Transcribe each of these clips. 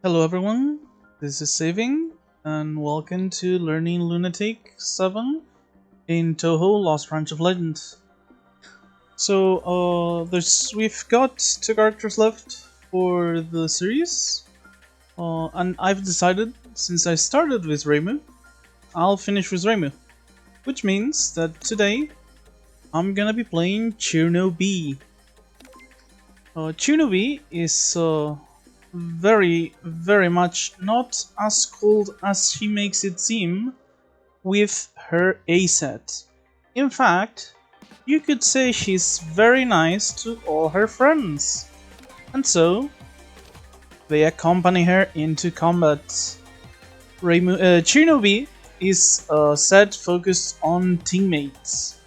Hello everyone, this is Saving, and welcome to learning Lunatic7 in Touhou Lost Branch of Legends. So, we've got 2 characters left for the series, and I've decided, since I started with Reimu, I'll finish with Reimu. Which means that today, I'm gonna be playing Cirno B. Cirno B is very much not as cold as she makes it seem with her A set. In fact, you could say she's very nice to all her friends. And so, they accompany her into combat. Cirno B is a set focused on teammates.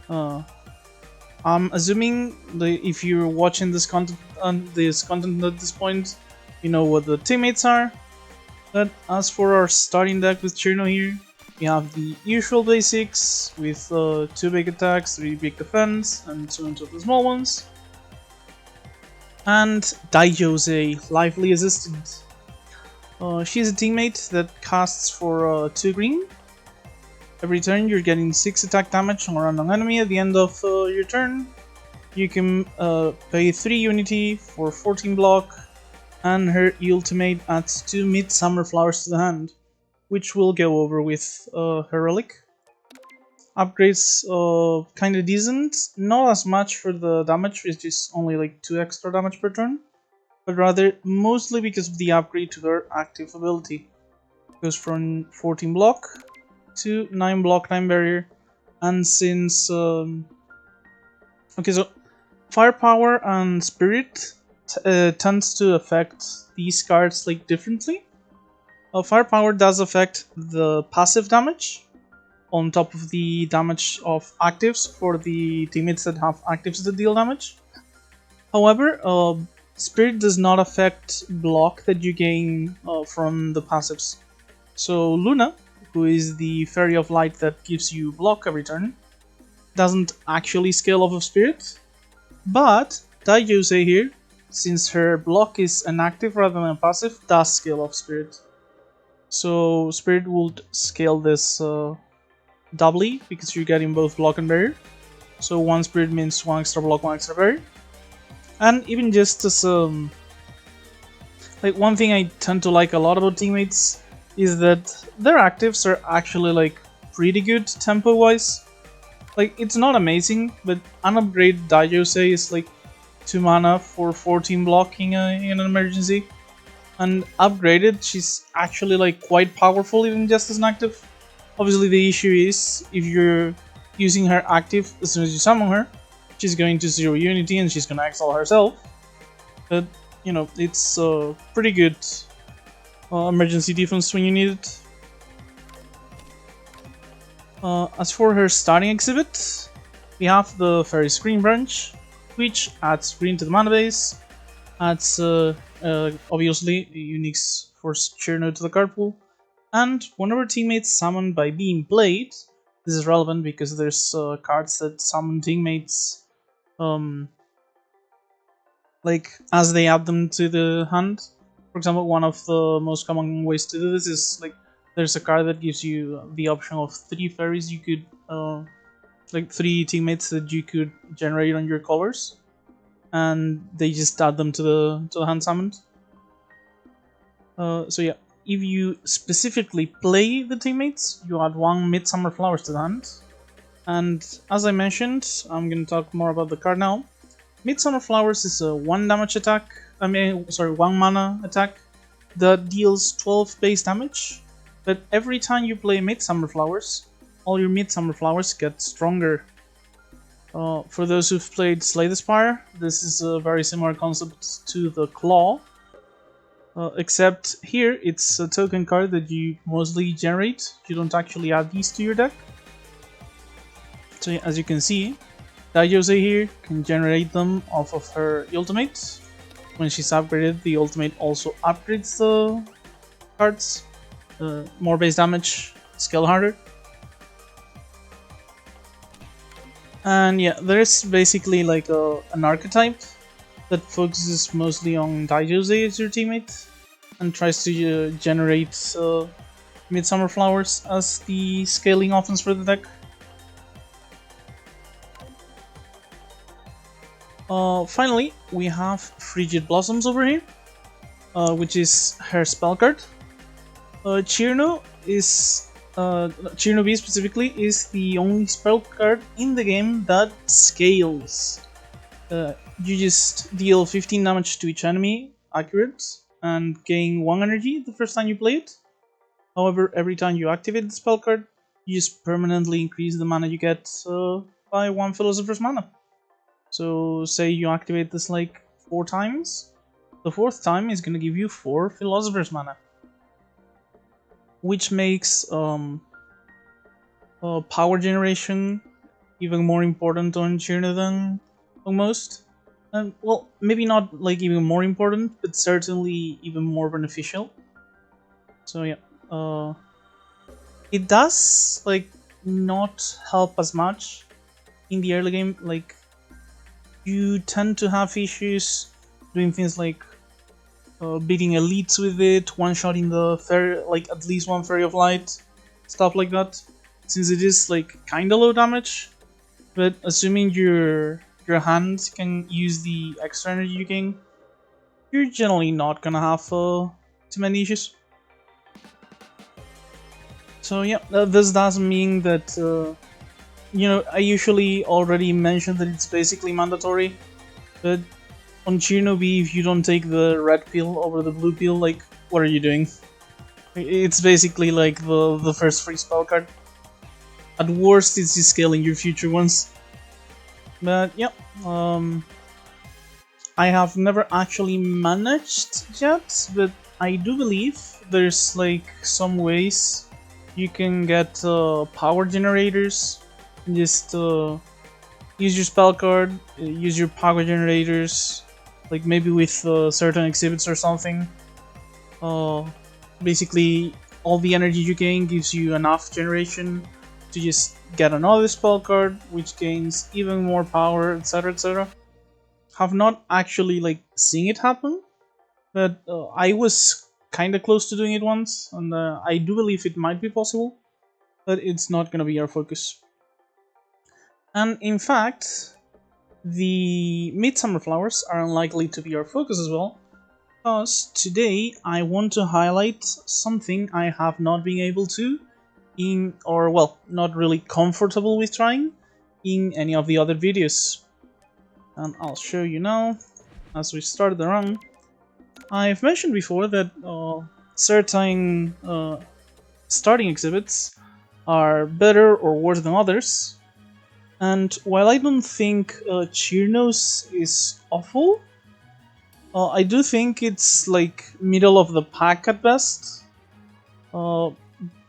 I'm assuming if you're watching this content at this point, you know what the teammates are. But as for our starting deck with Cirno here, we have the usual basics with 2 big attacks, 3 big defense, and 2 of the small ones. And Daijose, Lively Assistant. She's a teammate that casts for 2 green. Every turn you're getting 6 attack damage on a random enemy. At the end of your turn, you can pay 3 unity for 14 block, and her ultimate adds 2 Midsummer Flowers to the hand, which we'll go over with her relic. Upgrades kinda decent, not as much for the damage, which is only like 2 extra damage per turn, but rather mostly because of the upgrade to her active ability. Goes from 14 block to 9 block time barrier, and since okay, so firepower and spirit tends to affect these cards like differently. Firepower does affect the passive damage on top of the damage of actives for the teammates that have actives that deal damage. However, spirit does not affect block that you gain from the passives. So Luna, who is the Fairy of Light that gives you block every turn, doesn't actually scale off of spirit, but Daijose here, since her block is an active rather than a passive, does scale off spirit. So spirit would scale this doubly because you're getting both block and barrier. So 1 spirit means 1 extra block, 1 extra barrier. And even just as like one thing I tend to like a lot about teammates is that their actives are actually like pretty good tempo wise. Like it's not amazing, but unupgraded Daijose is like 2 mana for 14 blocking in an emergency, and upgraded she's actually like quite powerful even just as an active. Obviously the issue is if you're using her active as soon as you summon her, she's going to 0 unity and she's gonna exile herself. But you know, it's pretty good emergency defense when you need it. As for her starting exhibit, we have the Fairy Screen branch, which adds green to the mana base, adds obviously uniques for Cirno to the card pool, and whenever teammates summon by being played, this is relevant because there's cards that summon teammates like as they add them to the hand. For example, one of the most common ways to do this is like there's a card that gives you the option of 3 fairies you could like 3 teammates that you could generate on your colors, and they just add them to the hand summoned. So yeah, if you specifically play the teammates, you add 1 Midsummer Flowers to the hand. And as I mentioned, I'm gonna talk more about the card now. Midsummer Flowers is a 1 damage attack. 1 mana attack that deals 12 base damage. But every time you play Midsummer Flowers, all your Midsummer Flowers get stronger. For those who've played Slay the Spire, this is a very similar concept to the Claw. Except here, it's a token card that you mostly generate. You don't actually add these to your deck. So as you can see, Daijose here can generate them off of her ultimate. When she's upgraded, the ultimate also upgrades the cards. More base damage, scale harder. And yeah, there's basically like an archetype that focuses mostly on Daijose as your teammate. and tries to generate Midsummer Flowers as the scaling offense for the deck. Finally, we have Frigid Blossoms over here, which is her spell card. Cirno is Cirno B specifically is the only spell card in the game that scales. You just deal 15 damage to each enemy, accurate, and gain 1 energy the first time you play it. However, every time you activate the spell card, you just permanently increase the mana you get by 1 Philosopher's Mana. So, say you activate this like 4 times, the 4th time is gonna give you 4 Philosopher's Mana, which makes power generation even more important on Cirno than most. And well, maybe not like even more important, but certainly even more beneficial. So yeah, it does like not help as much in the early game. Like you tend to have issues doing things like beating elites with it, one-shotting the fairy, like at least one Fairy of Light, stuff like that. Since it is like kinda low damage, but assuming your hand can use the extra energy you gain, you're generally not gonna have too many issues. So yeah, this does mean that you know, I usually already mentioned that it's basically mandatory, but on Cirno B, if you don't take the red pill over the blue pill, like, what are you doing? It's basically like the first free spell card. At worst, it's just scaling your future ones. But yeah, I have never actually managed yet, but I do believe there's like some ways you can get power generators. Just use your spell card, use your power generators, like maybe with certain exhibits or something. Basically, all the energy you gain gives you enough generation to just get another spell card, which gains even more power, etc., etc. Have not actually like seen it happen, but I was kind of close to doing it once, and I do believe it might be possible, but it's not gonna be our focus. And in fact, the Midsummer Flowers are unlikely to be our focus as well, because today I want to highlight something I have not been able to in, or well, not really comfortable with trying in any of the other videos. And I'll show you now, as we start the run. I've mentioned before that certain starting exhibits are better or worse than others. And while I don't think Cirno's is awful, I do think it's like middle of the pack at best.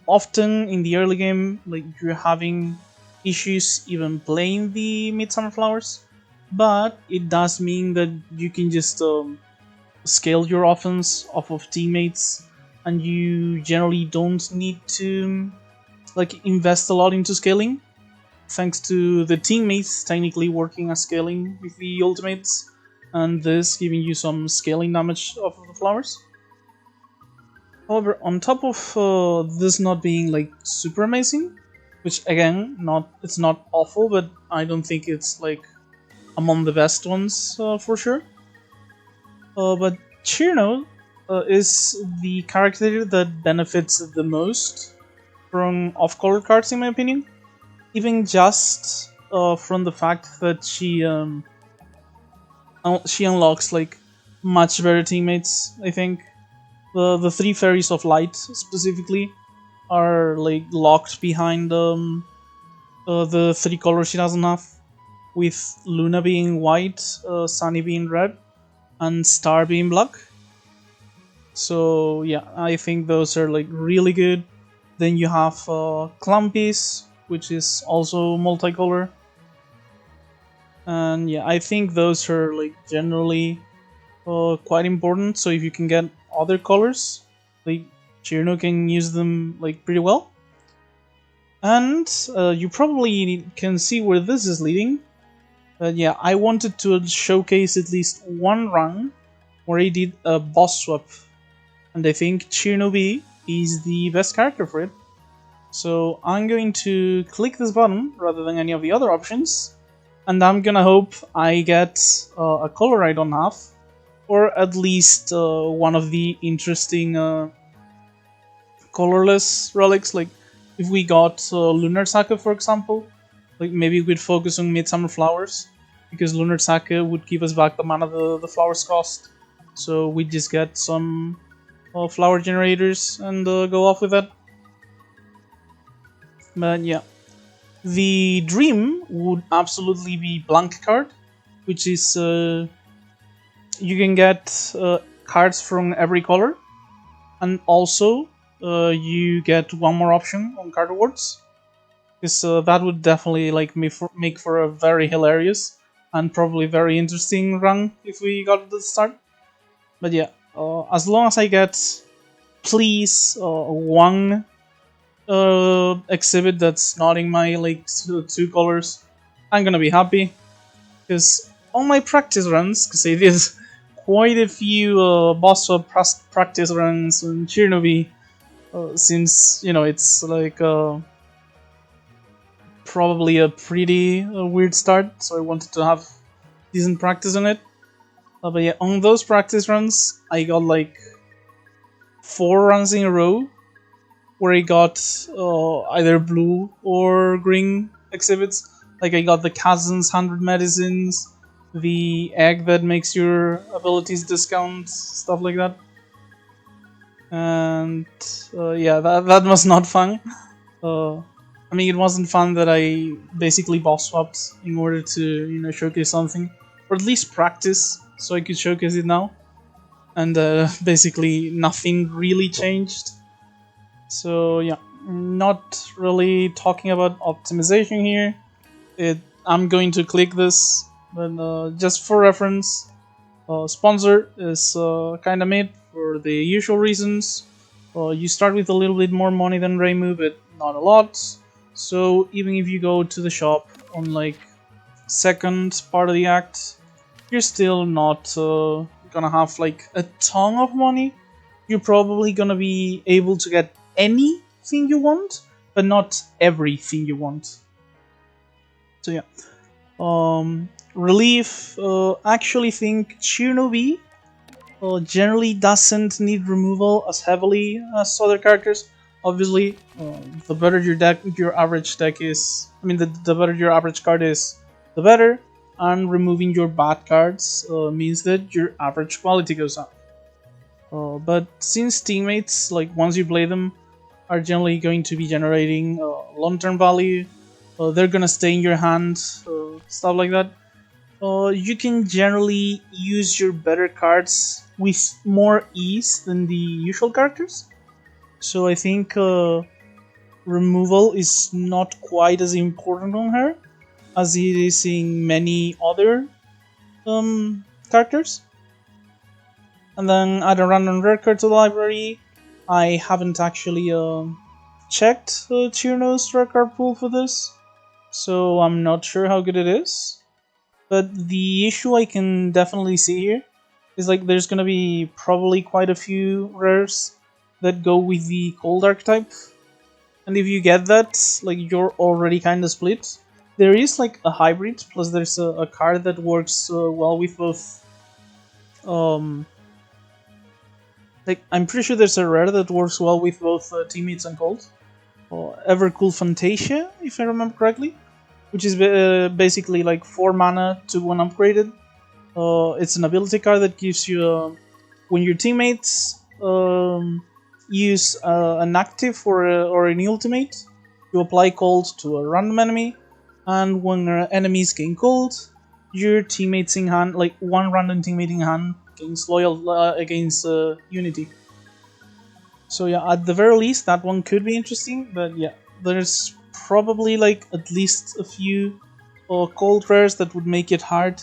Often in the early game, like you're having issues even playing the Midsummer Flowers, but it does mean that you can just scale your offense off of teammates, and you generally don't need to like invest a lot into scaling, thanks to the teammates technically working as scaling with the ultimates, and this giving you some scaling damage off of the flowers. However, on top of this not being like super amazing, which again, it's not awful, but I don't think it's like among the best ones for sure. But Cirno is the character that benefits the most from off-color cards, in my opinion. Even just from the fact that she unlocks like much better teammates. I think the 3 Fairies of Light specifically are like locked behind the 3 colors she doesn't have, with Luna being white, Sunny being red, and Star being black. So yeah, I think those are like really good. Then you have Clumpies, which is also multicolor. And yeah, I think those are like generally quite important. So if you can get other colors, like Cirno can use them like pretty well. And you probably can see where this is leading. But yeah, I wanted to showcase at least one run where I did a boss swap and I think Cirno is the best character for it. So I'm going to click this button rather than any of the other options, and I'm gonna hope I get a color I don't have, or at least one of the interesting colorless relics. Like if we got Lunatic, for example, like maybe we'd focus on Midsummer Flowers, because Lunatic would give us back the mana the flowers cost. So we just get some flower generators and go off with that. But yeah, the dream would absolutely be blank card, which is you can get cards from every color, and also you get one more option on card awards, because that would definitely like make for a very hilarious and probably very interesting run if we got it at the start. But yeah, as long as I get please one exhibit that's not in my like two colors, I'm gonna be happy. Because on my practice runs, because I did quite a few boss swap practice runs on Cirno, since you know it's like probably a pretty weird start, so I wanted to have decent practice on it. But yeah, on those practice runs, I got like 4 runs in a row where I got either blue or green exhibits. Like I got the Kazan's 100 medicines, the egg that makes your abilities discount, stuff like that. And yeah, that was not fun. I mean, it wasn't fun that I basically boss swapped in order to showcase something, or at least practice, so I could showcase it now. And basically nothing really changed. So yeah, not really talking about optimization here. I'm going to click this, but just for reference, sponsor is kind of made for the usual reasons. You start with a little bit more money than Reimu, but not a lot. So even if you go to the shop on like second part of the act, you're still not gonna have like a ton of money. You're probably gonna be able to get anything you want, but not everything you want. So yeah, relief. Actually, think Cirno generally doesn't need removal as heavily as other characters. Obviously, the better your average deck is. I mean, the better your average card is, the better. And removing your bad cards means that your average quality goes up. But since teammates, like once you play them, are generally going to be generating long-term value, they're gonna stay in your hand, stuff like that. You can generally use your better cards with more ease than the usual characters. So I think removal is not quite as important on her as it is in many other characters. And then add a random rare card to the library. I haven't actually checked Cirno's rare card pool for this, so I'm not sure how good it is. But the issue I can definitely see here is like there's gonna be probably quite a few rares that go with the cold archetype, and if you get that, like you're already kind of split. There is like a hybrid, plus there's a card that works well with both. Like I'm pretty sure there's a rare that works well with both teammates and cold. Evercool Fantasia, if I remember correctly, which is basically like 4 mana to 1 upgraded. It's an ability card that gives you when your teammates use an active or an ultimate, you apply cold to a random enemy, and when enemies gain cold, your teammates in hand, like one random teammate in hand, gains loyal against Unity. So yeah, at the very least, that one could be interesting. But yeah, there's probably like at least a few cold rares that would make it hard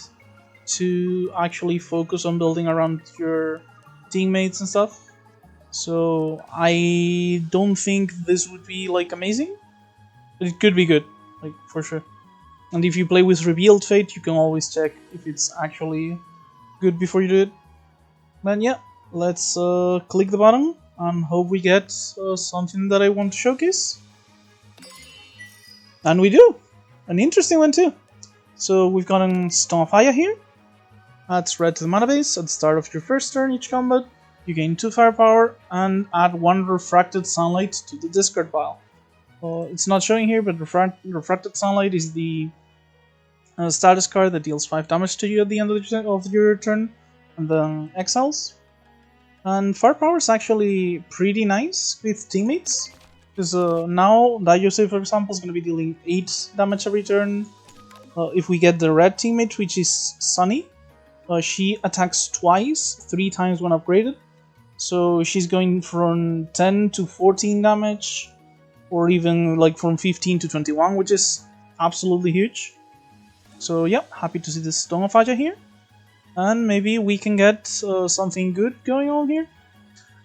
to actually focus on building around your teammates and stuff. So I don't think this would be like amazing, but it could be good, like for sure. And if you play with Revealed Fate, you can always check if it's actually good before you do it. But yeah, let's click the button and hope we get something that I want to showcase. And we do! An interesting one too! So we've got a Stone of Fire here. Adds red to the mana base at the start of your first turn each combat. You gain 2 firepower and add 1 refracted sunlight to the discard pile. It's not showing here, but refracted sunlight is the status card that deals 5 damage to you at the end of your turn and then exiles. And firepower is actually pretty nice with teammates, because now Daiyosei, for example, is going to be dealing 8 damage every turn. If we get the red teammate, which is Sunny, she attacks twice, 3 times when upgraded. So she's going from 10 to 14 damage, or even like from 15 to 21, which is absolutely huge. So yeah, happy to see this Stone of Fire here. And maybe we can get something good going on here.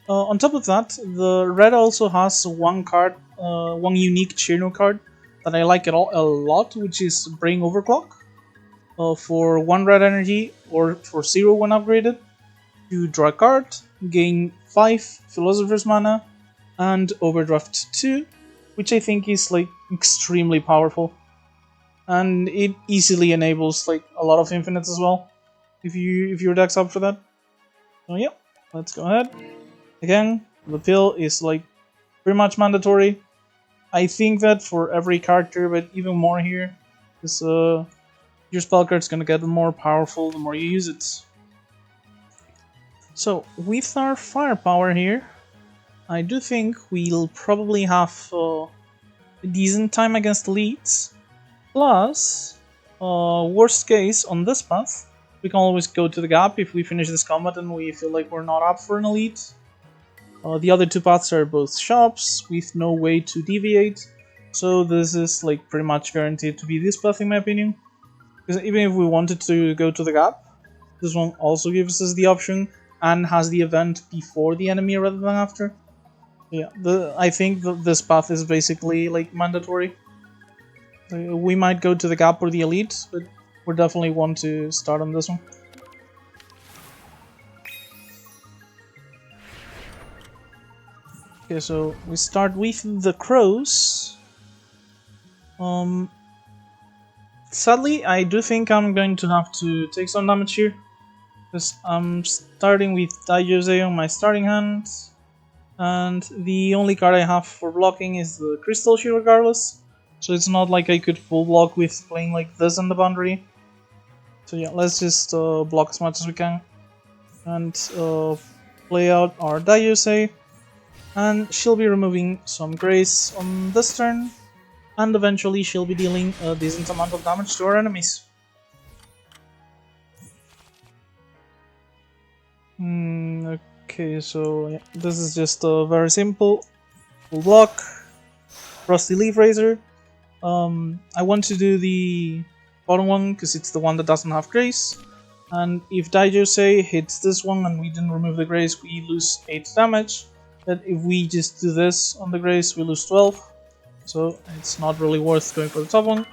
On top of that, the red also has one card, one unique Cirno card that I like a lot, which is Bring Overclock. For 1 red energy or for 0 when upgraded, you draw a card, gain 5 Philosopher's Mana, and overdraft 2, which I think is like extremely powerful. And it easily enables like a lot of infinites as well, if your deck's up for that. So yeah, let's go ahead. Again, the pill is like pretty much mandatory. I think that for every character, but even more here, because your spell card's gonna get more powerful the more you use it. So with our firepower here, I do think we'll probably have a decent time against elites. Plus, worst case on this path, we can always go to the gap if we finish this combat and we feel like we're not up for an elite. The other 2 paths are both shops with no way to deviate, so this is like pretty much guaranteed to be this path in my opinion. Because even if we wanted to go to the gap, this one also gives us the option and has the event before the enemy rather than after. Yeah, I think that this path is basically like mandatory. We might go to the gap or the elite, but we definitely want to start on this one. Okay, so we start with the crows. Sadly, I do think I'm going to have to take some damage here, because I'm starting with Daiyosei on my starting hand, and the only card I have for blocking is the Crystal Shield regardless, so it's not like I could full block with playing like this on the boundary. So yeah, let's just block as much as we can, and play out our Daiyosei, and she'll be removing some grace on this turn. And eventually she'll be dealing a decent amount of damage to our enemies. Okay, so yeah, this is just a very simple full block. Rusty Leaf Razor. I want to do the bottom one because it's the one that doesn't have grace. And if Daiyosei hits this one and we didn't remove the grace, we lose 8 damage. But if we just do this on the grace, we lose 12. So it's not really worth going for the top one.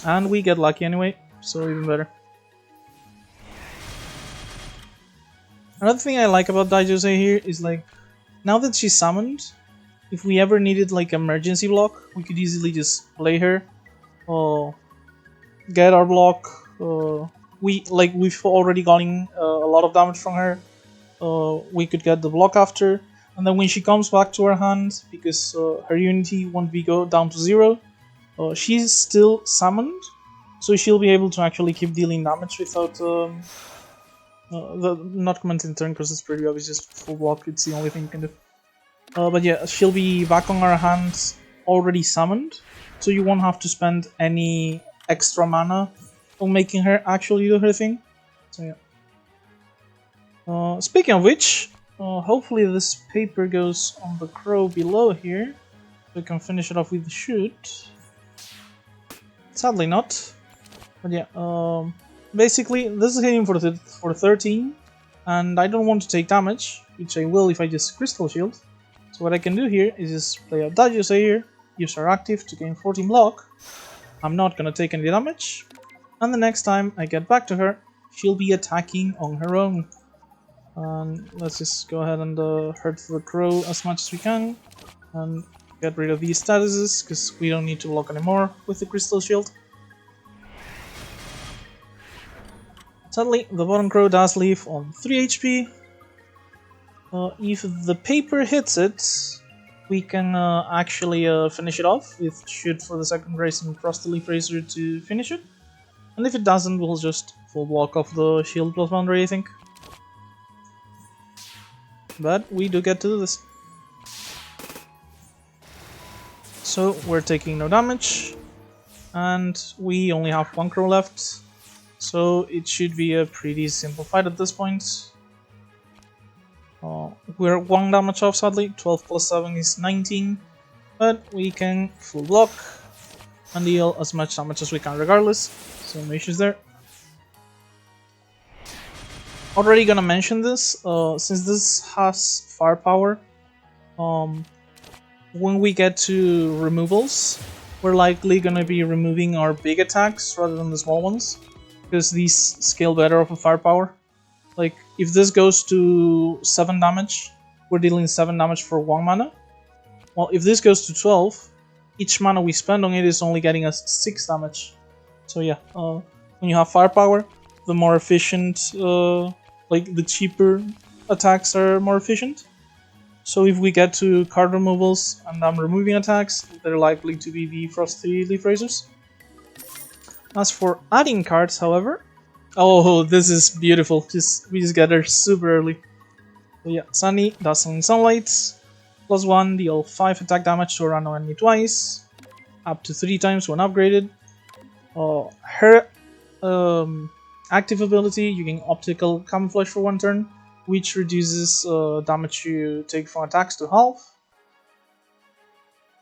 And we get lucky anyway, so even better. Another thing I like about Daiyosei here is like, now that she's summoned, if we ever needed like emergency block, we could easily just play her, get our block. We've already gotten a lot of damage from her. We could get the block after. And then when she comes back to our hand, because her unity won't be go down to 0, she's still summoned, so she'll be able to actually keep dealing damage without not commenting turn, because it's pretty obvious, just full block, it's the only thing you can do. But yeah, she'll be back on our hands already summoned, so you won't have to spend any extra mana on making her actually do her thing. So yeah. Speaking of which, hopefully this paper goes on the crow below here, so we can finish it off with the shoot. Sadly not, but yeah. Basically, this is hitting for 13, and I don't want to take damage, which I will if I just Crystal Shield. So what I can do here is just play a Daiyosei here, use her active to gain 14 block. I'm not gonna take any damage, and the next time I get back to her, she'll be attacking on her own. And let's just go ahead and hurt the crow as much as we can. And get rid of these statuses, because we don't need to block anymore with the crystal shield. Sadly, the bottom crow does leave on 3 HP. If the paper hits it, we can actually finish it off with shoot for the second race and cross the leaf razor to finish it. And if it doesn't, we'll just full block off the shield plus boundary, I think. But we do get to do this. So we're taking no damage, and we only have one crow left, so it should be a pretty simple fight at this point. We're 1 damage off, sadly. 12 plus 7 is 19, but we can full block and deal as much damage as we can regardless, so no issues there. Already gonna mention this, since this has firepower, when we get to removals, we're likely gonna be removing our big attacks rather than the small ones, because these scale better off of firepower. Like, if this goes to 7 damage, we're dealing 7 damage for 1 mana. Well, if this goes to 12, each mana we spend on it is only getting us 6 damage. So yeah, when you have firepower, the more efficient, like the cheaper attacks are more efficient. So if we get to card removals and I'm removing attacks, they're likely to be the Frosty Leaf Razors. As for adding cards, however, oh, this is beautiful. We just get there super early. So yeah, Sunny, Dazzling Sunlight, +1, deal 5 attack damage to a random enemy twice, up to 3 times when upgraded. Her active ability, you can optical camouflage for 1 turn, which reduces damage you take from attacks to half.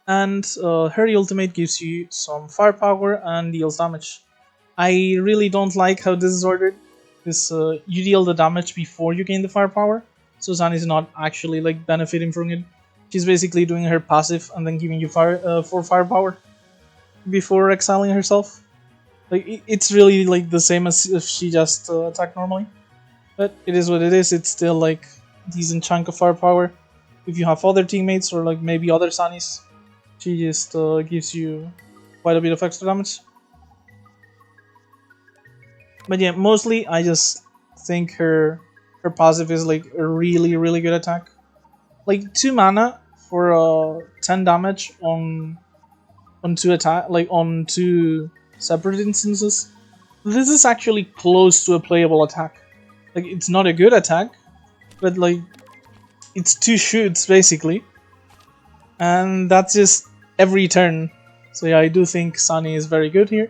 And her ultimate gives you some firepower and deals damage. I really don't like how this is ordered, because you deal the damage before you gain the firepower, so Sunny's not actually like benefiting from it. She's basically doing her passive and then giving you 4 firepower before exiling herself. Like, it's really like the same as if she just attacked normally. But it is what it is. It's still like a decent chunk of firepower. If you have other teammates or like maybe other Sunnies, she just gives you quite a bit of extra damage. But yeah, mostly I just think her passive is like a really good attack. Like 2 mana for 10 damage on 2 attack, like on 2 separate instances. This is actually close to a playable attack. Like, it's not a good attack, but like it's 2 shoots basically, and that's just every turn. So yeah, I do think Sunny is very good here.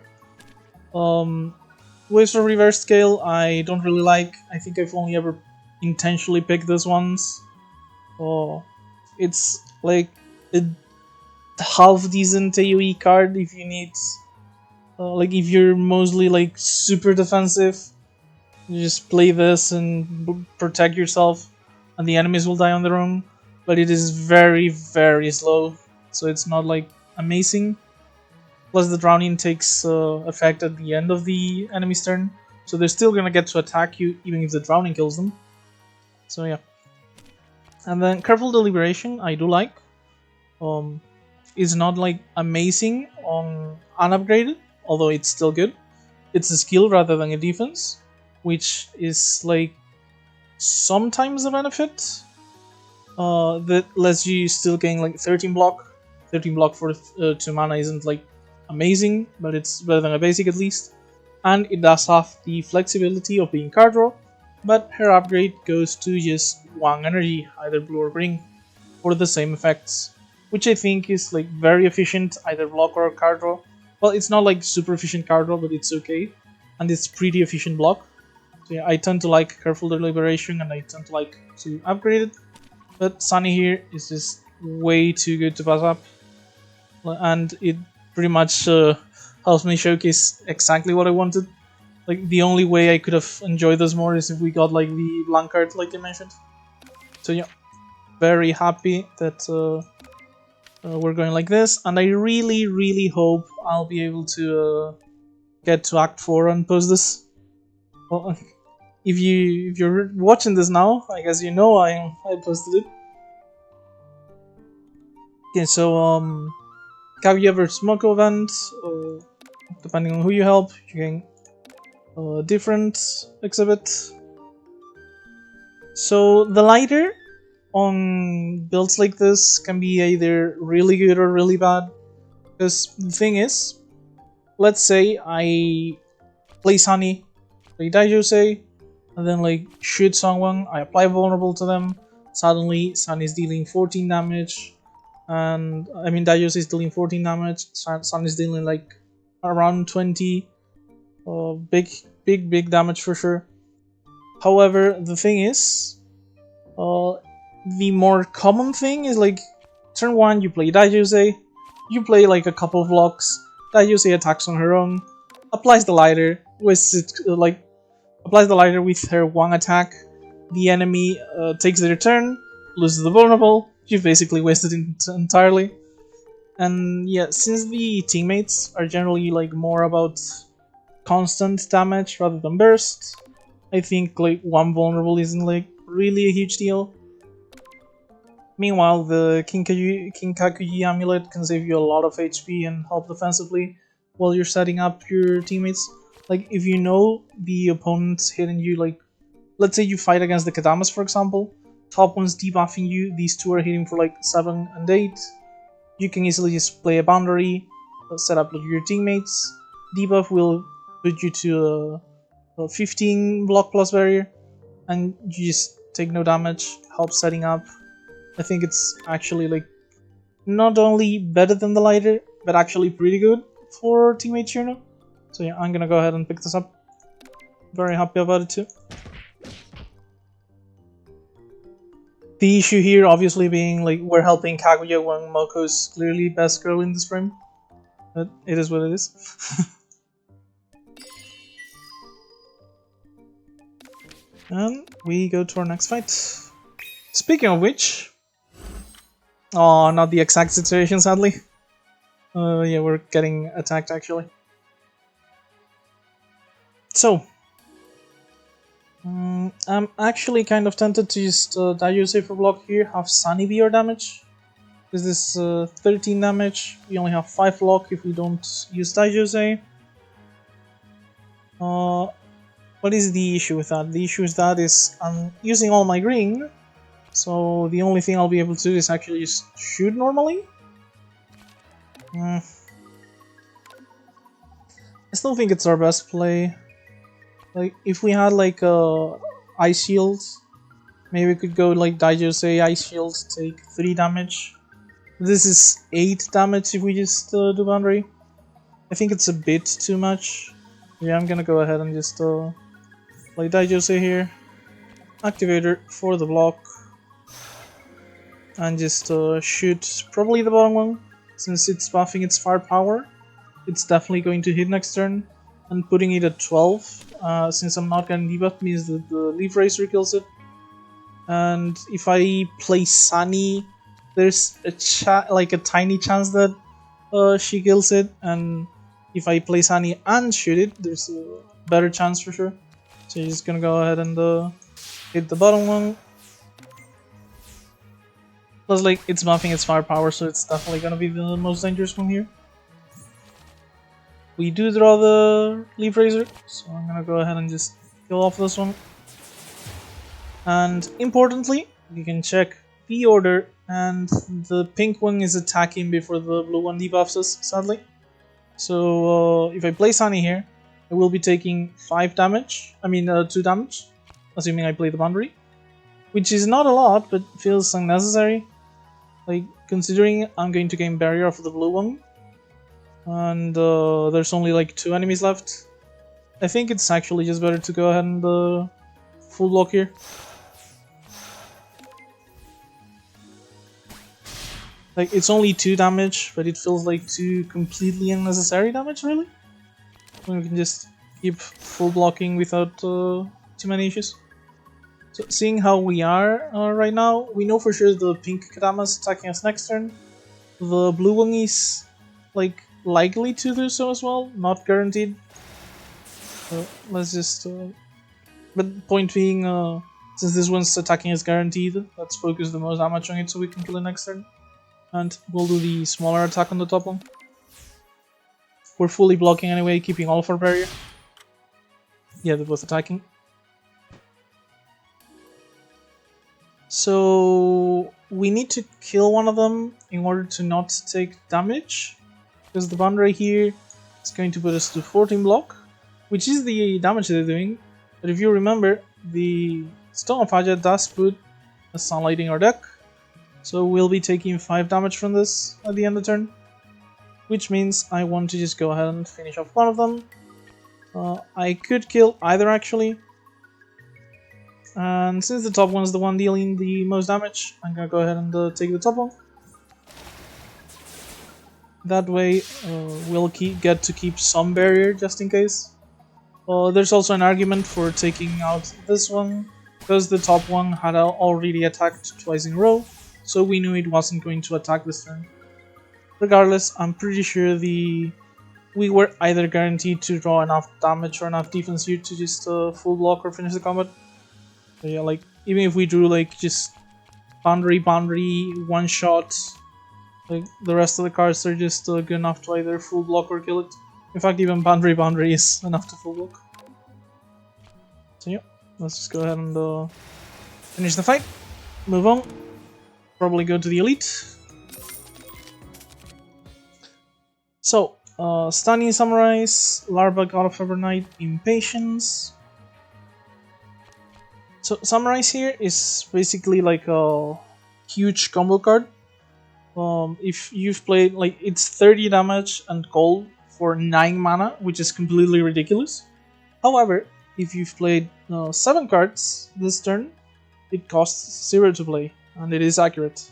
Waves for reverse scale, I don't really like. I think I've only ever intentionally picked this once. It's like a half decent AoE card if you need, like if you're mostly like super defensive. You just play this and protect yourself, and the enemies will die on their own. But it is very slow, so it's not like amazing. Plus the drowning takes effect at the end of the enemy's turn, so they're still gonna get to attack you even if the drowning kills them. So yeah. And then Careful Deliberation, I do like. It's not like amazing on unupgraded, although it's still good. It's a skill rather than a defense, which is like sometimes a benefit. That lets you still gain like 13 block. 13 block for 2 mana isn't like amazing, but it's better than a basic at least. And it does have the flexibility of being card draw, but her upgrade goes to just 1 energy, either blue or green, for the same effects, which I think is like very efficient, either block or card draw. Well, it's not like super efficient card draw, but it's okay, and it's pretty efficient block. So yeah, I tend to like Careful Deliberation, and I tend to like to upgrade it. But Sunny here is just way too good to pass up, and it pretty much helps me showcase exactly what I wanted. Like, the only way I could have enjoyed this more is if we got like the blank card, like I mentioned. So yeah, very happy that we're going like this, and I really hope I'll be able to get to Act 4 and post this. Well, if you're watching this now, I guess you know I posted it. Okay, so Kaguya vs Moko event. Depending on who you help, you can different exhibit. So the lighter on builds like this can be either really good or really bad. Because the thing is, let's say I play Sunny, play Daijose, and then like shoot someone, I apply vulnerable to them, suddenly Sunny is dealing 14 damage, and I mean Daijose is dealing 14 damage, Sunny is dealing like around 20, big damage for sure. However, the thing is, the more common thing is like turn 1 you play Daijose, you play like a couple of blocks, Daijose attacks on her own, applies the lighter, applies the lighter with her 1 attack, the enemy takes their turn, loses the vulnerable, you've basically wasted it entirely. And yeah, since the teammates are generally like more about constant damage rather than burst, I think like 1 vulnerable isn't like really a huge deal. Meanwhile, the Kinkakuji amulet can save you a lot of HP and help defensively while you're setting up your teammates. Like if you know the opponent's hitting you, like let's say you fight against the Kadamas for example, top one's debuffing you, these two are hitting for like 7 and 8, you can easily just play a boundary, set up your teammates, debuff will put you to a 15 block plus barrier, and you just take no damage, help setting up. I think it's actually like not only better than the lighter, but actually pretty good for teammate Cirno. So yeah, I'm gonna go ahead and pick this up. Very happy about it too. The issue here obviously being like we're helping Kaguya when Moko's clearly best girl in this frame. But it is what it is. And we go to our next fight. Speaking of which... oh, not the exact situation sadly. Yeah, we're getting attacked actually. So... I'm actually kind of tempted to just Daijose for block here, have Sunny be our damage. This is 13 damage, we only have 5 block if we don't use Daijose. What is the issue with that? The issue with that is I'm using all my green, so the only thing I'll be able to do is actually just shoot normally. I still think it's our best play. Like, if we had like Ice Shield, maybe we could go like Daijose, Ice Shield, take 3 damage. This is 8 damage if we just do boundary. I think it's a bit too much. Yeah, I'm gonna go ahead and just play Daijose here. Activator for the block. And just shoot probably the bottom one. Since it's buffing its firepower, it's definitely going to hit next turn. And putting it at 12, since I'm not getting debuffed, means that the Leaf Racer kills it. And if I play Sunny, there's a tiny chance that she kills it. And if I play Sunny and shoot it, there's a better chance for sure. So you're just gonna go ahead and hit the bottom one. Plus, like, it's buffing its firepower, so it's definitely gonna be the most dangerous one here. We do draw the Leaf Razor, so I'm gonna go ahead and just kill off this one. And importantly, you can check the order, and the pink one is attacking before the blue one debuffs us, sadly. So if I play Sunny here, I will be taking 2 damage, assuming I play the boundary. Which is not a lot, but feels unnecessary. Like, considering I'm going to gain barrier off the blue one, and there's only like 2 enemies left, I think it's actually just better to go ahead and full block here. Like, it's only 2 damage, but it feels like 2 completely unnecessary damage, really. We can just keep full blocking without too many issues. So, seeing how we are right now, we know for sure the pink Kadama's attacking us next turn. The blue one is like likely to do so as well, not guaranteed. So let's just But point being, since this one's attacking is guaranteed, let's focus the most damage on it so we can kill it next turn. And we'll do the smaller attack on the top one. We're fully blocking anyway, keeping all of our barrier. Yeah, they're both attacking. So we need to kill one of them in order to not take damage, because the boundary here is going to put us to 14 block, which is the damage they're doing. But if you remember, the Stone of Aja does put a sunlight in our deck, so we'll be taking 5 damage from this at the end of the turn, which means I want to just go ahead and finish off one of them. I could kill either actually. And since the top one is the one dealing the most damage, I'm gonna go ahead and take the top one. That way, we'll get to keep some barrier just in case. There's also an argument for taking out this one, because the top one had already attacked twice in a row, so we knew it wasn't going to attack this turn. Regardless, I'm pretty sure we were either guaranteed to draw enough damage or enough defense here to just full block or finish the combat. So yeah, like, even if we drew like just boundary, one shot, like the rest of the cards are just good enough to either full block or kill it. In fact, even boundary is enough to full block. So yeah, let's just go ahead and finish the fight. Move on. Probably go to the elite. So, Stunning Samurais, Larva, God of Evernight, Impatience. So Samurais here is basically like a huge combo card. If you've played, like, it's 30 damage and gold for 9 mana, which is completely ridiculous. However, if you've played 7 cards this turn, it costs 0 to play, and it is accurate.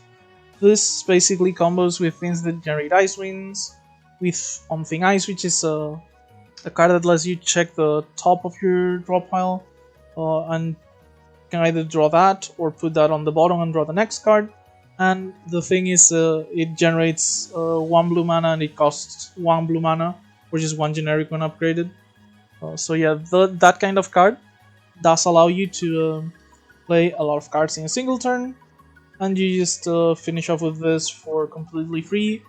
This basically combos with things that generate Ice Winds, with On-Thing Ice, which is a card that lets you check the top of your draw pile, and can either draw that or put that on the bottom and draw the next card. And the thing is, it generates 1 blue mana and it costs 1 blue mana, which is 1 generic when upgraded. So yeah, that kind of card does allow you to play a lot of cards in a single turn, and you just finish off with this for completely free,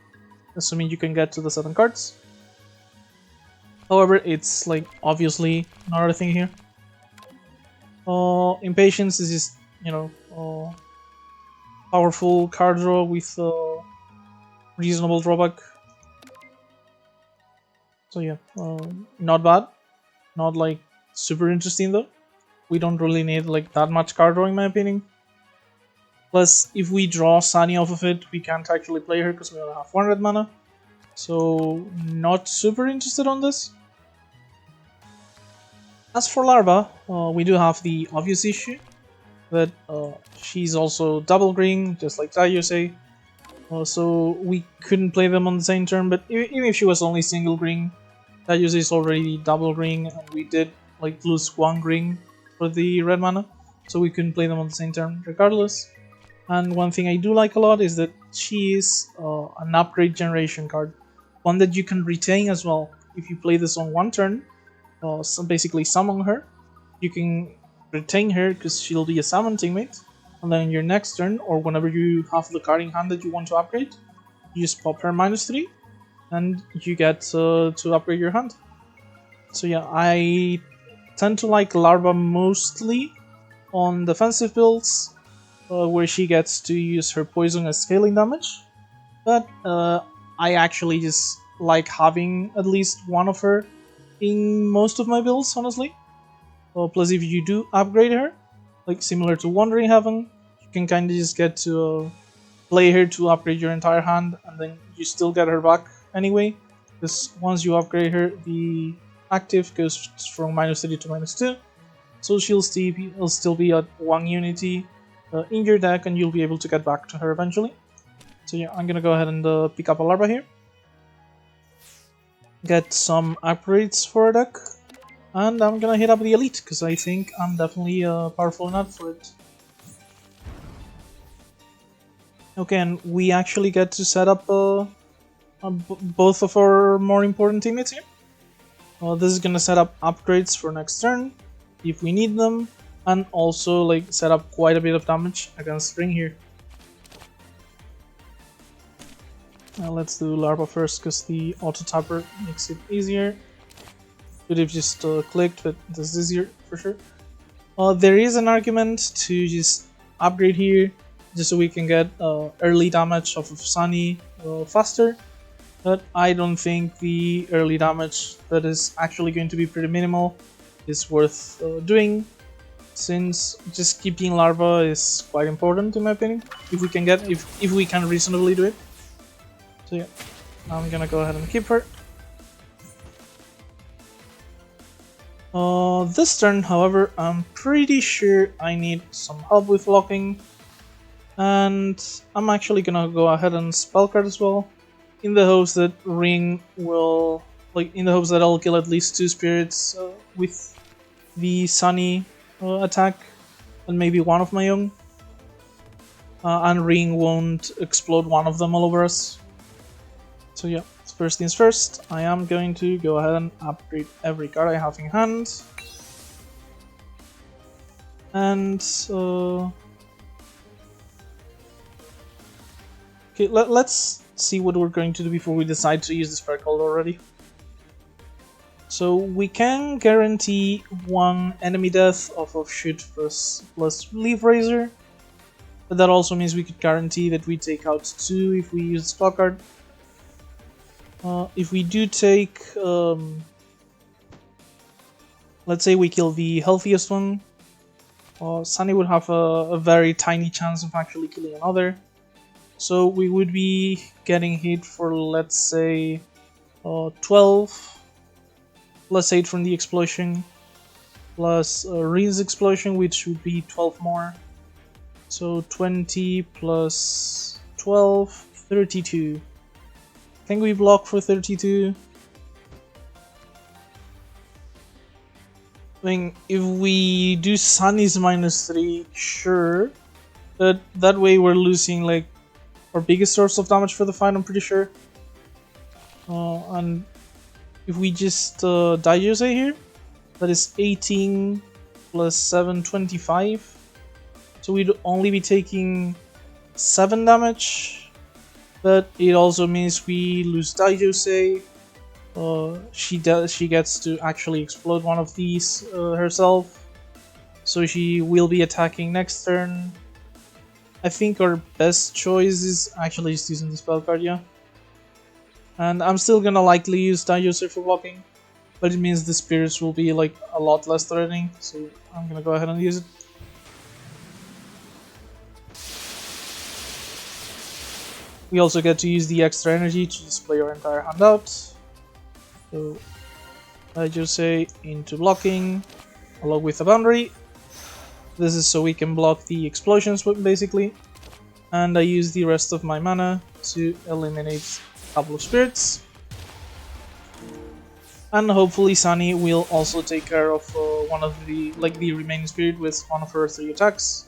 assuming you can get to the 7 cards. However, it's like obviously another thing here. Impatience is just, you know, powerful card draw with reasonable drawback. So yeah, not bad. Not like super interesting though. We don't really need like that much card draw in my opinion. Plus, if we draw Sunny off of it, we can't actually play her because we only have 1 red mana. So not super interested on this. As for Larva, we do have the obvious issue that she's also double green, just like Taiyose. So we couldn't play them on the same turn, but even if she was only single green, Taiyose is already double green, and we did like lose 1 green for the red mana, so we couldn't play them on the same turn regardless. And one thing I do like a lot is that she is an upgrade generation card, one that you can retain as well. If you play this on 1 turn, so basically summon her, you can retain her because she'll be a summon teammate, and then your next turn, or whenever you have the card in hand that you want to upgrade, you just pop her -3, and you get to upgrade your hand. So yeah, I tend to like Larva mostly on defensive builds, where she gets to use her poison as scaling damage, but I actually just like having at least one of her in most of my builds, honestly. Plus, if you do upgrade her, like similar to Wandering Heaven, you can kind of just get to play her to upgrade your entire hand, and then you still get her back anyway, because once you upgrade her, the active goes from -3 to -2, so she'll still be at 1 unity in your deck, and you'll be able to get back to her eventually. So yeah, I'm gonna go ahead and pick up a Larva here. Get some upgrades for a deck, and I'm gonna hit up the elite because I think I'm definitely powerful enough for it. Okay, and we actually get to set up both of our more important teammates here. This is gonna set up upgrades for next turn. if we need them, and also like set up quite a bit of damage against Ring here. Now let's do Larva first because the auto tapper makes it easier. Could have just clicked, but this is easier for sure. There is an argument to just upgrade here, just so we can get early damage off of Sunny faster. But I don't think the early damage that is actually going to be pretty minimal is worth doing, since just keeping Larva is quite important in my opinion. If we can if we can reasonably do it. So yeah, I'm gonna go ahead and keep her. This turn, however, I'm pretty sure I need some help with blocking, and I'm actually gonna go ahead and spell card as well, in the hopes that Ring will, in the hopes that I'll kill at least 2 spirits with the Sunny attack, and maybe one of my own, and Ring won't explode one of them all over us. So yeah. First things first, I am going to go ahead and upgrade every card I have in hand. And okay, let's see what we're going to do before we decide to use the Spire card already. So we can guarantee 1 enemy death off of shoot plus Leaf Razor, but that also means we could guarantee that we take out 2 if we use the spell card. If we do take, let's say we kill the healthiest one, Sunny would have a very tiny chance of actually killing another. So we would be getting hit for, let's say, 12, plus 8 from the explosion, plus Rin's explosion, which would be 12 more. So 20 plus 12, 32. I think we block for 32. I mean, if we do Sunny's -3, sure. But that way we're losing like our biggest source of damage for the fight, I'm pretty sure. And if we just die Jose here, that is 18 plus 7, 25. So we'd only be taking 7 damage. But it also means we lose Daijose. She gets to actually explode one of these herself, so she will be attacking next turn. I think our best choice is actually just using the spell card, yeah. And I'm still gonna likely use Daijose for blocking, but it means the spirits will be like a lot less threatening, so I'm gonna go ahead and use it. We also get to use the extra energy to display our entire hand out. So I just say into blocking along with a boundary. This is so we can block the explosions basically. And I use the rest of my mana to eliminate a couple of spirits. And hopefully Sunny will also take care of one of the remaining spirit with one of her 3 attacks.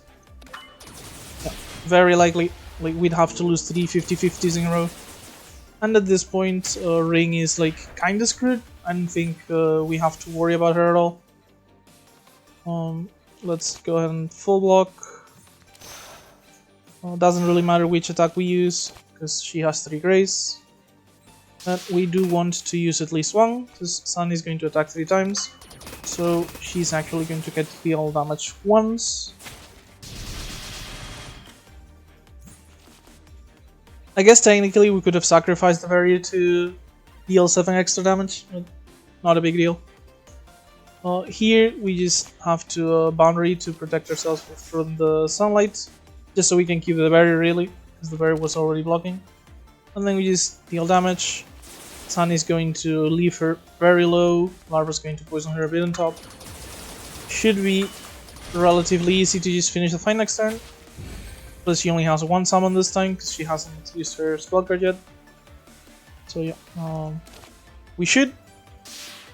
Yeah, very likely. We'd have to lose 3 50-50s in a row. And at this point, Ring is kinda screwed. I don't think we have to worry about her at all. Let's go ahead and full block. Doesn't really matter which attack we use, because she has 3 grace. But we do want to use at least 1, because Sun is going to attack 3 times. So she's actually going to get deal damage once. I guess technically we could have sacrificed the barrier to deal 7 extra damage, but not a big deal. Here we just have to boundary to protect ourselves from the sunlight, just so we can keep the barrier really, because the barrier was already blocking. And then we just deal damage. Sun is going to leave her very low, Larva's going to poison her a bit on top. Should be relatively easy to just finish the fight next turn. Plus she only has 1 summon this time, because she hasn't used her spell card yet. So yeah, we should.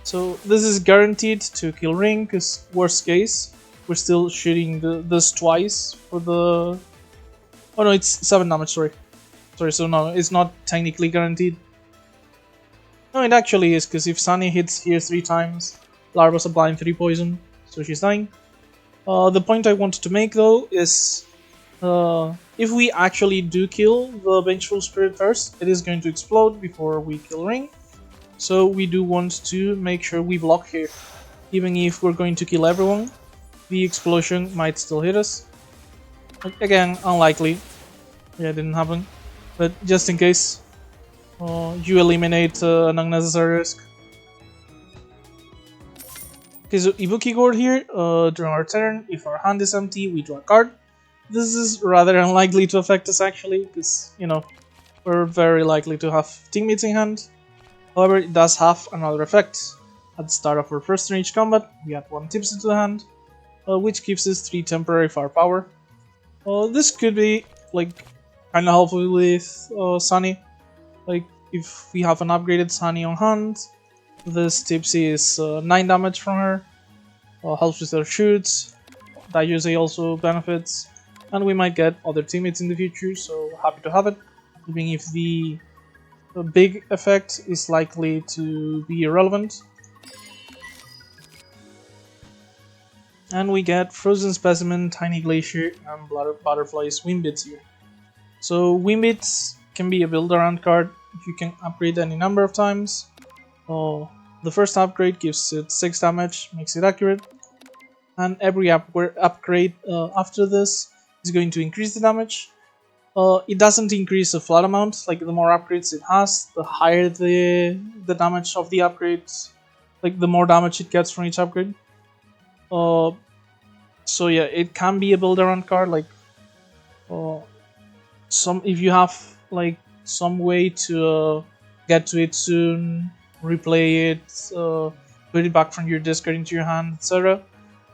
So this is guaranteed to kill Ring, because worst case, we're still shooting this twice for the... Oh no, it's 7 damage, sorry. So no, it's not technically guaranteed. No, it actually is, because if Sunny hits here 3 times, Larva's applying 3 poison. so she's dying. The point I wanted to make though is if we actually do kill the Vengeful Spirit first, it is going to explode before we kill Ring. So we do want to make sure we block here. Even if we're going to kill everyone, the explosion might still hit us. Again, unlikely. Yeah, it didn't happen. But just in case, you eliminate an unnecessary risk. Okay, so Ibuki Gourd here, during our turn, if our hand is empty, we draw a card. This is rather unlikely to affect us actually, because, you know, we're very likely to have teammates in hand. However, it does have another effect. At the start of our first range combat, we add 1 tipsy to the hand, which gives us 3 temporary firepower. This could be, like, kinda helpful with Sunny. Like, if we have an upgraded Sunny on hand, this tipsy is 9 damage from her, helps with her shoots, Daiyose also benefits, and we might get other teammates in the future, so happy to have it, even if the big effect is likely to be irrelevant. And we get Frozen Specimen, Tiny Glacier, and Butterfly's Wimbits here. So Wimbits can be a build-around card. You can upgrade any number of times. The first upgrade gives it 6 damage, makes it accurate. And every upgrade after this is going to increase the damage. It doesn't increase a flat amount, like the more upgrades it has, the higher the damage of the upgrades, like the more damage it gets from each upgrade. So yeah, it can be a build-around card, like if you have like some way to get to it soon, replay it, put it back from your discard into your hand, etc.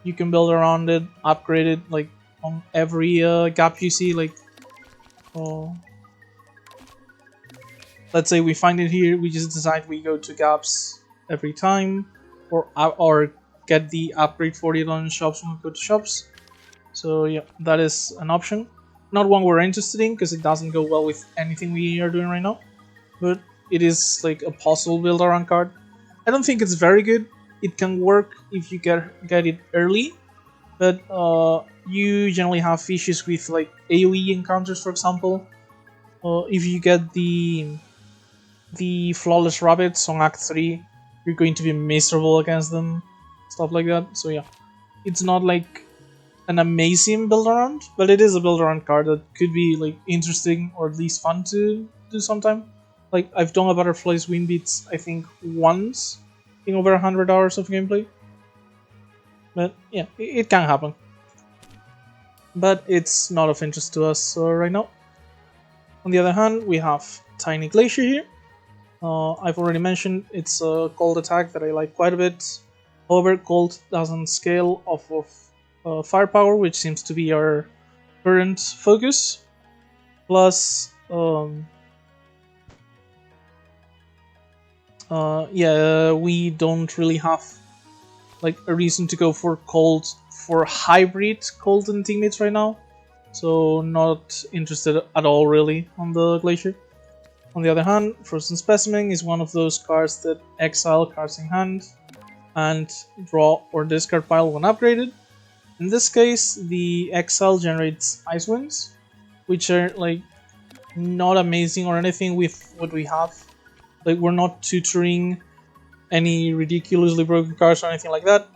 You can build around it, upgrade it like on every gap you see. Like, let's say we find it here, we just decide we go to gaps every time, or get the upgrade for it on shops when we go to shops. So yeah, that is an option. Not one we're interested in because it doesn't go well with anything we are doing right now, but it is like a possible build around card. I don't think it's very good. It can work if you get it early, but you generally have issues with like AoE encounters, for example. If you get the Flawless Rabbits on Act 3, you're going to be miserable against them, stuff like that. So yeah, it's not like an amazing build around, but it is a build around card that could be like interesting or at least fun to do sometime. Like, I've done a Butterfly's Wimbits I think once in over 100 hours of gameplay. But yeah, it can happen. But it's not of interest to us right now. On the other hand, we have Tiny Glacier here. I've already mentioned it's a cold attack that I like quite a bit. However, cold doesn't scale off of firepower, which seems to be our current focus. Plus, we don't really have like a reason to go for cold for hybrid cold and teammates right now, so not interested at all really on the Glacier. On the other hand, Frozen Specimen is one of those cards that exile cards in hand and draw or discard pile when upgraded. In this case, the exile generates Ice Winds, which are like not amazing or anything with what we have. Like, we're not tutoring any ridiculously broken cards or anything like that.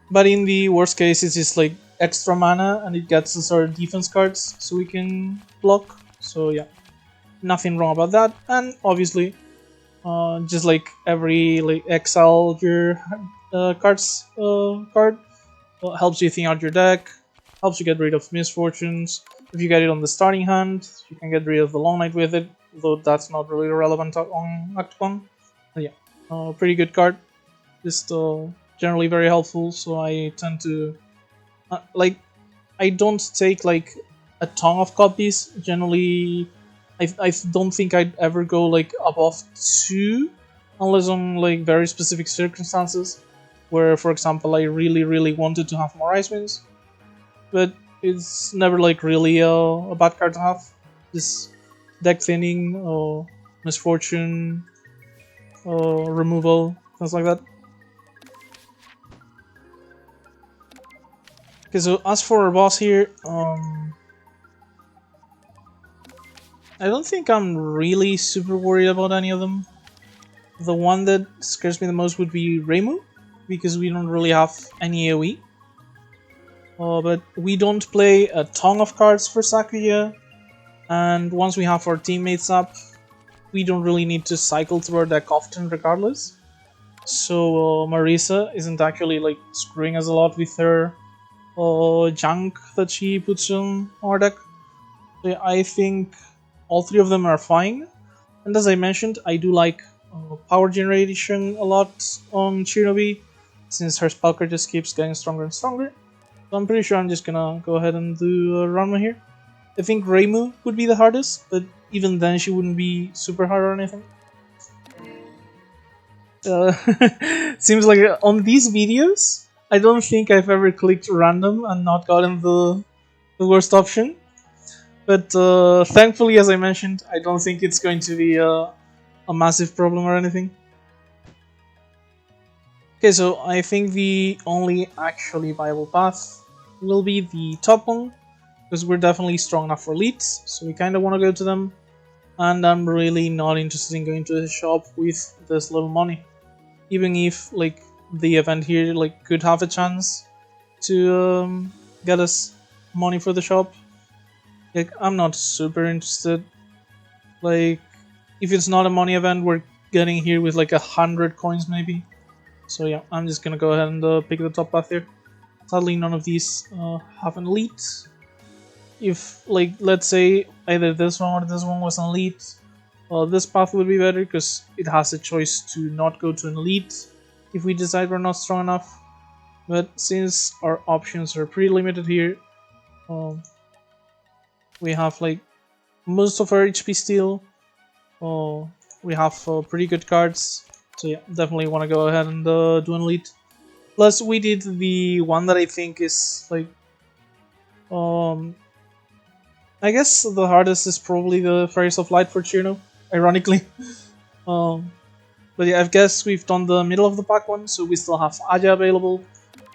But in the worst case, it's just like extra mana and it gets us our defense cards so we can block. So yeah, nothing wrong about that. And obviously, just like every like exile your card helps you thin out your deck, helps you get rid of misfortunes. If you get it on the starting hand, you can get rid of the Long Night with it, though that's not really relevant on Act 1. But yeah, pretty good card. Just generally very helpful, so I tend to... I don't take like a ton of copies. Generally, I don't think I'd ever go like above 2, unless on like very specific circumstances, where, for example, I really wanted to have more Ice Winds. But it's never like really a bad card to have. Just deck thinning or misfortune or removal, things like that. Okay, so as for our boss here, I don't think I'm really super worried about any of them. The one that scares me the most would be Reimu, because we don't really have any AoE. But we don't play a ton of cards for Sakuya, and once we have our teammates up, we don't really need to cycle through our deck often regardless. So Marisa isn't actually like screwing us a lot with her junk that she puts on our deck. So I think all three of them are fine. And as I mentioned, I do like power generation a lot on Shinobi, since her spellcard just keeps getting stronger and stronger. So I'm pretty sure I'm just gonna go ahead and do Ranma here. I think Reimu would be the hardest, but even then she wouldn't be super hard or anything. Seems like on these videos, I don't think I've ever clicked random and not gotten the worst option. But thankfully, as I mentioned, I don't think it's going to be a massive problem or anything. Okay, so I think the only actually viable path will be the top one, because we're definitely strong enough for elites, so we kind of want to go to them. And I'm really not interested in going to the shop with this little money, even if like the event here like could have a chance to get us money for the shop. Like I'm not super interested. Like if it's not a money event, we're getting here with like 100 coins maybe. So yeah, I'm just gonna go ahead and pick the top path here. Sadly, none of these have an elite. If like let's say either this one or this one was an elite, this path would be better because it has a choice to not go to an elite if we decide we're not strong enough. But since our options are pretty limited here, we have like most of our HP still. We have pretty good cards, so yeah, definitely want to go ahead and do an elite. Plus, we did the one that I think is like, I guess the hardest is probably the Fairies of Light for Cirno, ironically. But yeah, I guess we've done the middle of the pack one, so we still have Aja available,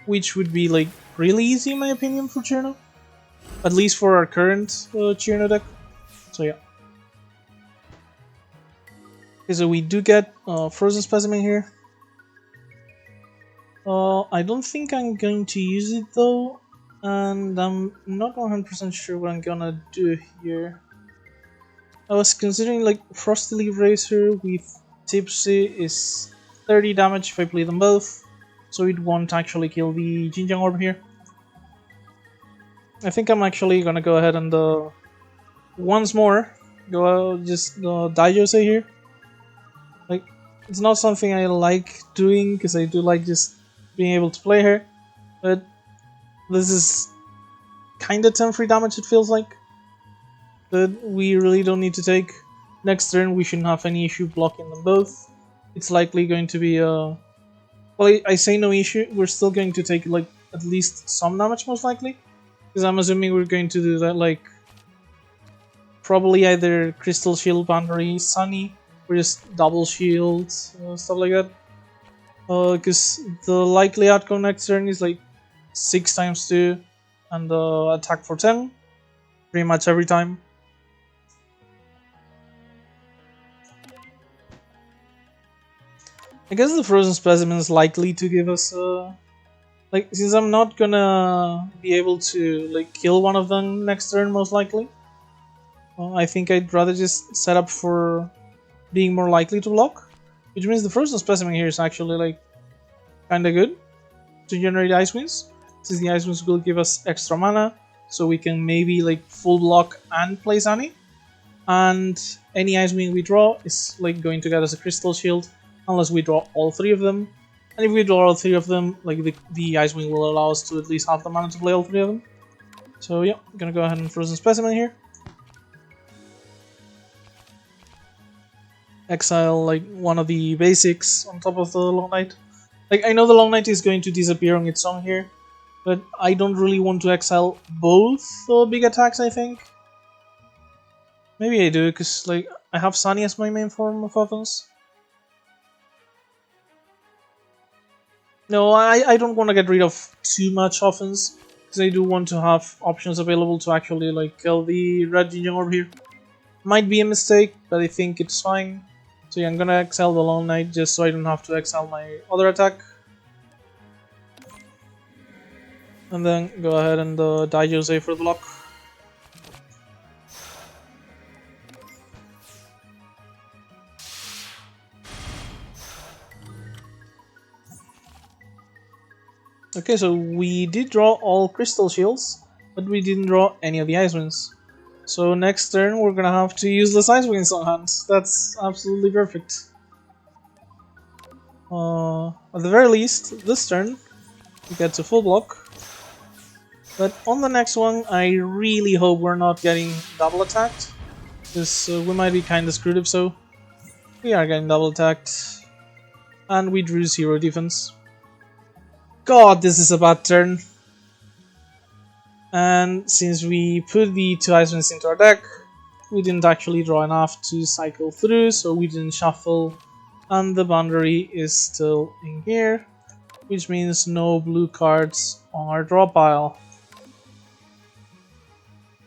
which would be like really easy in my opinion for Cirno. At least for our current Cirno deck. So yeah. Okay, so we do get Frozen Specimen here. I don't think I'm going to use it though, and I'm not 100% sure what I'm gonna do here. I was considering like Frosty Leaf Racer with Tipsy is 30 damage if I play them both, so it won't actually kill the Jinjang Orb here. I think I'm actually gonna go ahead and once more go just Daijose here. Like it's not something I like doing because I do like just being able to play her, but this is kinda 10 free damage it feels like, that we really don't need to take. Next turn we shouldn't have any issue blocking them both. It's likely going to be well, I say no issue, we're still going to take like at least some damage most likely, because I'm assuming we're going to do that like probably either Crystal Shield, Boundary, Sunny, or just double shields, stuff like that. Because the likely outcome next turn is like 6 times 2 and attack for 10 pretty much every time. I guess the Frozen Specimen is likely to give us like, since I'm not gonna be able to like kill one of them next turn most likely, I think I'd rather just set up for being more likely to block, which means the Frozen Specimen here is actually like kinda good to generate Ice Winds, since the Ice Winds will give us extra mana, so we can maybe like full block and play Sunny, and any Ice Wind we draw is like going to get us a Crystal Shield, unless we draw all 3 of them, and if we draw all 3 of them, like the Ice Wind will allow us to at least have the mana to play all 3 of them. So yeah, I'm gonna go ahead and Frozen Specimen here. Exile like one of the basics on top of the Long Night. Like I know the Long Night is going to disappear on its own here, but I don't really want to exile both big attacks, I think. Maybe I do, because like I have Sunny as my main form of offense. No, I don't want to get rid of too much offense, because I do want to have options available to actually like kill the red Yin over here. Might be a mistake, but I think it's fine. So yeah, I'm gonna exile the Long Knight just so I don't have to exile my other attack. And then go ahead and die Jose for the block. Okay, so we did draw all crystal shields, but we didn't draw any of the ice winds. So next turn we're gonna have to use the ice winds on hand. That's absolutely perfect. At the very least, this turn we get to full block. But on the next one, I really hope we're not getting double attacked, because we might be kinda screwed if so. We are getting double attacked, and we drew 0 defense. God, this is a bad turn. And since we put the 2 ice winds into our deck, we didn't actually draw enough to cycle through, so we didn't shuffle, and the boundary is still in here, which means no blue cards on our draw pile.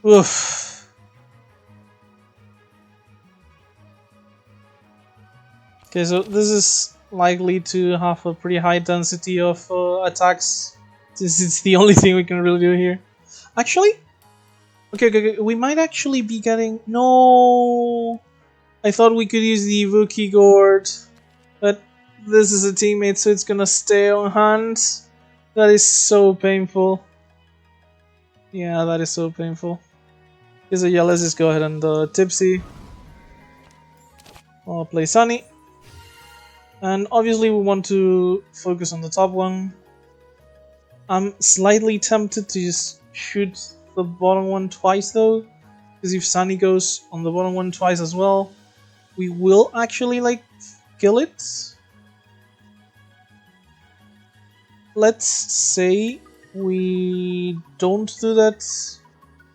Oof. Okay, so this is likely to have a pretty high density of attacks, since it's the only thing we can really do here. Actually, okay, we might actually be getting... No! I thought we could use the Wookiee Gourd, but this is a teammate, so it's gonna stay on hand. That is so painful. Yeah, that is so painful. Okay, so yeah, let's just go ahead and Tipsy. I'll play Sunny. And obviously we want to focus on the top one. I'm slightly tempted to just shoot the bottom one twice though, because if Sunny goes on the bottom one twice as well, we will actually like kill it. Let's say we don't do that.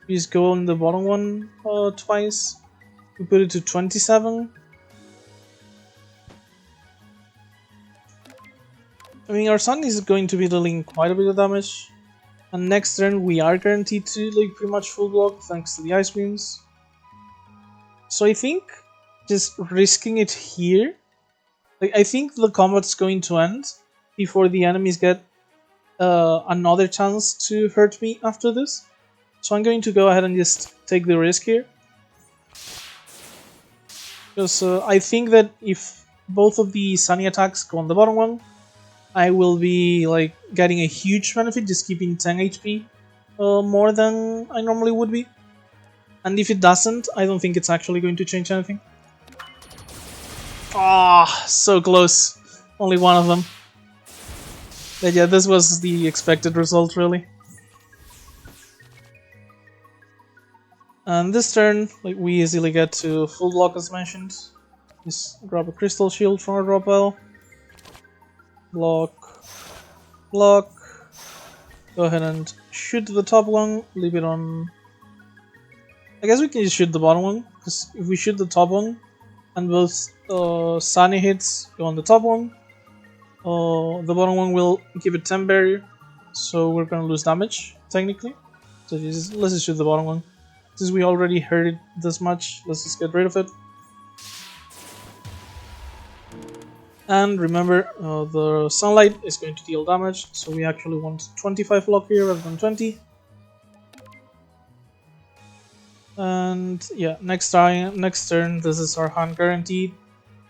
We just go on the bottom one twice. We put it to 27. I mean, our Sun is going to be dealing quite a bit of damage, and next turn we are guaranteed to like pretty much full block thanks to the ice beams. So I think just risking it here, like I think the combat's going to end before the enemies get another chance to hurt me after this. So I'm going to go ahead and just take the risk here, because I think that if both of the Sunny attacks go on the bottom one, I will be like getting a huge benefit just keeping 10 HP more than I normally would be. And if it doesn't, I don't think it's actually going to change anything. Ah, so close. Only one of them. But yeah, this was the expected result, really. And this turn, like, we easily get to full block as mentioned. Just grab a crystal shield from our draw pile. Block. Block. Go ahead and shoot the top one, leave it on... I guess we can just shoot the bottom one, because if we shoot the top one, and both Sunny hits go on the top one, the bottom one will give it 10 barrier, so we're gonna lose damage, technically. So let's just shoot the bottom one. Since we already hurt it this much, let's just get rid of it. And remember, the sunlight is going to deal damage, so we actually want 25 block here rather than 20. And yeah, next turn, this is our hand guaranteed.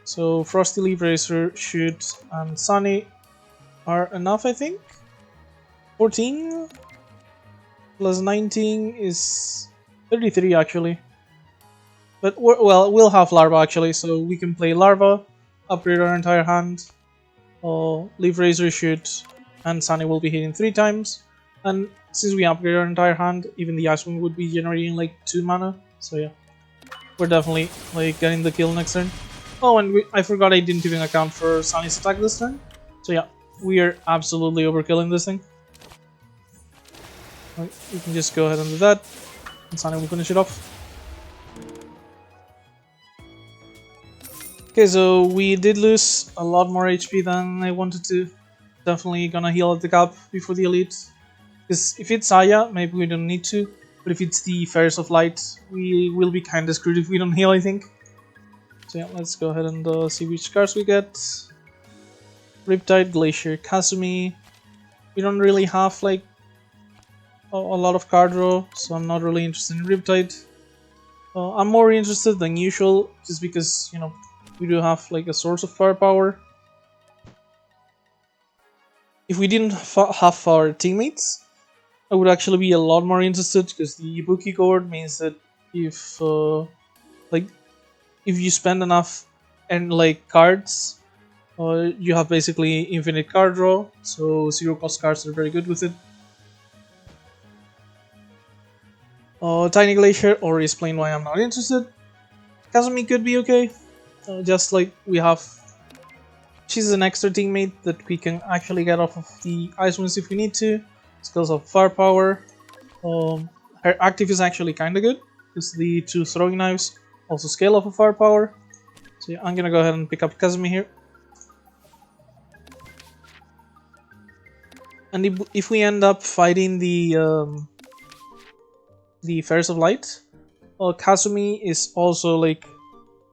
So Frosty Leaf Racer, Shoot, and Sunny are enough, I think. 14 plus 19 is 33 actually. But we'll have Larva actually, so we can play Larva, upgrade our entire hand, Leaf Razor, Shoot, and Sunny will be hitting 3 times. And since we upgrade our entire hand, even the Ice Wing would be generating like 2 mana. So yeah, we're definitely like getting the kill next turn. Oh, and I forgot I didn't even account for Sunny's attack this turn. So yeah, we are absolutely overkilling this thing. We can just go ahead and do that, and Sunny will finish it off. Okay, so we did lose a lot more HP than I wanted to. Definitely gonna heal at the cap before the elite. Because if it's Aya, maybe we don't need to. But if it's the Fairies of Light, we will be kind of screwed if we don't heal, I think. So yeah, let's go ahead and see which cards we get. Riptide, Glacier, Kazumi. We don't really have like a lot of card draw, so I'm not really interested in Riptide. I'm more interested than usual, just because, you know, we do have like a source of firepower. If we didn't have our teammates, I would actually be a lot more interested, because the Ibuki Gourd means that if if you spend enough and like cards, you have basically infinite card draw, so zero cost cards are very good with it. Tiny Glacier already explained why I'm not interested. Kazumi could be okay, just like we have. She's an extra teammate that we can actually get off of the Ice Winds if we need to. Skills of Firepower. Her active is actually kinda good, because the two throwing knives also scale off of Firepower. So yeah, I'm gonna go ahead and pick up Kazumi here. And if we end up fighting the Fairies of Light, Kazumi is also like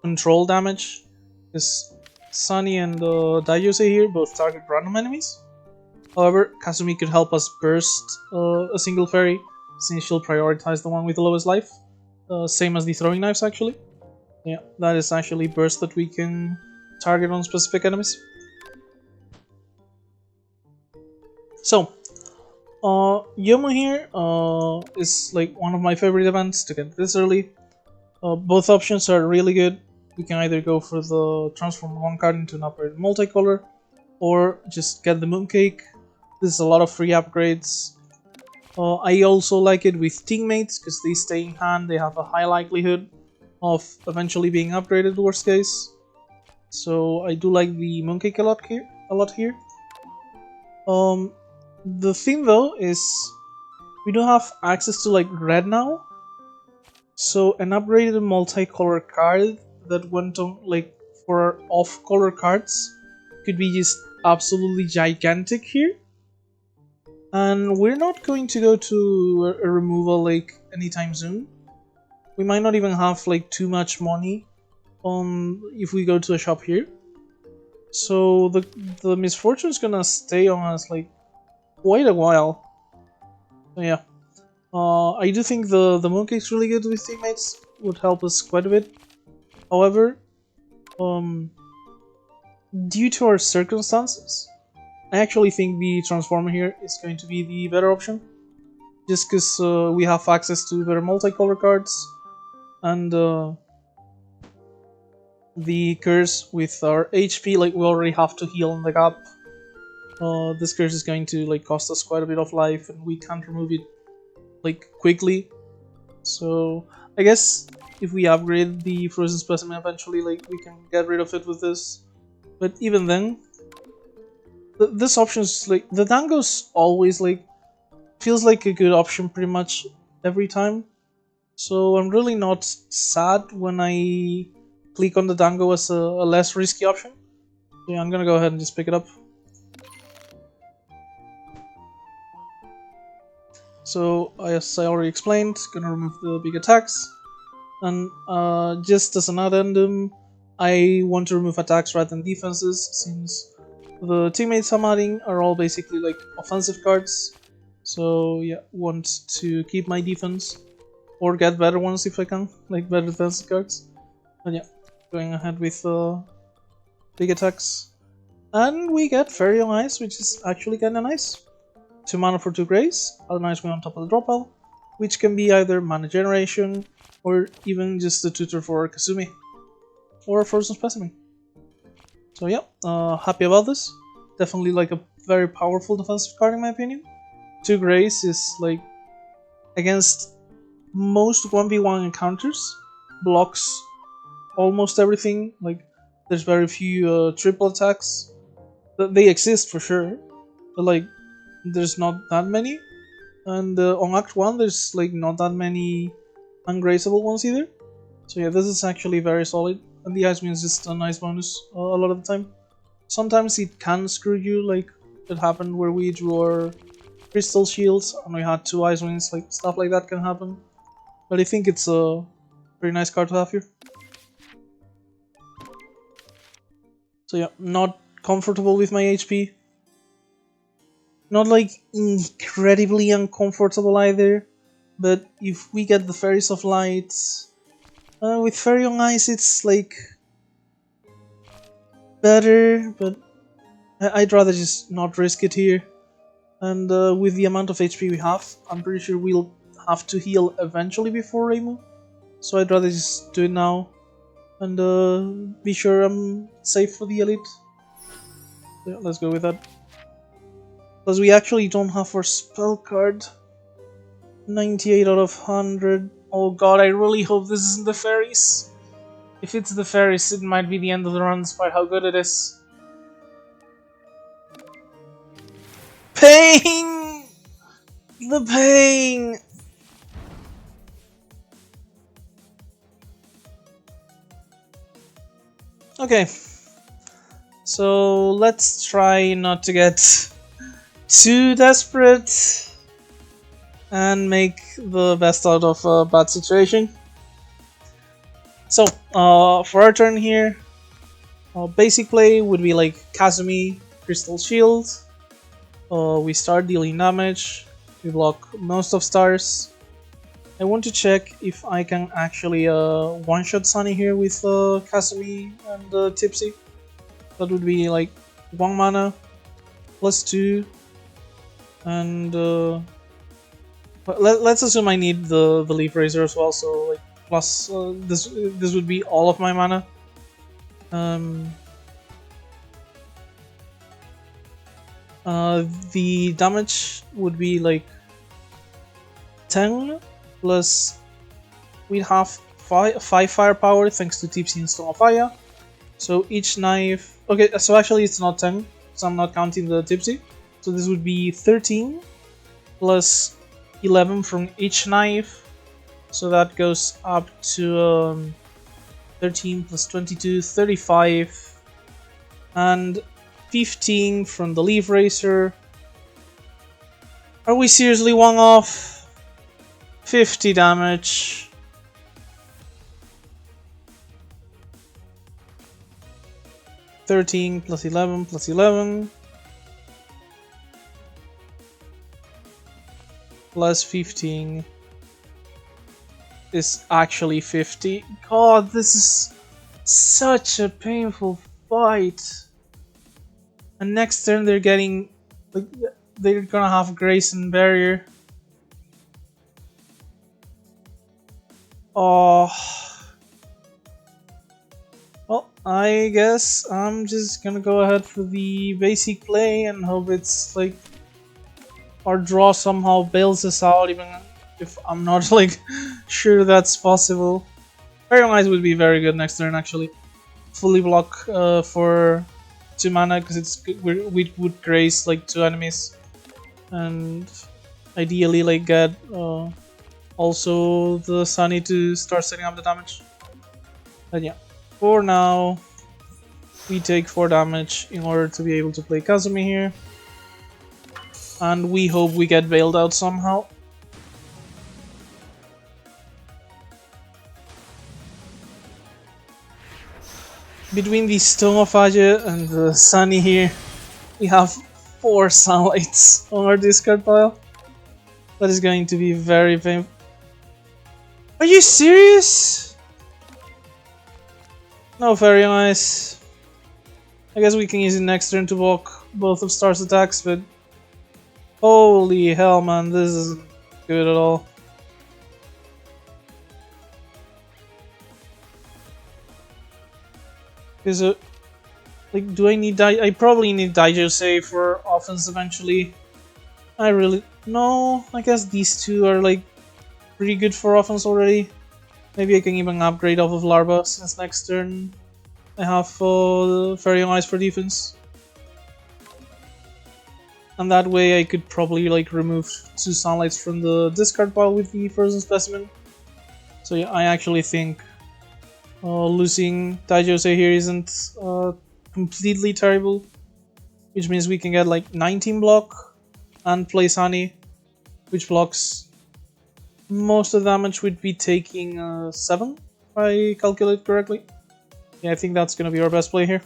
control damage, because Sunny and Daiyose here both target random enemies. However, Kazumi could help us burst a single fairy, since she'll prioritize the one with the lowest life. Same as the throwing knives, actually. Yeah, that is actually burst that we can target on specific enemies. So, Yomo here is like one of my favorite events to get this early. Both options are really good. We can either go for the transform one card into an upgraded multicolor, or just get the Mooncake. This is a lot of free upgrades. I also like it with teammates, because they stay in hand, they have a high likelihood of eventually being upgraded, worst case. So I do like the Mooncake a lot here. The thing though is, we don't have access to like red now. So an upgraded multicolor card that went on like for off-color cards could be just absolutely gigantic here. And we're not going to go to a removal like anytime soon. We might not even have like too much money if we go to a shop here. So the misfortune's gonna stay on us like quite a while. So yeah. I do think the Mooncake's really good with teammates, would help us quite a bit. However, due to our circumstances, I actually think the Transformer here is going to be the better option. Just because we have access to better multicolor cards, and the curse with our HP, like we already have to heal in the gap. This curse is going to like cost us quite a bit of life, and we can't remove it like quickly. So I guess if we upgrade the Frozen Specimen eventually, like we can get rid of it with this. But even then, this option is like, the Dango's always like feels like a good option pretty much every time. So I'm really not sad when I click on the Dango as a less risky option. So yeah, I'm gonna go ahead and just pick it up. So as I already explained, gonna remove the big attacks. And just as an addendum, I want to remove attacks rather than defenses, since the teammates I'm adding are all basically like offensive cards. So yeah, want to keep my defense, or get better ones if I can, like better defensive cards. But yeah, going ahead with big attacks. And we get Fairy on Ice, which is actually kinda nice. 2 mana for 2 grays, a nice one on top of the drop pile, which can be either mana generation, or even just a tutor for Kazumi, or Frozen Specimen. So yeah, happy about this. Definitely like a very powerful defensive card in my opinion. 2 grays is like, against most 1v1 encounters, blocks almost everything. Like, there's very few triple attacks. They exist for sure, but like, there's not that many. And on Act 1 there's like not that many ungraceable ones either. So yeah, this is actually very solid, and the Ice Wind is just a nice bonus a lot of the time. Sometimes it can screw you, like it happened where we drew our crystal shields, and we had 2 ice wings, like stuff like that can happen. But I think it's a pretty nice card to have here. So yeah, not comfortable with my HP. Not like incredibly uncomfortable either, but if we get the Fairies of Light, with Fairy on Ice it's like better, but I'd rather just not risk it here. And with the amount of HP we have, I'm pretty sure we'll have to heal eventually before Reimu, so I'd rather just do it now and be sure I'm safe for the Elite. Yeah, let's go with that. Because we actually don't have our spell card. 98 out of 100. Oh god, I really hope this isn't the Fairies. If it's the Fairies, it might be the end of the run despite how good it is. Pain! The pain! Okay. So let's try not to get too desperate and make the best out of a bad situation. So, for our turn here, basic play would be like Kazumi, Crystal Shield. We start dealing damage, we block most of stars. I want to check if I can actually one-shot Sunny here with Kazumi and Tipsy. That would be like 1 mana, plus 2, and let's assume I need the Leaf Razor as well, so like plus this would be all of my mana. The damage would be like 10 plus we'd have 5 firepower thanks to Tipsy and Storm of Fire. So each knife, okay, so actually it's not 10 because I'm not counting the Tipsy. So this would be 13 plus 11 from each knife. So that goes up to 13 plus 22, 35. And 15 from the Leaf Racer. Are we seriously one off? 50 damage. $13 plus 11 plus 11 plus 15 is actually 50. God, this is such a painful fight. And next turn they're getting, like, they're gonna have Grace and Barrier. Oh. Well, I guess I'm just gonna go ahead for the basic play and hope it's like our draw somehow bails us out, even if I'm not like sure that's possible. Fairy Eyes would be very good next turn actually. Fully block for 2 mana because it's we would grace like 2 enemies, and ideally like get also the Sunny to start setting up the damage. But yeah, for now we take 4 damage in order to be able to play Kazumi here, and we hope we get bailed out somehow. Between the Stone of Aja and the Sunny here, we have 4 Sunlights on our discard pile. That is going to be very painful. Are you serious? No, very nice. I guess we can use it next turn to block both of Star's attacks, but holy hell, man, this isn't good at all. Because, like, do I need I probably need Daijose for offense eventually. I really... No, I guess these 2 are, like, pretty good for offense already. Maybe I can even upgrade off of Larva, since next turn I have Fairy Eyes for defense. And that way I could probably, like, remove 2 Sunlights from the discard pile with the Frozen Specimen. So yeah, I actually think losing Daijose here isn't completely terrible, which means we can get like 19 block and play Sunny, which blocks most of the damage. Would be taking 7, if I calculate correctly. Yeah, I think that's gonna be our best play here.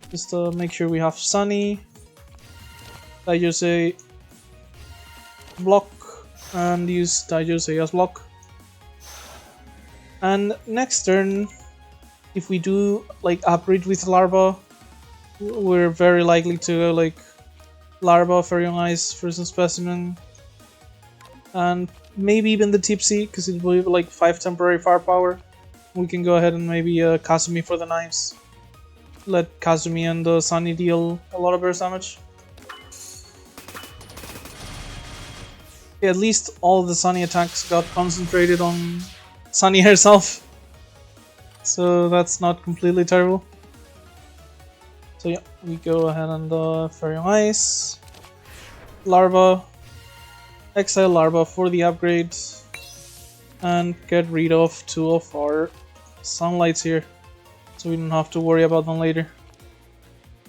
Just make sure we have Sunny, Daijose block, and use Daijose as block. And next turn, if we do like upgrade with Larva, we're very likely to go like Larva, Fairy Eyes, Frozen Specimen, and maybe even the Tipsy, because it will have like 5 temporary firepower. We can go ahead and maybe Kazumi for the knives. Let Kazumi and Sunny deal a lot of burst damage. Okay, at least all the Sunny attacks got concentrated on Sunny herself, so that's not completely terrible. So yeah, we go ahead and Fairy Ice, Larva, exile Larva for the upgrade, and get rid of 2 of our Sunlights here, so we don't have to worry about them later.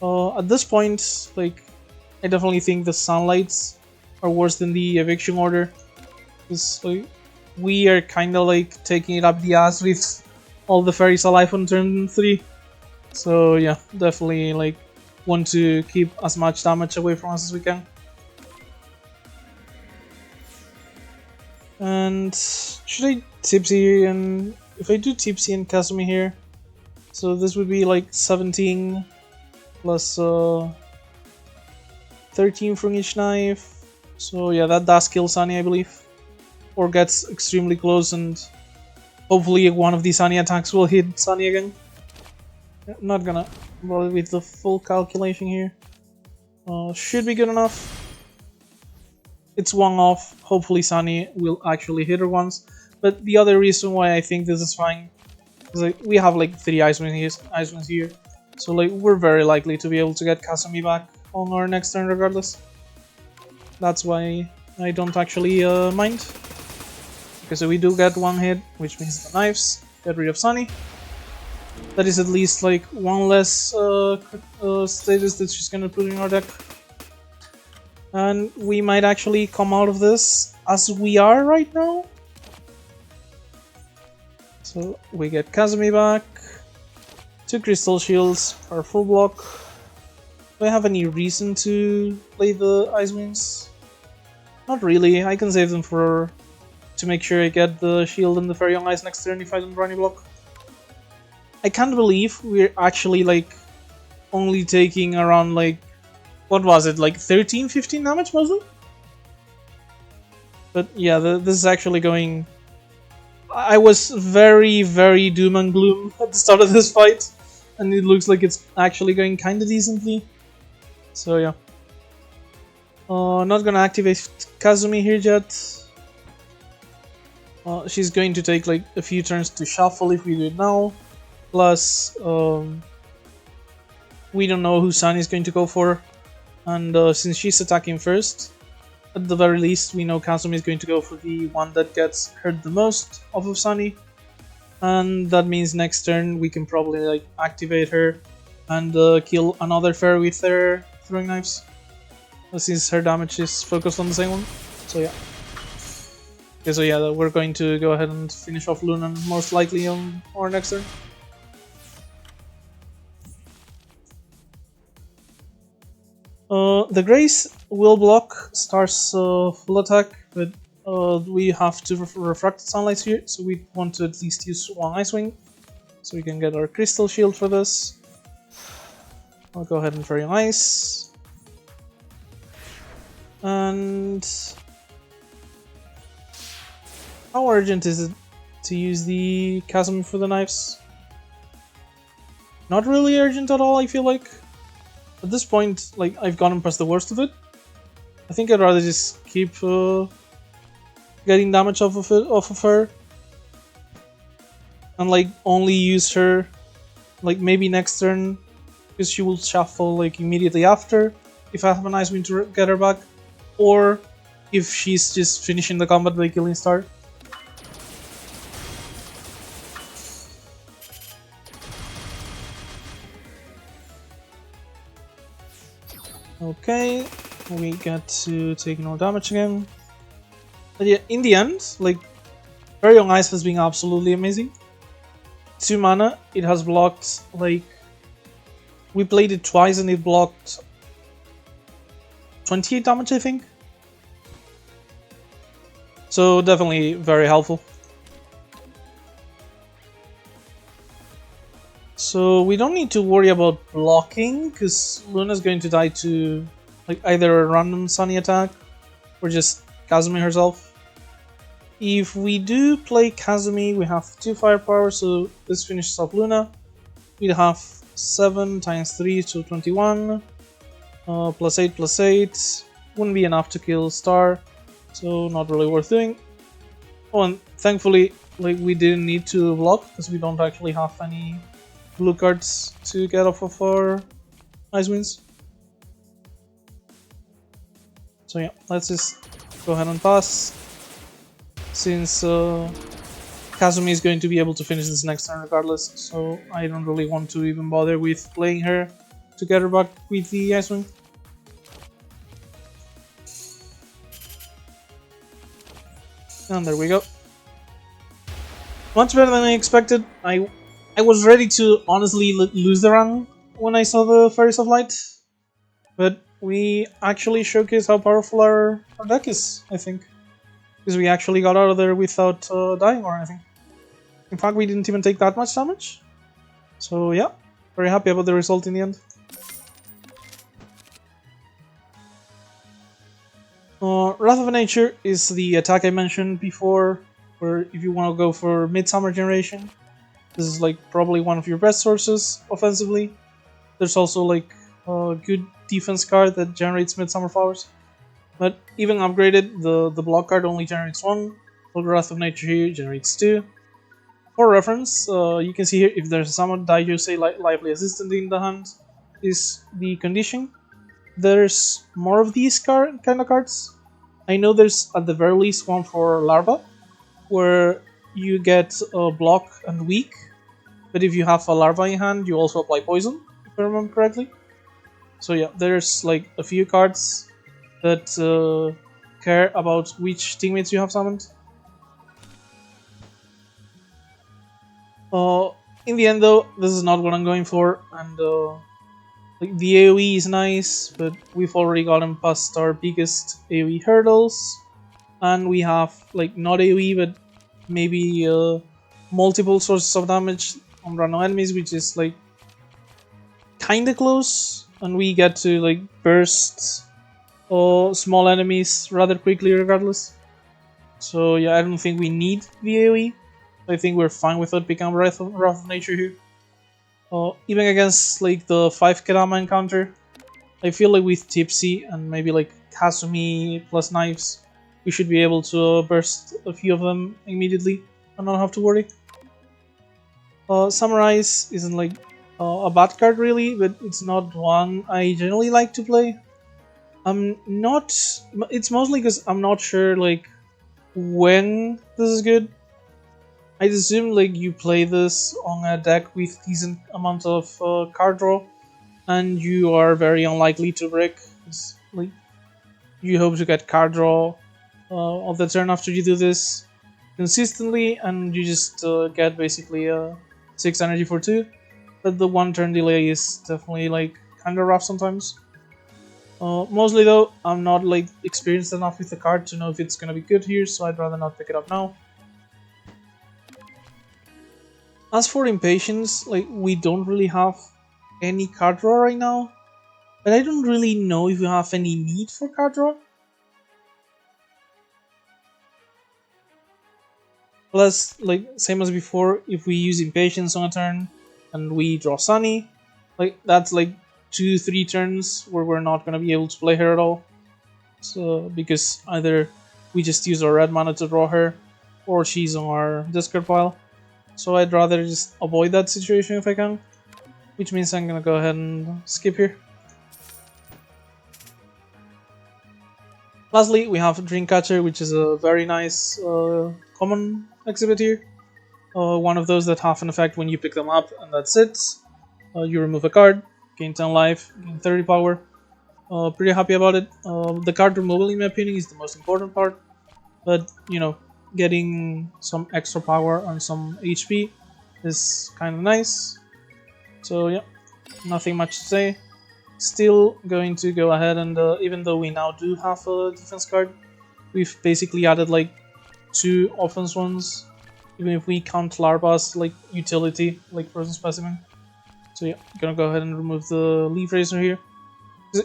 At this point, like, I definitely think the Sunlights are worse than the Eviction Order, because like, we are kinda like taking it up the ass with all the fairies alive on turn 3. So yeah, definitely like want to keep as much damage away from us as we can. And should I Tipsy and if I do Tipsy and Kazumi here, so this would be like 17 plus 13 from each knife. So yeah, that does kill Sunny, I believe, or gets extremely close, and hopefully one of these Sunny attacks will hit Sunny again. I'm not gonna bother with the full calculation here. Should be good enough. It's one off. Hopefully Sunny will actually hit her once. But the other reason why I think this is fine is like we have like 3 ice wings here, so like we're very likely to be able to get Kazumi back on our next turn regardless. That's why I don't actually mind. Okay, so we do get 1 hit, which means the knives get rid of Sunny. That is at least like 1 less status that she's gonna put in our deck. And we might actually come out of this as we are right now. So we get Kazumi back, 2 Crystal Shields, our full block. Do I have any reason to play the Ice Wings? Not really, I can save them for to make sure I get the shield and the Fairy Young Ice next turn if I don't run any block. I can't believe we're actually like only taking around like, what was it, like 13-15 damage mostly? But yeah, this is actually going... I was very, very doom and gloom at the start of this fight, and it looks like it's actually going kinda decently. So yeah. Not gonna activate Kazumi here yet. She's going to take like a few turns to shuffle if we do it now. Plus, we don't know who Sunny is going to go for, and since she's attacking first, at the very least we know Kazumi is going to go for the one that gets hurt the most off of Sunny, and that means next turn we can probably like activate her and kill another fairy with her throwing knives, since her damage is focused on the same one. So yeah. Okay, so yeah, we're going to go ahead and finish off Luna most likely on our next turn. The Grace will block Star's full attack, but we have to refract sunlight here, so we want to at least use 1 Ice Wing, so we can get our Crystal Shield for this. I'll go ahead and Fairy Ice. And how urgent is it to use the Chasm for the knives? Not really urgent at all, I feel like. At this point, like, I've gotten past the worst of it. I think I'd rather just keep getting damage off of her, and like only use her like maybe next turn, because she will shuffle like immediately after if I have a nice win to get her back, or if she's just finishing the combat by killing Star. Okay, we get to take no damage again. But yeah, in the end, like, Fairy on Ice has been absolutely amazing. 2 mana, it has blocked, like, we played it twice and it blocked 28 damage, I think. So definitely very helpful. So we don't need to worry about blocking, because Luna's going to die to like either a random Sunny attack or just Kazumi herself. If we do play Kazumi, we have 2 firepower, so this finishes off Luna. We'd have 7 times 3, so 21. Plus 8 plus 8. Wouldn't be enough to kill Star, so not really worth doing. Oh, and thankfully, like, we didn't need to block, because we don't actually have any blue cards to get off of our Ice Winds. So yeah, let's just go ahead and pass, since Kazumi is going to be able to finish this next turn regardless, so I don't really want to even bother with playing her to get her back with the Ice Wind. And there we go. Much better than I expected. I was ready to honestly lose the run when I saw the Fairies of Light, but we actually showcased how powerful our deck is, I think. Because we actually got out of there without dying or anything. In fact, we didn't even take that much damage. So yeah, very happy about the result in the end. Wrath of Nature is the attack I mentioned before, where if you want to go for Midsummer Generation, this is like probably one of your best sources offensively. There's also like a good defense card that generates Midsummer Flowers. But even upgraded, the block card only generates 1, while Wrath of Nature here generates 2. For reference, you can see here if there's a summon Daijusei Lively Assistant in the hand, is the condition. There's more of these kind of cards. I know there's at the very least one for Larva, where you get a block and weak, but if you have a Larva in hand, you also apply poison, if I remember correctly. So yeah, there's like a few cards that care about which teammates you have summoned. In the end though, this is not what I'm going for, and like, the AoE is nice, but we've already gotten past our biggest AoE hurdles, and we have like not AoE but maybe multiple sources of damage on random enemies, which is like kinda close, and we get to like burst small enemies rather quickly regardless. So yeah, I don't think we need the AoE. I think we're fine without picking up Wrath of Nature here. Even against like the 5 Kadama encounter, I feel like with Tipsy and maybe like Kazumi plus knives, we should be able to burst a few of them immediately and not have to worry. Summarize isn't like a bad card really, but it's not one I generally like to play. I'm not. It's mostly because I'm not sure like when this is good. I'd assume like you play this on a deck with decent amount of card draw, and you are very unlikely to break. Like, you hope to get card draw on the turn after you do this consistently, and you just get basically 6 energy for 2. But the 1 turn delay is definitely like kinda rough sometimes. Mostly though, I'm not like experienced enough with the card to know if it's gonna be good here, so I'd rather not pick it up now. As for Impatience, like, we don't really have any card draw right now, but I don't really know if we have any need for card draw. Plus, like, same as before, if we use Impatience on a turn and we draw Sunny, like, that's like 2-3 turns where we're not gonna be able to play her at all. So, because either we just use our red mana to draw her, or she's on our discard pile. So I'd rather just avoid that situation if I can, which means I'm gonna go ahead and skip here. Lastly, we have Dreamcatcher, which is a very nice common exhibit here. One of those that have an effect when you pick them up, and that's it. You remove a card, gain 10 life, gain 30 power. Pretty happy about it. The card removal, in my opinion, is the most important part. But, you know, getting some extra power and some HP is kind of nice. So, yeah, nothing much to say. Still going to go ahead and, even though we now do have a defense card, we've basically added like 2 offense ones, even if we count Larva's like utility, like Frozen Specimen. So yeah, gonna go ahead and remove the Leaf Razor here.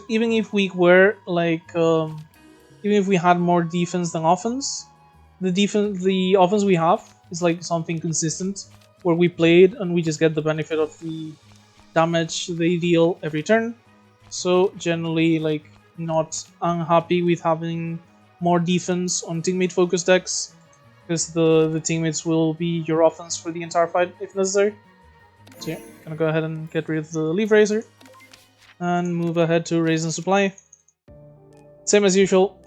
Even if we were like, even if we had more defense than offense, the offense we have is like something consistent, where we play it and we just get the benefit of the damage they deal every turn. So generally, like, not unhappy with having more defense on teammate focus decks, because the teammates will be your offense for the entire fight if necessary. So yeah, gonna go ahead and get rid of the Leaf Razor and move ahead to Raise and Supply. Same as usual,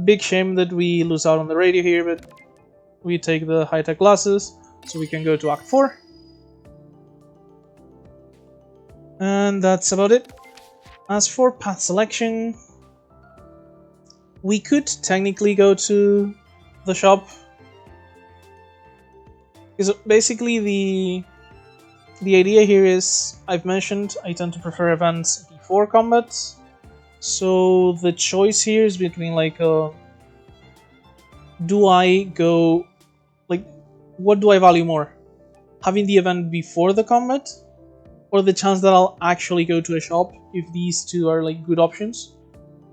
big shame that we lose out on the radio here, but we take the high-tech glasses, so we can go to Act 4. And that's about it. As for path selection, we could technically go to the shop. Because basically the idea here is, I've mentioned, I tend to prefer events before combat. So the choice here is between like, do I go, like, what do I value more? Having the event before the combat, or the chance that I'll actually go to a shop if these two are like good options?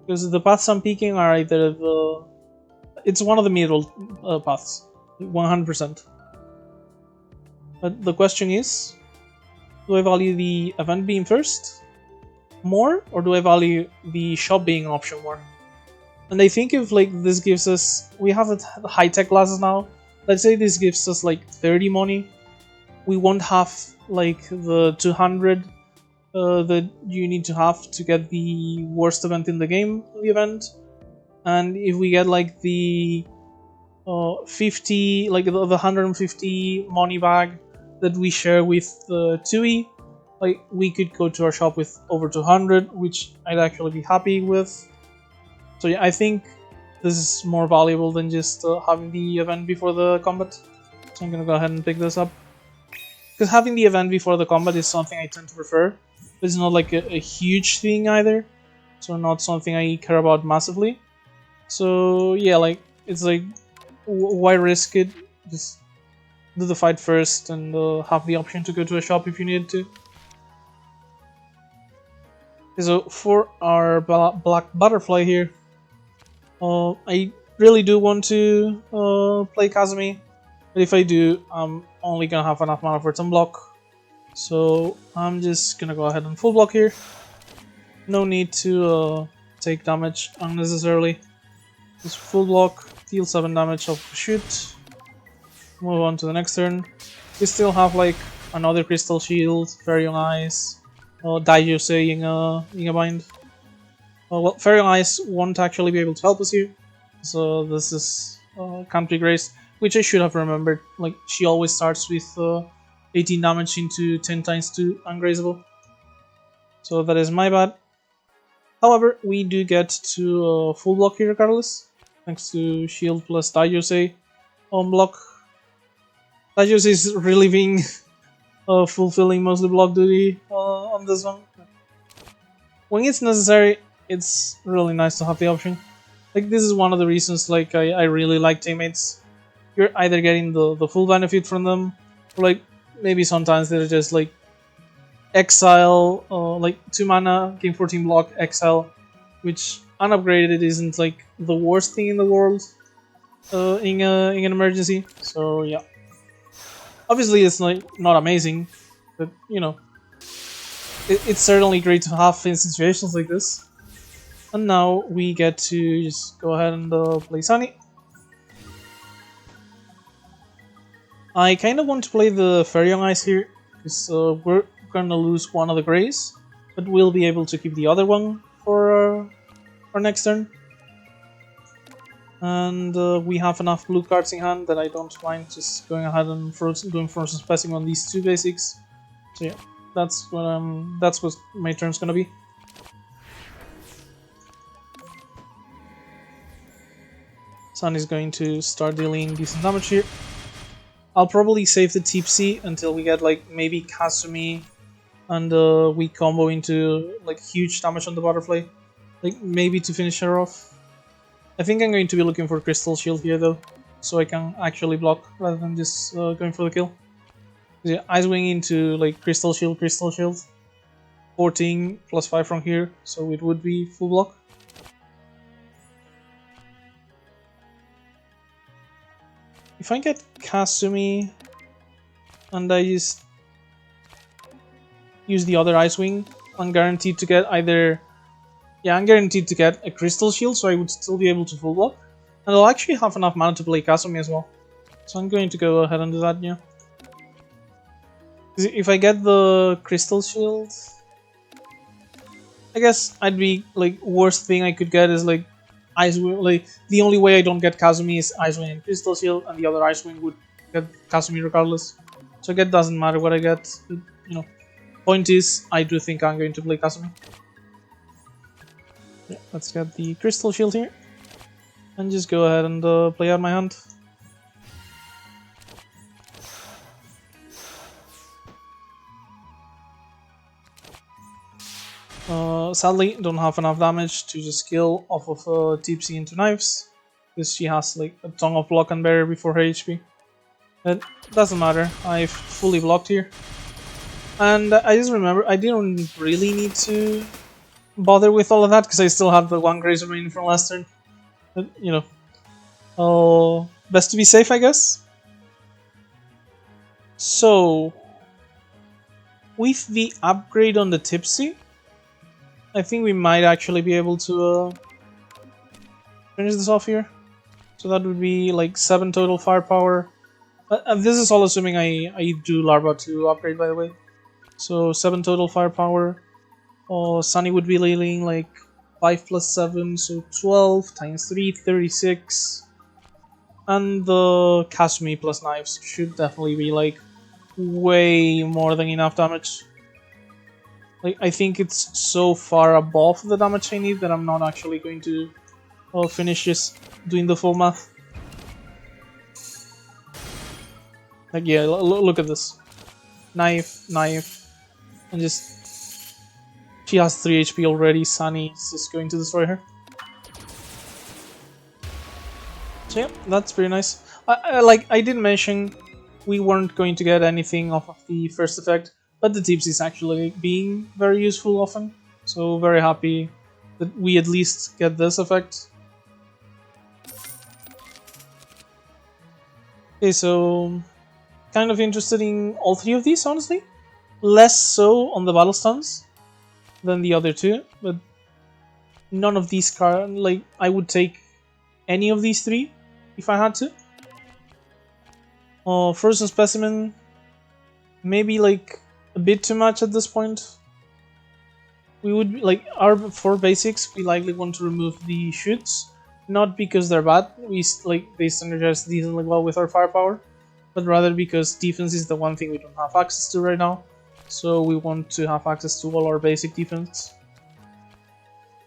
Because the paths I'm picking are either it's one of the middle paths, 100%. But the question is, do I value the event being first more, or do I value the shop being an option more? And I think if like this gives us, we have the high-tech glasses now, let's say this gives us like 30 money, we won't have like the 200 that you need to have to get the worst event in the game, the event. And if we get like the 50, like the 150 money bag that we share with Touhou, like we could go to our shop with over 200, which I'd actually be happy with. So yeah, I think this is more valuable than just having the event before the combat. So I'm gonna go ahead and pick this up. Because having the event before the combat is something I tend to prefer. It's not like a huge thing either, so not something I care about massively. So yeah, like, it's like, why risk it? Just do the fight first and have the option to go to a shop if you need to. So for our Black Butterfly here, I really do want to play Kazumi, but if I do, I'm only gonna have enough mana for some block. So I'm just gonna go ahead and full block here. No need to take damage unnecessarily. Just full block, deal 7 damage off shoot. Move on to the next turn. We still have like another Crystal Shield, Fairy on Ice, Daijusei in a bind. Well, Fairy on Ice won't actually be able to help us here, so this is Country Grace, which I should have remembered. Like, she always starts with 18 damage into 10 times 2 ungrazable. So that is my bad. However, we do get to full block here regardless, thanks to shield plus Daijusei on block. Daijusei is really being fulfilling mostly block duty on this one. When it's necessary, it's really nice to have the option. Like, this is one of the reasons like I really like teammates. You're either getting the full benefit from them, or like maybe sometimes they're just like exile, like 2 mana, game 14 block, exile, which unupgraded isn't like the worst thing in the world in an emergency. So yeah, obviously it's not amazing, but you know, it's certainly great to have in situations like this. And now we get to just go ahead and play Sunny. I kind of want to play the Fairy on Ice here, because we're gonna lose one of the Greys, but we'll be able to keep the other one for our next turn. And we have enough blue cards in hand that I don't mind just going ahead and doing Frozen Specimen on these 2 basics. So yeah, that's what my turn's gonna be. Sun is going to start dealing decent damage here. I'll probably save the Tipsy until we get like maybe Kasumi and we combo into like huge damage on the butterfly. Like maybe to finish her off. I think I'm going to be looking for Crystal Shield here though, so I can actually block rather than just going for the kill. Yeah, Ice Wing into like Crystal Shield, 14 plus 5 from here, so it would be full block. If I get Kasumi and I just use the other Ice Wing, I'm guaranteed to get either... Yeah, I'm guaranteed to get a Crystal Shield, so I would still be able to full block. And I'll actually have enough mana to play Kasumi as well. So I'm going to go ahead and do that, yeah. If I get the Crystal Shield... I guess I'd be, like, worst thing I could get is, like, Ice Wing. Like, the only way I don't get Kasumi is Ice Wing and Crystal Shield, and the other Ice Wing would get Kasumi regardless. So it doesn't matter what I get, but, you know. Point is, I do think I'm going to play Kasumi. Yeah, let's get the Crystal Shield here. And just go ahead and play out my hand. Sadly, don't have enough damage to just kill off of Tipsy into knives, because she has like a ton of block and barrier before her HP. But doesn't matter, I've fully blocked here. And I just remember, I didn't really need to bother with all of that, because I still have the one graze remaining from last turn. But, you know, best to be safe, I guess. So, with the upgrade on the Tipsy, I think we might actually be able to finish this off here. So that would be like 7 total firepower. This is all assuming I do Larva to upgrade, by the way. So 7 total firepower. Sunny would be dealing like 5 plus 7, so 12 times 3, 36. And the Kasumi plus knives should definitely be like way more than enough damage. Like, I think it's so far above the damage I need that I'm not actually going to finish just doing the full math. Like, yeah, look at this. Knife, and just... She has 3 HP already, Sunny is just going to destroy her. So yeah, that's pretty nice. I did mention we weren't going to get anything off of the first effect, but the tips is actually being very useful often, so very happy that we at least get this effect. Okay, so kind of interested in all 3 of these, honestly. Less so on the battle stuns than the other 2, but none of these cards, like, I would take any of these 3 if I had to. Frozen Specimen, maybe like a bit too much at this point. We would, like, for basics, we likely want to remove the shoots, not because they're bad, they synergize decently well with our firepower, but rather because defense is the one thing we don't have access to right now, so we want to have access to all our basic defense.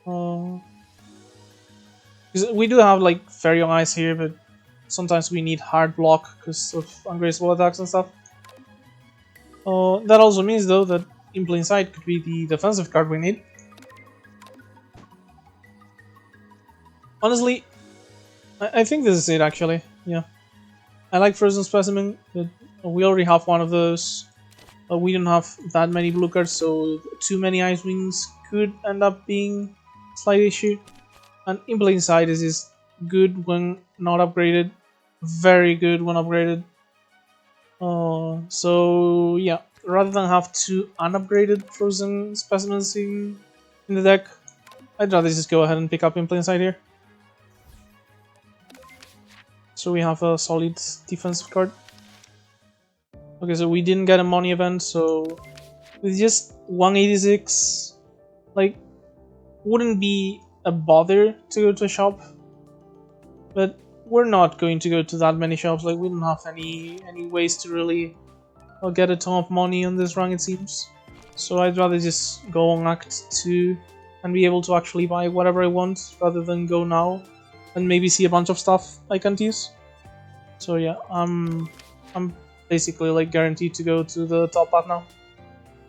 Because we do have like Fairy on Ice here, but sometimes we need hard block because of ungraceful attacks and stuff. That also means though that In Plain Sight could be the defensive card we need. Honestly, I think this is it actually, yeah. I like Frozen Specimen, but we already have one of those. We don't have that many blue cards, so too many Ice Wings could end up being a slight issue. And In Plain Sight is just good when not upgraded, very good when upgraded. So yeah, rather than have 2 unupgraded Frozen Specimens in the deck, I'd rather just go ahead and pick up In Plain Sight here. So we have a solid defensive card. Okay, so we didn't get a money event, so with just 186, like, wouldn't be a bother to go to a shop. But we're not going to go to that many shops, like, we don't have any ways to really get a ton of money on this run, it seems. So I'd rather just go on Act 2 and be able to actually buy whatever I want, rather than go now and maybe see a bunch of stuff I can't use. So yeah, I'm basically like guaranteed to go to the top path now.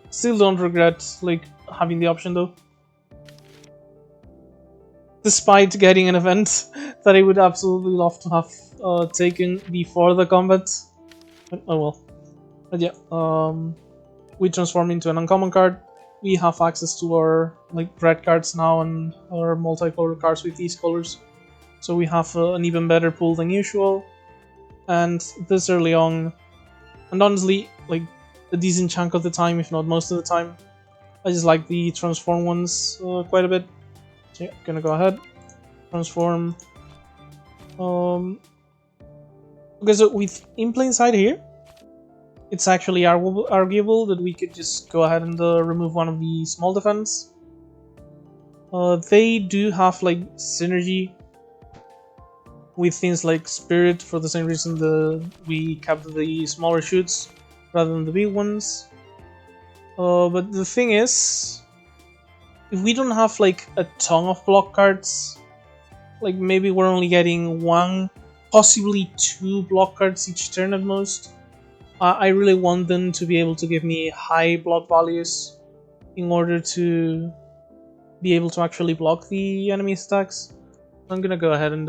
Still don't regret like having the option though. Despite getting an event that I would absolutely love to have taken before the combat. Oh well. But yeah, we transform into an uncommon card. We have access to our like red cards now and our multicolored cards with these colors. So we have an even better pool than usual. And this early on, and honestly, like a decent chunk of the time, if not most of the time, I just like the transform ones quite a bit. So yeah, gonna go ahead, transform. Okay, so with in plain sight here, it's actually arguable that we could just go ahead and remove one of the small defense. They do have like synergy with things like Spirit for the same reason we kept the smaller shoots rather than the big ones. But the thing is, if we don't have like a ton of block cards, like maybe we're only getting one, possibly two block cards each turn at most, I really want them to be able to give me high block values in order to be able to actually block the enemy attacks. I'm gonna go ahead and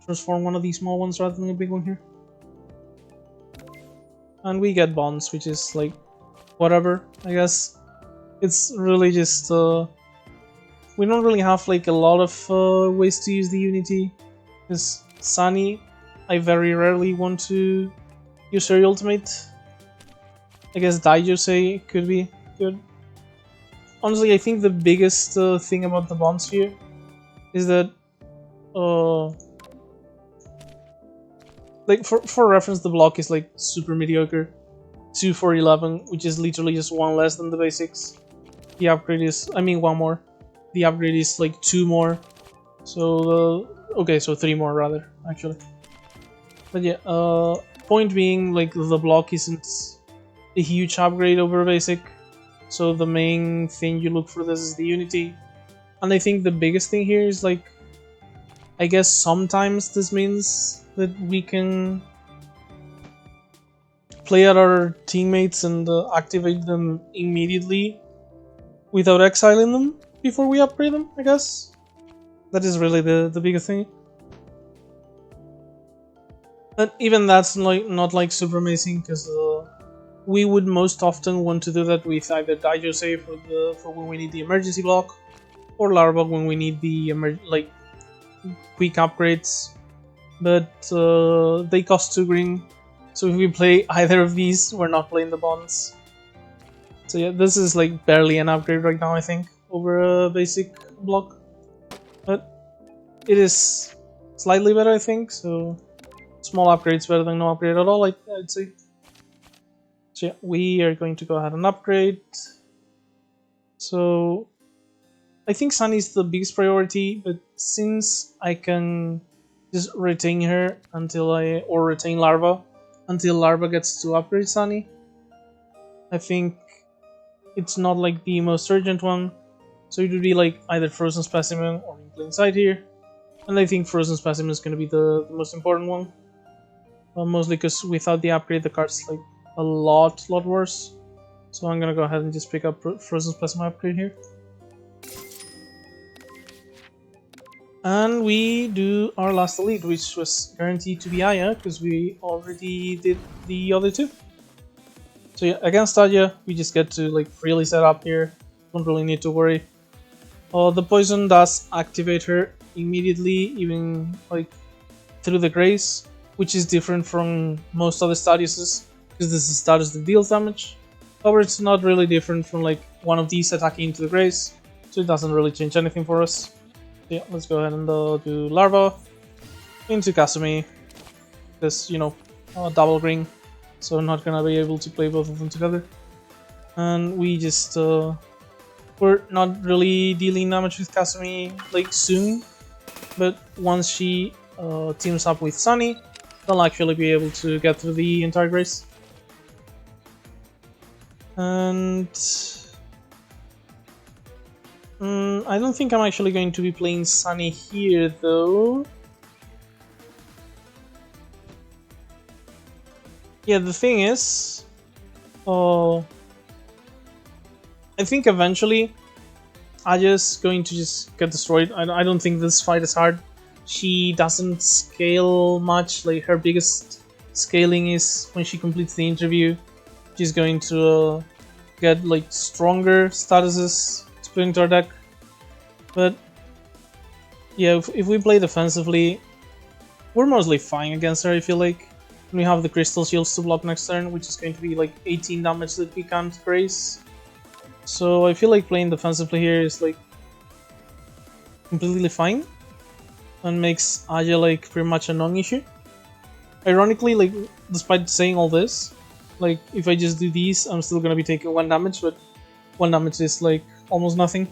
transform one of these small ones rather than a big one here. And we get bonds, which is like whatever, I guess. It's really just we don't really have like a lot of ways to use the Unity, because Sunny, I very rarely want to use her ultimate. I guess Daijosei could be good. Honestly, I think the biggest thing about the bonds here is that like for reference, the block is like super mediocre, 2 for 11, which is literally just one less than the basics. The upgrade is, I mean, one more. The upgrade is like 2 more, so okay, so 3 more rather actually. But yeah, point being, like the block isn't a huge upgrade over basic, so the main thing you look for this is the Unity, and I think the biggest thing here is like, I guess sometimes this means that we can play at our teammates and activate them immediately without exiling them before we upgrade them, I guess. That is really the biggest thing. But even that's like not like super amazing, because we would most often want to do that with either Daijosei for when we need the emergency block, or Larva when we need the like quick upgrades. But they cost 2 green, so if we play either of these, we're not playing the bonds. So yeah, this is like barely an upgrade right now, I think, over a basic block. But it is slightly better, I think, so small upgrades better than no upgrade at all, I'd say. So yeah, we are going to go ahead and upgrade. So I think Sunny is the biggest priority, but since I can just retain her or retain Larva until Larva gets to upgrade Sunny, I think it's not like the most urgent one. So it would be like either Frozen Specimen or in plain sight here. And I think Frozen Specimen is going to be the most important one. Mostly because without the upgrade, the card's like a lot worse. So I'm going to go ahead and just pick up Frozen Specimen upgrade here. And we do our last elite, which was guaranteed to be Aya, because we already did the other two. So yeah, against Aya, we just get to like freely set up here. Don't really need to worry. The poison does activate her immediately, even like through the grace, which is different from most other statuses, because this is a status that deals damage. However, it's not really different from like one of these attacking into the grace, so it doesn't really change anything for us. Yeah, let's go ahead and do Larva into Kasumi, because, you know, double green, so I'm not gonna be able to play both of them together. And we just, we're not really dealing damage with Kasumi, like, soon, but once she teams up with Sunny, they'll actually be able to get through the entire race. And I don't think I'm actually going to be playing Sunny here, though. Yeah, the thing is, I think eventually Aja's going to just get destroyed. I don't think this fight is hard. She doesn't scale much. Like, her biggest scaling is when she completes the interview. She's going to get like stronger statuses to put into our deck. But yeah, if we play defensively, we're mostly fine against her, I feel like. We have the crystal shields to block next turn, which is going to be like 18 damage that we can't grace. So I feel like playing defensively here is like completely fine and makes Aja like pretty much a non-issue. Ironically, like, despite saying all this, like, if I just do these, I'm still gonna be taking 1 damage, but 1 damage is like almost nothing.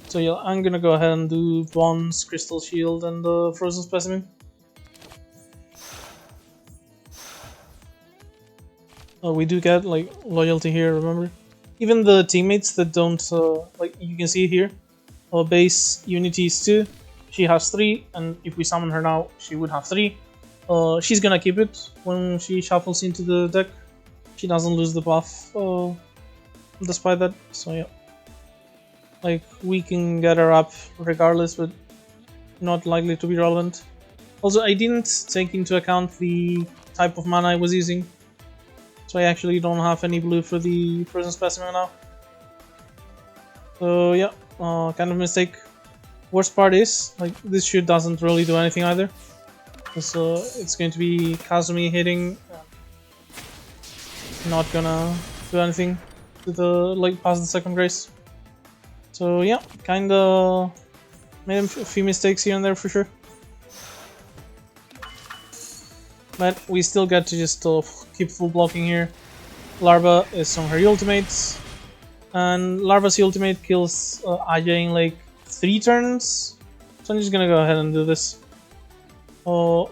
So yeah, I'm gonna go ahead and do Bronze, Crystal Shield, and the Frozen Specimen. We do get like loyalty here, remember? Even the teammates that don't, like, you can see here, base unity is 2, she has 3, and if we summon her now, she would have 3. She's gonna keep it when she shuffles into the deck. She doesn't lose the buff despite that, so yeah. Like, we can get her up regardless, but not likely to be relevant. Also, I didn't take into account the type of mana I was using, so I actually don't have any blue for the Frozen Specimen now. So yeah, kind of mistake. Worst part is, like, this shit doesn't really do anything either. So it's going to be Kazumi hitting, not gonna do anything to the, like, past the second race. So yeah, kinda made a few mistakes here and there for sure. But we still get to just keep full blocking here. Larva is on her ultimates, and Larva's ultimate kills Aja in like 3 turns. So I'm just gonna go ahead and do this.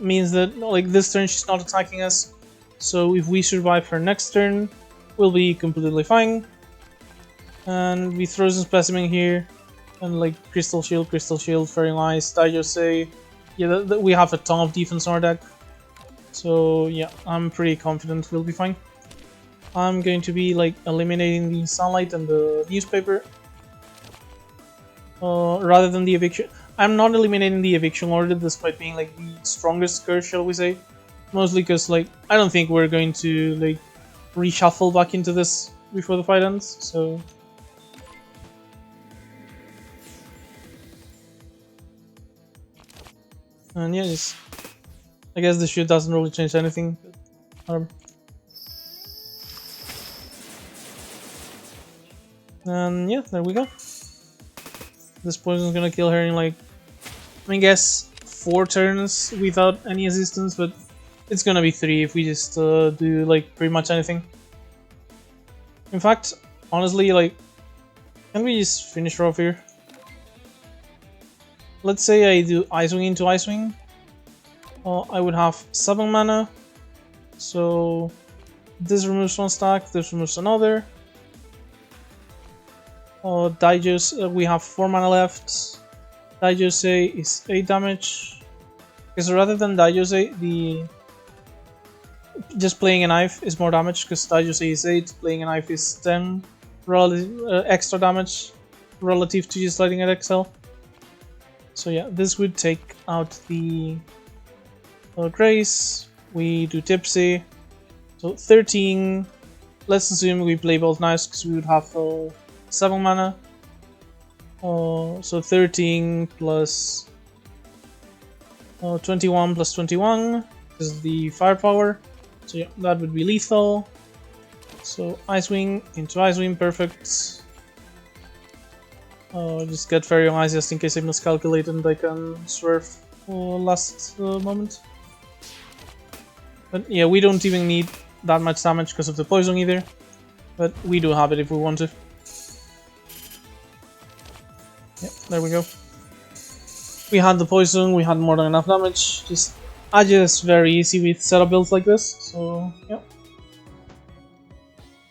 Means that, like, this turn she's not attacking us, so if we survive her next turn, we'll be completely fine. And we throw some Specimen here, and like Crystal Shield, very nice. Daijose, yeah, we have a ton of defense on our deck, so yeah, I'm pretty confident we'll be fine. I'm going to be like eliminating the Sunlight and the newspaper rather than the eviction. I'm not eliminating the eviction order despite being like the strongest curse, shall we say. Mostly because, like, I don't think we're going to like reshuffle back into this before the fight ends, so... And yeah, just... I guess this shit doesn't really change anything. And yeah, there we go. This poison's gonna kill her in like, I guess 4 turns without any assistance, but it's gonna be 3 if we just do like pretty much anything. In fact, honestly, like, can we just finish her off here? Let's say I do Ice Wing into Ice Wing. I would have 7 mana, so this removes 1 stack, this removes another. Daijose, we have 4 mana left. Daijose is 8 damage. Because rather than Daijose, just playing a knife is more damage, because Daijose is 8, playing a knife is 10 extra damage relative to just letting it XL. So yeah, this would take out the Grace. We do Tipsy. So 13. Let's assume we play both knives because we would have 7 mana. So 13 plus 21 plus 21 is the firepower. So yeah, that would be lethal. So Ice Wing into Ice Wing, perfect. Just get Fairy on Ice just in case I miscalculate and I can swerve last moment. But yeah, we don't even need that much damage because of the poison either. But we do have it if we want to. Yeah, there we go. We had the poison, we had more than enough damage. Just Aja is very easy with setup builds like this, so yeah.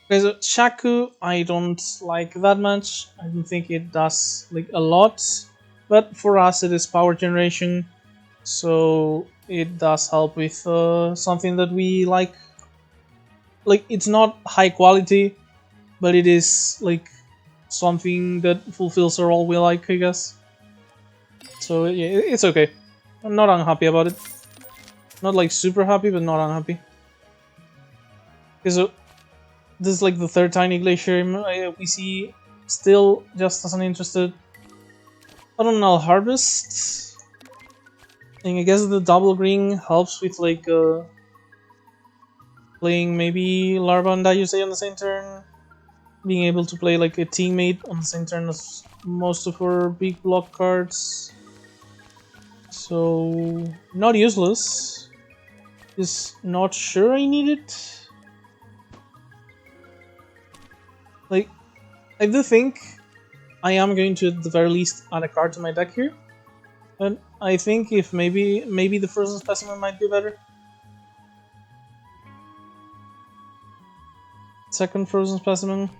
Okay, so Shaku I don't like that much. I don't think it does like a lot, but for us it is power generation, so it does help with something that we like. like it's not high quality, but it is like something that fulfills our role we like, I guess. So yeah, it's okay. I'm not unhappy about it. Not like super happy, but not unhappy. Because this is like the third tiny glacier we see. Still just as uninterested. Autumnal harvest. And I guess the double green helps with like playing maybe Larva and Dayusei on the same turn. Being able to play like a teammate on the same turn as most of our big block cards. So not useless. Just not sure I need it. Like, I do think I am going to at the very least add a card to my deck here. And I think if maybe the frozen specimen might be better. Second frozen specimen.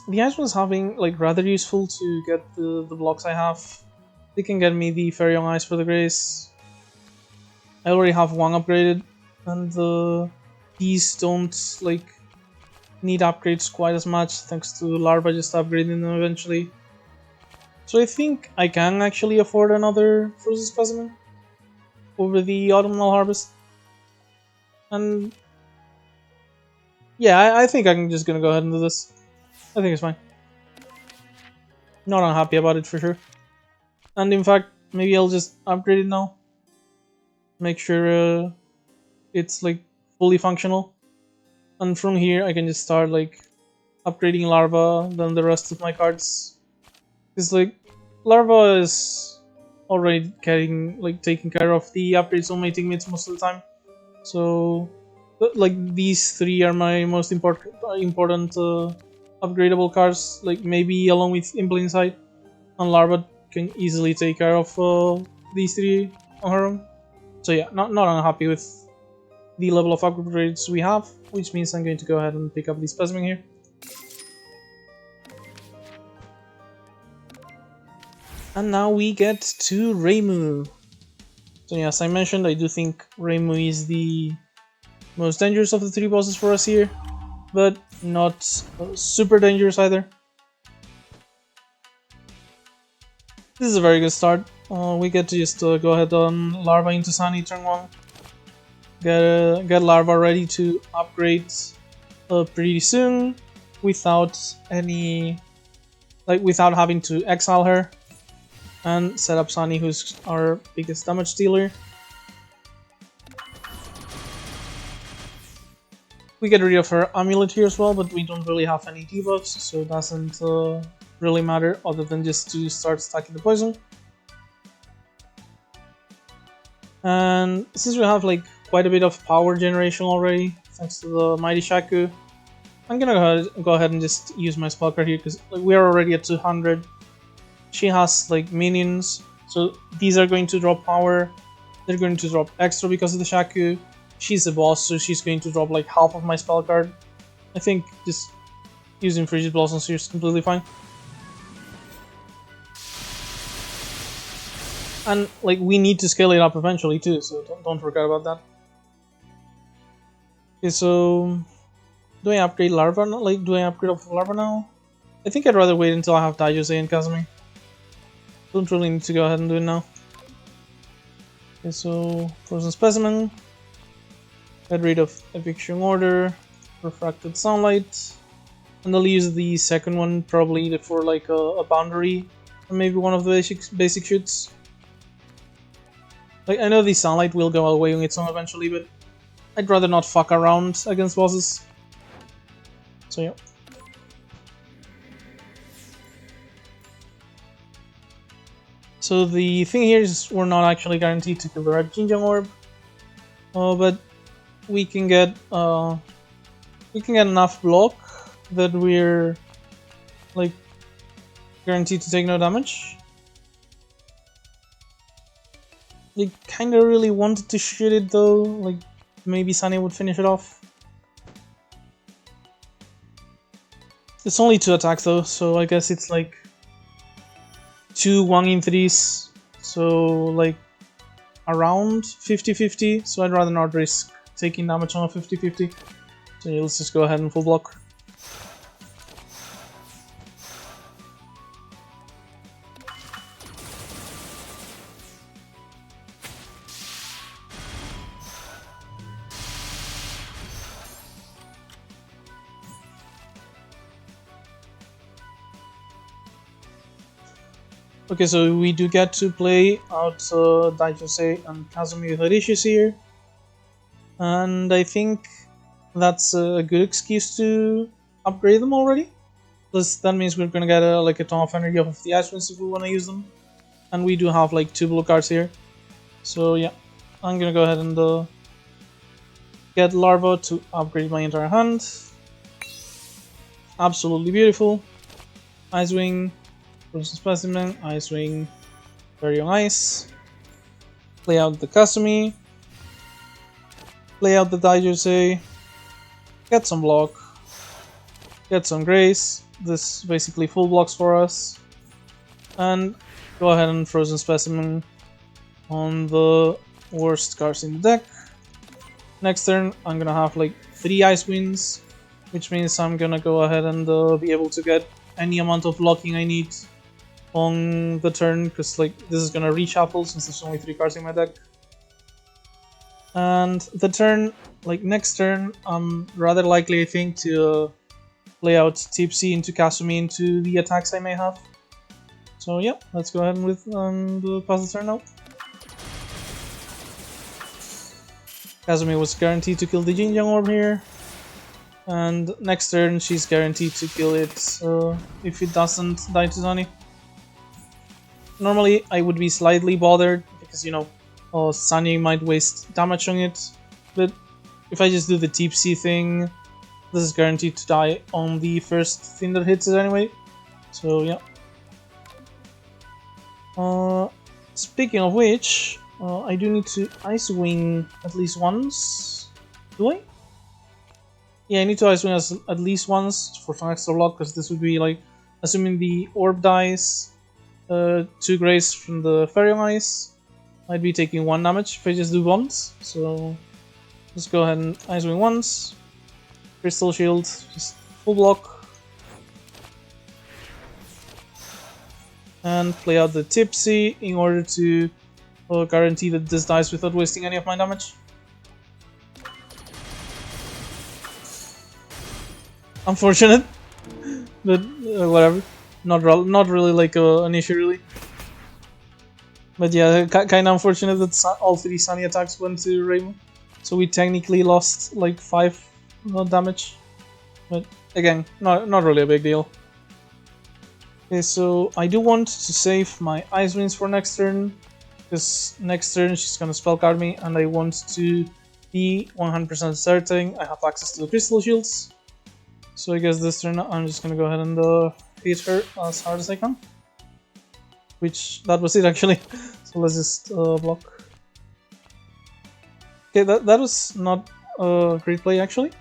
The ice one's having like rather useful to get the blocks I have. They can get me the Fairy Young Ice for the Grace. I already have one upgraded, and these don't like need upgrades quite as much thanks to Larva just upgrading them eventually. So I think I can actually afford another frozen specimen over the autumnal harvest. And yeah, I think I'm just gonna go ahead and do this. I think it's fine. Not unhappy about it for sure. And in fact, maybe I'll just upgrade it now. Make sure it's like fully functional. And from here I can just start like upgrading Larva, then the rest of my cards. Because like Larva is already taking care of the upgrades on my teammates most of the time. So like these three are my most important upgradable cards. Like maybe along with In Plain Sight, and Larva can easily take care of these three on her own. So yeah, not unhappy with the level of upgrades we have, which means I'm going to go ahead and pick up the specimen here. And now we get to Reimu. So yeah, as I mentioned, I do think Reimu is the most dangerous of the three bosses for us here, but not super dangerous either. This is a very good start. We get to just go ahead on Larva into Sunny turn 1. Get Larva ready to upgrade pretty soon without without having to exile her, and set up Sunny, who's our biggest damage dealer. We get rid of her amulet here as well, but we don't really have any debuffs, so it doesn't really matter other than just to start stacking the poison. And since we have like quite a bit of power generation already, thanks to the Mighty Shaku, I'm gonna go ahead and just use my spell card here because like, we are already at 200. She has like minions, so these are going to drop power. They're going to drop extra because of the Shaku. She's a boss, so she's going to drop like half of my spell card. I think just using Frigid Blossoms here is completely fine. And like we need to scale it up eventually too, so don't forget about that. Okay, so do I upgrade Larva now? Like, do I upgrade off Larva now? I think I'd rather wait until I have Daijose and Kazumi. Don't really need to go ahead and do it now. Okay, so Frozen Specimen. Get rid of Eviction Order, Refracted Sunlight, and I'll use the second one probably for like a boundary, or maybe one of the basic shoots. Like I know the Sunlight will go away on its own eventually, but I'd rather not fuck around against bosses. So yeah. So the thing here is we're not actually guaranteed to kill the Red Jinjang Orb, but we can get enough block that we're like guaranteed to take no damage. I kind of really wanted to shoot it though, like maybe Sunny would finish it off. It's only 2 attacks though, so I guess it's like 2 1-in-3s, so like around 50-50, so I'd rather not risk taking damage on a 50-50. So yeah, let's just go ahead and full block. Okay, so we do get to play out Daijose and Kazumi without issues here. And I think that's a good excuse to upgrade them already. Plus, that means we're gonna get like a ton of energy off of the Ice Winds if we wanna use them. And we do have like 2 blue cards here. So yeah, I'm gonna go ahead and get Larva to upgrade my entire hand. Absolutely beautiful. Ice Wing. Frozen Specimen, Ice Wing, Very Young Ice. Play out the Kasumi. Play out the Daijose. Get some block. Get some grace. This basically full blocks for us. And go ahead and Frozen Specimen on the worst cards in the deck. Next turn, I'm gonna have like 3 Ice Winds, which means I'm gonna go ahead and be able to get any amount of blocking I need on the turn, because like this is gonna reshuffle since there's only 3 cards in my deck. And the turn, like next turn, I'm rather likely I think to play out Tipsy into Kasumi into the attacks I may have. So yeah, let's go ahead and pass the turn now. Kasumi was guaranteed to kill the Jinjang Orb here. And next turn she's guaranteed to kill it if it doesn't die to Sunny. Normally I would be slightly bothered because, you know, Sunny might waste damage on it, but if I just do the Tipsy thing, this is guaranteed to die on the first thing that hits it anyway. So yeah. Speaking of which, I do need to Ice Wing at least once. Do I? Yeah, I need to Ice Wing at least once for some extra block, because this would be like, assuming the orb dies, 2 grace from the Fairy Ice, I'd be taking 1 damage if I just do once. So let's go ahead and Ice Wing once. Crystal Shield, just full block. And play out the Tipsy in order to guarantee that this dies without wasting any of my damage. Unfortunate, but whatever. Not really like an issue really. But yeah, kind of unfortunate that all 3 Sunny attacks went to Raymond, so we technically lost like 5 damage. But again, not really a big deal. Okay, so I do want to save my Ice Winds for next turn, because next turn she's gonna spell card me, and I want to be 100% certain I have access to the Crystal Shields. So I guess this turn I'm just gonna go ahead and hit her as hard as I can. Which, that was it actually. So let's just block. Okay, that was not a great play actually,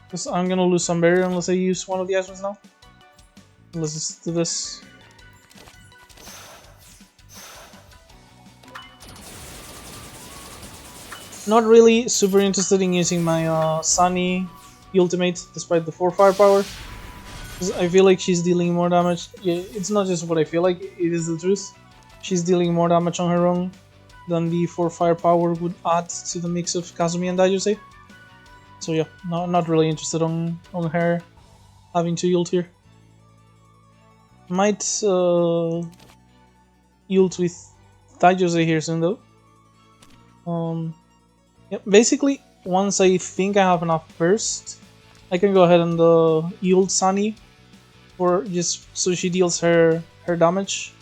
because I'm gonna lose some barrier unless I use one of the Ice Winds now. Let's just do this. Not really super interested in using my Sunny ultimate despite the 4 firepower, because I feel like she's dealing more damage. Yeah, it's not just what I feel like, it is the truth. She's dealing more damage on her own than the 4 firepower would add to the mix of Kazumi and Daijose. So yeah, not really interested on her having to ult here. Might ult with Daijose here soon though. Yeah, basically, once I think I have enough burst, I can go ahead and ult Sunny, for just so she deals her damage,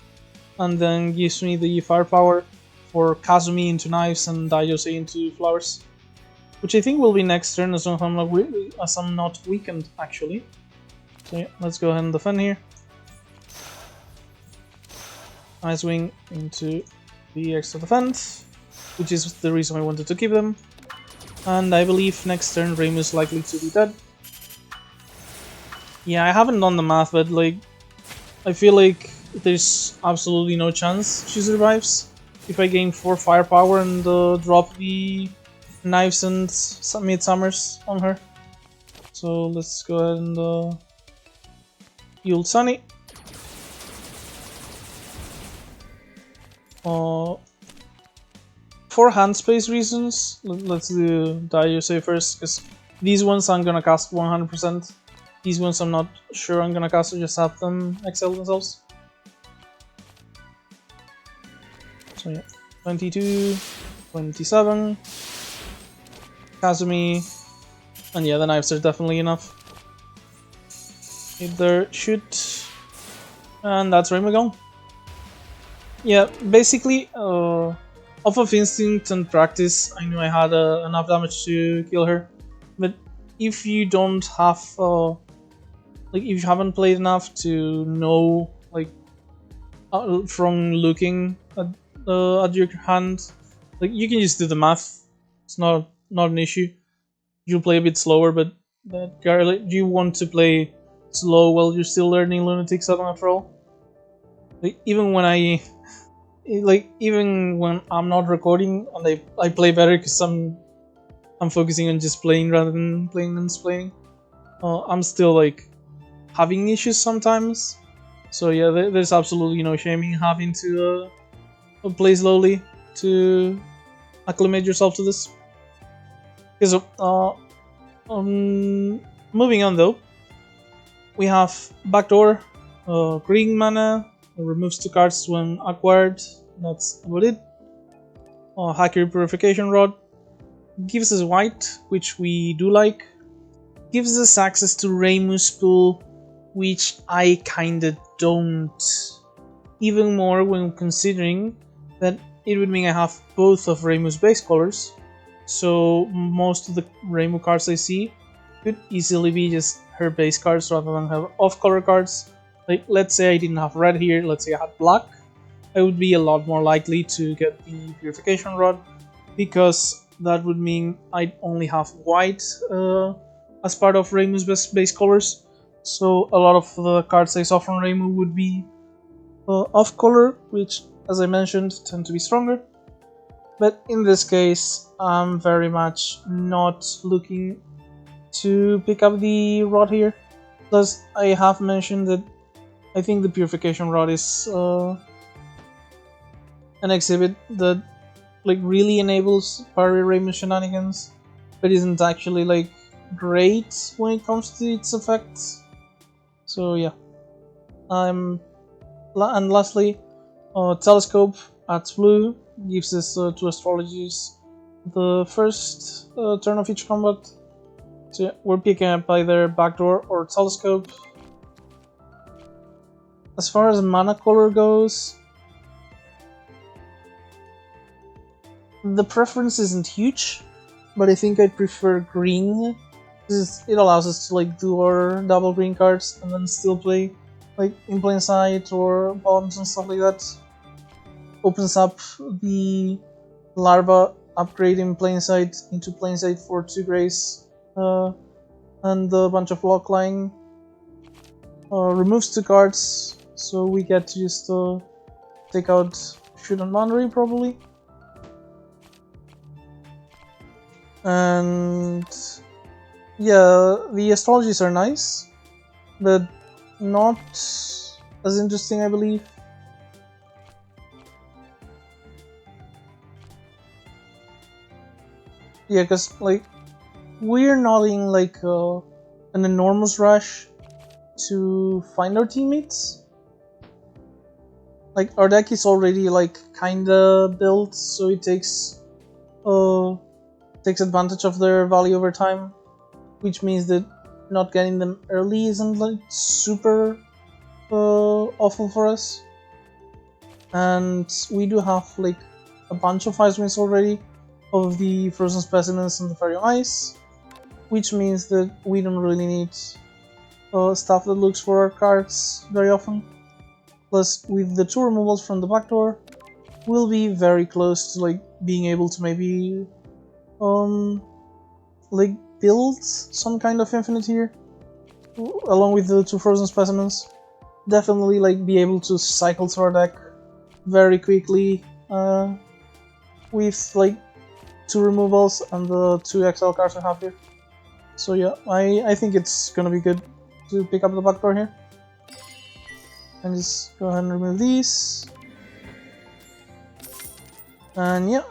and then gives me the firepower for Kazumi into knives and Daijose into flowers, which I think will be next turn as long as I'm not weakened actually. So yeah, let's go ahead and defend here. Ice Wing into the extra defense, which is the reason I wanted to keep them. And I believe next turn Reimu is likely to be dead. Yeah, I haven't done the math, but like, I feel like there's absolutely no chance she survives if I gain 4 firepower and drop the knives and midsummers on her. So let's go ahead and Yule Sunny. For hand space reasons, let's do Daiyosei first, because these ones I'm gonna cast 100%. These ones I'm not sure I'm gonna cast, so just have them excel themselves. So yeah, 22, 27, Kazumi, and yeah, the knives are definitely enough. Hit there, shoot, and that's Rainbow gone. Yeah, basically, off of instinct and practice, I knew I had enough damage to kill her. But if you don't have, like, if you haven't played enough to know, like, from looking at your hand, like, you can just do the math. It's not an issue. You'll play a bit slower, but you want to play slow while you're still learning Lunatic7 after all. Like, even when I'm not recording and I play better because I'm focusing on just playing rather than playing and explaining. I'm still like having issues sometimes. So yeah, there's absolutely no shame in having to play slowly to acclimate yourself to this. Because moving on though, we have backdoor, green mana. Removes 2 cards when acquired. That's about it. Hacker Purification Rod gives us white, which we do like. Gives us access to Reimu's pool, which I kinda don't. Even more when considering that it would mean I have both of Reimu's base colors. So most of the Reimu cards I see could easily be just her base cards rather than her off-color cards. Like, let's say I didn't have red here, let's say I had black, I would be a lot more likely to get the Purification Rod, because that would mean I'd only have white as part of Reimu's base colors. So a lot of the cards I saw from Reimu would be off-color, which, as I mentioned, tend to be stronger. But in this case, I'm very much not looking to pick up the Rod here. Plus, I have mentioned that I think the Purification Rod is an exhibit that like really enables parry Reimu shenanigans, but isn't actually like great when it comes to its effects. So yeah, and lastly, Telescope adds blue, gives us 2 astrologies the first turn of each combat. So yeah, we're picking up either backdoor or Telescope. As far as mana color goes, the preference isn't huge, but I think I'd prefer green, because it allows us to like do our double green cards and then still play like in plain sight or bombs and stuff like that. Opens up the larva upgrade in plain sight into plain sight for 2 grays and a bunch of block lying. Removes 2 cards. So we get to just take out Shoot on Boundary, probably. And yeah, the astrologies are nice, but not as interesting, I believe. Yeah, because like we're not in like an enormous rush to find our teammates. Like, our deck is already like kinda built, so it takes advantage of their value over time, which means that not getting them early isn't like super awful for us. And we do have like a bunch of ice wins already of the Frozen Specimens and the Fairy on Ice, which means that we don't really need stuff that looks for our cards very often. Plus, with the 2 removals from the backdoor, we'll be very close to like being able to maybe like build some kind of infinite here, along with the 2 Frozen Specimens. Definitely like be able to cycle through our deck very quickly with like 2 removals and the 2 XL cards I have here. So yeah, I think it's gonna be good to pick up the backdoor here. And just go ahead and remove these. And yeah,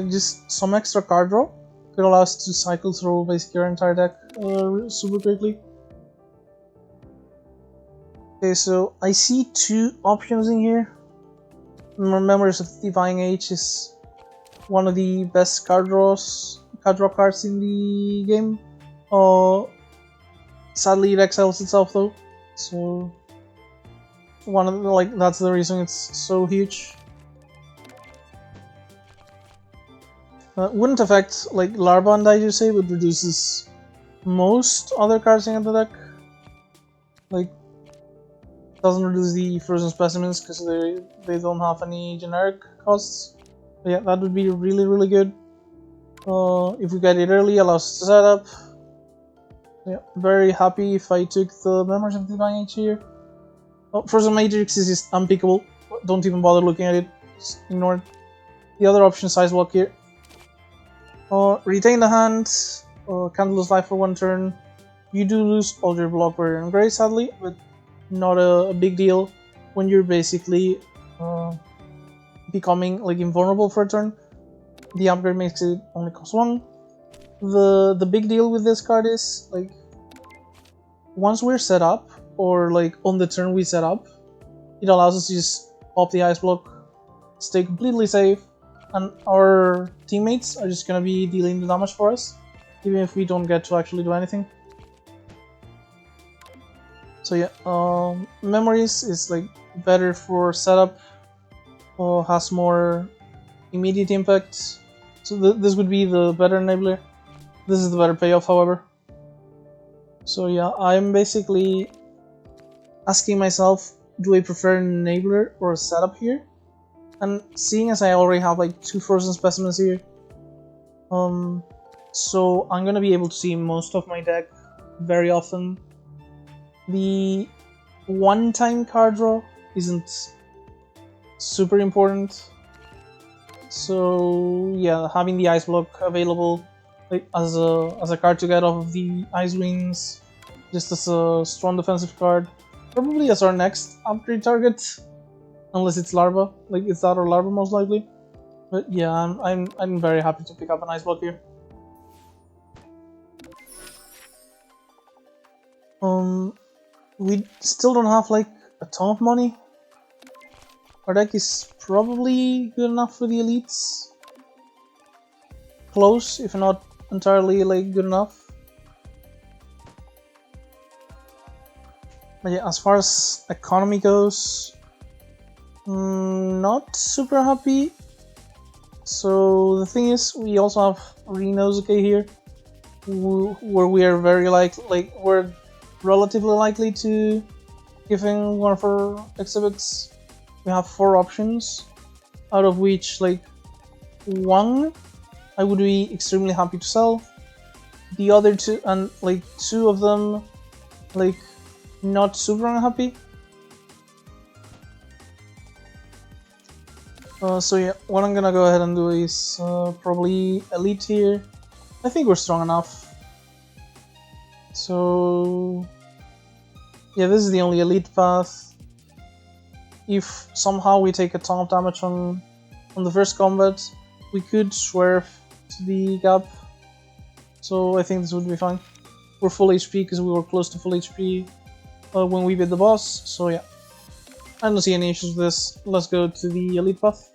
just some extra card draw could allow us to cycle through basically our entire deck super quickly. Okay, so I see 2 options in here. Memories of Divine Age is one of the best card draw cards in the game. Sadly, it exiles itself though, so one of the, that's the reason it's so huge. Wouldn't affect Larva and Daijusei, but reduces most other cards in the deck. Doesn't reduce the frozen specimens because they don't have any generic costs. But yeah, that would be really good. If we get it early, allows us to set up. Yeah, very happy if I took the Memories of Divine Age here. Frozen Matrix is just unpickable. Don't even bother looking at it. Just ignore it. The other option, Size Block here. Retain the hand. Can't lose life for 1 turn. You do lose all your block, Warrior, and Grey, sadly, but not a big deal when you're basically becoming invulnerable for a turn. The upgrade makes it only cost 1. The big deal with this card is once we're set up, or on the turn we set up, it allows us to just pop the ice block, stay completely safe, and our teammates are just gonna be dealing the damage for us, even if we don't get to actually do anything. So yeah, Memories is better for setup, has more immediate impact. So this would be the better enabler. This is the better payoff, however. So yeah, I'm basically asking myself, do I prefer an enabler or a setup here? And seeing as I already have 2 frozen specimens here, so I'm gonna be able to see most of my deck very often. The one-time card draw isn't super important. So yeah, having the ice block available as a card to get off of the ice wings, just as a strong defensive card, probably as our next upgrade target, unless it's Larva. It's that or Larva most likely. But yeah, I'm very happy to pick up an ice block here. We still don't have a ton of money. Our deck is probably good enough for the elites. Close, if not entirely good enough. But yeah, as far as economy goes, not super happy. So the thing is, we also have Renosuke here, where we are very we're relatively likely to giving one of our exhibits. We have 4 options, out of which 1 I would be extremely happy to sell. The other 2, and 2 of them not super unhappy. So yeah, what I'm gonna go ahead and do is probably elite here. I think we're strong enough. So yeah, this is the only elite path. If somehow we take a ton of damage on the first combat, we could swerve to the gap. So I think this would be fine. We're full HP because we were close to full HP when we beat the boss. So yeah, I don't see any issues with this. Let's go to the elite path.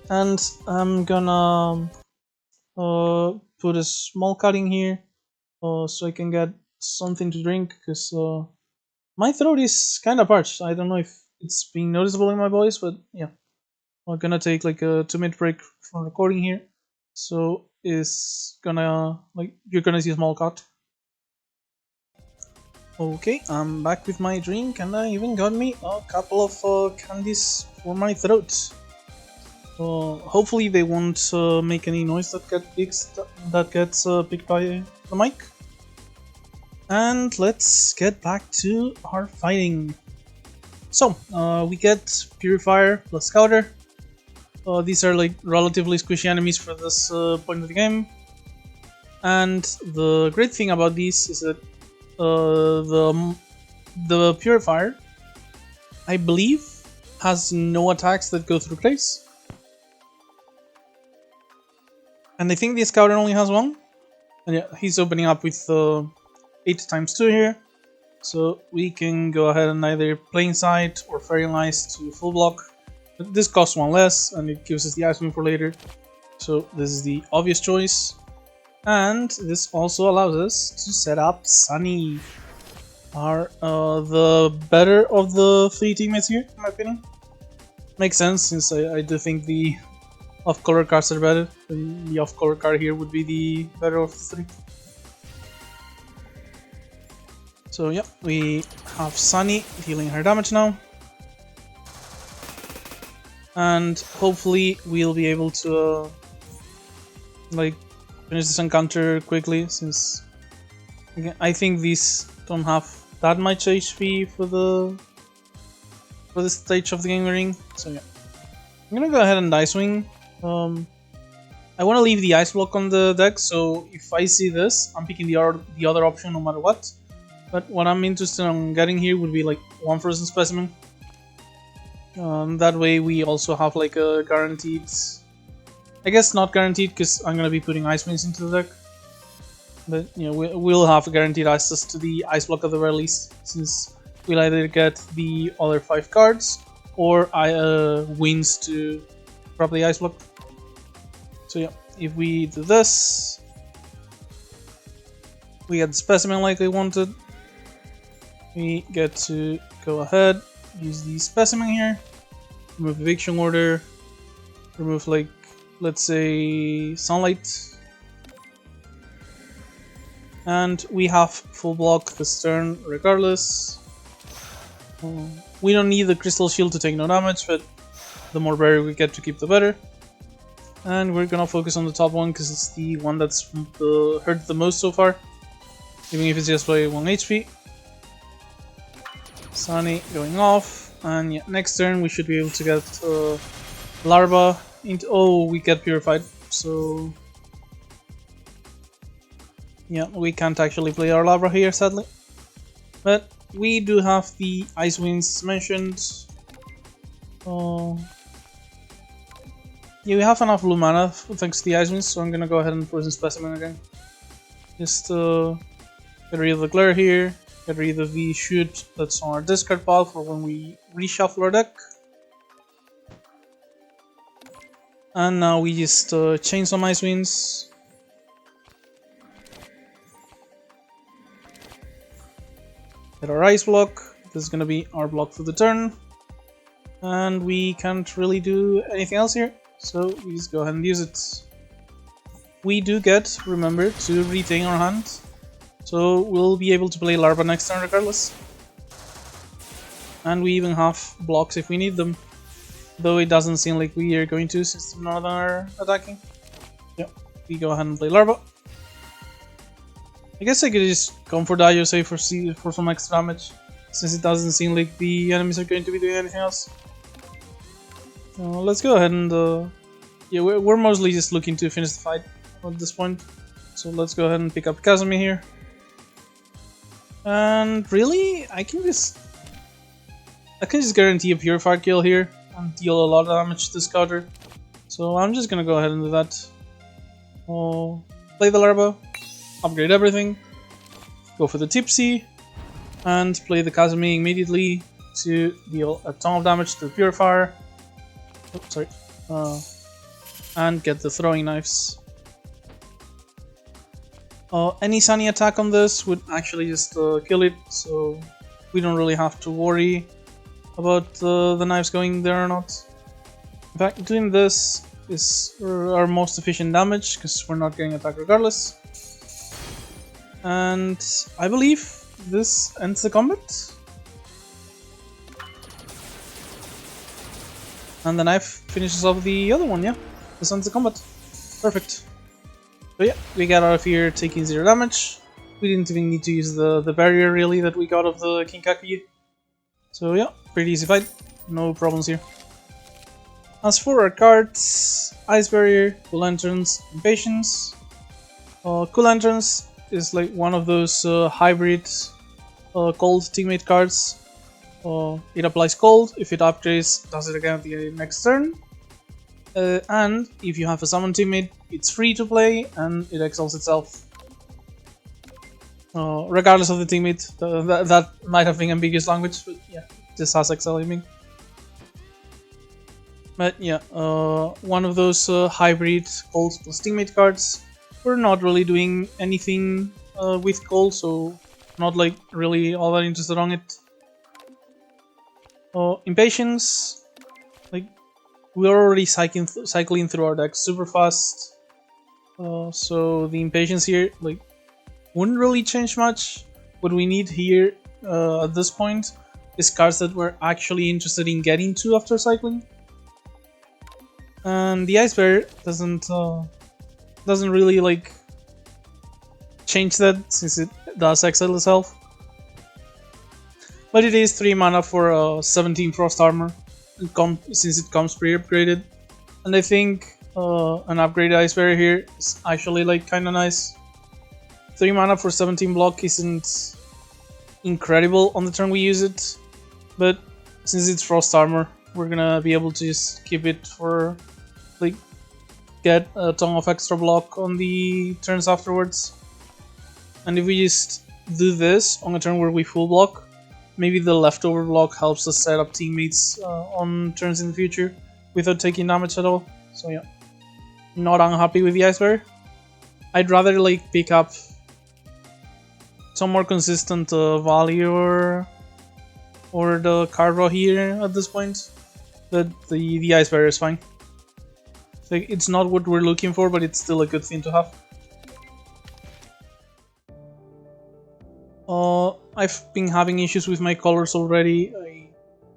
And I'm gonna put a small cutting here so I can get something to drink, because my throat is kind of parched. I don't know if it's being noticeable in my voice, but yeah. I'm gonna take a 2-minute break from recording here, so it's gonna you're gonna see a small cut. Okay, I'm back with my drink, and I even got me a couple of candies for my throat. Hopefully they won't make any noise that gets picked by the mic. And let's get back to our fighting. So, we get Purifier plus Scouter. These are like relatively squishy enemies for this point of the game. And the great thing about these is that the Purifier, I believe, has no attacks that go through place. And I think the Scouter only has one. And yeah, he's opening up with 8 times 2 here. So we can go ahead and either Plain Sight or Fairy Lice to full block. But this costs 1 less and it gives us the Ice Wing for later. So this is the obvious choice. And this also allows us to set up Sunny. Are the better of the 3 teammates here, in my opinion. Makes sense, since I do think the off-color cards are better. The off-color card here would be the better of the 3. So yeah, we have Sunny dealing her damage now. And hopefully we'll be able to like finish this encounter quickly, since again, I think these don't have that much HP for this stage of the game we're in. So yeah, I'm gonna go ahead and Ice Wing. I want to leave the Ice Block on the deck, so if I see this, I'm picking the other option no matter what. But what I'm interested in getting here would be like 1 Frozen Specimen. That way we also have like a guaranteed... I guess not guaranteed, because I'm gonna be putting Ice Wings into the deck. But you know, we'll have a guaranteed access to the Ice Block at the very least, since we'll either get the other 5 cards or wins to properly Ice Block. So yeah, if we do this, we get the Specimen like I wanted. We get to go ahead, use the Specimen here, remove Eviction Order, remove like, let's say, Sunlight. And we have full block this turn regardless. We don't need the Crystal Shield to take no damage, but the more barrier we get to keep the better. And we're gonna focus on the top one because it's the one that's hurt the most so far, even if it's just by 1 HP. Sunny going off, and yeah, next turn we should be able to get Larva into... Oh, we get Purified, so... yeah, we can't actually play our Larva here, sadly. But we do have the Ice Winds mentioned. Yeah, we have enough blue mana thanks to the Ice Winds, so I'm gonna go ahead and Frozen Specimen again. Just get rid of the Glare here, get rid of the Shoot that's on our discard pile for when we reshuffle our deck. And now we just chain some Ice Winds. Get our Ice Block. This is gonna be our block for the turn. And we can't really do anything else here, so we just go ahead and use it. We do get, remember, to retain our hand, so we'll be able to play Larva next turn regardless. And we even have blocks if we need them, though it doesn't seem like we are going to, since none of them are attacking. Yeah, we go ahead and play Larva. I guess I could just Comfort Ayose for some extra damage, since it doesn't seem like the enemies are going to be doing anything else. Let's go ahead and... yeah, we're mostly just looking to finish the fight at this point. So let's go ahead and pick up Kazumi here. And really, I can just guarantee a Purifier kill here and deal a lot of damage to this Scouter. So I'm just gonna go ahead and do that. Play the Larva, upgrade everything, go for the Tipsy, and play the Kazumi immediately to deal a ton of damage to the Purifier. Oh, sorry. And get the throwing knives. Any Sunny attack on this would actually just kill it, so we don't really have to worry about the knives going there or not. In fact, doing this is our most efficient damage, because we're not getting attacked regardless. And I believe this ends the combat. And the knife finishes off the other one, yeah. This ends the combat. Perfect. So yeah, we got out of here taking 0 damage. We didn't even need to use the barrier really that we got of the Kinkaku. So yeah, pretty easy fight, no problems here. As for our cards, Ice Barrier, Cool Entrance, Impatience. Cool Entrance is like one of those hybrid cold teammate cards. It applies cold, if it upgrades, does it again at the next turn. And if you have a summon teammate, it's free to play and it exiles itself. Regardless of the teammate, that might have been ambiguous language, but yeah, this has exiling. But yeah, one of those hybrid cold plus teammate cards. We're not really doing anything with cold, so not like really all that interested on it. Impatience, like we're already cycling through our deck super fast, so the impatience here like wouldn't really change much. What we need here at this point is cards that we're actually interested in getting to after cycling. And the Ice Bear doesn't really like change that, since it does exile itself. But it is 3 mana for 17 Frost Armor, since it comes pre-upgraded. And I think an upgraded Ice Bear here is actually like kinda nice. 3 mana for 17 block isn't incredible on the turn we use it, but since it's Frost Armor, we're gonna be able to just keep it for like get a ton of extra block on the turns afterwards. And if we just do this on a turn where we full block, maybe the leftover block helps us set up teammates on turns in the future without taking damage at all. So yeah, not unhappy with the Ice Bear. I'd rather like pick up some more consistent value or the card draw here at this point, but the Ice Barrier is fine. Like, it's not what we're looking for, but it's still a good thing to have. I've been having issues with my colors already.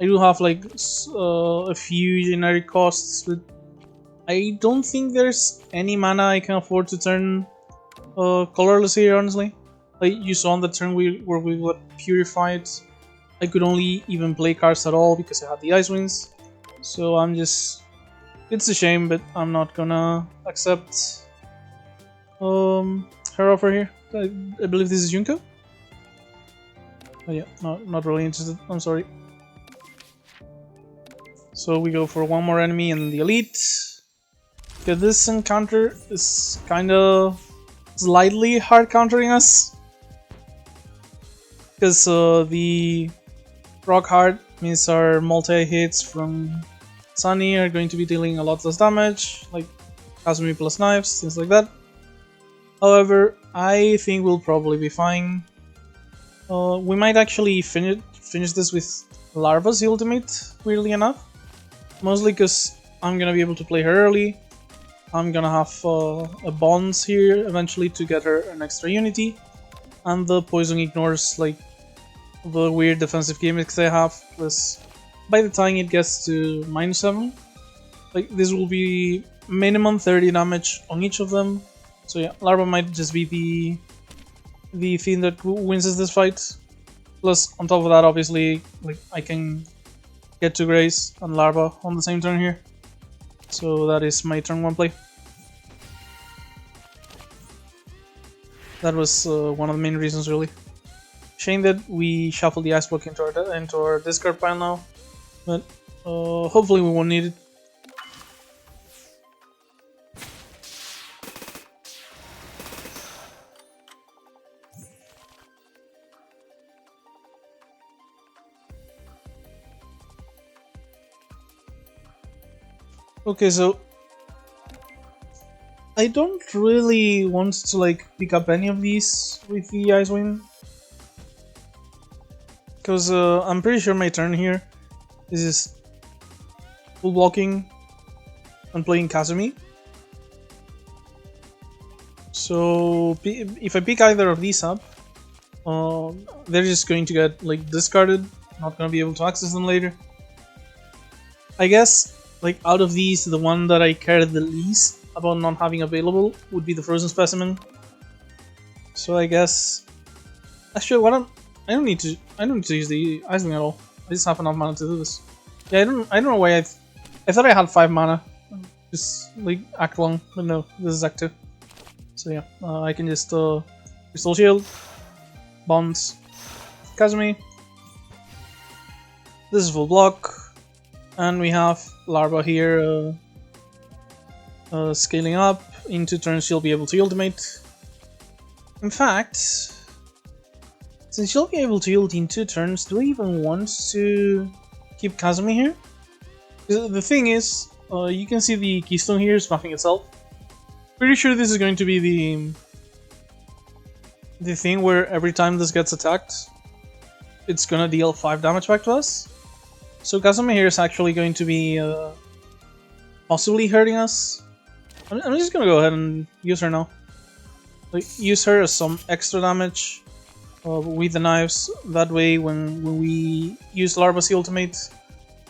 I do have like a few generic costs, but I don't think there's any mana I can afford to turn colorless here, honestly. Like you saw on the turn where we got purified, I could only even play cards at all because I had the Ice Winds. So I'm just... it's a shame, but I'm not gonna accept her offer here. I believe this is Junko? Oh yeah, no, not really interested, I'm sorry. So we go for one more enemy and the elite. Okay, this encounter is kinda slightly hard countering us, because the rock hard means our multi-hits from Sunny are going to be dealing a lot less damage, like Kazumi plus knives, things like that. However, I think we'll probably be fine. We might actually finish this with Larva's ultimate, weirdly enough. Mostly because I'm gonna be able to play her early. I'm gonna have a bonds here eventually to get her an extra unity. And the poison ignores like the weird defensive gimmicks they have, plus by the time it gets to -7, like this will be minimum 30 damage on each of them. So yeah, Larva might just be the thing that wins us this fight. Plus, on top of that, obviously, like I can get to Grace and Larva on the same turn here. So that is my turn 1 play. That was one of the main reasons, really. Shame that we shuffled the Ice Block into our discard pile now, but hopefully we won't need it. Okay, so I don't really want to like pick up any of these with the Ice Wind, because I'm pretty sure my turn here is just full blocking and playing Kazumi. So if I pick either of these up, they're just going to get like discarded, not gonna be able to access them later. I guess like out of these, the one that I care the least about not having available would be the Frozen Specimen. So I guess actually I don't need to use the Ice Wing at all. I just have enough mana to do this. Yeah, I don't know why I thought I had 5 mana. Just like Act 1, but no, this is Act 2. So yeah, I can just Crystal Shield, Bonds, Kazumi. This is full block, and we have Larva here scaling up. In 2 turns she'll be able to ultimate. In fact, since she'll be able to ult in 2 turns, do I even want to keep Kazumi here? The thing is, you can see the keystone here is buffing itself. Pretty sure this is going to be the thing where every time this gets attacked, it's gonna deal 5 damage back to us. So Kazumi here is actually going to be possibly hurting us. I'm just gonna go ahead and use her now. Like, use her as some extra damage with the knives. That way, when we use Larva's ultimate,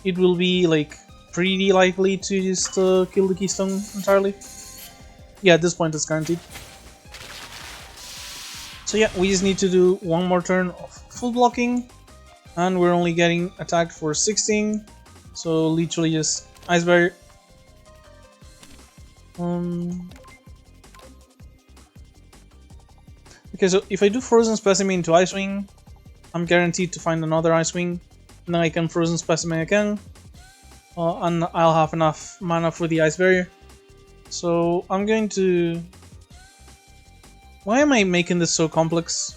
it will be like pretty likely to just kill the keystone entirely. Yeah, at this point it's guaranteed. So yeah, we just need to do 1 more turn of full blocking, and we're only getting attacked for 16. So literally just Ice Barrier. Okay, so if I do Frozen Specimen into Ice Wing, I'm guaranteed to find another Ice Wing, and then I can Frozen Specimen again, and I'll have enough mana for the Ice Barrier. So I'm going to... Why am I making this so complex?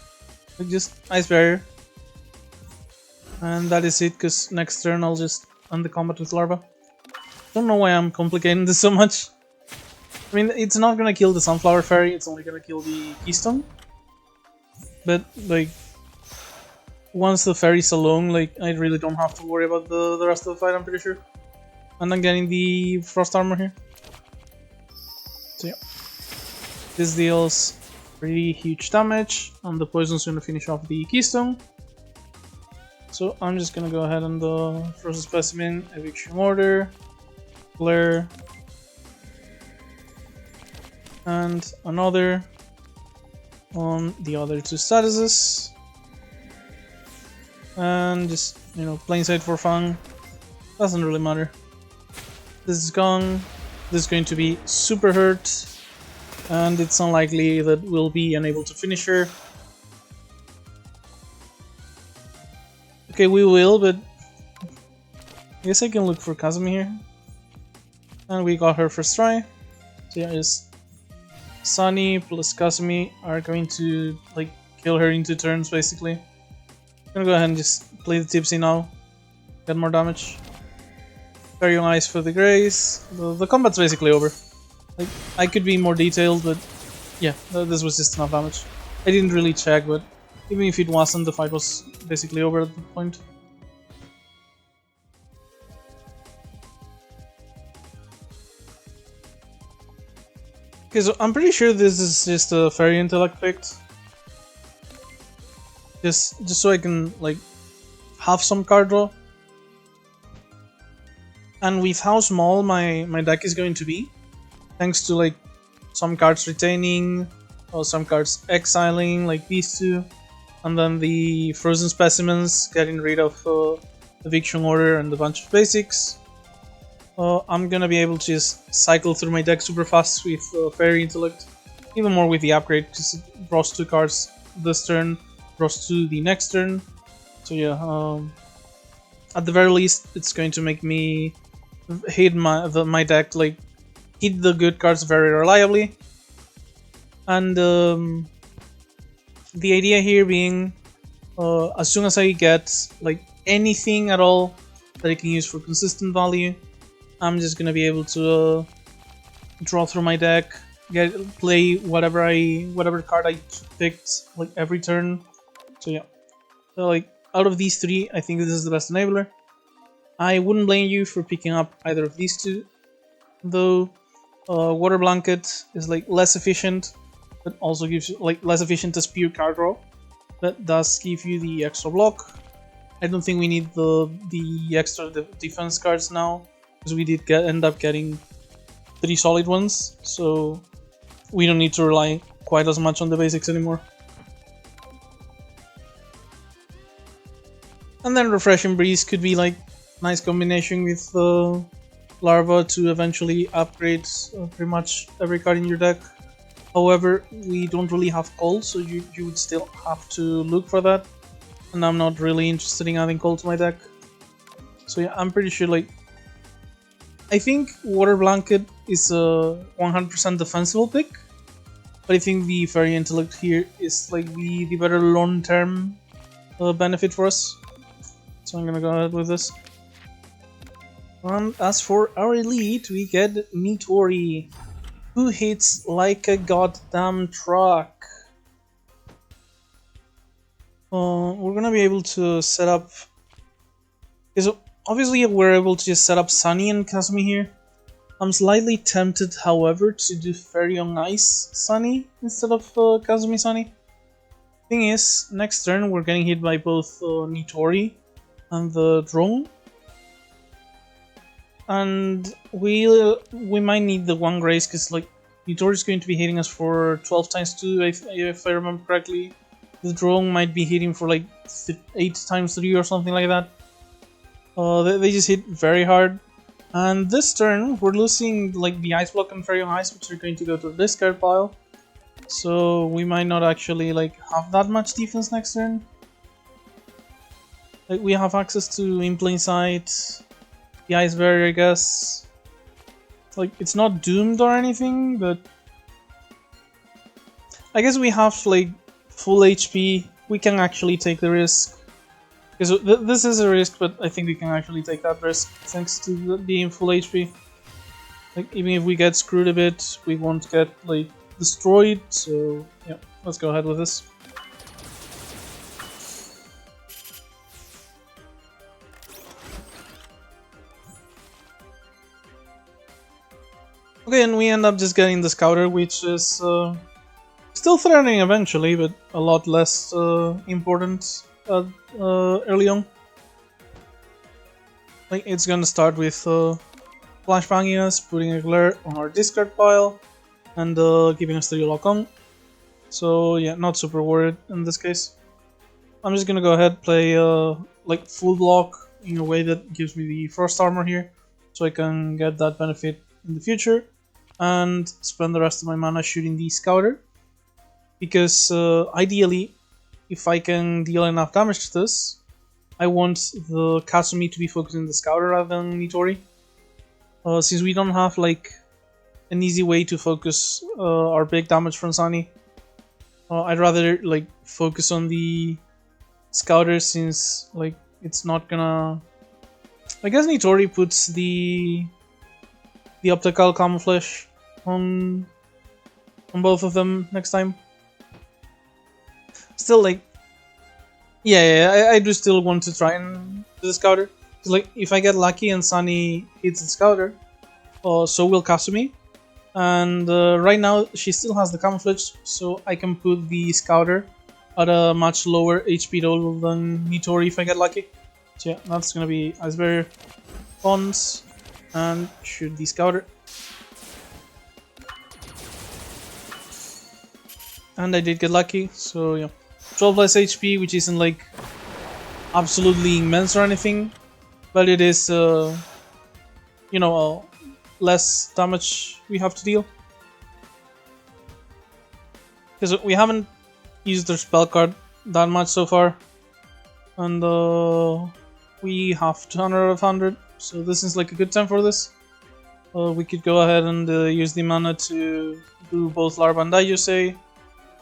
Like, just Ice Barrier. And that is it, because next turn I'll just end the combat with Larva. Don't know why I'm complicating this so much. I mean, it's not gonna kill the Sunflower Fairy, it's only gonna kill the Keystone. But, like, once the fairy's alone, like, I really don't have to worry about the rest of the fight, I'm pretty sure. And I'm getting the Frost Armor here. So yeah. This deals pretty huge damage, and the poison's gonna finish off the Keystone. So I'm just gonna go ahead and Frozen Specimen, Eviction Order, Flair, and another on the other 2 statuses, and just, you know, plain sight for fun. Doesn't really matter. This is gone. This is going to be super hurt, and it's unlikely that we'll be unable to finish her. Okay, we will, but I guess I can look for Kazumi here. And we got her first try. So yeah, just Sunny plus Kazumi are going to, like, kill her in 2 turns, basically. I'm gonna go ahead and just play the Tipsy now. Get more damage. Very nice for the Grace. The combat's basically over. Like, I could be more detailed, but yeah, this was just enough damage. I didn't really check, but even if it wasn't, the fight was basically over at that point. Okay, so I'm pretty sure this is just a Fairy Intellect picked. Just so I can, like, have some card draw. And with how small my deck is going to be, thanks to, like, some cards retaining, or some cards exiling, like these 2, and then the Frozen Specimens getting rid of Eviction Order and a bunch of basics, I'm gonna be able to just cycle through my deck super fast with Fairy Intellect, even more with the upgrade, because it draws 2 cards this turn, draws 2 the next turn. So yeah, at the very least, it's going to make me hit my deck, like, hit the good cards very reliably. And the idea here being, as soon as I get, like, anything at all that I can use for consistent value, I'm just gonna be able to draw through my deck, play whatever card I picked, like, every turn. So yeah, so, like, out of these 3, I think this is the best enabler. I wouldn't blame you for picking up either of these 2, though. Water Blanket is, like, less efficient, but also gives you, like, less efficient as pure card draw, but does give you the extra block. I don't think we need the extra defense cards now, because we did end up getting 3 solid ones, so we don't need to rely quite as much on the basics anymore. And then Refreshing Breeze could be like nice combination with Larva to eventually upgrade pretty much every card in your deck. However, we don't really have Coal, so you would still have to look for that. And I'm not really interested in adding Coal to my deck. So yeah, I'm pretty sure like... I think Water Blanket is a 100% defensible pick. But I think the Fairy Intellect here is like the better long-term benefit for us. So I'm gonna go ahead with this. And as for our elite, we get Nitori, who hits like a goddamn truck. We're gonna be able to set up... Because obviously we're able to just set up Sunny and Kazumi here. I'm slightly tempted, however, to do Fairy on Ice Sunny instead of Kazumi Sunny. Thing is, next turn we're getting hit by both Nitori and the drone, and we might need the one grace because like Nitori is going to be hitting us for 12 times 2 if I remember correctly. The drone might be hitting for like 8 times 3 or something like that. They just hit very hard, and this turn we're losing like the Ice Block and Fairy on Ice, which are going to go to the discard pile. So we might not actually like have that much defense next turn. Like we have access to In Plain Sight, the Ice Barrier, I guess. Like it's not doomed or anything, but I guess we have like full HP. We can actually take the risk. Because this is a risk, but I think we can actually take that risk thanks to being full HP. Like even if we get screwed a bit, we won't get like destroyed. So yeah, let's go ahead with this. Okay, and we end up just getting the Scouter, which is still threatening eventually, but a lot less important early on. Like it's gonna start with flashbanging us, putting a glare on our discard pile, and giving us 3 lock on. So yeah, not super worried in this case. I'm just gonna go ahead play like full block in a way that gives me the Frost Armor here, so I can get that benefit in the future, and spend the rest of my mana shooting the Scouter. Because ideally, if I can deal enough damage to this, I want the Kazumi to be focused on the Scouter rather than Nitori. Since we don't have like an easy way to focus our big damage from Sunny, I'd rather like focus on the Scouter since like it's not gonna... I guess Nitori puts the optical camouflage on both of them next time. Still, like, yeah, I do still want to try and do the Scouter. Like, if I get lucky and Sunny hits the Scouter, so will Kazumi. And right now she still has the camouflage, so I can put the Scouter at a much lower HP total than Nitori if I get lucky. So yeah, that's gonna be Ice Barrier, Pawns, and shoot the Scouter. And I did get lucky, so yeah. 12 less HP, which isn't like absolutely immense or anything, but it is, you know, less damage we have to deal. Because we haven't used their spell card that much so far, and we have 200 out of 100, so this is like a good time for this. We could go ahead and use the mana to do both Larva and Daijusei,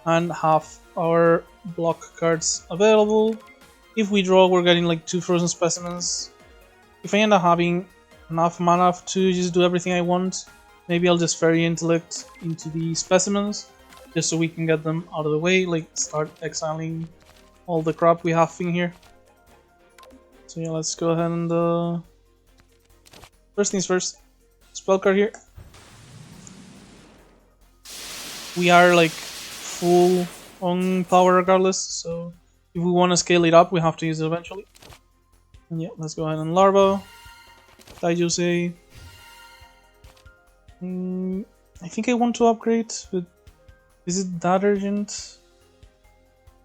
and have our block cards available. If we draw, we're getting like 2 Frozen Specimens. If I end up having enough mana to just do everything I want, maybe I'll just Fairy Intellect into the Specimens, just so we can get them out of the way, like start exiling all the crap we have in here. So yeah, let's go ahead and first things first, spell card here. We are like full on power regardless, so if we want to scale it up, we have to use it eventually. And yeah, let's go ahead and Larva, Daijusei. I think I want to upgrade, but is it that urgent?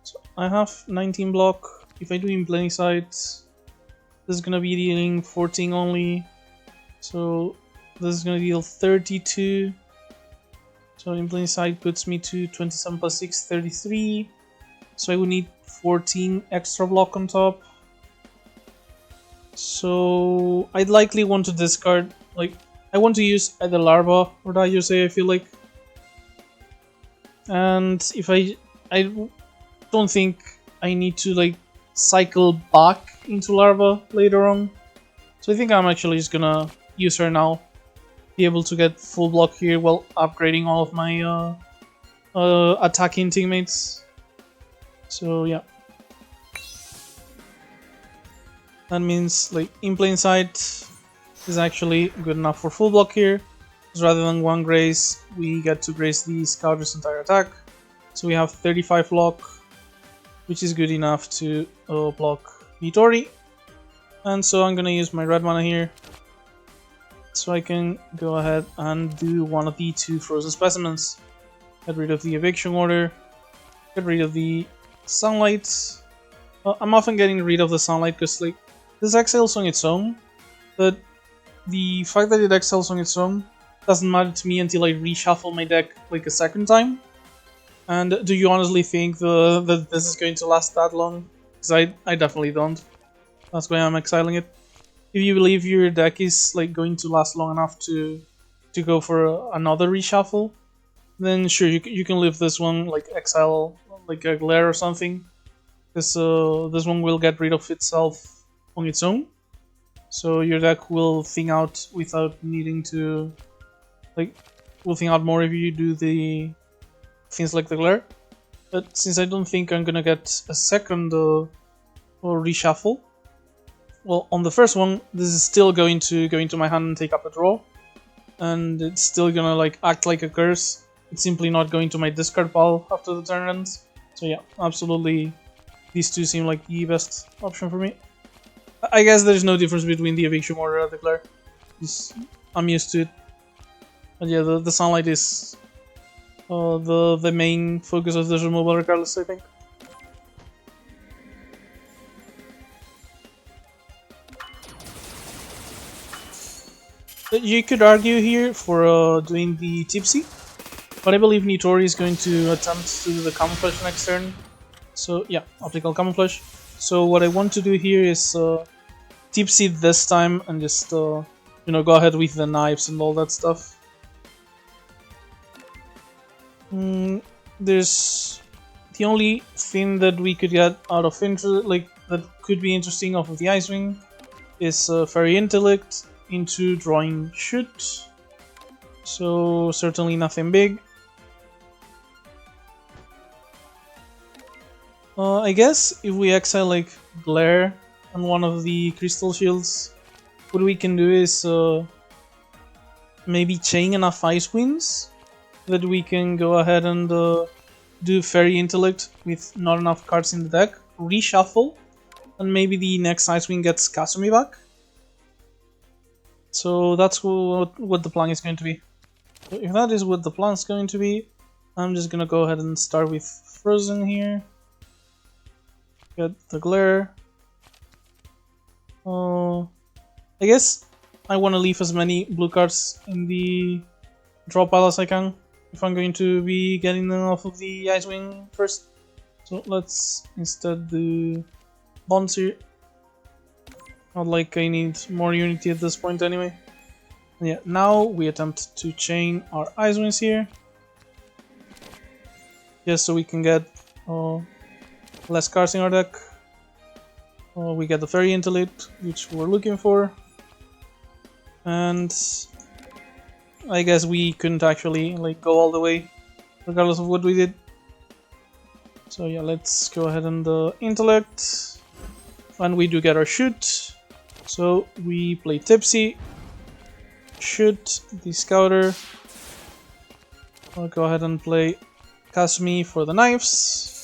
So I have 19 block. If I do In Plain Sight, This is gonna be dealing 14 only. So this is gonna deal 32. So in plain sight puts me to 27 plus 6, 33. So I would need 14 extra block on top. So I'd likely want to discard, like, I want to use either Larva or Daiyosei, I feel like. And if I don't think I need to like cycle back into Larva later on. So I think I'm actually just gonna use her now. Be able to get full block here while upgrading all of my attacking teammates. So yeah. That means like in plain sight is actually good enough for full block here. Because rather than one grace, we get to grace the Scouter's entire attack. So we have 35 block, which is good enough to block Nitori. And so I'm gonna use my red mana here. So I can go ahead and do one of the two frozen specimens. Get rid of the eviction order. Get rid of the sunlight. I'm often getting rid of the sunlight because like this exiles on its own, but the fact that it exiles on its own doesn't matter to me until I reshuffle my deck like a second time. And do you honestly think that this is going to last that long? Because I definitely don't. That's why I'm exiling it. If you believe your deck is like going to last long enough to go for another reshuffle, then sure you can leave this one like exile like a glare or something. Because this one will get rid of itself on its own, so your deck will thin out without needing to, like, will thin out more if you do the things like the glare. But since I don't think I'm gonna get a second or reshuffle, well, on the first one, this is still going to go into my hand and take up a draw, and it's still gonna like act like a curse. It's simply not going to my discard pile after the turn ends. So yeah, absolutely, these two seem like the best option for me. I guess there's no difference between the eviction order and the glare. I'm used to it. But yeah, the sunlight is the main focus of this removal regardless, I think. You could argue here for doing the Tipsy, but I believe Nitori is going to attempt to do the Camouflage next turn. So yeah, Optical Camouflage. So what I want to do here is Tipsy this time and just you know, go ahead with the knives and all that stuff. There's the only thing that we could get out of interest, like that could be interesting off of the Icewing, is Fairy Intellect into drawing Shoot. So certainly nothing big. I guess if we exile like Glare on one of the Crystal Shields, what we can do is maybe chain enough Icewings that we can go ahead and do Fairy Intellect with not enough cards in the deck, reshuffle, and maybe the next Icewing gets Kasumi back. So that's what the plan is going to be. So if that is what the plan is going to be, I'm just gonna go ahead and start with Frozen here. Get the Glare. I guess I want to leave as many blue cards in the draw pile as I can if I'm going to be getting them off of the Icewing first. So let's instead do Bonds here. Not like I need more unity at this point anyway. And yeah, now we attempt to chain our Icewings here. Just so we can get less cards in our deck. We get the Fairy Intellect, which we're looking for. And I guess we couldn't actually like go all the way, regardless of what we did. So yeah, let's go ahead and Intellect. And we do get our Shoot. So we play Tipsy. Shoot the Scouter. I'll go ahead and play Kasumi for the knives.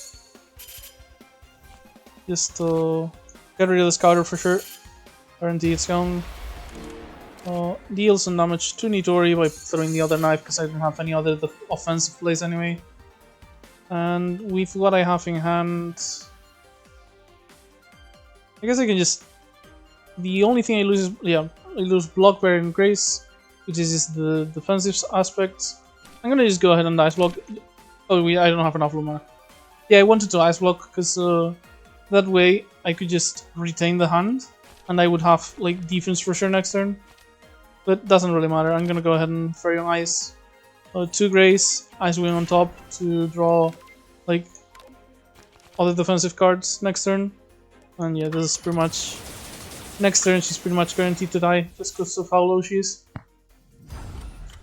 Just to get rid of the Scouter for sure. Guarantee it's gone. Deal some damage to Nitori by throwing the other knife because I don't have any other offensive plays anyway. And with what I have in hand, I guess I can just the only thing I lose is, yeah, I lose block barrier and grace, which is just the defensive aspects. I'm gonna just go ahead and ice block. Oh, I don't have enough mana. Yeah, I wanted to ice block because that way I could just retain the hand and I would have like defense for sure next turn. But doesn't really matter. I'm gonna go ahead and Fairy on Ice. 2 Grace, Ice Wing on top to draw like other defensive cards next turn. And yeah, this is pretty much next turn. She's pretty much guaranteed to die just because of how low she is.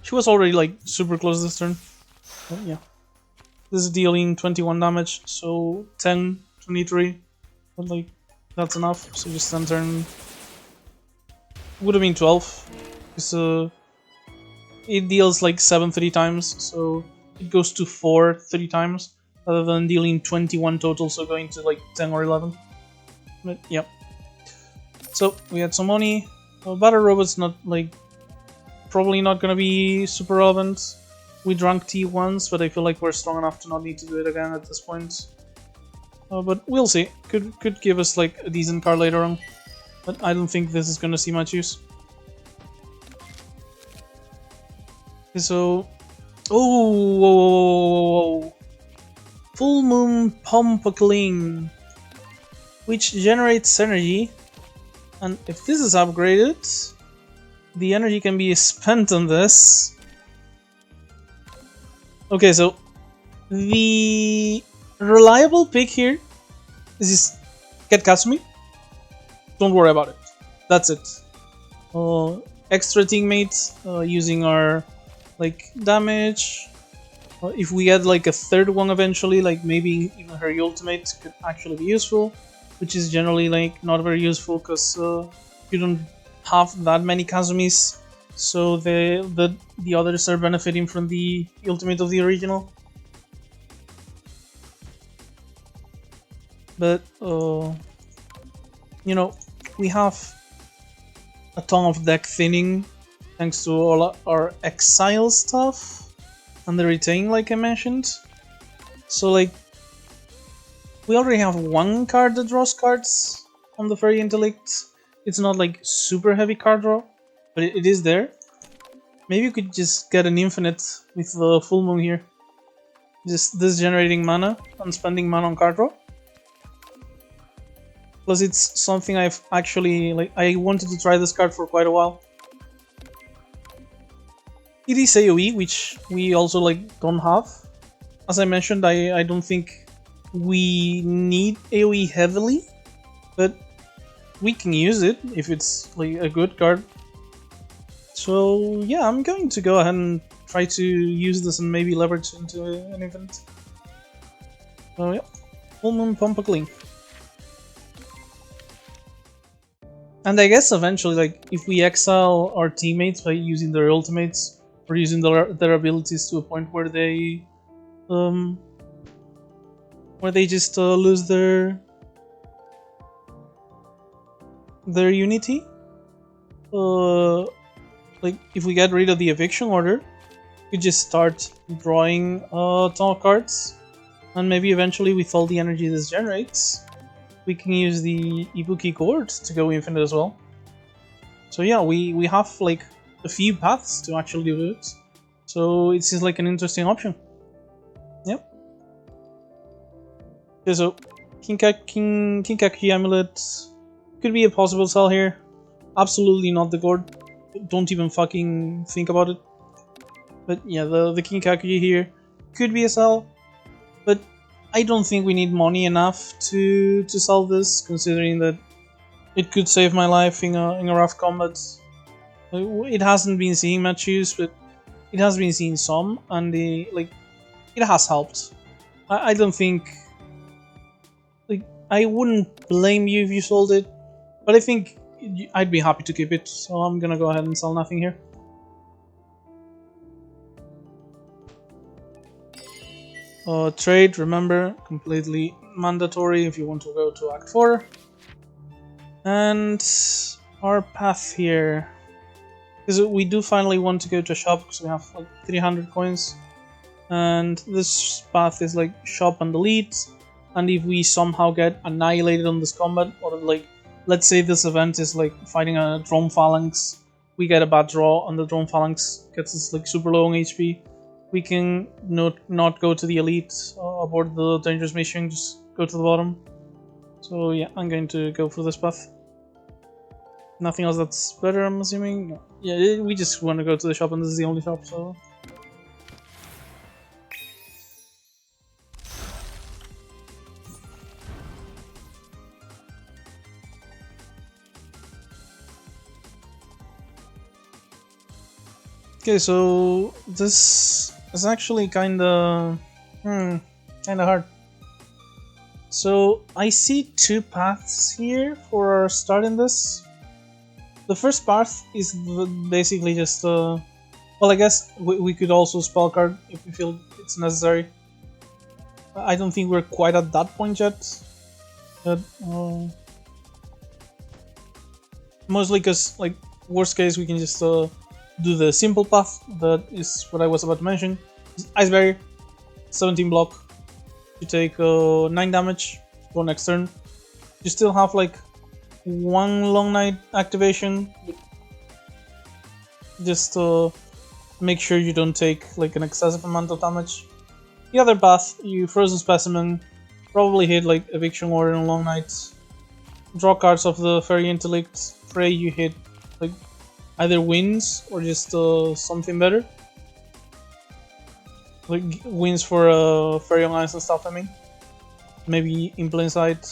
She was already like super close this turn. But yeah, this is dealing 21 damage, so 10, 23. But like that's enough. So just end turn. Would have been 12. Because it deals like 7 3 times, so it goes to 4 3 times rather than dealing 21 total, so going to like 10 or 11. But yeah. So we had some money. Battle Robot's not like probably not gonna be super relevant. We drank tea once, but I feel like we're strong enough to not need to do it again at this point. But we'll see. Could give us like a decent card later on, but I don't think this is gonna see much use. So, oh, Full Moon Pumpakling, which generates energy, and if this is upgraded, the energy can be spent on this. Okay, so the reliable pick here is just get Kasumi. Don't worry about it. That's it. Extra teammates using our like damage. If we add like a third one eventually, like maybe even her ultimate could actually be useful, which is generally like not very useful because you don't have that many Kazumis, so the others are benefiting from the ultimate of the original. But you know, we have a ton of deck thinning thanks to all our exile stuff and the retain, like I mentioned. So like we already have one card that draws cards on the Fairy Intellect. It's not like super heavy card draw, but it is there. Maybe you could just get an infinite with the Full Moon here. Just this generating mana and spending mana on card draw. Plus it's something I've actually, like, I wanted to try this card for quite a while. It is AoE, which we also like don't have. As I mentioned, I don't think we need AoE heavily, but we can use it if it's like a good card. So yeah, I'm going to go ahead and try to use this and maybe leverage into an event. So yeah, Full Moon Pumpakling. And I guess eventually, like, if we exile our teammates by using their ultimates or using their abilities to a point where they just lose their unity, like if we get rid of the eviction order, we just start drawing a ton of cards, and maybe eventually with all the energy this generates, we can use the Ibuki Gourd to go infinite as well. So yeah, we have like a few paths to actually do it. So it seems like an interesting option. Yep. Okay, so Kinkaku Amulet could be a possible sell here. Absolutely not the Gourd. Don't even fucking think about it. But yeah, the Kinkaku here could be a sell. But I don't think we need money enough to sell this, considering that it could save my life in a rough combat. It hasn't been seeing much use, but it has been seeing some, and it has helped. I don't think, like, I wouldn't blame you if you sold it, but I think I'd be happy to keep it. So I'm gonna go ahead and sell nothing here. Trade, remember, completely mandatory if you want to go to Act 4. And our path here, because we do finally want to go to a shop because we have like 300 coins, and this path is like shop and delete, and if we somehow get annihilated on this combat, or like let's say this event is like fighting a drone phalanx, we get a bad draw and the drone phalanx gets us like super low on HP. We can not go to the elite, aboard the dangerous mission, just go to the bottom. So yeah, I'm going to go for this path. Nothing else that's better, I'm assuming? No. Yeah, we just want to go to the shop and this is the only shop, so... Okay, so this is actually kinda hard. So I see two paths here for starting this. The first path is basically just well, I guess we could also spell card if we feel it's necessary. I don't think we're quite at that point yet. But mostly because, like, worst case we can just do the simple path. That is what I was about to mention. Ice Barrier, 17 block. You take 9 damage for next turn. You still have like one Long Night activation. Just make sure you don't take like an excessive amount of damage. The other path, you Frozen Specimen, probably hit like Eviction Order and Long Night. Draw cards of the Fairy Intellect. Pray you hit like either wins or just something better. Like wins for Fairy Alliance and stuff, I mean. Maybe in plain sight.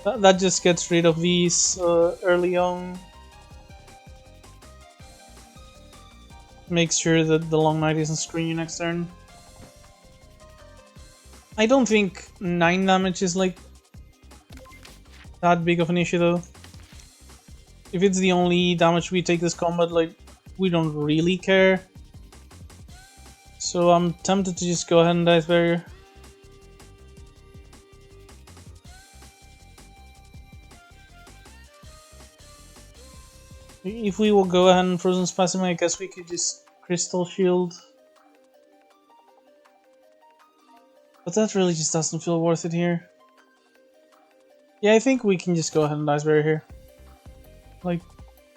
That just gets rid of these early on. Makes sure that the Long Night isn't screwing you next turn. I don't think 9 damage is like that big of an issue though. If it's the only damage we take this combat, like, we don't really care. So I'm tempted to just go ahead and Ice Barrier. If we will go ahead and Frozen Specimen, I guess we could just Crystal Shield. But that really just doesn't feel worth it here. Yeah, I think we can just go ahead and Ice Barrier here. Like,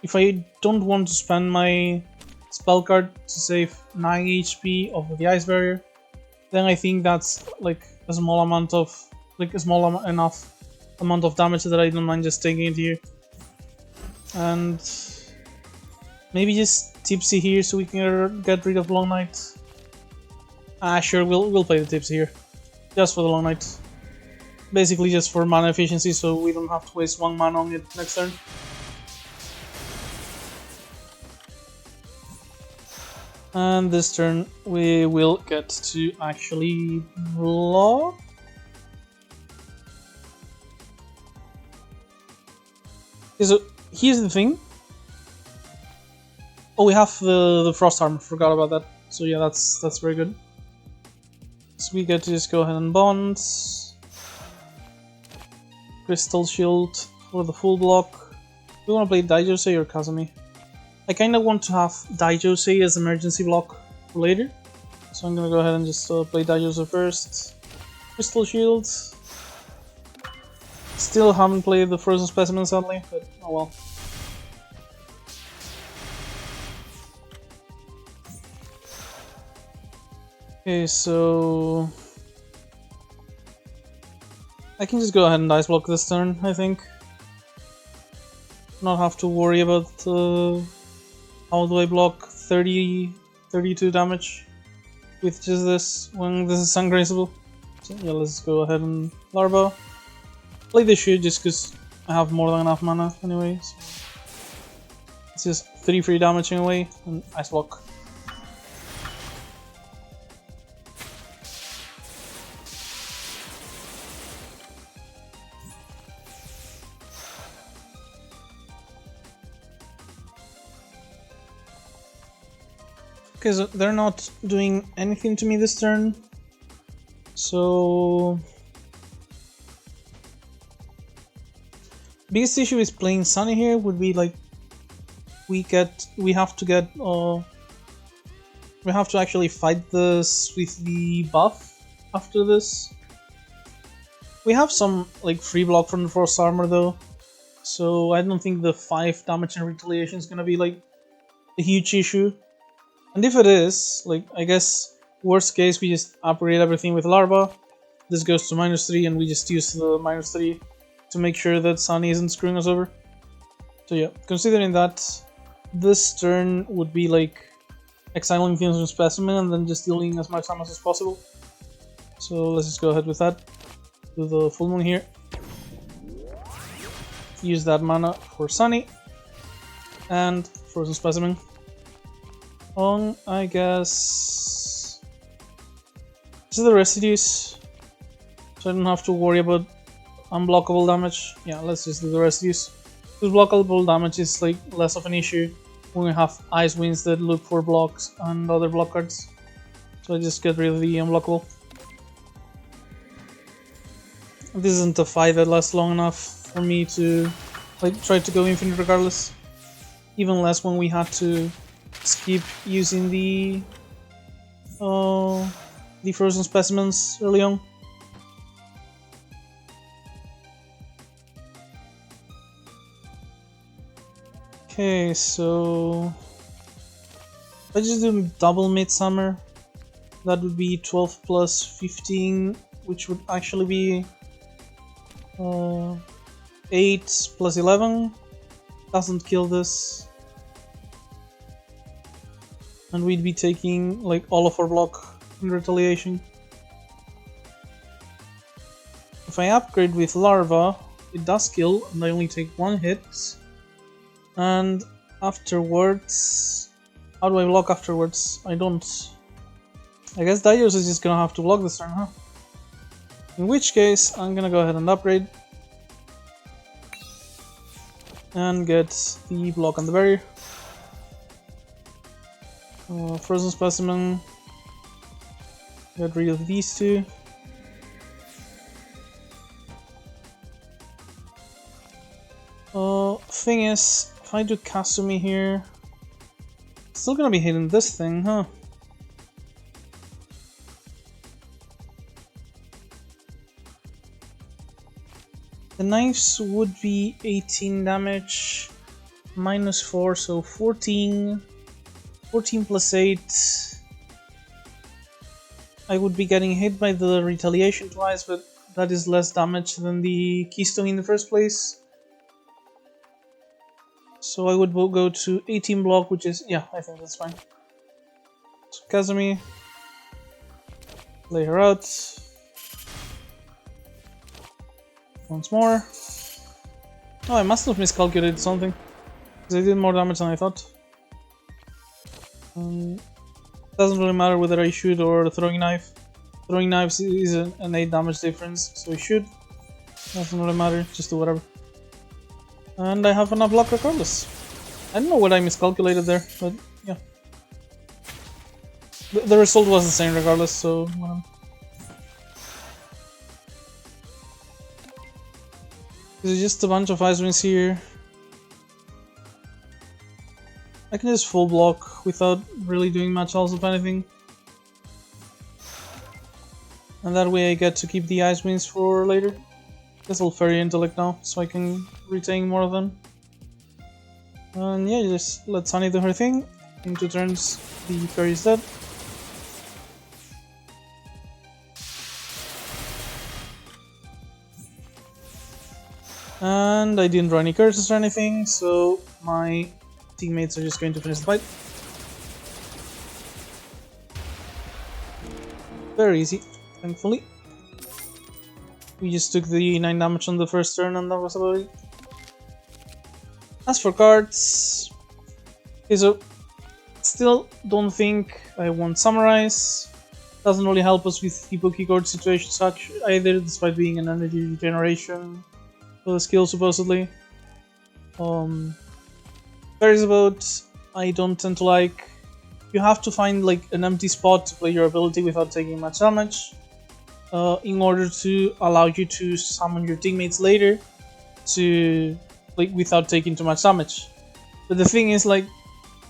if I don't want to spend my spell card to save 9 HP of the Ice Barrier, then I think that's like a small amount of, like a small enough amount of damage that I don't mind just taking it here. And maybe just Tipsy here so we can get rid of Long Night. Sure, we'll play the Tipsy here. Just for the Long Night. Basically just for mana efficiency so we don't have to waste 1 mana on it next turn. And this turn we will get to actually block. Okay, so here's the thing. Oh, we have the Frost Armor, forgot about that. So yeah, that's very good. So we get to just go ahead and bond. Crystal Shield for the full block. Do we want to play Daijosei or Kazumi? I kinda want to have Daijosei as emergency block for later. So I'm gonna go ahead and just play Daijosei first. Crystal Shield. Still haven't played the Frozen Specimen sadly, but oh well. Okay, so I can just go ahead and Ice Block this turn, I think. Not have to worry about how do I block 32 damage with just this when this is Sungraceable. So yeah, let's go ahead and Larva. Play this shit just because I have more than enough mana anyway. So it's just 3 free damage anyway and Ice Block. Okay, so they're not doing anything to me this turn. So biggest issue is playing Sunny here would be like we have to actually fight this with the buff after this. We have some like free block from the Frost Armor though. so I don't think the 5 damage and retaliation is gonna be like a huge issue. And if it is, like, I guess worst case we just upgrade everything with larva. This goes to -3 and we just use the -3 to make sure that Sunny isn't screwing us over. So yeah, considering that, this turn would be like exiling things from specimen and then just dealing as much damage as possible. So let's just go ahead with that. Do the full moon here. Use that mana for Sunny and frozen specimen. On, I guess, this is the residues, so I don't have to worry about unblockable damage. Yeah, let's just do the residues. Because blockable damage is like less of an issue when we have ice winds that look for blocks and other block cards. So I just get rid of the unblockable. This isn't a fight that lasts long enough for me to like try to go infinite regardless. Even less when we had to skip using the frozen specimens early on. Okay, so if I just do double midsummer, that would be 12 plus 15, which would actually be 8 plus 11. Doesn't kill this. And we'd be taking like all of our block in retaliation. If I upgrade with larva, it does kill and I only take 1 hit. And afterwards, how do I block afterwards? I don't. I guess Daios is just gonna have to block this turn, huh? In which case, I'm gonna go ahead and upgrade. And get the block on the barrier. Frozen specimen. Get rid of these two. Thing is, if I do Kasumi here, still gonna be hitting this thing, huh? The knives would be 18 damage, -4, so 14. 14 plus 8. I would be getting hit by the retaliation twice, but that is less damage than the keystone in the first place. So I would go to 18 block, which is, yeah, I think that's fine. So Kazumi, lay her out. Once more. Oh, I must have miscalculated something, because I did more damage than I thought. Doesn't really matter whether I shoot or throwing knife. Throwing knives is an 8 damage difference, so I shoot. Doesn't really matter, just do whatever. And I have enough block regardless. I don't know what I miscalculated there, but yeah. The result was the same regardless, so whatever. There's just a bunch of ice winds here. I can just full block without really doing much else of anything. And that way I get to keep the ice winds for later. Guess I'll fairy intellect now, so I can retain more of them. And yeah, just let Sunny do her thing. In 2 turns, the fairy is dead. And I didn't draw any curses or anything, so my teammates are just going to finish the fight. Very easy, thankfully. We just took the 9 damage on the first turn and that was about it. As for cards... Okay, so... Still don't think I want Summarize. Doesn't really help us with people keyboard situations such either, despite being an energy regeneration for the skill supposedly. There's about I don't tend to like. You have to find like an empty spot to play your ability without taking much damage, in order to allow you to summon your teammates later, to like without taking too much damage. But the thing is, like,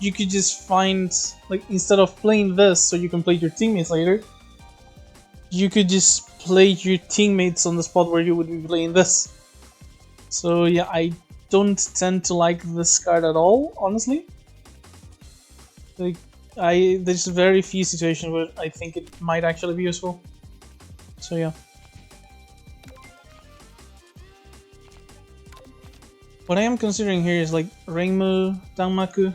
you could just find, like, instead of playing this so you can play your teammates later, you could just play your teammates on the spot where you would be playing this. So yeah, I don't tend to like this card at all, honestly. Like, there's very few situations where I think it might actually be useful. So yeah. What I am considering here is like Rainbow Danmaku.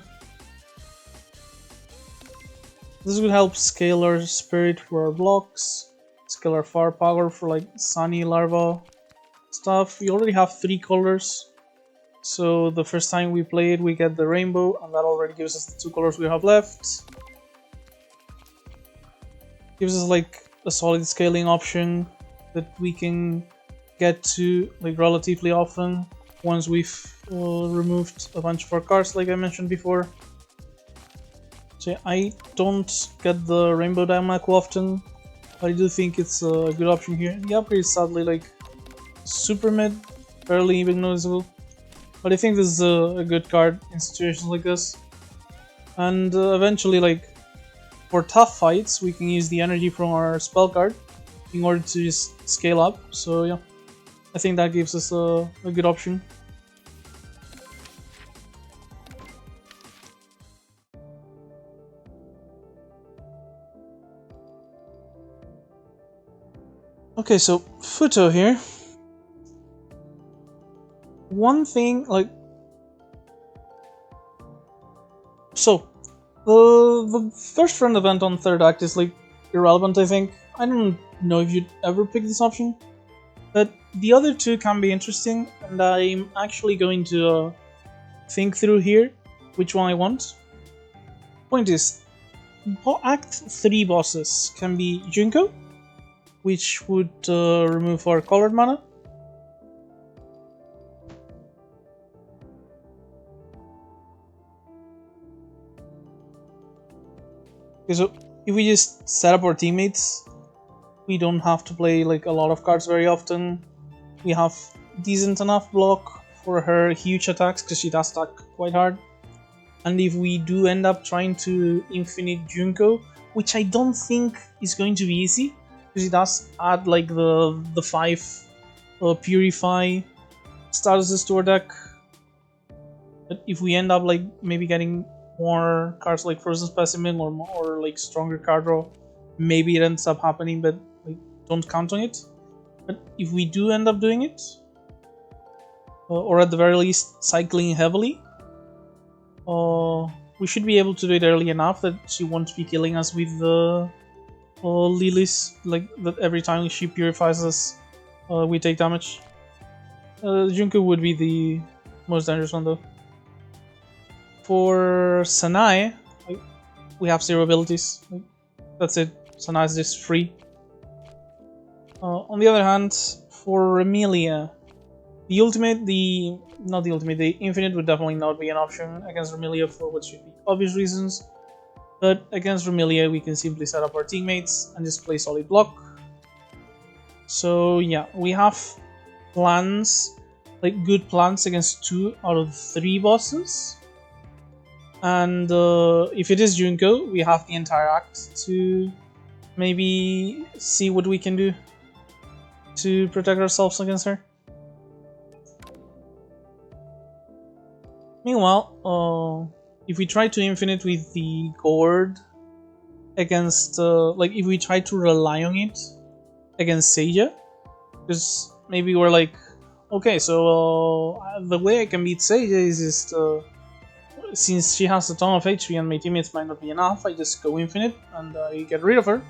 This would help scale our spirit for our blocks, scale our firepower for like Sunny Larva stuff. We already have 3 colors, so the first time we play it we get the rainbow, and that already gives us the 2 colors we have left. Gives us like a solid scaling option that we can get to like relatively often once we've removed a bunch of our cards, like I mentioned before. So I don't get the Rainbow Danmaku often, but I do think it's a good option here. The upgrade is sadly like super mid, barely even noticeable, but I think this is a good card in situations like this. And eventually, like for tough fights, we can use the energy from our spell card in order to just scale up. So yeah, I think that gives us a good option. Okay, so Futo here. One thing, like, so the first friend event on 3rd act is like irrelevant, I think. I don't know if you'd ever pick this option, but the other 2 can be interesting, and I'm actually going to think through here which one I want. Point is, Act 3 bosses can be Junko, which would remove our colored mana. Okay, so if we just set up our teammates, we don't have to play like a lot of cards very often. We have decent enough block for her huge attacks because she does attack quite hard. And if we do end up trying to infinite Junko, which I don't think is going to be easy, because it does add like the 5 Purify statuses to our deck. But if we end up like maybe getting more cards like Frozen Specimen or like stronger card draw, maybe it ends up happening, but like don't count on it. But if we do end up doing it, or at the very least cycling heavily, we should be able to do it early enough that she won't be killing us with the Lilies, like that every time she purifies us, we take damage. Junko would be the most dangerous one though. For Sanai, we have 0 abilities. That's it. Sanai is just free. On the other hand, for Remelia, the infinite would definitely not be an option against Remelia for what should be obvious reasons. But against Remelia, we can simply set up our teammates and just play solid block. So yeah, we have plans, like good plans against 2 out of 3 bosses. And if it is Junko, we have the entire act to maybe see what we can do to protect ourselves against her. Meanwhile, if we try to infinite with the Gourd against, like if we try to rely on it against Seiya, because maybe we're like, okay, so the way I can beat Seiya is just, since she has a ton of HP and my teammates might not be enough, I just go infinite and I get rid of her.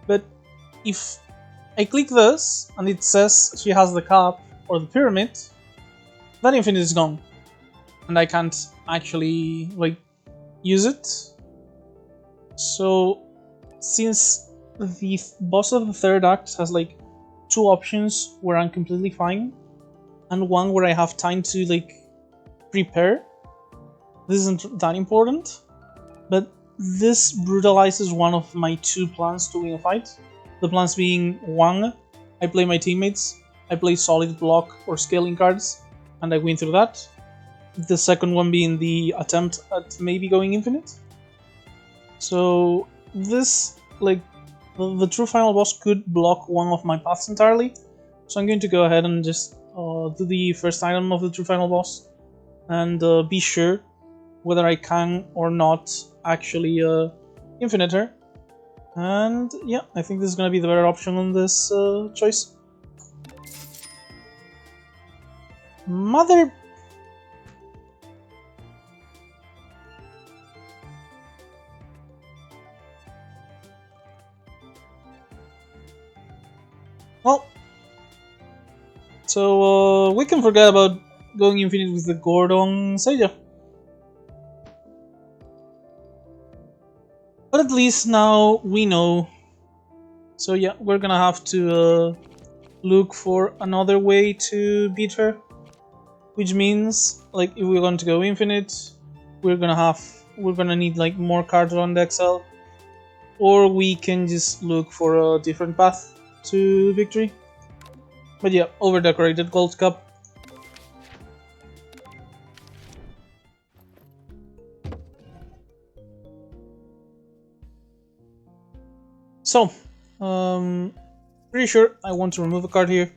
But if I click this and it says she has the cap or the pyramid, that infinite is gone. And I can't actually like use it. So since the boss of the 3rd act has like 2 options where I'm completely fine and 1 where I have time to like prepare, this isn't that important, but this brutalizes one of my 2 plans to win a fight. The plans being 1, I play my teammates, I play solid block or scaling cards, and I win through that. The second one being the attempt at maybe going infinite. So this, like, the true final boss could block one of my paths entirely, so I'm going to go ahead and just do the first item of the true final boss and be sure whether I can or not actually infinite her. And yeah, I think this is gonna be the better option on this choice. Mother... Well, so we can forget about going infinite with the Gordon Seiya. But at least now we know. So yeah, we're gonna have to look for another way to beat her. Which means, like, if we're going to go infinite, we're gonna need like more cards on the XL. Or we can just look for a different path to victory. But yeah, over-decorated gold cup. So, pretty sure I want to remove a card here.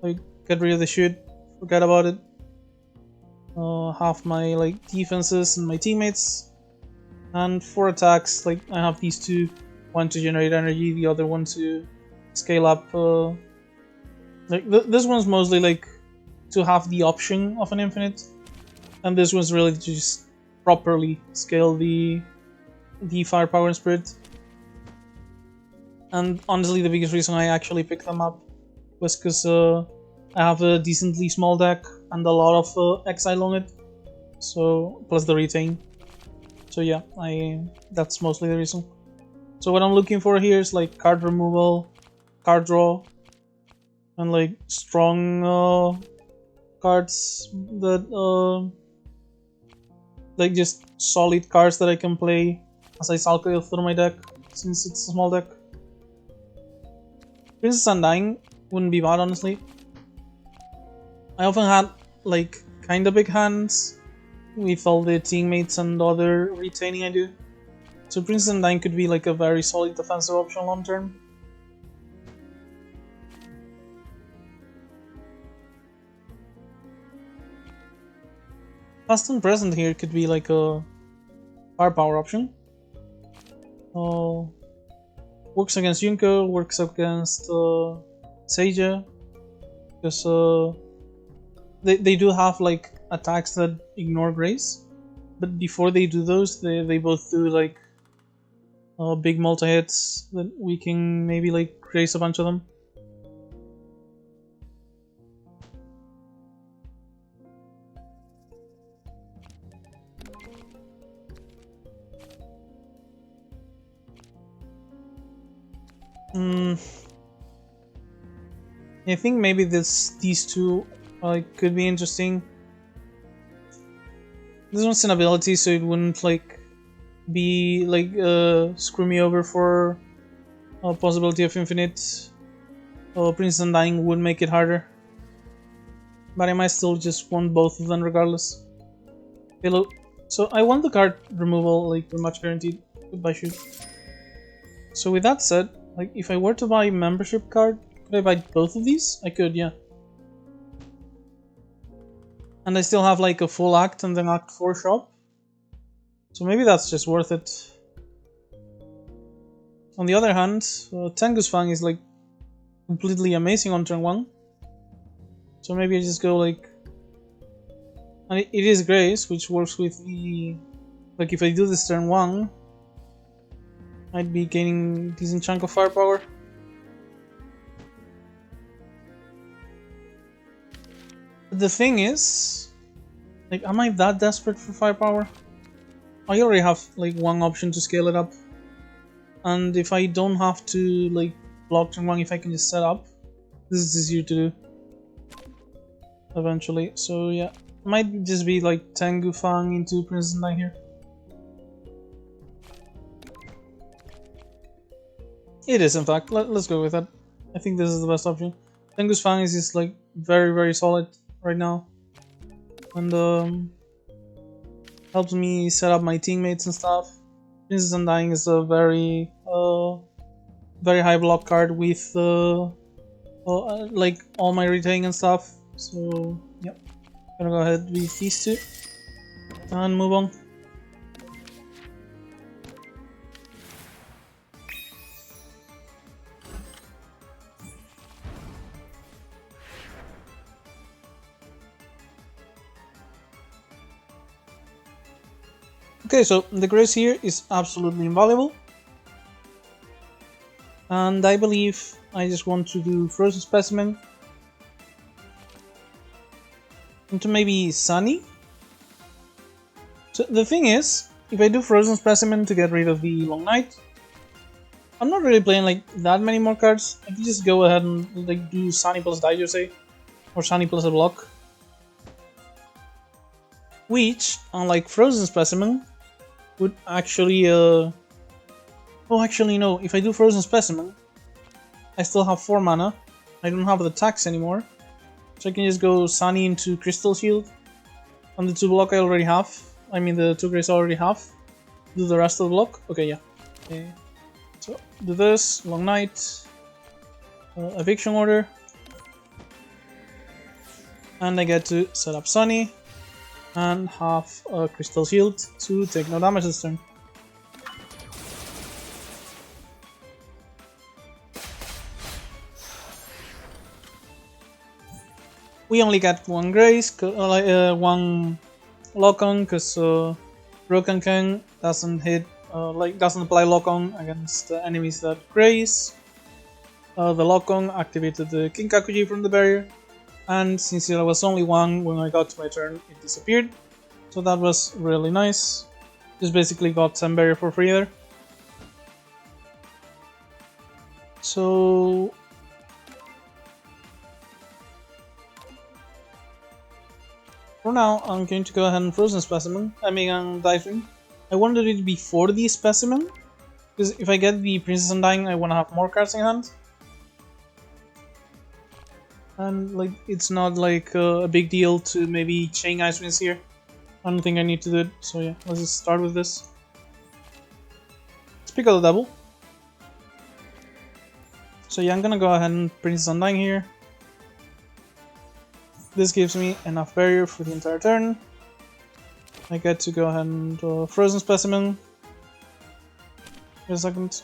Like, get rid of the shoot, forget about it. Half my like defenses and my teammates. And for attacks, like I have these two. One to generate energy, the other one to scale up. Like this one's mostly like to have the option of an infinite, and this one's really to just properly scale the firepower and spirit. And honestly, the biggest reason I actually picked them up was because I have a decently small deck and a lot of exile on it, so plus the retain. So yeah, that's mostly the reason. So what I'm looking for here is like card removal, card draw, and like strong cards that like just solid cards that I can play as I cycle through my deck, since it's a small deck. Princess Undying wouldn't be bad, honestly. I often had like kinda big hands with all the teammates and other retaining I do. So Princess Undying could be like a very solid defensive option long term. Past and present here could be like a firepower option. Works against Junko, works against Seiya, because they do have like attacks that ignore grace, but before they do those, they both do like big multi hits that we can maybe like grace a bunch of them. I think maybe these two could be interesting. This one's an ability, so it wouldn't like be like screw me over for a possibility of infinite. Princess Undying would make it harder, but I might still just want both of them regardless. Hello. So I want the card removal like pretty much guaranteed. Goodbye shoot. So with that said, like if I were to buy a membership card, could I buy both of these? I could, yeah. And I still have like a full act and then act 4 shop. So maybe that's just worth it. On the other hand, Tengu's Fang is like completely amazing on turn 1. So maybe I just go like... And it is Grace, which works with the... Like if I do this turn 1, I'd be gaining a decent chunk of firepower. But the thing is, like, am I that desperate for firepower? I already have like one option to scale it up, and if I don't have to like block turn 1, if I can just set up, this is easier to do eventually. So yeah, might just be like Tengu Fang into Princess Undying here. It is, in fact. Let's go with that. I think this is the best option. Tengu's Fang is just like very solid right now, and helps me set up my teammates and stuff. Princess Undying is a very high block card with like all my retaining and stuff. So yep, gonna go ahead with these two and move on. Okay, so the grace here is absolutely invaluable. And I believe I just want to do Frozen Specimen into maybe Sunny. So the thing is, if I do Frozen Specimen to get rid of the Long Night, I'm not really playing like that many more cards. I can just go ahead and like do Sunny plus Daijo, say, or Sunny plus a block. Which, unlike Frozen Specimen, would actually oh, actually no, if I do Frozen Specimen, I still have 4 mana. I don't have the tax anymore. So I can just go Sunny into Crystal Shield. On the 2 block I already have. I mean the 2 grace I already have. Do the rest of the block. Okay, yeah. Okay. So do this, Long Night, Eviction Order. And I get to set up Sunny. And have a Crystal Shield to take no damage this turn. We only get 1 grace, 1 lock-on, because Broken King doesn't hit, doesn't apply lock-on against enemies that grace. The lock-on activated the Kinkakuji from the barrier, and since there was only 1 when I got to my turn, it disappeared. So that was really nice. Just basically got some barrier for free there. So for now, I'm going to go ahead and Frozen Specimen. I mean, Diving. I wanted it before the Specimen, because if I get the Princess Undying, I want to have more cards in hand. And like, it's not like a big deal to maybe chain Ice Winds here. I don't think I need to do it, so yeah, let's just start with this. Let's pick out the double. So yeah, I'm gonna go ahead and Princess Undying here. This gives me enough barrier for the entire turn. I get to go ahead and Frozen Specimen. Wait a second.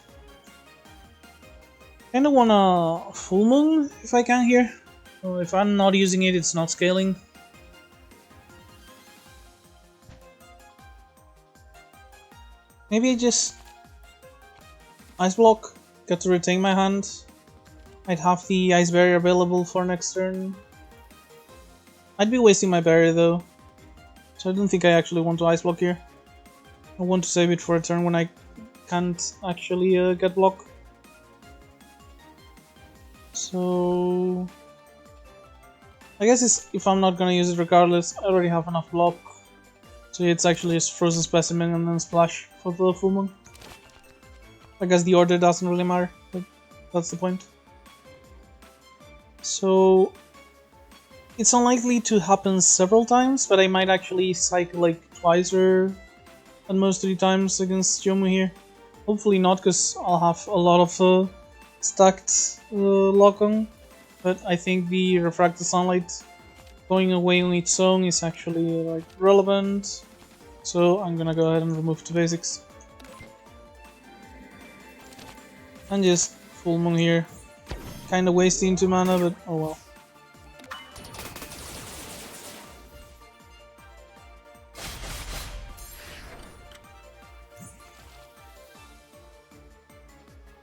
Kinda wanna Full Moon if I can here. If I'm not using it, it's not scaling. Maybe I just Ice Block, get to retain my hand. I'd have the Ice Barrier available for next turn. I'd be wasting my barrier though, so I don't think I actually want to Ice Block here. I want to save it for a turn when I can't actually get block. So I guess if I'm not gonna use it regardless, I already have enough block. So it's actually just Frozen Specimen and then Splash for the Full Moon. I guess the order doesn't really matter, but that's the point. So it's unlikely to happen several times, but I might actually cycle like twice or at most 3 times against Jomu here. Hopefully not, because I'll have a lot of stacked lock-on, but I think the Refracted Sunlight going away on its own is actually like relevant, so I'm gonna go ahead and remove 2 basics. And just Full Moon here. Kinda wasting 2 mana, but oh well.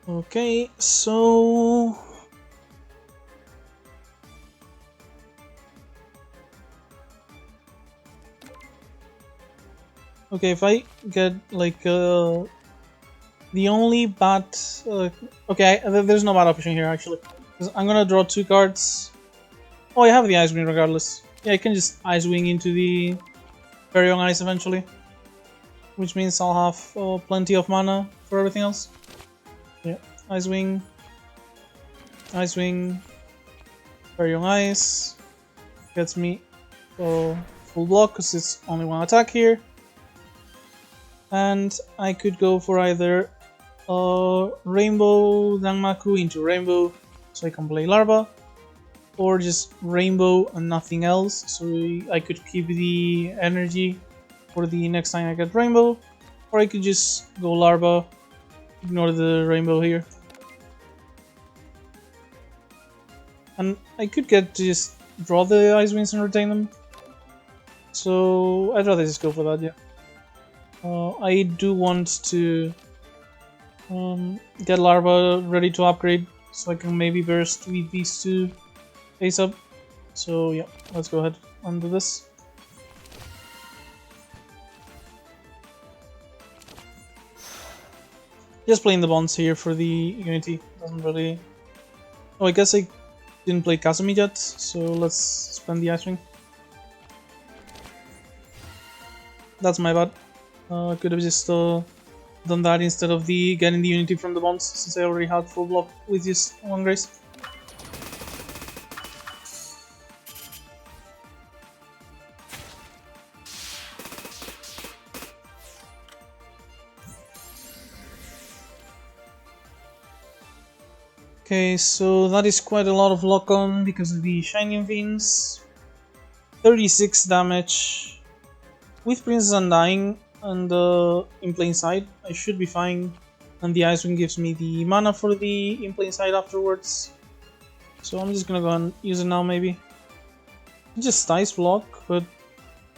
Okay, so okay, if I get like the only bad okay, there's no bad option here actually. I'm gonna draw 2 cards. Oh, I have the Ice Wing regardless. Yeah, I can just Ice Wing into the Fairy on Ice eventually, which means I'll have plenty of mana for everything else. Yeah, Ice Wing, Fairy on Ice, gets me full block because it's only 1 attack here. And I could go for either Rainbow Danmaku into Rainbow, so I can play Larva, or just rainbow and nothing else, so I could keep the energy for the next time I get rainbow, or I could just go larva, ignore the rainbow here. And I could get to just draw the ice wings and retain them, so I'd rather just go for that, yeah. I do want to get larva ready to upgrade, so I can maybe burst with these two ASAP. So yeah, let's go ahead and do this. Just playing the bonds here for the Unity doesn't really... Oh, I guess I didn't play Kazumi yet, so let's spend the Ice Wing. That's my bad. I could have just done that instead of getting the Unity from the bonds, since I already had full block with just one grace. Okay, so that is quite a lot of lock on because of the Shining Fiends. 36 damage. With Princess Undying and in plain sight, I should be fine. And the Ice Wing gives me the mana for the in plain sight afterwards. So I'm just gonna go and use it now maybe. Just Ice Block, but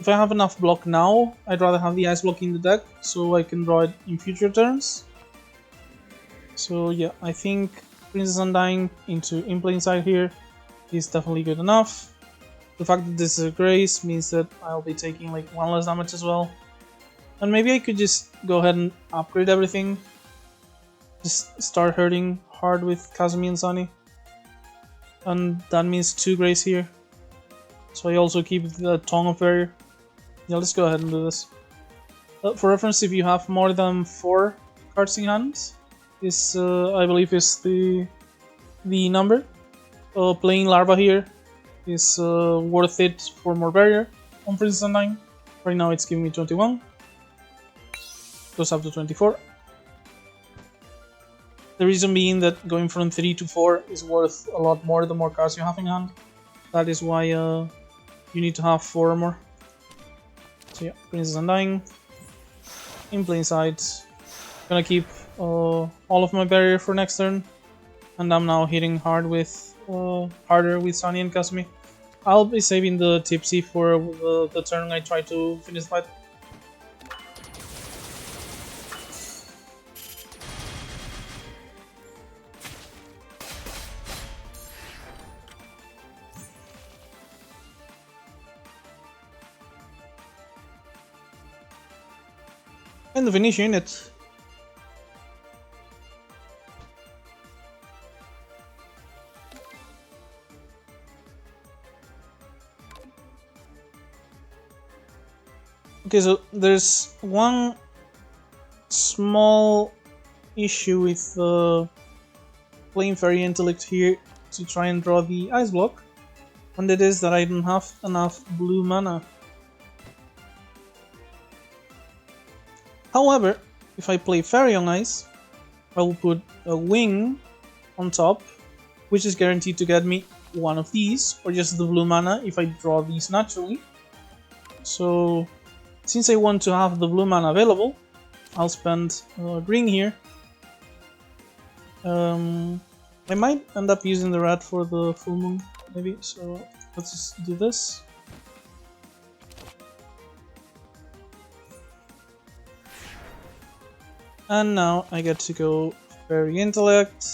if I have enough block now, I'd rather have the Ice Block in the deck so I can draw it in future turns. So yeah, I think Princess Undying into in plain sight here is definitely good enough. The fact that this is a grace means that I'll be taking like one less damage as well. And maybe I could just go ahead and upgrade everything. Just start hurting hard with Kazumi and Sunny. And that means 2 grace here. So I also keep the Tongue of Barrier. Yeah, let's go ahead and do this. For reference, if you have more than 4 cards in hand, is I believe is the number. Playing Larva here is worth it for more barrier on Princess Undying. Right now it's giving me 21. Goes up to 24. The reason being that going from 3 to 4 is worth a lot more the more cards you have in hand. That is why you need to have 4 or more. So yeah, Princess Undying. In plain sight. Gonna keep all of my barrier for next turn, and I'm now hitting hard with harder with Sunny and Kazumi. I'll be saving the Tipsy for the turn I try to finish the fight. And the finish unit. Okay, so there's one small issue with playing Fairy Intellect here to try and draw the Ice Block, and it is that I don't have enough blue mana. However, if I play Fairy on Ice, I will put a wing on top, which is guaranteed to get me one of these, or just the blue mana if I draw these naturally. So since I want to have the blue mana available, I'll spend green here. I might end up using the red for the full moon, maybe, so let's just do this. And now I get to go Fairy Intellect.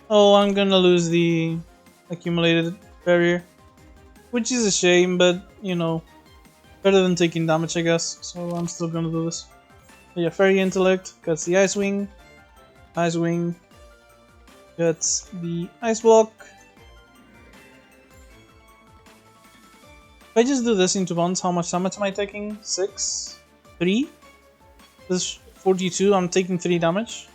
Oh, I'm gonna lose the accumulated barrier, which is a shame, but you know, better than taking damage, I guess, so I'm still gonna do this. But yeah, Fairy Intellect gets the Ice Wing. Ice Wing gets the Ice Block. If I just do this into bonds, how much damage am I taking? 6? 3? This is 42, I'm taking 3 damage.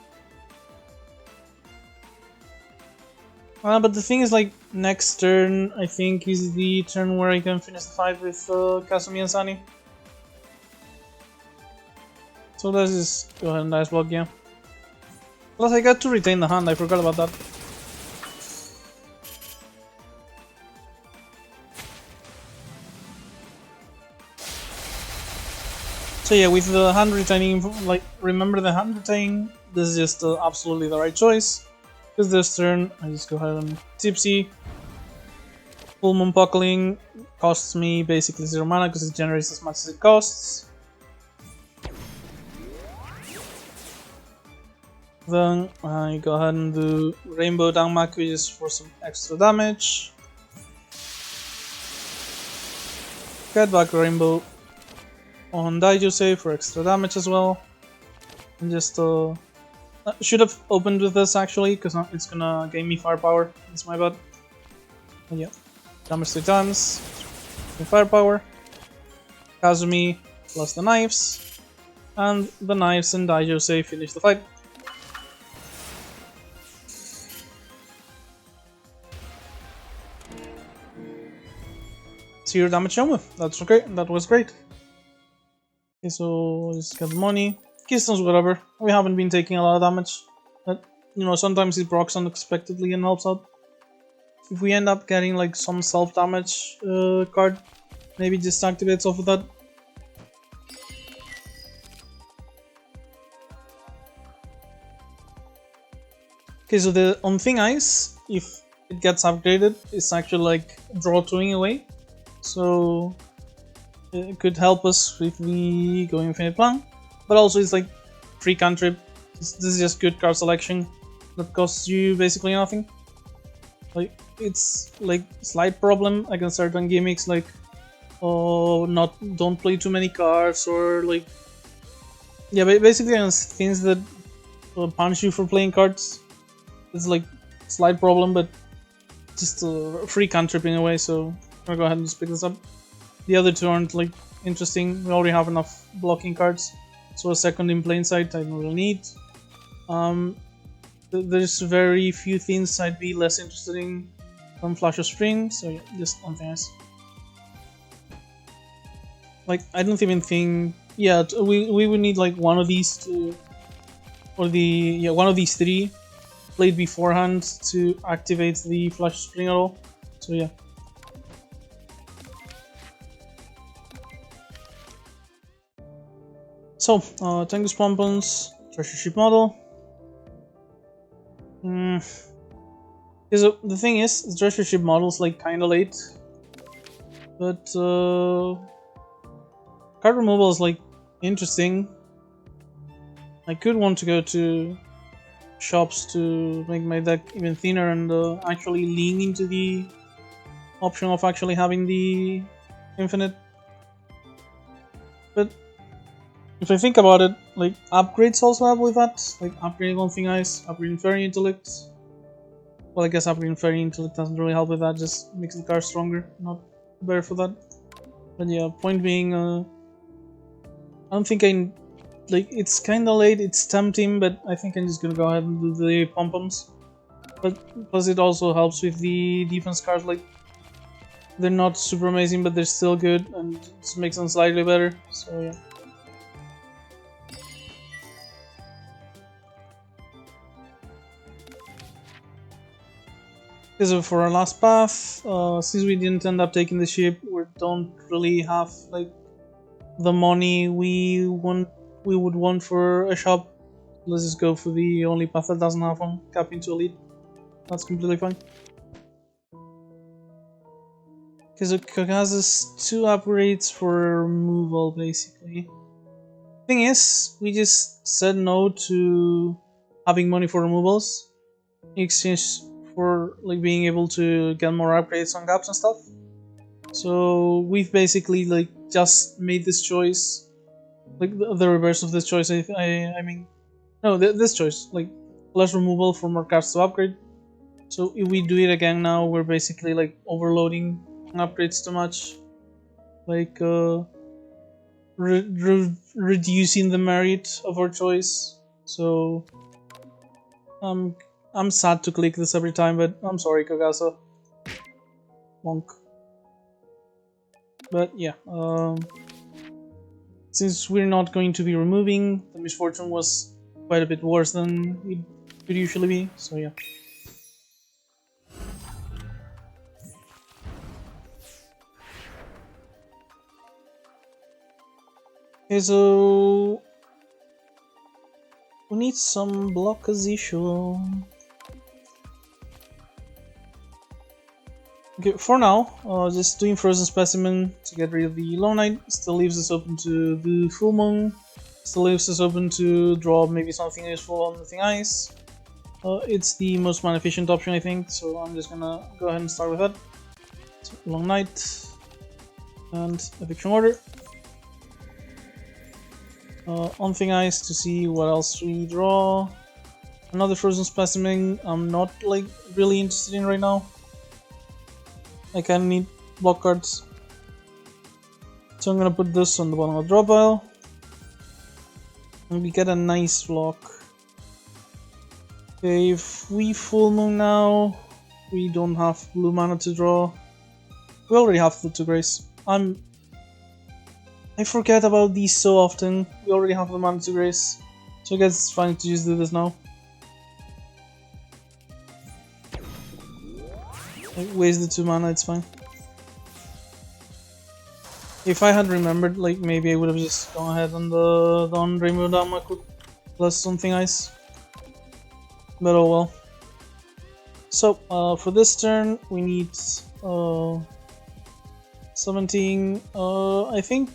But the thing is, like, next turn, I think, is the turn where I can finish the fight with Kazumi and Sunny. So let's just go ahead and Ice Block, yeah. Plus, I got to retain the hand, I forgot about that. So yeah, with the hand retaining, like, remember the hand retain, this is just absolutely the right choice. Because this turn, I just go ahead and Tipsy. Full Moon Puckling costs me basically 0 mana because it generates as much as it costs. Then I go ahead and do Rainbow Danmaku just for some extra damage. Get back Rainbow on Daijusei for extra damage as well. And just should have opened with this actually, because it's gonna gain me firepower. That's my bad. But yeah, damage 3 times. Firepower. Kazumi plus the knives. And the knives and Daijusei finish the fight. Zero damage Yomu. That's okay. That was great. Okay, so just get the money. Keystones, whatever. We haven't been taking a lot of damage. But, you know, sometimes it procs unexpectedly and helps out. If we end up getting like some self-damage card, maybe just activates off of that. Okay, so the on Thing Ice, if it gets upgraded, it's actually like draw 2ing away. So it could help us if we go Infinite Plan. But also it's like free cantrip. This is just good card selection that costs you basically nothing. Like, it's like slight problem against certain gimmicks like don't play too many cards, or like, yeah, basically against things that punish you for playing cards. It's like slight problem, but just free cantripping away. So I'm gonna go ahead and just pick this up. The other two aren't like interesting. We already have enough blocking cards, so a second in plain sight I don't really need. There's very few things I'd be less interested in than Flash of Spring, so yeah, just one thing else. Like, I don't even think, yeah, we would need like one of these two, or one of these three played beforehand to activate the Flash of Spring at all. So yeah. So, Tengu's Pompons, Treasure Ship model. So the thing is, the Treasure Ship model is like kinda late, but card removal is like interesting. I could want to go to shops to make my deck even thinner and actually lean into the option of actually having the infinite. But if I think about it, like, upgrades also help with that, like upgrading One Thing Ice, upgrading Fairy Intellect. Well, I guess upgrading Fairy Intellect doesn't really help with that, just makes the card stronger, not better for that. But yeah, point being, I don't think like, it's kinda late, it's tempting, but I think I'm just gonna go ahead and do the pom-poms. But plus it also helps with the defense cards, like, they're not super amazing, but they're still good, and just makes them slightly better, so yeah. Okay, so for our last path, since we didn't end up taking the ship, we don't really have like the money we would want for a shop. Let's just go for the only path that doesn't have one, cap into elite. That's completely fine. Okay, so Kagasa's 2 upgrades for removal basically. Thing is, we just said no to having money for removals in exchange for like being able to get more upgrades on gaps and stuff. So we've basically like just made this choice, like the reverse of this choice. I mean, no, this choice, like less removal for more cards to upgrade. So if we do it again now, we're basically like overloading upgrades too much, like reducing the merit of our choice. So I'm sad to click this every time, but I'm sorry, Kagasa. Wonk. But yeah, since we're not going to be removing, the misfortune was quite a bit worse than it could usually be, so yeah. Okay, so we need some block as usual. Okay, for now, just doing Frozen Specimen to get rid of the Low Knight still leaves us open to the Full Moon, still leaves us open to draw maybe something useful on the Thing Ice. It's the most mana efficient option, I think, so I'm just gonna go ahead and start with that. So, Long Night and Eviction Order. On Thing Ice to see what else we draw. Another Frozen Specimen I'm not like really interested in right now. I kinda need block cards. So I'm gonna put this on the bottom of the draw pile. And we get a nice block. Okay, if we Full Moon now, we don't have blue mana to draw. We already have the 2 Grace. I forget about these so often. We already have the mana to Grace. So I guess it's fine to just do this now. Like, waste the 2 mana, it's fine. If I had remembered, like, maybe I would have just gone ahead on the Rainbow Danmaku plus something ice. But oh well. So, for this turn, we need 17, I think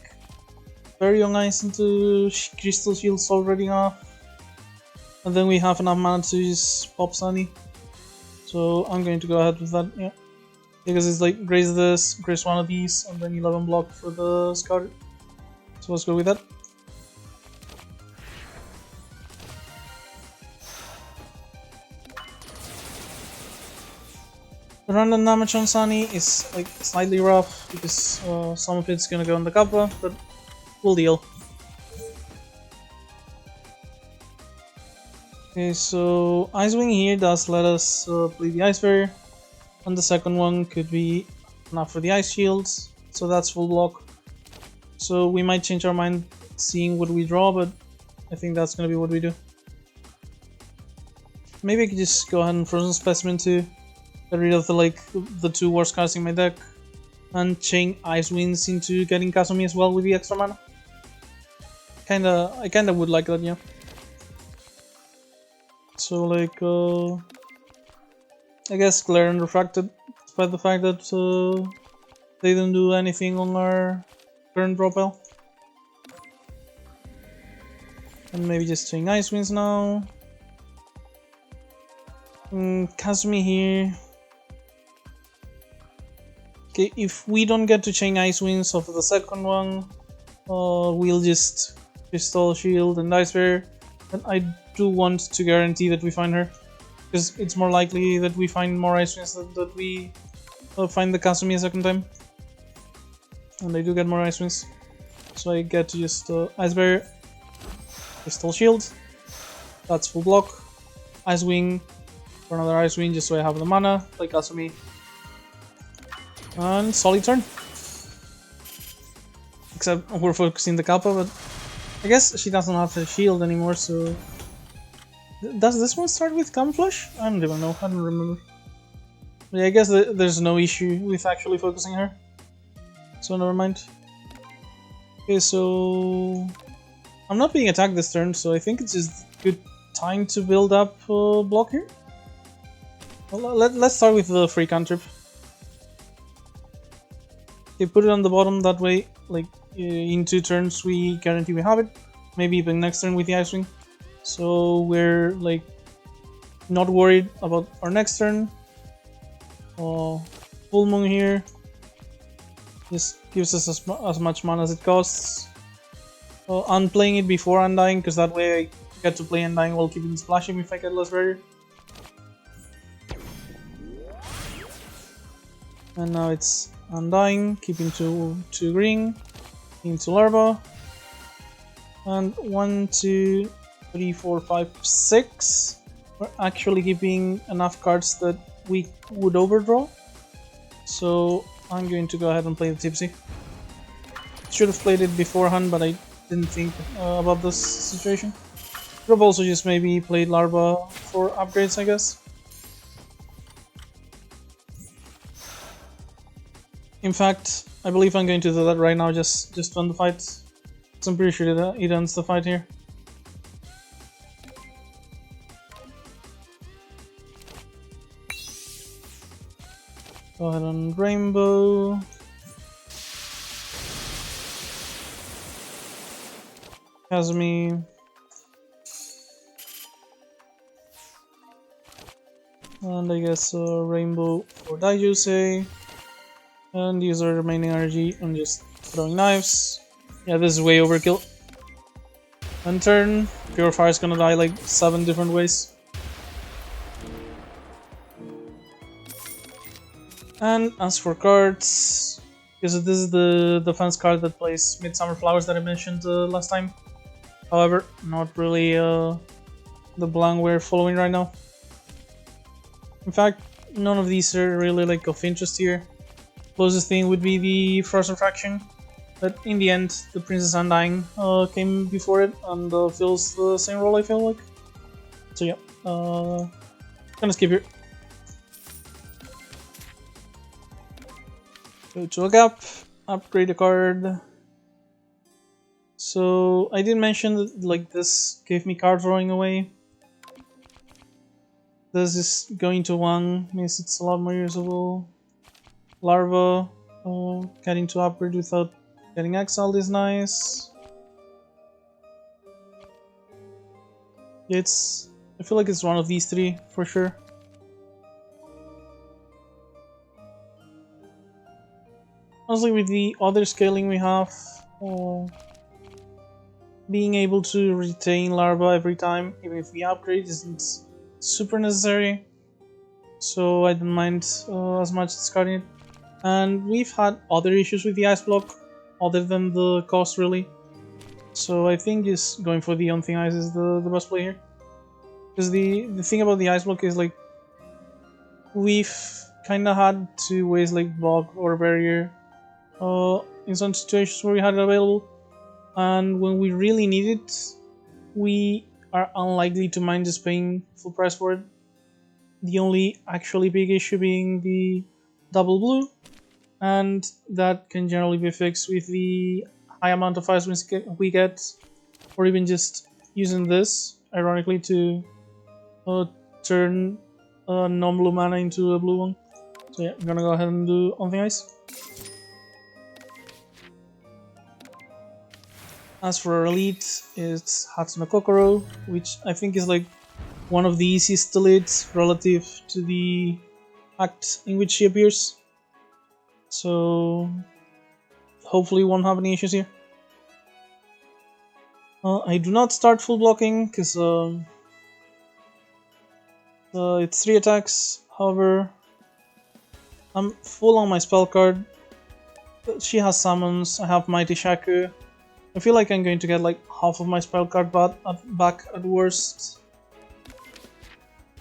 very young ice into Crystal Shields already enough. And then we have enough mana to just pop Sunny. So I'm going to go ahead with that, yeah. Because it's like graze this, graze one of these, and then 11 block for the Scout. So let's go with that. The random damage on Sunny is like slightly rough because some of it's gonna go on the Kappa, but we'll deal. Okay, so Icewing here does let us play the Ice Barrier, and the second one could be enough for the Ice Shields, so that's full block. So we might change our mind seeing what we draw, but I think that's gonna be what we do. Maybe I could just go ahead and Frozen Specimen to get rid of the 2 worst cards in my deck, and chain Ice Winds into getting Kasumi as well with the extra mana. I kinda would like that, yeah. So like, I guess Glare and Refracted, despite the fact that they don't do anything on our current draw pile. And maybe just chain Ice Winds now. Kasumi here. Okay, if we don't get to chain Ice Winds off of the second one, we'll just Crystal Shield and Ice Bear. And I do want to guarantee that we find her, because it's more likely that we find more Ice Winds than that we find the Kasumi a second time. And I do get more Ice Winds, so I get to just Ice Bear, Crystal Shield. That's full block. Ice Wing for another Ice Wing, just so I have the mana, like Kasumi. And solid turn. Except we're focusing the Kappa, but I guess she doesn't have a shield anymore, so... Does this one start with Camouflage? I don't even know, I don't remember. But yeah, I guess there's no issue with actually focusing her. So never mind. Okay, so... I'm not being attacked this turn, so I think it's just good time to build up block here. Well, let's start with the free cantrip. Okay, put it on the bottom, that way, like, in 2 turns we guarantee we have it. Maybe even next turn with the Ice Wing. So we're, like, not worried about our next turn. Full Moon here. This gives us as much mana as it costs. I'm playing it before Undying, because that way I get to play Undying while keeping splashing if I get less barrier. And now it's Undying, keeping 2 green, into Larva. And 1, 2, 3, 4, 5, 6. We're actually keeping enough cards that we would overdraw. So I'm going to go ahead and play the Tipsy. Should have played it beforehand, but I didn't think about this situation. Could have also just maybe played Larva for upgrades, I guess. In fact, I believe I'm going to do that right now, just to end the fight. So I'm pretty sure that it ends the fight here. Go ahead and rainbow. Kazumi. And I guess rainbow for Daijusei. And use our remaining energy on just throwing knives. Yeah, this is way overkill. And turn. Purifier is gonna die like 7 different ways. And as for cards, because this is the defense card that plays Midsummer Flowers that I mentioned last time. However, not really the plan we're following right now. In fact, none of these are really like of interest here. Closest thing would be the Frozen Fraction, but in the end, the Princess Undying came before it and fills the same role, I feel like. So yeah, gonna skip here. Go to a gap, upgrade a card. So I did mention that like this gave me card throwing away. This is going to 1, means it's a lot more usable. Larva, getting to upgrade without getting exiled is nice. I feel like it's one of these 3 for sure. Honestly, with the other scaling we have, being able to retain Larva every time, even if we upgrade, isn't super necessary. So I don't mind as much discarding it. And we've had other issues with the ice block, other than the cost really. So I think just going for the Unthing Ice is the best play here. Because the thing about the ice block is like, we've kinda had to waste like block or barrier in some situations where we had it available. And when we really need it, we are unlikely to mind just paying full price for it. The only actually big issue being the double blue, and that can generally be fixed with the high amount of ice wins we get, or even just using this, ironically, to turn a non-blue mana into a blue one. So yeah, I'm gonna go ahead and do Unthing Ice. As for our elite, it's Hatsune Kokoro, which I think is like one of the easiest elites relative to the act in which she appears. So hopefully won't have any issues here. I do not start full blocking because it's 3 attacks. However, I'm full on my spell card. She has summons. I have Mighty Shaku. I feel like I'm going to get like half of my spell card back at worst.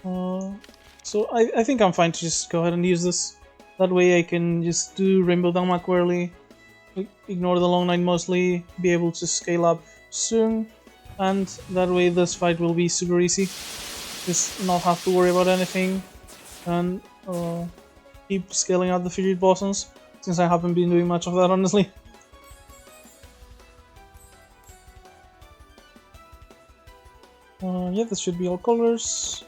So I think I'm fine to just go ahead and use this. That way I can just do Rainbow Danmaku early, ignore the Long Night mostly, be able to scale up soon, and that way this fight will be super easy. Just not have to worry about anything, and keep scaling out the Fidget Blossoms, since I haven't been doing much of that honestly. Yeah, this should be all colors.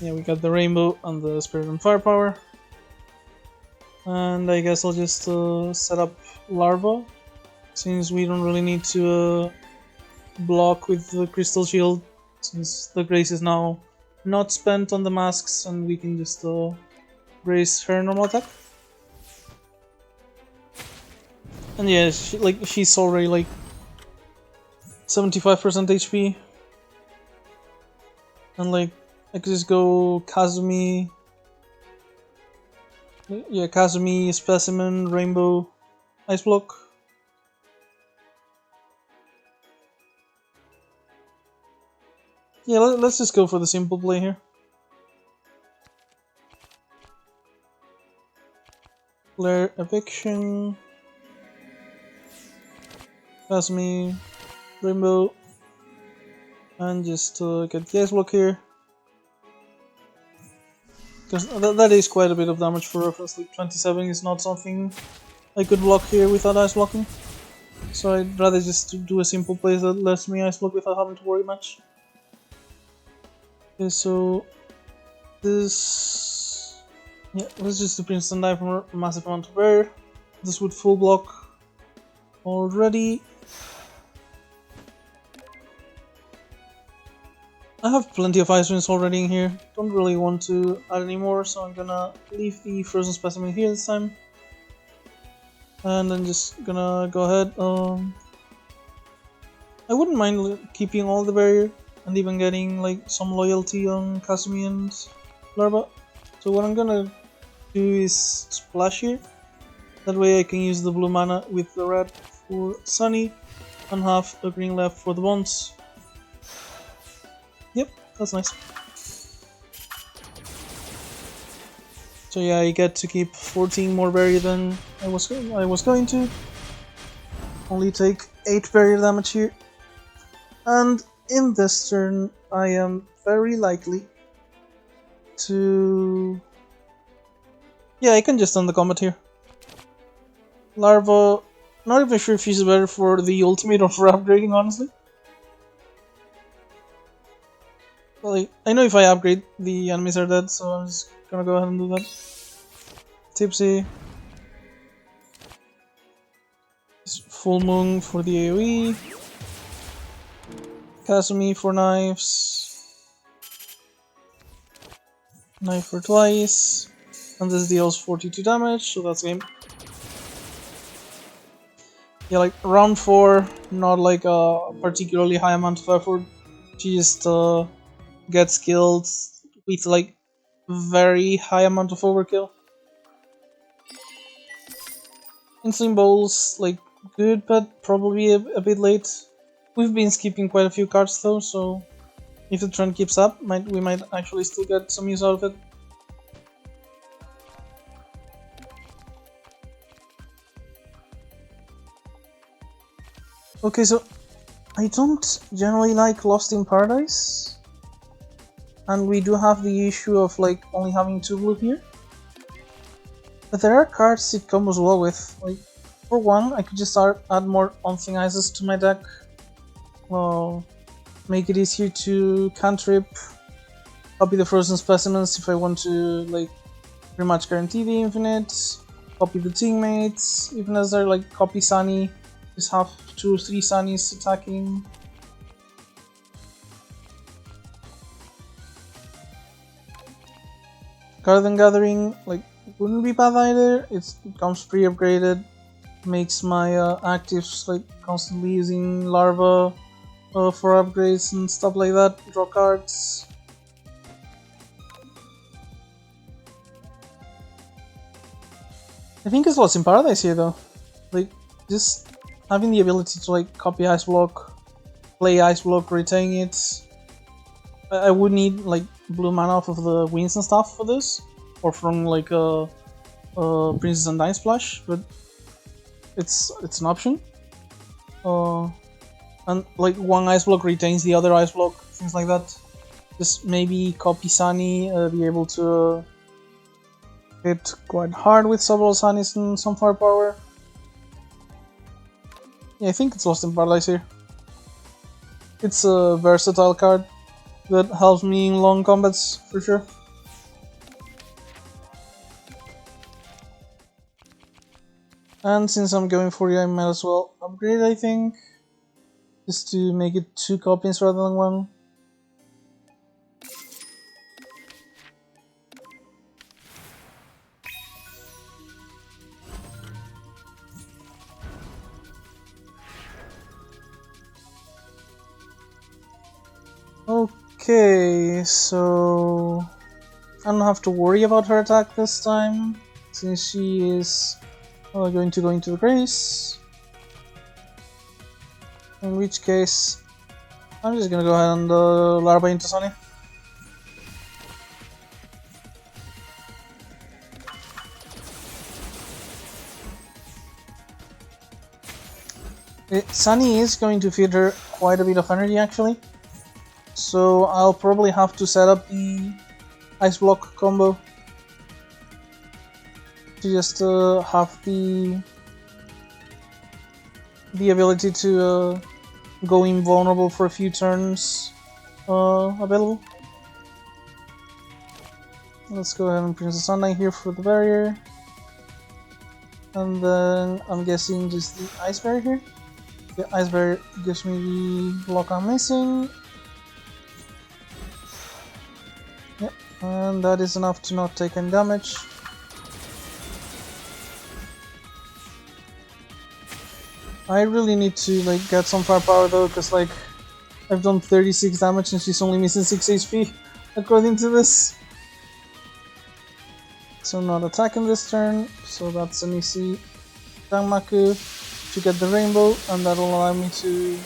Yeah, we got the rainbow and the spirit and firepower. And I guess I'll just set up Larva, since we don't really need to block with the crystal shield, since the grace is now not spent on the masks and we can just grace her normal attack. And yeah, she's already like 75% HP. And like, I could just go Kazumi. Yeah, Kazumi, Specimen, Rainbow, Ice Block. Yeah, let's just go for the simple play here. Flair, Eviction. Kazumi, Rainbow. And just get the Ice Block here. Because that is quite a bit of damage for reference. Like 27 is not something I could block here without ice blocking. So I'd rather just do a simple play that lets me ice block without having to worry much. Okay, so this, yeah, let's just do Princeton Dive for a massive amount of air. This would full block already. I have plenty of ice rings already in here. Don't really want to add any more, so I'm gonna leave the frozen specimen here this time. And then just gonna go ahead. I wouldn't mind keeping all the barrier and even getting like some loyalty on Kasumi and Larva. So what I'm gonna do is splash here. That way I can use the blue mana with the red for Sunny and have a green left for the bonds. Yep, that's nice. So yeah, I get to keep 14 more barrier than I was going to. Only take 8 barrier damage here. And in this turn, I am very likely to... yeah, I can just end the combat here. Larva, not even sure if she's better for the ultimate or for upgrading, honestly. Like, I know if I upgrade, the enemies are dead, so I'm just gonna go ahead and do that. Tipsy. Full Moon for the AoE. Kasumi for knives. Knife for twice. And this deals 42 damage, so that's game. Yeah, like round 4, not like a particularly high amount of effort. She just gets killed with like very high amount of overkill. Insane Bowls, like good, but probably a bit late. We've been skipping quite a few cards though, so if the trend keeps up, we might actually still get some use out of it. Okay, so I don't generally like Lost in Paradise, and we do have the issue of like only having 2 blue here. But there are cards it combos well with. Like, for one, I could just add more On-Thing Ices to my deck. Well, make it easier to cantrip, copy the frozen specimens if I want to like pretty much guarantee the infinite, copy the teammates, even as they're like copy Sunny, just have 2 or 3 Sunnies attacking. Garden Gathering, like, wouldn't be bad either. It comes pre-upgraded, makes my actives like constantly using Larva for upgrades and stuff like that. Draw cards. I think it's Lost in Paradise here though. Like, just having the ability to like copy Ice Block, play Ice Block, retain it. I would need like blue mana off of the wings and stuff for this, or from like a Princess Undyne splash, but it's an option. And like one Ice Block retains the other Ice Block, things like that. Just maybe copy Sunny, be able to hit quite hard with several Sunnies and some firepower. Yeah, I think it's Lost in Paradise here. It's a versatile card that helps me in long combats for sure. And since I'm going for you, I might as well upgrade, I think, just to make it 2 copies rather than 1. Okay, so I don't have to worry about her attack this time, since she is going to go into the Grace. In which case, I'm just gonna go ahead and Larva into Sunny. Sunny is going to feed her quite a bit of energy actually, so I'll probably have to set up the Ice Block combo to just have the ability to go invulnerable for a few turns available. Let's go ahead and Princess Sunlight here for the barrier. And then I'm guessing just the ice barrier here. The ice barrier gives me the block I'm missing. Yep, and that is enough to not take any damage. I really need to like get some firepower though, because like I've done 36 damage and she's only missing 6 HP according to this. So not attacking this turn, so that's an easy Danmaku to get the rainbow, and that'll allow me to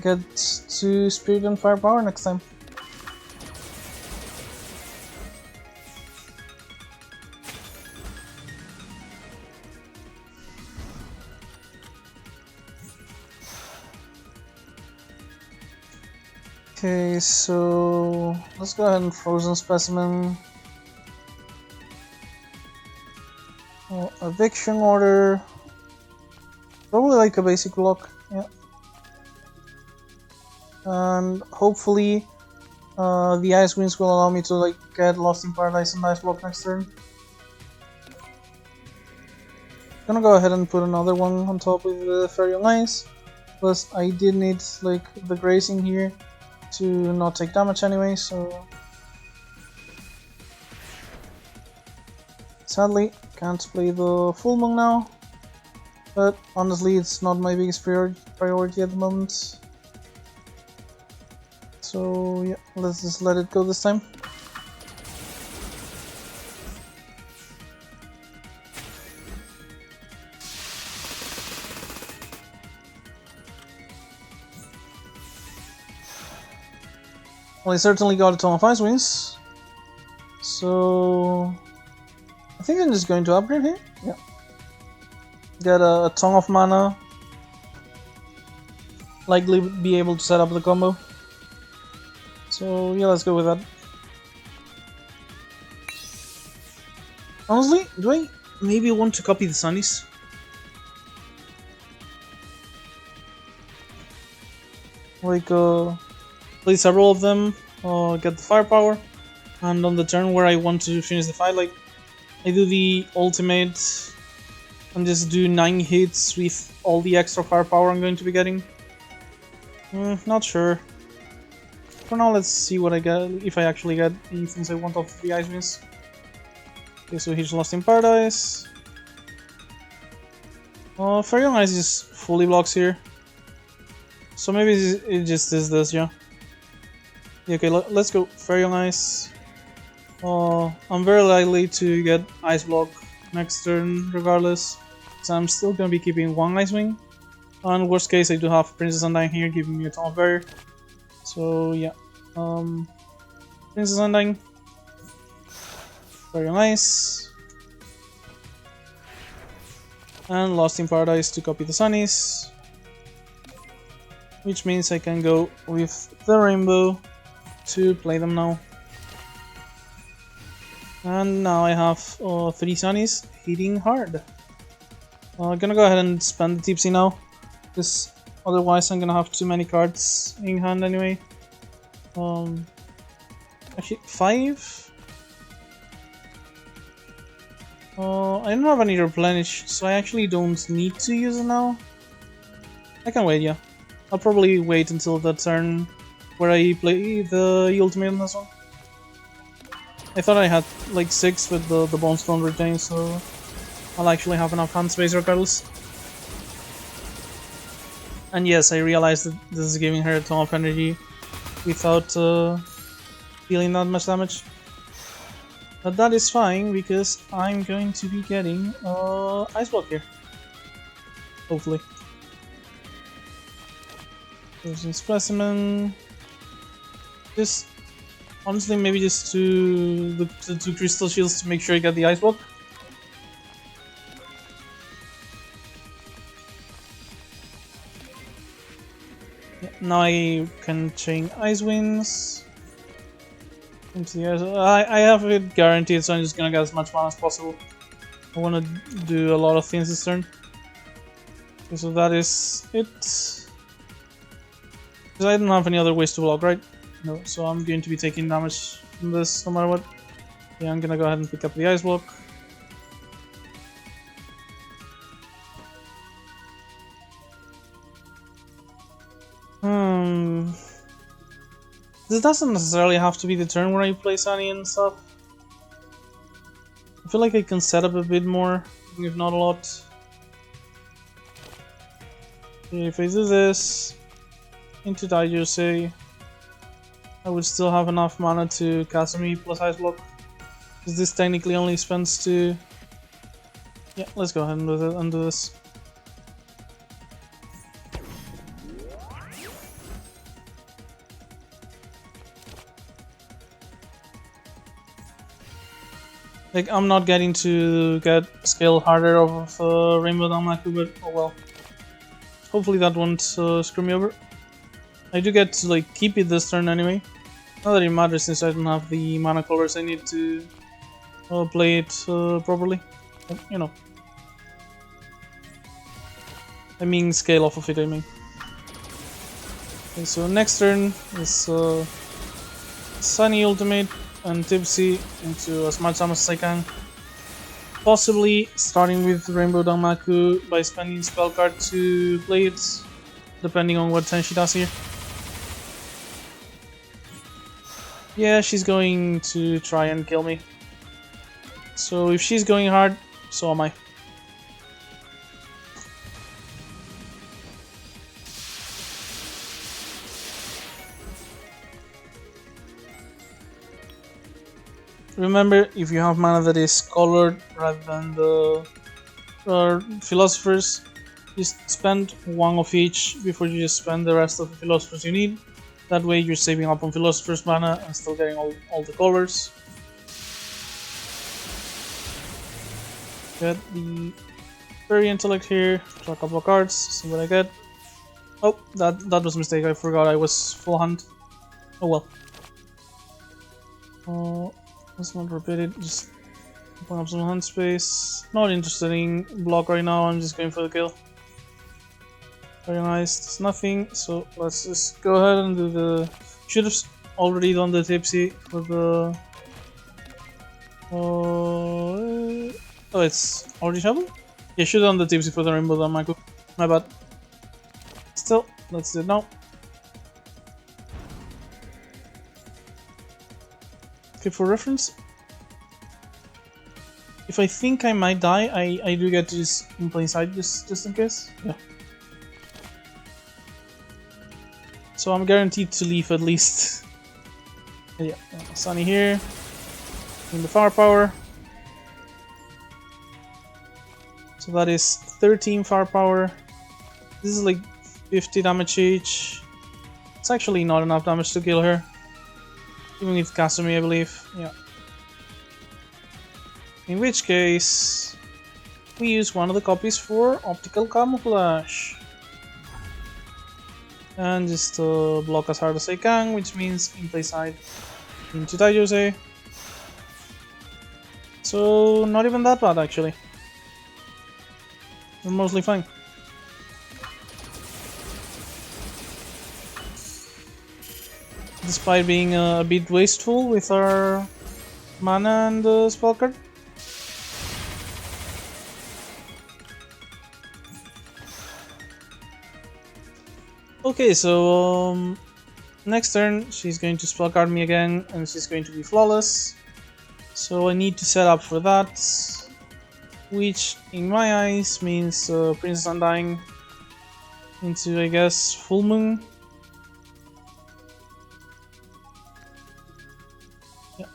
get to Spirit and Firepower next time. Okay, so let's go ahead and Frozen Specimen. Eviction order. Probably like a basic block, yeah. And hopefully the Ice Winds will allow me to like get Lost in Paradise and Ice Block next turn. Gonna go ahead and put another one on top with the Fairy on Ice. Plus I did need like the grazing here to not take damage anyway, so sadly can't play the Full Moon now, but honestly it's not my biggest priority at the moment. So yeah, let's just let it go this time. Well, I certainly got a ton of Ice Winds, so I think I'm just going to upgrade here. Yeah. Get a ton of mana. Likely be able to set up the combo. So yeah, let's go with that. Honestly, do I maybe want to copy the Sunnies? Like play several of them, get the firepower, and on the turn where I want to finish the fight, like I do the ultimate and just do 9 hits with all the extra firepower I'm going to be getting. Not sure. For now, let's see what I get, if I actually get the things I want off the Ice Winds. Okay, so he's Lost in Paradise. Fairy on Ice just fully blocks here. So maybe it just is this, yeah. Yeah, okay, let's go Fairy on Ice. I'm very likely to get Ice Block next turn regardless, so I'm still gonna be keeping one Ice Wing. And worst case, I do have Princess Undyne here giving me a ton of barrier. So yeah, Princess Undyne, Fairy on Ice, and Lost in Paradise to copy the Sunnies, which means I can go with the Rainbow to play them now. And now I have 3 Sunnies hitting hard. Gonna go ahead and spend the Tipsy now, because otherwise I'm gonna have too many cards in hand anyway. Actually 5. I don't have any replenish, so I actually don't need to use it now. I can wait, yeah. I'll probably wait until the turn where I play the ultimate on this one. I thought I had like 6 with the Bone Stone Retain, so I'll actually have enough hand space regardless. And yes, I realized that this is giving her a ton of energy without dealing that much damage. But that is fine, because I'm going to be getting Ice Block here. Hopefully. There's a Specimen. Just honestly, maybe just the 2 Crystal Shields to make sure I get the Ice Block. Yeah, now I can chain Ice Winds into the air. I have it guaranteed, so I'm just gonna get as much mana as possible. I want to do a lot of things this turn. Okay, so that is it. Because I don't have any other ways to block, right? No, so I'm going to be taking damage from this no matter what. Yeah, I'm gonna go ahead and pick up the ice block. This doesn't necessarily have to be the turn where I play Sunny and stuff. I feel like I can set up a bit more, if not a lot. Okay, if I do this into Daijose, I would still have enough mana to Kasumi plus Ice Block. Because this technically only spends 2. Yeah, let's go ahead and do this. Like, I'm not getting to get scale harder off of Rainbow Danmaku, but oh well. Hopefully that won't screw me over. I do get to like keep it this turn anyway. Not that it matters since I don't have the mana colors I need to play it properly. But, you know. I mean scale off of it, I mean. Okay, so next turn is Sunny Ultimate and Tipsy into as much damage as I can. Possibly starting with Rainbow Danmaku by spending spell card to play it, depending on what turn she does here. Yeah, she's going to try and kill me. So if she's going hard, so am I. Remember, if you have mana that is colored rather than the philosophers, just spend 1 of each before you just spend the rest of the philosophers you need. That way you're saving up on philosophers mana and still getting all the colors. Get the fairy intellect here, draw a couple of cards, see what I get. Oh, that was a mistake, I forgot I was full hand. Oh well. Let's not repeat it, just open up some hand space. Not interested in block right now, I'm just going for the kill. Very nice, there's nothing, so let's just go ahead and do the... Should have already done the Tipsy for the... Oh, it's already shuffled? Yeah, should have done the Tipsy for the Rainbow Danmaku. My bad. Still, let's do it now. Okay, for reference, if I think I might die, I do get to just in plain sight just in case. Yeah. So I'm guaranteed to leave at least. Yeah, Sunny here. In the firepower. So that is 13 firepower. This is like 50 damage each. It's actually not enough damage to kill her. Even with Kasumi, I believe. Yeah. In which case, we use one of the copies for optical camouflage. And just block as hard as I can, which means in play side into Daijose. So, not even that bad actually. We're mostly fine. Despite being a bit wasteful with our mana and spell card. Okay, so next turn she's going to spell card me again and she's going to be flawless. So I need to set up for that, which in my eyes means Princess Undying into, I guess, Full Moon. Yeah.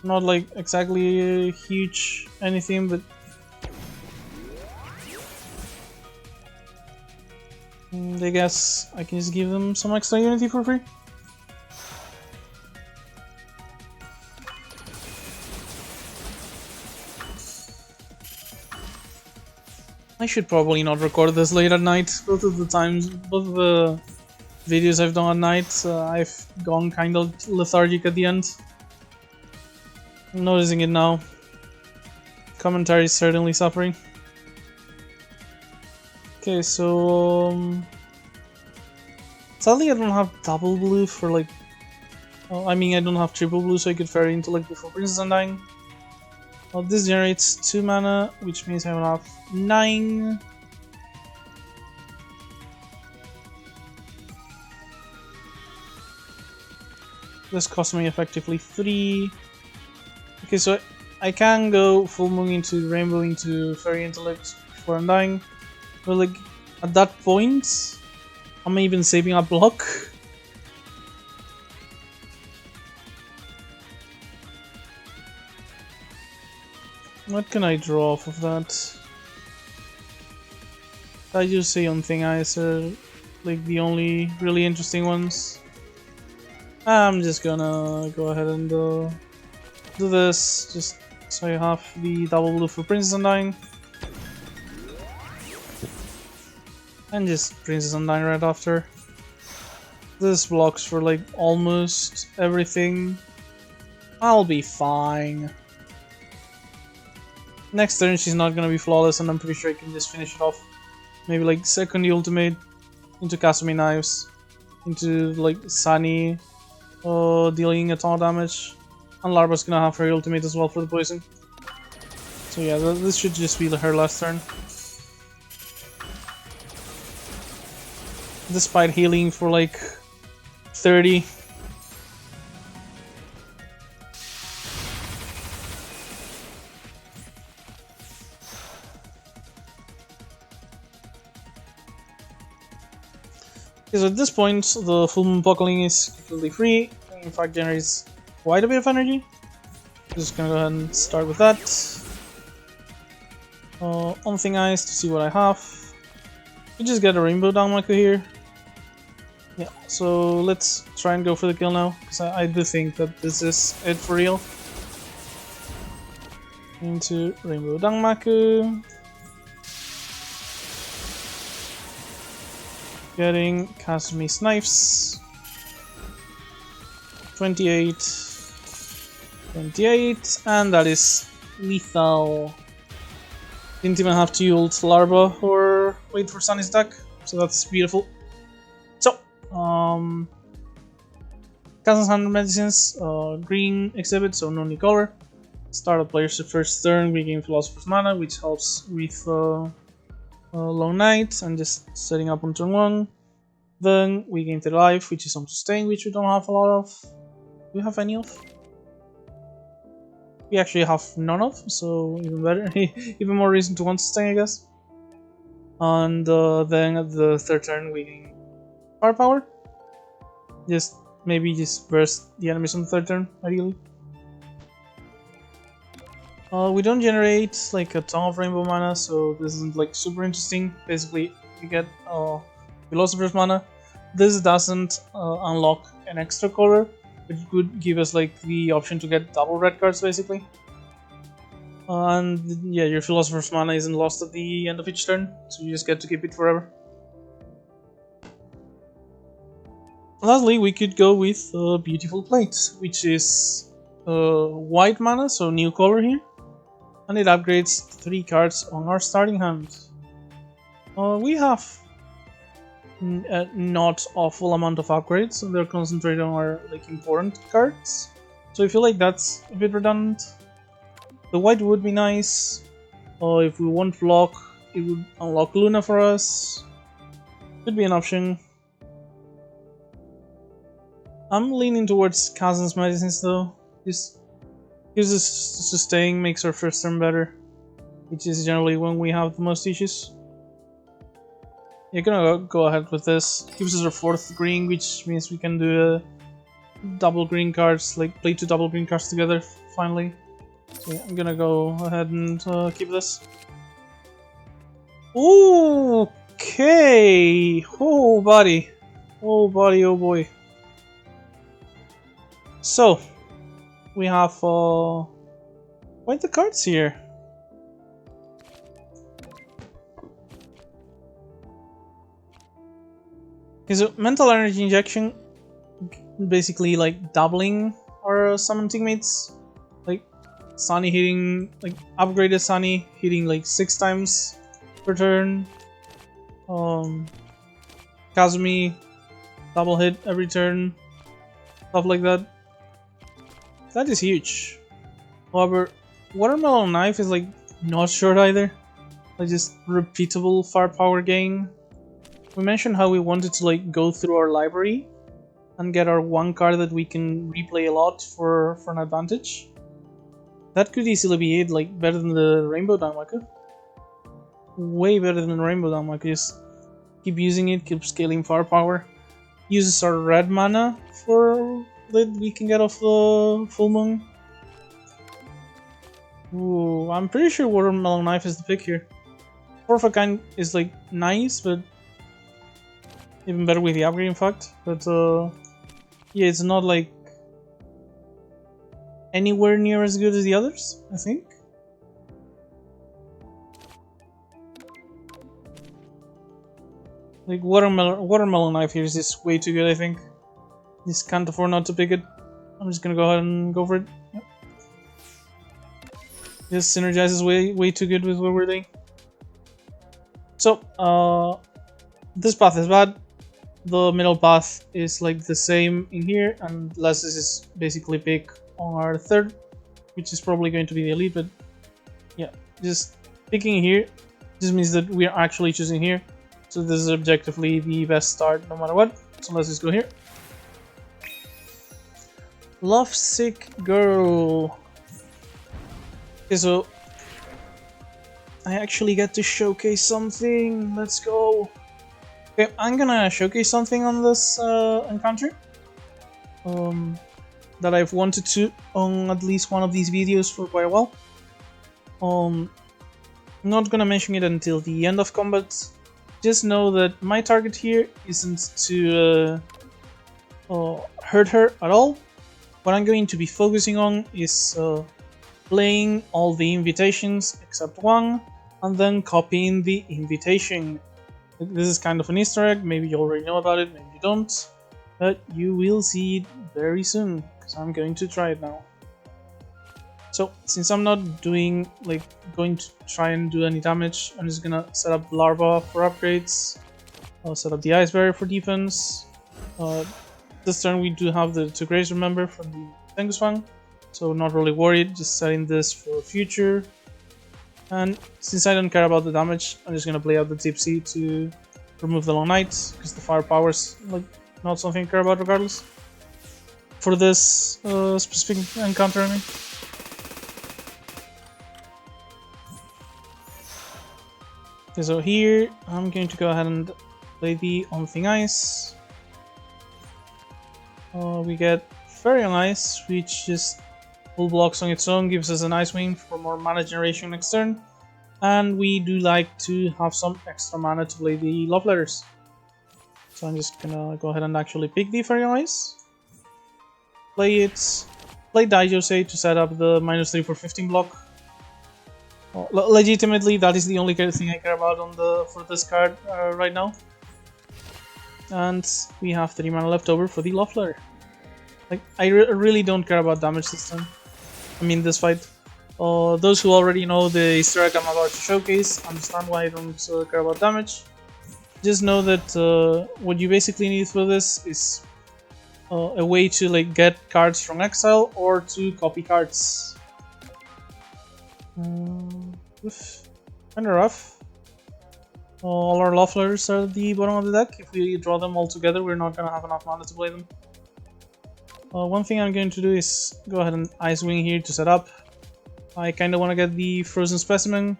Not like exactly a huge anything, but I guess I can just give them some extra unity for free. I should probably not record this late at night. Both of the videos I've done at night, I've gone kind of lethargic at the end. I'm noticing it now. Commentary is certainly suffering. Okay, so sadly I don't have double blue for like. I mean, I don't have triple blue, so I could fairy intellect before Princess Undying. Well, this generates 2 mana, which means I will have 9. This costs me effectively 3. Okay, so I can go full moon into rainbow into fairy intellect before Undying. But like at that point, I'm even saving a block. What can I draw off of that? I just say on thing eyes are like the only really interesting ones. I'm just gonna go ahead and do this just so I have the double blue for Princess Undying. And just Princess Undying right after. This blocks for like almost everything. I'll be fine. Next turn she's not gonna be flawless, and I'm pretty sure I can just finish it off. Maybe like second the ultimate into Kasumi Knives, into like Sunny, dealing a ton of damage, and Larva's gonna have her ultimate as well for the poison. So yeah, this should just be her last turn. Despite healing for like 30. Okay, so at this point, the full moon buckling is completely free, and in fact generates quite a bit of energy. Just gonna go ahead and start with that. On thing eyes to see what I have. You just get a rainbow Danmaku here. Yeah, so let's try and go for the kill now, because I do think that this is it for real. Into rainbow Danmaku. Getting Kasumi's knives. 28. 28, and that is lethal. Didn't even have to ult Larva or wait for Sunny's deck, so that's beautiful. So, Kazen's 100 medicines, green exhibit, so no new color. Start a player's first turn, regain Philosopher's Mana, which helps with Long Night and just setting up on turn 1. Then we gain the life, which is on sustain, which we don't have a lot of. Do we have any of? We actually have none of, so even better. Even more reason to want sustain, I guess. And then at the third turn we gain firepower. Maybe just burst the enemies on the third turn, ideally. We don't generate like a ton of rainbow mana, so this isn't like super interesting. Basically, you get Philosopher's Mana. This doesn't unlock an extra color, but it could give us like the option to get double red cards basically. And yeah, your Philosopher's Mana isn't lost at the end of each turn, so you just get to keep it forever. Lastly, we could go with Beautiful Plate, which is white mana, so new color here. And it upgrades 3 cards on our starting hand. We have not awful amount of upgrades, so they're concentrated on our like important cards. So I feel like that's a bit redundant. The white would be nice. If we want block, it would unlock Luna for us. Could be an option. I'm leaning towards Kazen's medicines though. This gives us sustain, makes our first turn better, which is generally when we have the most issues. You're gonna go ahead with this. Gives us our 4th green, which means we can do double green cards, like play 2 double green cards together finally. So yeah, I'm gonna go ahead and keep this. Okay. Oh buddy. Oh buddy, oh boy. So we have quite the cards here. Okay, so mental energy injection, basically like doubling our summon teammates. Like Sunny hitting, like upgraded Sunny hitting like 6 times per turn. Kazumi double hit every turn, stuff like that. That is huge. However, Watermelon Knife is like not short either. Like just repeatable firepower gain. We mentioned how we wanted to like go through our library and get our one card that we can replay a lot for an advantage. That could easily be it, like better than the Rainbow Danmaku. Way better than the Rainbow Danmaku. Just keep using it, keep scaling firepower. Uses our red mana for that we can get off the full moon. Ooh, I'm pretty sure Watermelon Knife is the pick here. Four of a Kind is like nice, but even better with the upgrade in fact. But yeah, it's not like anywhere near as good as the others, I think. Like Watermelon Knife here is just way too good, I think. Just can't afford not to pick it. I'm just gonna go ahead and go for it. Yep. This synergizes way too good with what we're doing. So, this path is bad. The middle path is like the same in here, unless this is basically pick on our third, which is probably going to be the elite, but yeah, just picking here just means that we are actually choosing here. So this is objectively the best start no matter what. So let's just go here. Lovesick Girl. Okay, so I actually get to showcase something. Let's go. Okay, I'm gonna showcase something on this encounter that I've wanted to on at least one of these videos for quite a while. I'm not gonna mention it until the end of combat. Just know that my target here isn't to hurt her at all. What I'm going to be focusing on is playing all the invitations except one, and then copying the invitation. This is kind of an Easter egg, maybe you already know about it, maybe you don't, but you will see it very soon, because I'm going to try it now. So, since I'm not going to try and do any damage, I'm just gonna set up the Larva for upgrades, I'll set up the Ice Barrier for defense. This turn we do have the 2 Grace, remember, from the Tengus, so not really worried, just setting this for future. And since I don't care about the damage, I'm just gonna play out the Tipsy to remove the Long Night, because the firepower's like not something I care about regardless. For this specific encounter, I mean. Okay, so here I'm going to go ahead and play the On Thing Ice. We get Fairy on Ice, which just full blocks on its own, gives us an Ice Wing for more mana generation next turn, and we do like to have some extra mana to play the Love Letters. So I'm just gonna go ahead and actually pick the Fairy on Ice, play it, play Daijosei to set up the -3 for 15 block. Well, legitimately, that is the only thing I care about on for this card right now. And we have 3 mana left over for the Love Letter. Like, I really don't care about damage this time. I mean, this fight. Those who already know the Easter egg I'm about to showcase understand why I don't care about damage. Just know that what you basically need for this is a way to like get cards from exile or to copy cards. Kinda rough. All our Love Letters are at the bottom of the deck. If we draw them all together, we're not gonna have enough mana to play them. One thing I'm going to do is go ahead and Ice Wing here to set up. I kinda wanna get the Frozen Specimen.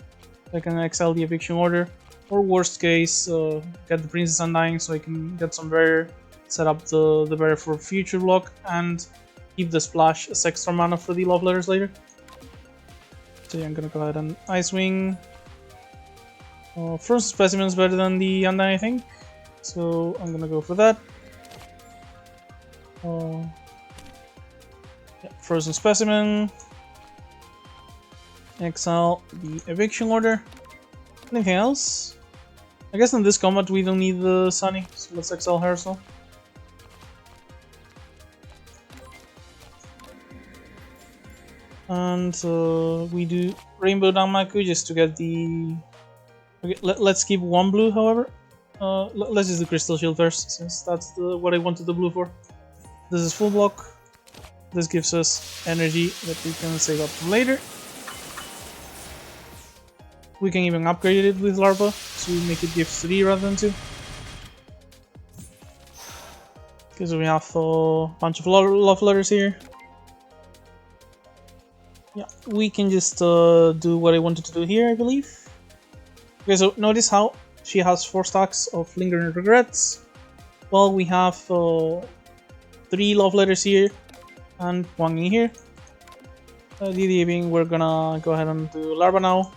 I can exile the Eviction Order. Or worst case, get the Princess Undying so I can get some barrier, set up the barrier for future block, and keep the splash as extra mana for the Love Letters later. So yeah, I'm gonna go ahead and Ice Wing. Frozen Specimen is better than the Undying, I think. So I'm gonna go for that. Yeah, Frozen Specimen. Exile the Eviction Order. Anything else? I guess in this combat we don't need the Sunny, so let's exile her as well. And we do Rainbow Danmaku just to get the... Okay, let's keep one blue, however. Let's just do Crystal Shield first, since that's what I wanted the blue for. This is full block. This gives us energy that we can save up for later. We can even upgrade it with Larva to make it give 3 rather than 2. Because we have a bunch of love letters here. Yeah, we can just do what I wanted to do here, I believe. Okay, so notice how she has 4 stacks of lingering regrets. Well, we have 3 love letters here and 1 in here. The idea being we're gonna go ahead and do Larva now.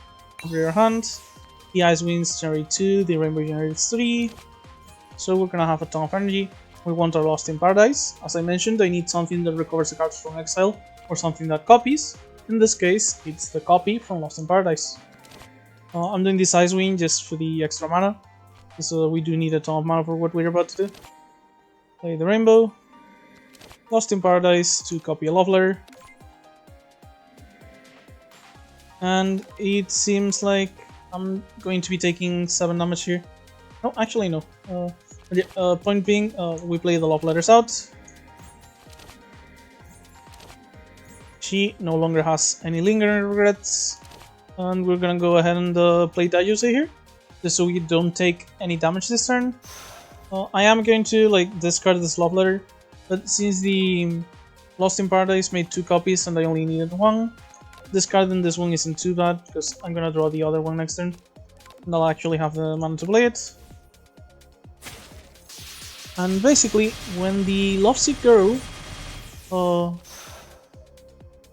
Rear hand. The Ice Winds generate 2, the Rainbow generates 3. So we're gonna have a ton of energy. We want our Lost in Paradise. As I mentioned, I need something that recovers the cards from exile or something that copies. In this case, it's the copy from Lost in Paradise. I'm doing this Ice Wind just for the extra mana, so we do need a ton of mana for what we're about to do. Play the Rainbow. Lost in Paradise to copy a love letter. And it seems like I'm going to be taking 7 damage here. No, actually no. Point being, we play the love letters out. She no longer has any lingering regrets. And we're gonna go ahead and play Dayuse here, just so we don't take any damage this turn. I am going to discard this love letter, but since the Lost in Paradise made 2 copies and I only needed 1, discarding this one isn't too bad, because I'm gonna draw the other one next turn, and I'll actually have the mana to play it. And basically, when the lovesick girl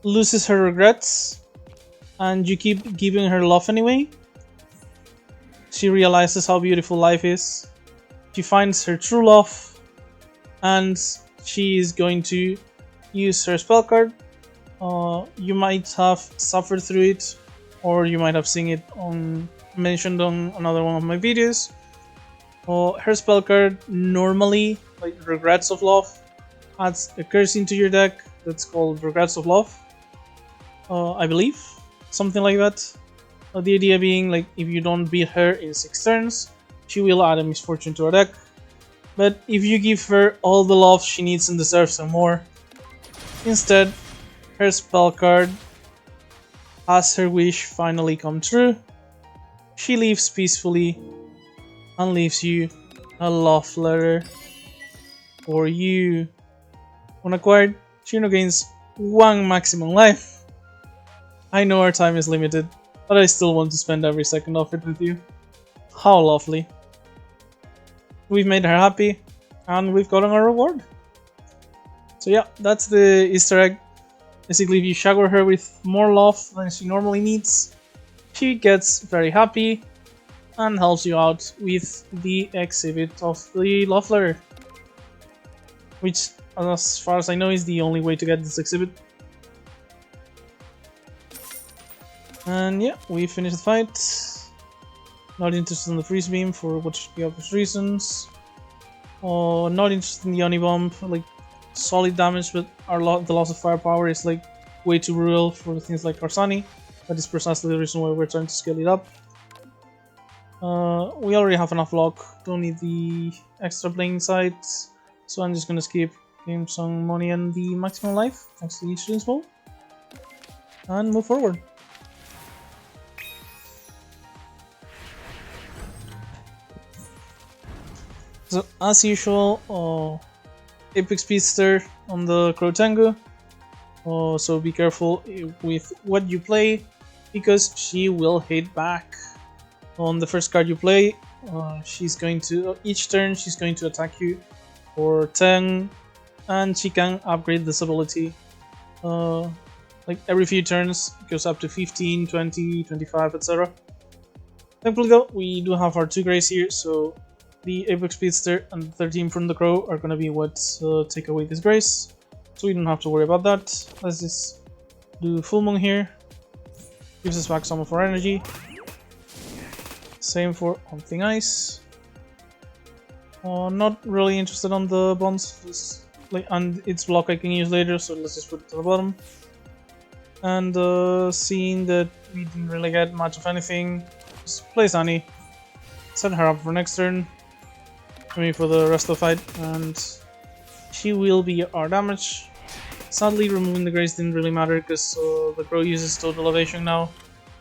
loses her regrets, and you keep giving her love anyway, she realizes how beautiful life is. She finds her true love, and she is going to use her spell card. You might have suffered through it, or you might have seen it mentioned on another one of my videos. Her spell card normally, Regrets of Love, adds a curse into your deck that's called Regrets of Love, I believe, something like that. The idea being, if you don't beat her in 6 turns, she will add a misfortune to her deck. But if you give her all the love she needs and deserves and more, instead, her spell card has her wish finally come true. She leaves peacefully and leaves you a love letter for you. When acquired, Cirno gains 1 maximum life. I know our time is limited, but I still want to spend every second of it with you. How lovely. We've made her happy, and we've gotten our reward. So yeah, that's the Easter egg. Basically, if you shower her with more love than she normally needs, she gets very happy and helps you out with the exhibit of the love letter, which, as far as I know, is the only way to get this exhibit. And yeah, we finished the fight. Not interested in the freeze beam for what should be obvious reasons. Not interested in the Oni bomb, solid damage, but the loss of firepower is way too brutal for things like Arsani. That is precisely the reason why we're trying to scale it up. We already have enough luck, don't need the extra playing sites, so I'm just gonna skip, gain some money and the maximum life thanks to the student's ball, and move forward. So as usual, Epic Speedster on the Crow Tango, so be careful with what you play, because she will hit back. On the first card you play, she's going to, each turn she's going to attack you for 10, and she can upgrade this ability. Every few turns, it goes up to 15, 20, 25, etc. Thankfully though, we do have our 2 grays here, so the Apex Speedster and the 13 from the Crow are going to be what take away this grace, so we don't have to worry about that. Let's just do Full Moon here, gives us back some of our energy. Same for Haunting Ice. Not really interested on the bonds, and its block I can use later, so let's just put it to the bottom. And seeing that we didn't really get much of anything, just play Sunny, set her up for next turn, I mean for the rest of the fight, and she will be our damage. Sadly, removing the Grace didn't really matter because the Crow uses total evasion now,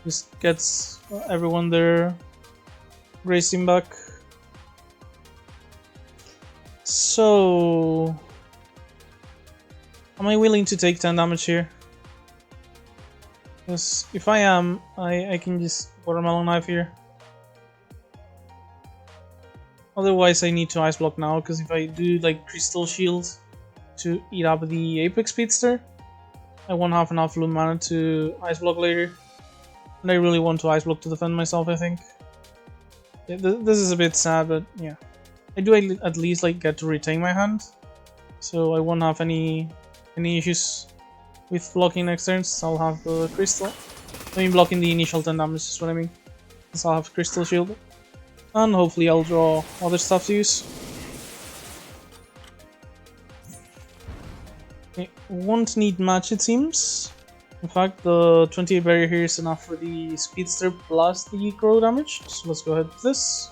just gets everyone their Grace team back. So, am I willing to take 10 damage here? Because if I am, I can just Watermelon Knife here. Otherwise I need to Ice Block now, because if I do like Crystal Shield to eat up the Apex Speedster, I won't have enough Loom Mana to Ice Block later. And I really want to Ice Block to defend myself, I think. Yeah, this is a bit sad, but yeah. I do at least like get to retain my hand, so I won't have any issues with blocking next turn, so I'll have the Crystal. I mean blocking the initial 10 damage is what I mean. So I'll have Crystal Shield. And hopefully I'll draw other stuff to use. Okay, won't need much it seems. In fact, the 28 barrier here is enough for the Speedster plus the Crow damage, so let's go ahead with this.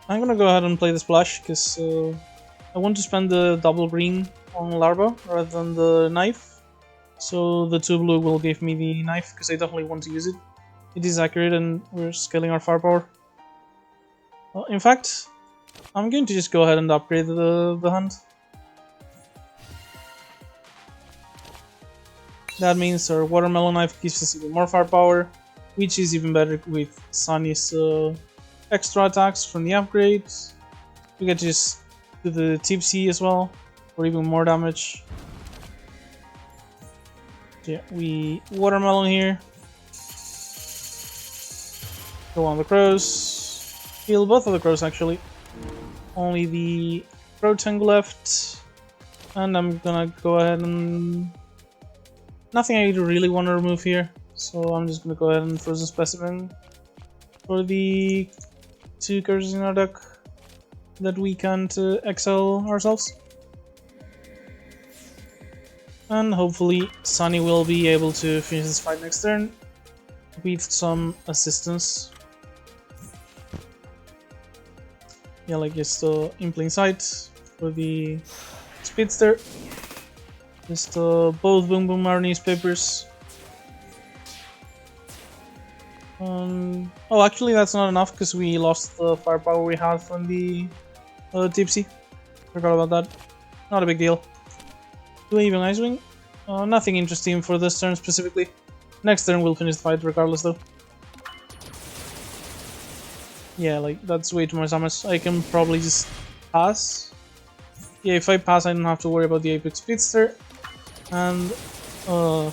I'm gonna go ahead and play the Splash, because I want to spend the double green on Larva rather than the knife. So the 2 blue will give me the knife, because I definitely want to use it. It is accurate and we're scaling our firepower. In fact, I'm going to just go ahead and upgrade the hand. That means our Watermelon Knife gives us even more firepower, which is even better with Sunny's extra attacks from the upgrade. We get to just do the Tipsy as well, for even more damage. Yeah, we Watermelon here. Go on the Crows. Kill both of the Crows actually. Only the Crow Tangle left. And I'm gonna go ahead and... Nothing I really want to remove here. So I'm just gonna go ahead and Frozen Specimen for the 2 curses in our deck that we can't exile ourselves. And hopefully Sunny will be able to finish this fight next turn with some assistance. Yeah, like just in plain sight for the Speedster. Just both Boom Boom are newspapers. Oh, actually that's not enough because we lost the firepower we had from the Tipsy. Forgot about that. Not a big deal. Do I even Ice Wing? Nothing interesting for this turn specifically. Next turn we'll finish the fight regardless though. Yeah, like that's way too much damage. I can probably just pass. Yeah, if I pass I don't have to worry about the Apex Speedster. And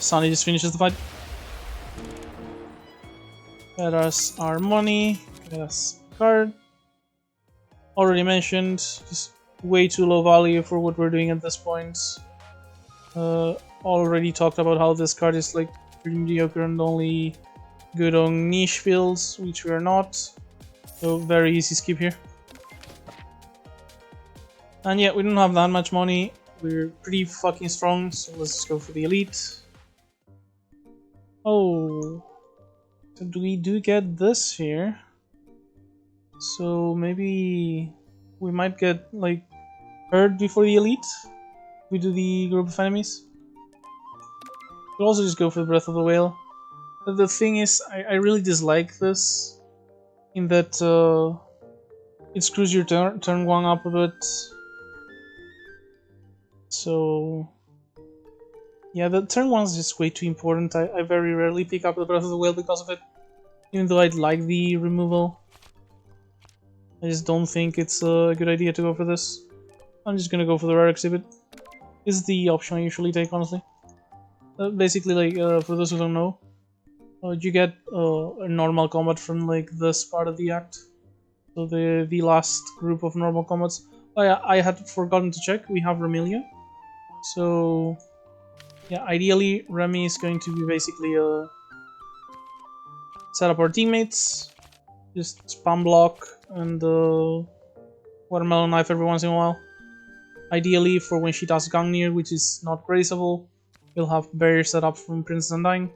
Sunny just finishes the fight. Get us our money, get us a card. Already mentioned, just way too low value for what we're doing at this point. Already talked about how this card is like pretty mediocre and only good on niche fields, which we are not. So very easy skip here. And yeah, we don't have that much money. We're pretty fucking strong, so let's just go for the elite. Oh, so we do get this here. So maybe we might get like hurt before the elite. We do the group of enemies. We'll also just go for the Breath of the Whale. But the thing is, I really dislike this in that it screws your turn 1 up a bit. So yeah, the turn 1 is just way too important. I very rarely pick up the Breath of the Whale because of it. Even though I'd like the removal, I just don't think it's a good idea to go for this. I'm just gonna go for the rare exhibit. This is the option I usually take, honestly. Basically, like, for those who don't know, you get a normal combat from like this part of the act. So the last group of normal combats. Oh yeah, I had forgotten to check. We have Remilia. So yeah, ideally Remy is going to be basically set up our teammates, just spam block and Watermelon Knife every once in a while. Ideally, for when she does Gangnir, which is not graceable, we'll have barrier set up from Princess Undying,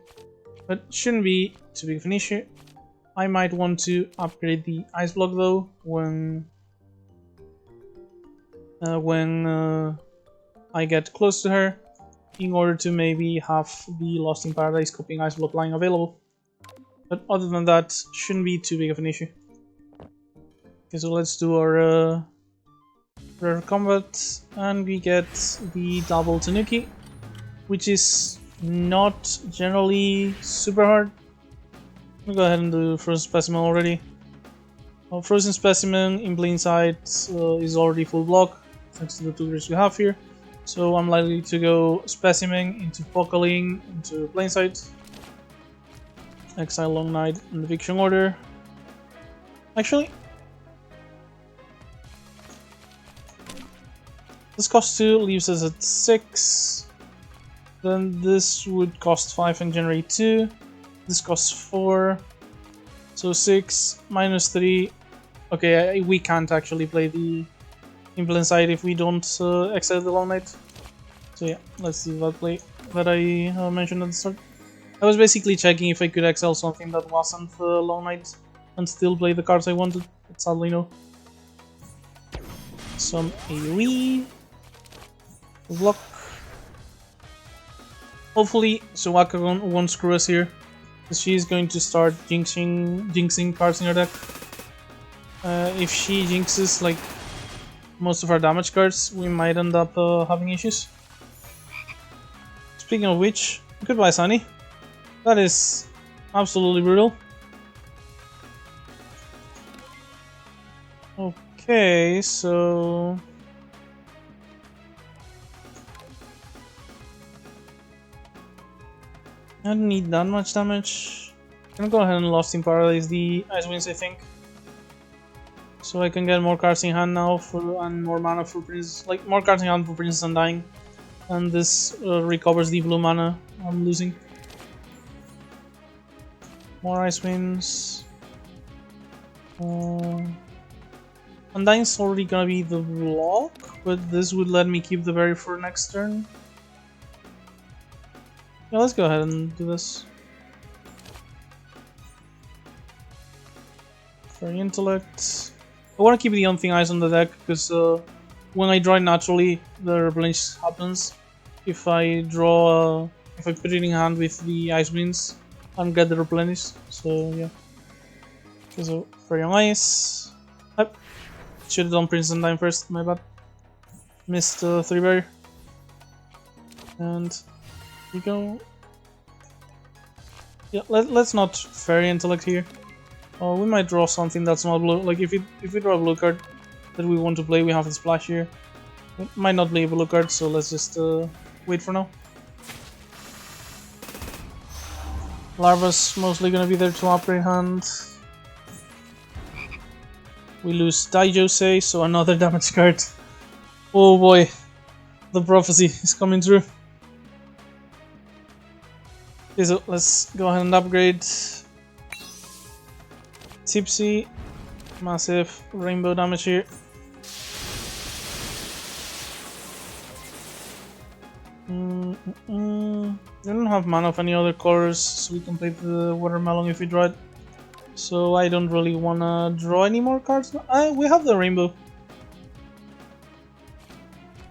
but shouldn't be too big of an issue. I might want to upgrade the ice block though when I get close to her, in order to maybe have the Lost in Paradise copying ice block line available. But other than that, shouldn't be too big of an issue. Okay, so let's do our rare combat, and we get the double Tanuki, which is not generally super hard. I'll go ahead and do Frozen Specimen already. Frozen Specimen in plain sight is already full block, thanks to the tutors we have here. So I'm likely to go Specimen into Pokaling into plain sight. Exile Long Night in the Eviction order. Actually, this costs 2, leaves us at 6. Then this would cost 5 and generate 2. This costs 4. So 6 minus 3. Okay, we can't actually play the Implant Side if we don't exile the Long Night. So yeah, let's do that play that I mentioned at the start. I was basically checking if I could exile something that wasn't Long Night and still play the cards I wanted, but sadly no. Some AoE. Block. Hopefully Suwaka won't screw us here, because she's going to start jinxing cards in her deck. If she jinxes like most of our damage cards, we might end up having issues. Speaking of which, goodbye Sunny. That is absolutely brutal. Okay, so I don't need that much damage. I'm gonna go ahead and Lost in Paradise the Ice Winds, I think, so I can get more cards in hand now and more mana for Princess, like more cards in hand for Princess Undying, and this recovers the blue mana I'm losing. More Ice Winds. Undying's already gonna be the block, but this would let me keep the berry for next turn. Yeah, let's go ahead and do this. Fairy Intellect. I want to keep the Unthing Eyes on the deck, because when I draw it naturally, the replenish happens. If I draw, if I put it in hand with the Ice Winds, and get the replenish. So yeah. Okay, so Fairy on Ice. Should have done Princess Undying first, my bad. Missed 3 barrier. And here we go. Yeah, let's not Fairy Intellect here. We might draw something that's not blue. Like if we draw a blue card that we want to play, we have the splash here. It might not be a blue card, so let's just wait for now. Larva's mostly gonna be there to upgrade hand. We lose Daijosei, so another damage card. Oh boy, the prophecy is coming true. Okay, so let's go ahead and upgrade. Tipsy, massive rainbow damage here. We don't have mana of any other colors, so we can play the watermelon if we draw it. So I don't really wanna draw any more cards. We have the rainbow.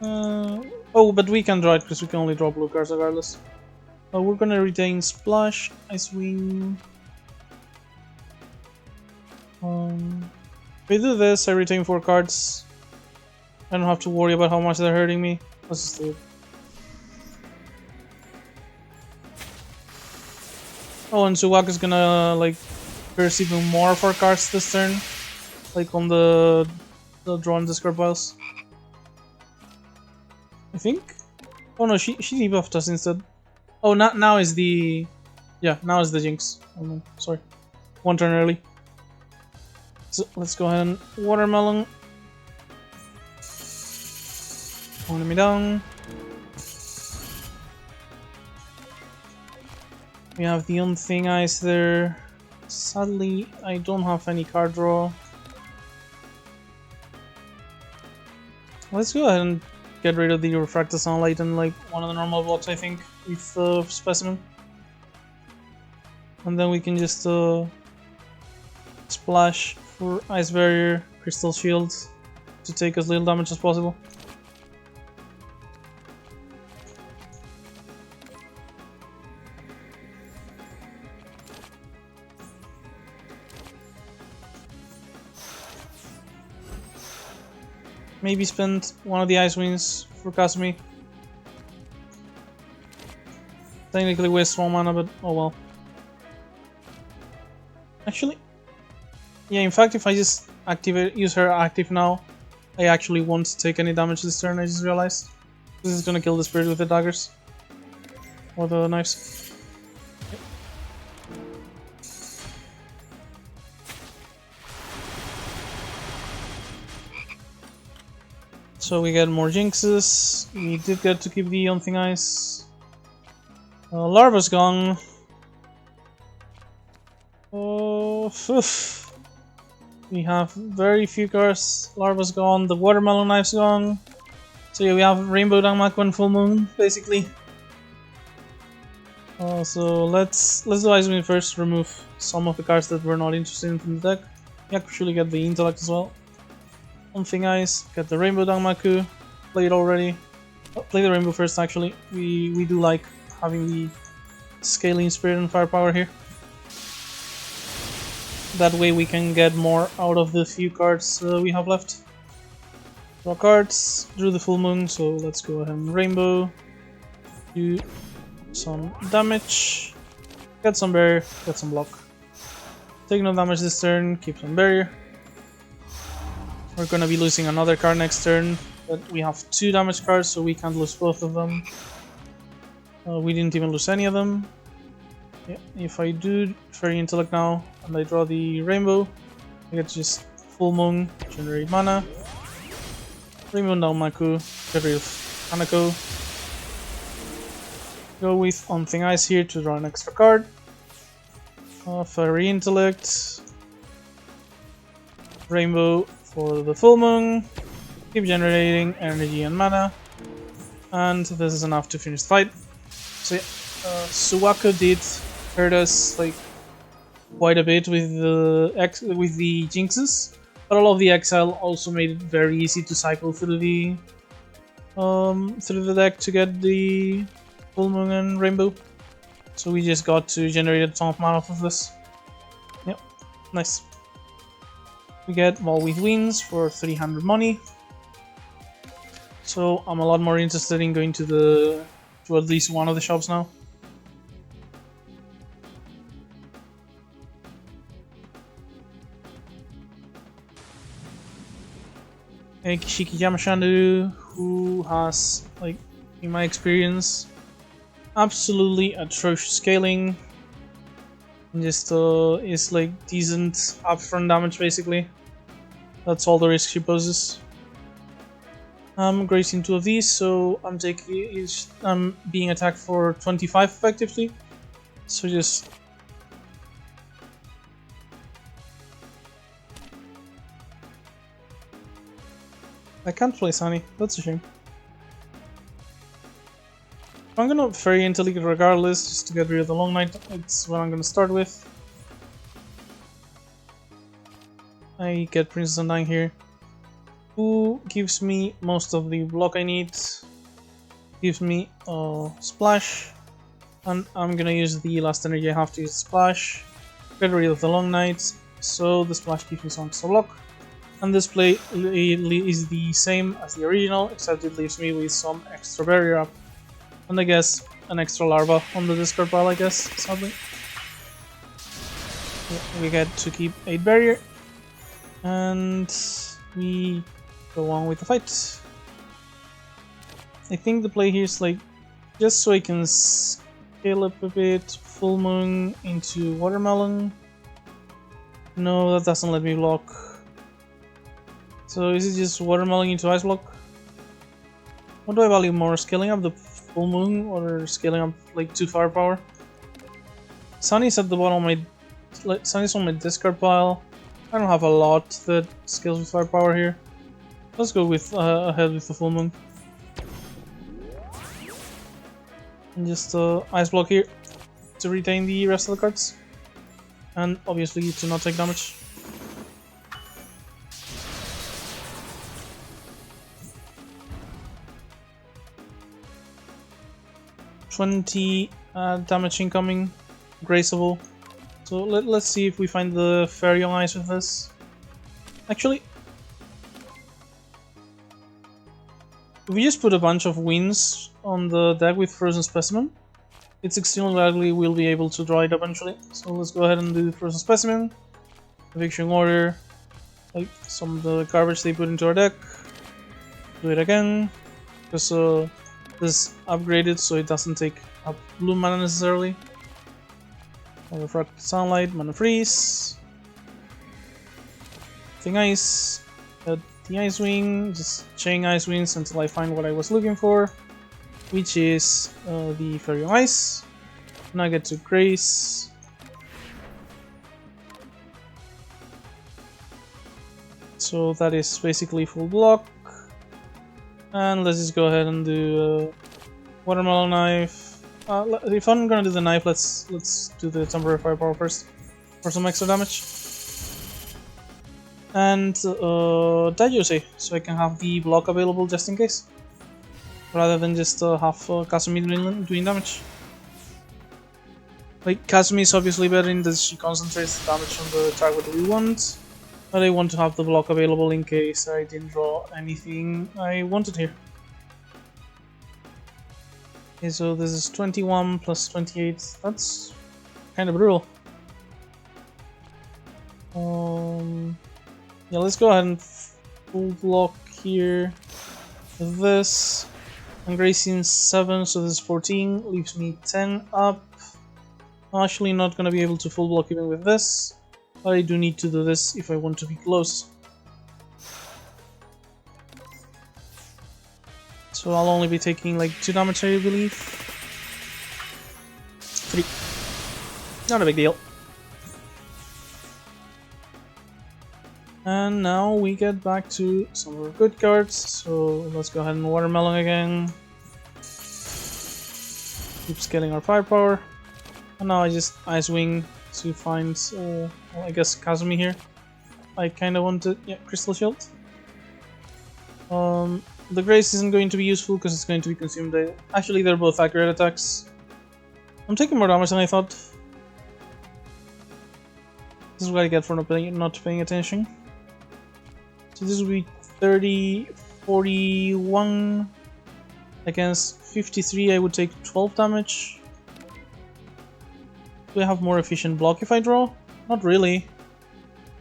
Oh, but we can draw it because we can only draw blue cards regardless. We're gonna retain Splash, Ice Wing. If I do this, I retain 4 cards. I don't have to worry about how much they're hurting me. Let's just do it. Oh, and Suwaka's gonna like curse even more of our cards this turn, like on the draw and discard piles. I think. Oh no, she debuffed us instead. Oh, now is the now is the Jinx. Oh no, sorry, 1 turn early. So let's go ahead and watermelon. Holding me down. We have the Unthing Eyes there. Sadly, I don't have any card draw. Let's go ahead and get rid of the refracted sunlight and like one of the normal blocks, I think, with the specimen. And then we can just splash for Ice Barrier, Crystal Shield to take as little damage as possible. Maybe spend one of the Ice Wings for Kasumi. Technically waste 1 mana, but oh well. Actually, yeah, in fact, if I just use her active now, I actually won't take any damage this turn, I just realized. This is gonna kill the spirit with the daggers. Or the knives. Okay. So we get more Jinxes. We did get to keep the Unthing Ice. Larva's gone. Oh, we have very few cards. Larva's gone. The Watermelon Knife's gone. So yeah, we have Rainbow Danmaku and Full Moon basically. So let's do Ice Wind first. Remove some of the cards that we're not interested in from the deck. We actually get the Intellect as well. Unthing Ice, get the Rainbow Danmaku, play it already. Oh, play the Rainbow first actually. We do like having the Scaling Spirit and Firepower here. That way we can get more out of the few cards we have left. Draw cards, drew the Full Moon, so let's go ahead and Rainbow. Do some damage, get some barrier, get some block. Take no damage this turn, keep some barrier. We're gonna be losing another card next turn, but we have 2 damage cards, so we can't lose both of them. We didn't even lose any of them. Yeah, if I do Fairy Intellect now, and I draw the Rainbow, I get just Full Moon, generate mana. Rainbow Danmaku, get rid of Hanako. Go with Unthing Ice here to draw an extra card. Fairy Intellect. Rainbow for the Full Moon. Keep generating energy and mana. And this is enough to finish the fight. So yeah, Suwako did hurt us like quite a bit with the Jinxes, but all of the exile also made it very easy to cycle through the deck to get the Full Moon and Rainbow. So we just got to generate a ton of mana off of this. Yep, nice. We get Wall with Wings for 300 money. So I'm a lot more interested in going to at least one of the shops now. Kishiki Yamashandu, who has, like, in my experience, absolutely atrocious scaling. And just is like decent upfront damage basically. That's all the risk she poses. I'm gracing 2 of these, so I'm being attacked for 25 effectively. So just I can't play Sunny, that's a shame. I'm gonna Fairy Intellect regardless, just to get rid of the Long Night. It's what I'm gonna start with. I get Princess Undying here, who gives me most of the block I need. Gives me a Splash, and I'm gonna use the last energy I have to use Splash. Get rid of the Long Night, so the Splash gives me some extra block. And this play is the same as the original, except it leaves me with some extra barrier up. And I guess an extra larva on the discard pile, I guess, sadly. Yeah, we get to keep 8 barrier. And we go on with the fight. I think the play here is like, just so I can scale up a bit, Full Moon into Watermelon. No, that doesn't let me block. So is it just Watermelon into Ice Block? What do I value more, scaling up the Full Moon or scaling up like 2 firepower? Sunny's at the bottom of my... Sunny's on my discard pile. I don't have a lot that scales with firepower here. Let's go with ahead with the Full Moon. And just ice block here to retain the rest of the cards. And obviously to not take damage. $20 damage incoming, graceable. So let's see if we find the Fairy Eyes with this. Actually, if we just put a bunch of wins on the deck with Frozen Specimen, it's extremely likely we'll be able to draw it eventually. So let's go ahead and do Frozen Specimen, Eviction Order, like some of the garbage they put into our deck. Do it again, because this is upgraded so it doesn't take up blue mana necessarily. Refracted Sunlight, Mana Freeze, Thing Ice, the Ice Wing, just chain Ice Wings until I find what I was looking for, which is the Fairy Ice. Now I get to Grace. So that is basically full block. And let's just go ahead and do Watermelon Knife. If I'm gonna do the knife, let's do the temporary firepower first for some extra damage. And Daijose, so I can have the block available just in case, rather than just have Kasumi doing damage. Like, Kasumi is obviously better in that she concentrates the damage on the target we want, but I want to have the block available in case I didn't draw anything I wanted here. Okay, so this is 21 plus 28, that's kind of brutal. Yeah, let's go ahead and full block here with this. I'm gracing 7, so this is 14, leaves me 10 up. I'm actually not going to be able to full block even with this, but I do need to do this if I want to be close. So I'll only be taking like 2 damage, I believe. 3. Not a big deal. And now we get back to some of our good cards. So let's go ahead and Watermelon again. Keeps getting our firepower. And now I just Ice Wing to find, well, I guess Kazumi here. I kind of wanted, yeah, Crystal Shield. The Grace isn't going to be useful because it's going to be consumed. Actually, they're both accurate attacks. I'm taking more damage than I thought. This is what I get for not paying attention. So this will be 30, 41 against 53. I would take 12 damage. Do I have more efficient block if I draw? Not really.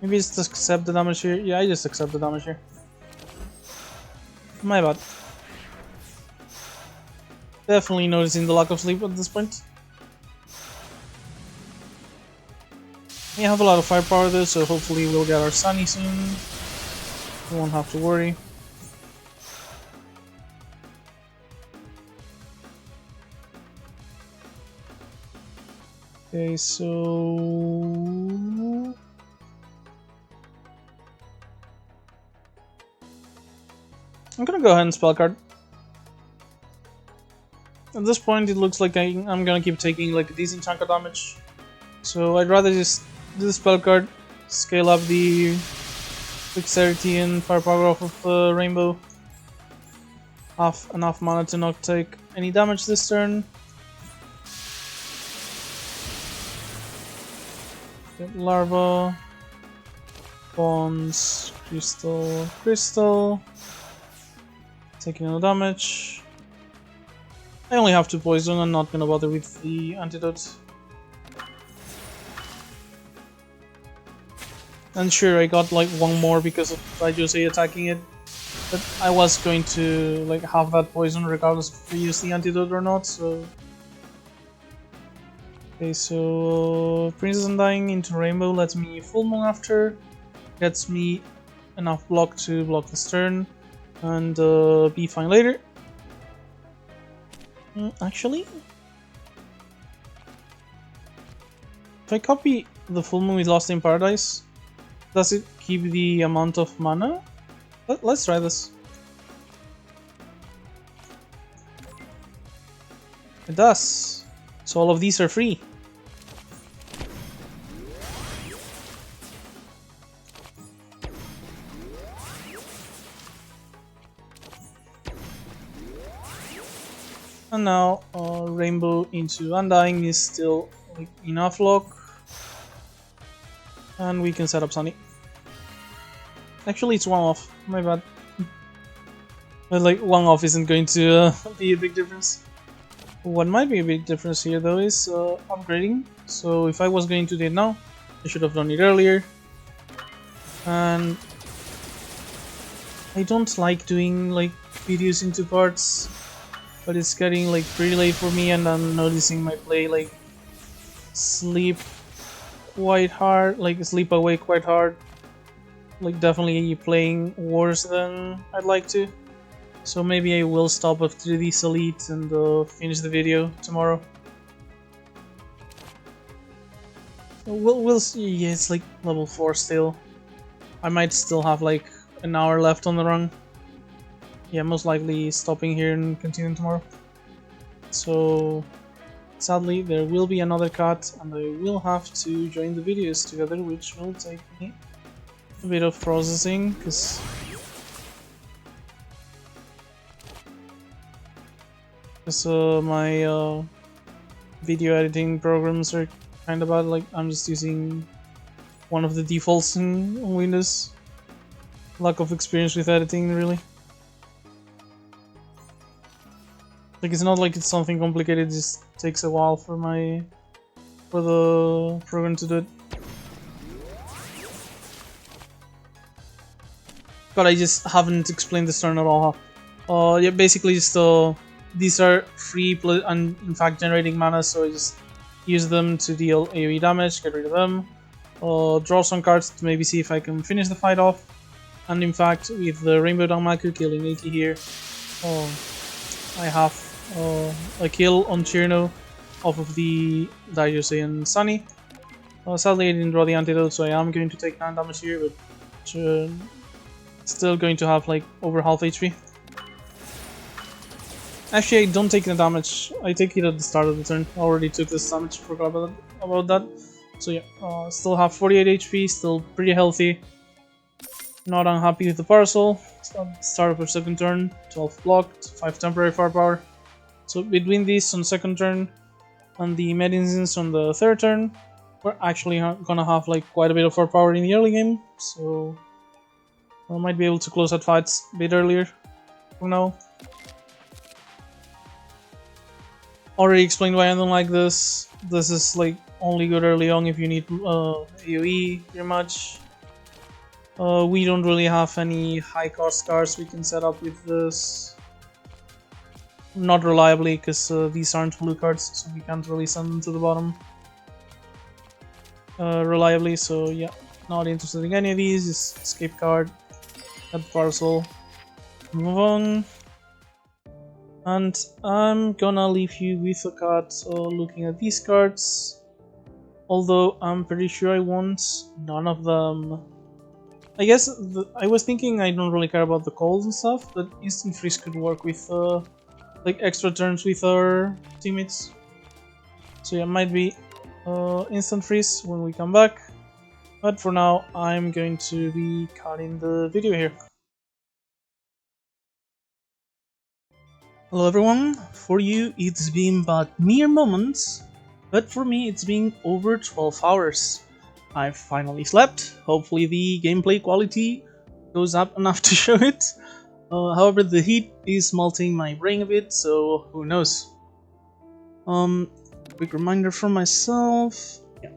Maybe just accept the damage here. Yeah, I just accept the damage here. My bad. Definitely noticing the lack of sleep at this point. We have a lot of firepower though, so hopefully we'll get our Sunny soon. We won't have to worry. Okay, so I'm gonna go ahead and spell card. At this point, it looks like I'm gonna keep taking like a decent chunk of damage. So I'd rather just do the spell card, scale up the dexterity and firepower off of Rainbow. Have enough mana to not take any damage this turn. Get Larva, Bones, Crystal, Crystal. Taking no damage. I only have 2 poison, I'm not gonna bother with the antidote. And sure, I got like 1 more because of Daijose attacking it. But I was going to like have that poison regardless if I use the antidote or not, so... Okay, so Princess Undying into Rainbow lets me Full Moon after. Gets me enough block to block this turn. And be fine later. Actually, if I copy the Full Moon with Lost in Paradise, does it keep the amount of mana? Let's try this. It does. So all of these are free. And now Rainbow into Undying is still like, enough lock. And we can set up Sunny. Actually, it's one off. My bad. But like one off isn't going to be a big difference. What might be a big difference here though is upgrading. So if I was going to do it now, I should have done it earlier. And I don't like doing like videos into parts, but it's getting like pretty late for me, and I'm noticing my play like sleep quite hard, like sleep away quite hard. Like definitely playing worse than I'd like to. So maybe I will stop after this elite and finish the video tomorrow. We'll see. Yeah, it's like level 4 still. I might still have like an hour left on the run. Yeah, most likely stopping here and continuing tomorrow. So sadly there will be another cut and I will have to join the videos together, which will take me a bit of processing because my video editing programs are kind of bad. Like I'm just using one of the defaults in Windows. Lack of experience with editing, really. Like it's not like it's something complicated, it just takes a while for the program to do it. But I just haven't explained this turn at all. Yeah, basically just these are free and in fact generating mana, so I just use them to deal AoE damage, get rid of them, draw some cards to maybe see if I can finish the fight off. And in fact, with the Rainbow Danmaku killing 80 here, I have a kill on Cirno off of the Daiyosei and Sunny. Sadly I didn't draw the antidote, so I am going to take 9 damage here, but still going to have like over half HP. Actually, I don't take the damage, I take it at the start of the turn. I already took this damage, forgot about that. So yeah, still have 48 HP, still pretty healthy. Not unhappy with the parcel. Start of our second turn, 12 blocked, 5 temporary firepower. So between these on second turn and the medicines on the third turn, we're actually gonna have like quite a bit of firepower in the early game. So I might be able to close out fights a bit earlier for now. Already explained why I don't like this. This is like only good early on if you need AoE pretty much. We don't really have any high cost cards we can set up with this. Not reliably, because these aren't blue cards, so we can't really send them to the bottom reliably. So yeah, not interested in any of these. Just escape card, add parcel, move on. And I'm gonna leave you with a card looking at these cards. Although I'm pretty sure I want none of them. I guess I was thinking I don't really care about the calls and stuff, but instant freeze could work with like extra turns with our teammates. So yeah, might be instant freeze when we come back. But for now, I'm going to be cutting the video here. Hello everyone, for you it's been but mere moments, but for me it's been over 12 hours. I've finally slept. Hopefully the gameplay quality goes up enough to show it. However, the heat is melting my brain a bit, so who knows. Quick reminder from myself. Yeah.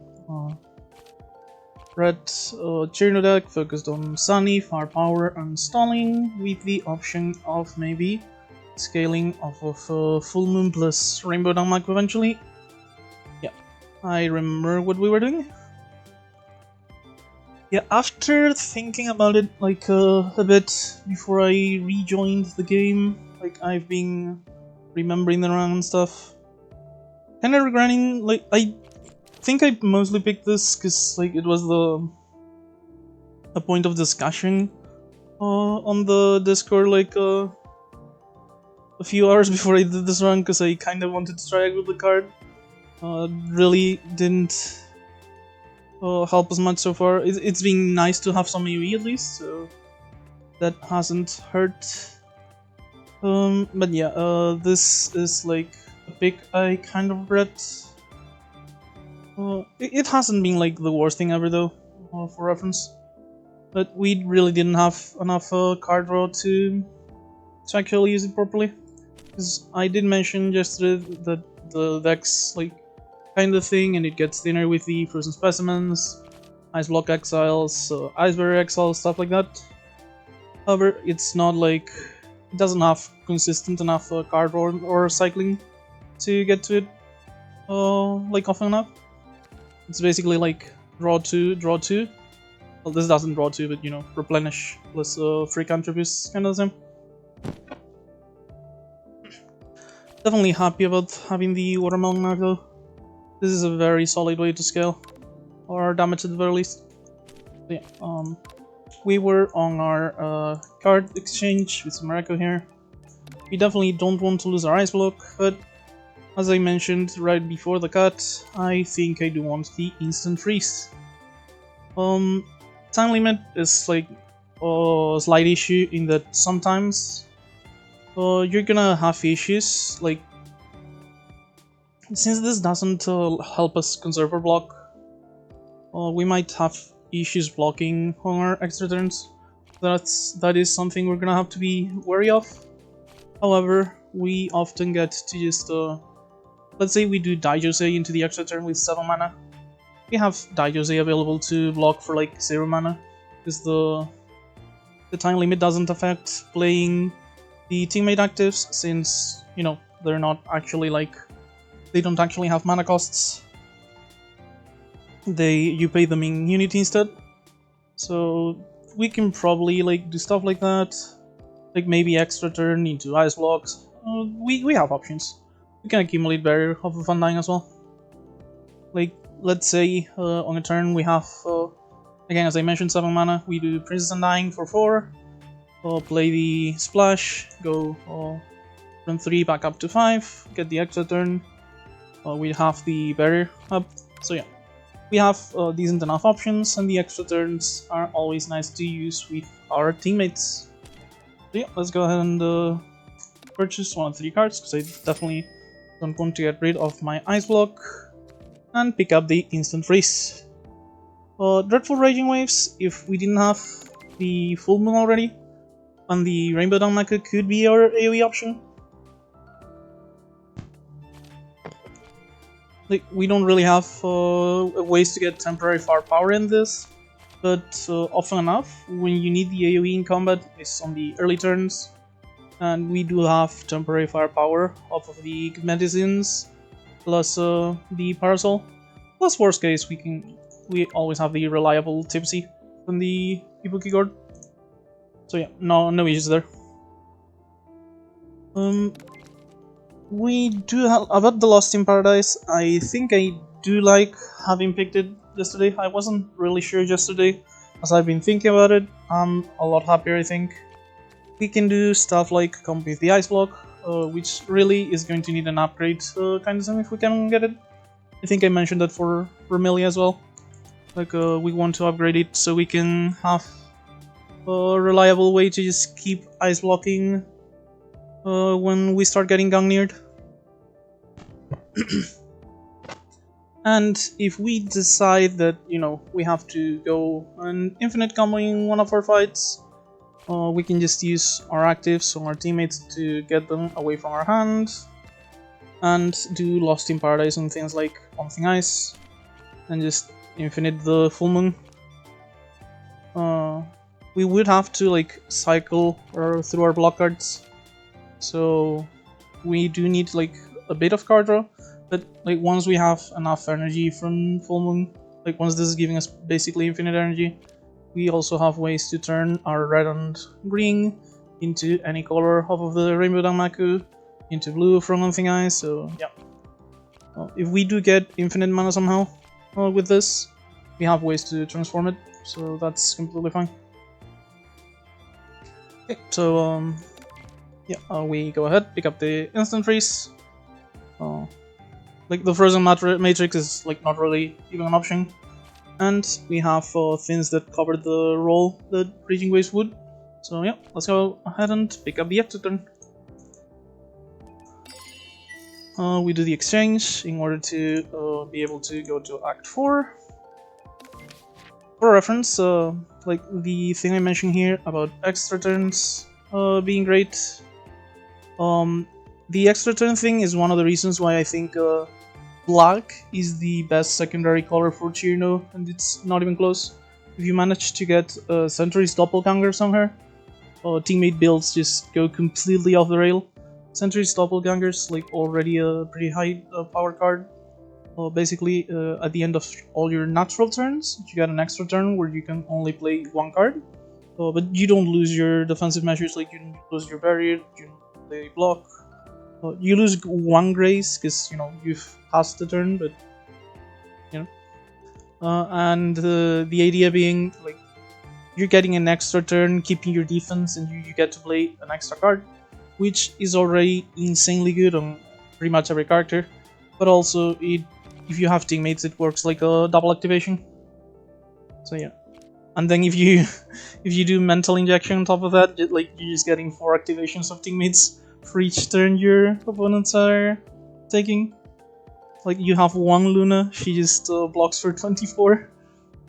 Red Cirno deck focused on Sunny, firepower, and stalling, with the option of maybe scaling off of Full Moon plus Rainbow Danmaku eventually. Yeah, I remember what we were doing. Yeah, after thinking about it like a bit before I rejoined the game, like I've been remembering the run and stuff, kinda regretting, like I think I mostly picked this because like it was the point of discussion on the Discord, like a few hours before I did this run because I kind of wanted to try out with the card. Really didn't help us much so far. It's been nice to have some AoE at least, so that hasn't hurt. But yeah, this is like a pick I kind of regret. It hasn't been like the worst thing ever though, for reference. But we really didn't have enough card draw to actually use it properly. Because I did mention yesterday that the deck's like kind of thing, and it gets thinner with the frozen specimens, ice block exiles, ice barrier exiles, stuff like that. However, it's not like it doesn't have consistent enough card draw or cycling to get to it like often enough. It's basically like draw 2, draw 2. Well, this doesn't draw 2, but you know, replenish plus free cantrips kind of the same. Definitely happy about having the watermelon knife though. This is a very solid way to scale, or damage at the very least. So yeah, we were on our card exchange with Mareko here. We definitely don't want to lose our ice block, but as I mentioned right before the cut, I think I do want the instant freeze. Time limit is like a slight issue in that sometimes you're gonna have issues, like since this doesn't help us conserve our block, we might have issues blocking on our extra turns. That is something we're gonna have to be wary of. However, we often get to just let's say we do Daijose into the extra turn with 7 mana. We have Daijose available to block for like 0 mana, because the time limit doesn't affect playing the teammate actives, since you know they're not actually like, they don't actually have mana costs. You pay them in Unity instead. So we can probably like do stuff like that, like maybe extra turn into ice blocks. We have options. We can accumulate barrier of Undying as well. Like let's say on a turn we have again, as I mentioned, 7 mana. We do Princess Undying for 4. Play the splash, go from 3 back up to 5, get the extra turn. We have the barrier up, so yeah, we have decent enough options, and the extra turns are always nice to use with our teammates. So yeah, let's go ahead and purchase 1 of 3 cards, because I definitely don't want to get rid of my ice block, and pick up the instant freeze. Dreadful Raging Waves, if we didn't have the full moon already, and the Rainbow Danmaku could be our AoE option. Like, we don't really have ways to get temporary firepower in this, but often enough, when you need the AoE in combat, it's on the early turns, and we do have temporary firepower off of the medicines, plus the parasol. Plus, worst case, we always have the reliable Tipsy from the Ibuki Gourd. So yeah, no issues there. We do have about the Lost in Paradise. I think I do like having picked it yesterday. I wasn't really sure yesterday, as I've been thinking about it. I'm a lot happier, I think. We can do stuff like come with the ice block, which really is going to need an upgrade kind of thing if we can get it. I think I mentioned that for Vermilion as well. Like we want to upgrade it so we can have a reliable way to just keep ice blocking when we start getting gang-neared. And if we decide that, you know, we have to go an infinite combo in one of our fights, we can just use our actives on our teammates to get them away from our hand, and do Lost in Paradise and things like Pumping Ice, and just infinite the full moon. We would have to like cycle through our block cards, so we do need like a bit of card draw. But like once we have enough energy from full moon, like once this is giving us basically infinite energy, we also have ways to turn our red and green into any color off of the Rainbow Danmaku, into blue from Pumping Ice. So yeah, if we do get infinite mana somehow with this, we have ways to transform it, so that's completely fine. Okay, so Yeah, we go ahead, pick up the instant freeze. Like the frozen matrix is like not really even an option, and we have things that cover the role that Raging Waves would. So yeah, let's go ahead and pick up the extra turn. We do the exchange in order to be able to go to Act 4. For reference, like the thing I mentioned here about extra turns being great, the extra turn thing is one of the reasons why I think black is the best secondary color for Cirno, and it's not even close. If you manage to get Sentry's Doppelganger on her, teammate builds just go completely off the rail. Sentry's Doppelganger's like already a pretty high power card. Basically, at the end of all your natural turns, you get an extra turn where you can only play one card. But you don't lose your defensive measures, like you don't lose your barrier, you don't play block. You lose one grace because you know you've passed the turn, but you know. And the idea being like you're getting an extra turn, keeping your defense, and you get to play an extra card, which is already insanely good on pretty much every character. But also, if you have teammates, it works like a double activation. So yeah. And then if you do mental injection on top of that, like you're just getting 4 activations of teammates for each turn your opponents are taking. Like you have one Luna, she just blocks for 24,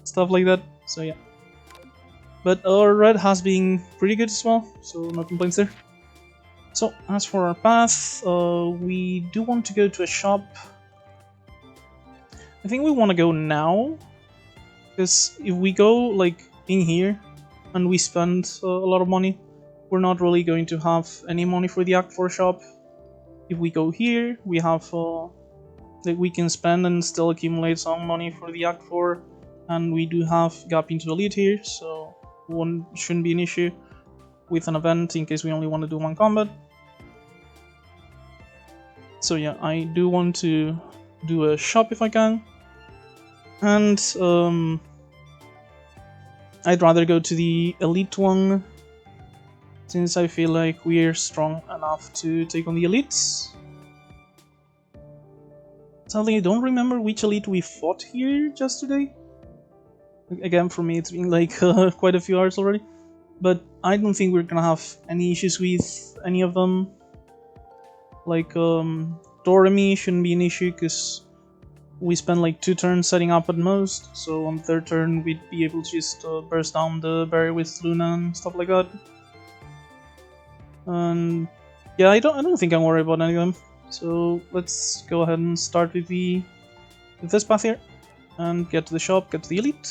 stuff like that. So yeah. But red has been pretty good as well, so no complaints there. So as for our path, we do want to go to a shop. I think we want to go now, because if we go like in here and we spend a lot of money, we're not really going to have any money for the Act 4 shop. If we go here, we have that we can spend and still accumulate some money for the Act 4, and we do have Gap into Elite here, so one shouldn't be an issue with an event in case we only want to do one combat. So yeah, I do want to do a shop if I can, and I'd rather go to the Elite one since I feel like we're strong enough to take on the Elites. Sadly, I don't remember which Elite we fought here yesterday. Again, for me it's been like quite a few hours already, but I don't think we're gonna have any issues with any of them. Like Doremi shouldn't be an issue because we spend like 2 turns setting up at most, so on the 3rd turn we'd be able to just burst down the barrier with Luna and stuff like that. And yeah, I don't think I'm worried about any of them. So let's go ahead and start with this path here, and get to the shop, get to the Elite.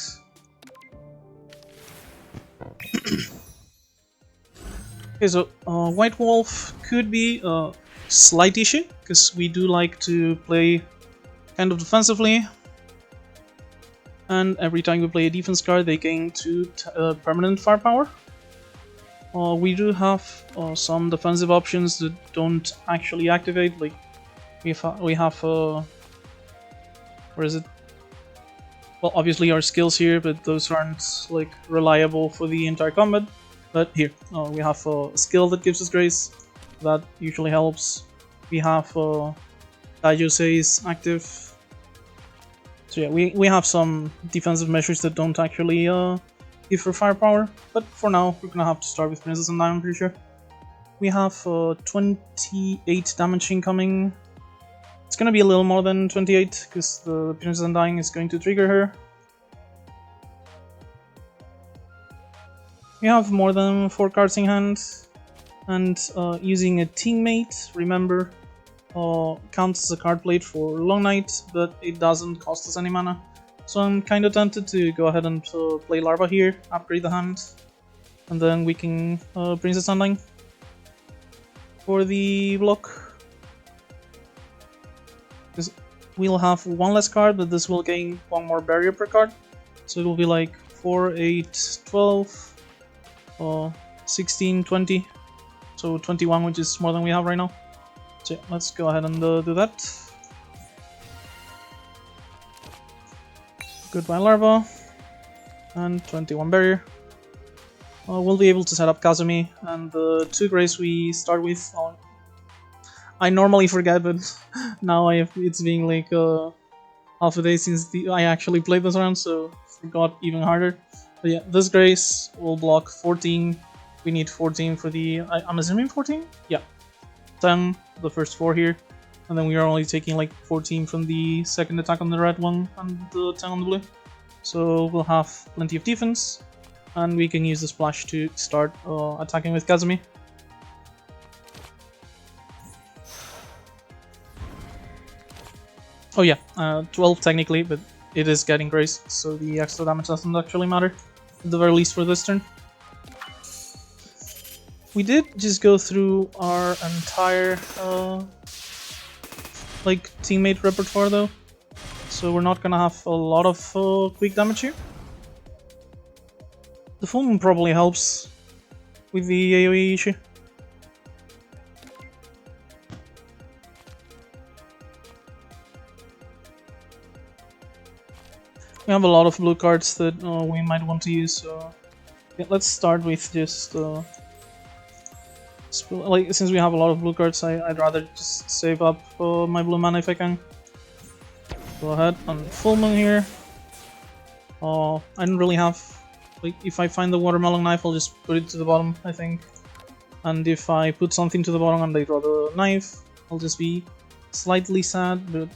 Okay, so White Wolf could be a slight issue, because we do like to play kind of defensively, and every time we play a defense card they gain 2 permanent firepower. We do have some defensive options that don't actually activate, like we have where is it? Well, obviously our skills here, but those aren't like reliable for the entire combat. But here, we have a skill that gives us grace, that usually helps. We have Daijouseis active. So yeah, we have some defensive measures that don't actually give her firepower, but for now we're gonna have to start with Princess Undying, I'm pretty sure. We have 28 damage incoming. It's gonna be a little more than 28, because the Princess Undying is going to trigger her. We have more than 4 cards in hand, and using a teammate, remember, counts as a card played for Long Night, but it doesn't cost us any mana. So I'm kind of tempted to go ahead and play Larva here, upgrade the hand, and then we can Princess Undying for the block. Because we'll have 1 less card, but this will gain 1 more barrier per card. So it will be like 4, 8, 12, 16, 20. So 21, which is more than we have right now. So yeah, let's go ahead and do that. Goodbye Larva, and 21 barrier. we'll be able to set up Kazumi, and the 2 grays we start with. I normally forget, but now it's being like half a day since I actually played this round, so it got even harder. But yeah, this grace will block 14. We need 14 for the... I'm assuming 14? Yeah. 10, the first 4 here. And then we are only taking like 14 from the second attack on the red one and the 10 on the blue. So we'll have plenty of defense. And we can use the splash to start attacking with Kazumi. Oh yeah, 12 technically, but it is getting grace, so the extra damage doesn't actually matter, at the very least for this turn. We did just go through our entire like teammate repertoire though, so we're not gonna have a lot of quick damage here. The full moon probably helps with the AoE issue. We have a lot of blue cards that we might want to use, so yeah, let's start with just like, since we have a lot of blue cards, I'd rather just save up my blue mana if I can. Go ahead and full moon here. I don't really have, like, if I find the watermelon knife, I'll just put it to the bottom, I think. And if I put something to the bottom and they draw the knife, I'll just be slightly sad, but...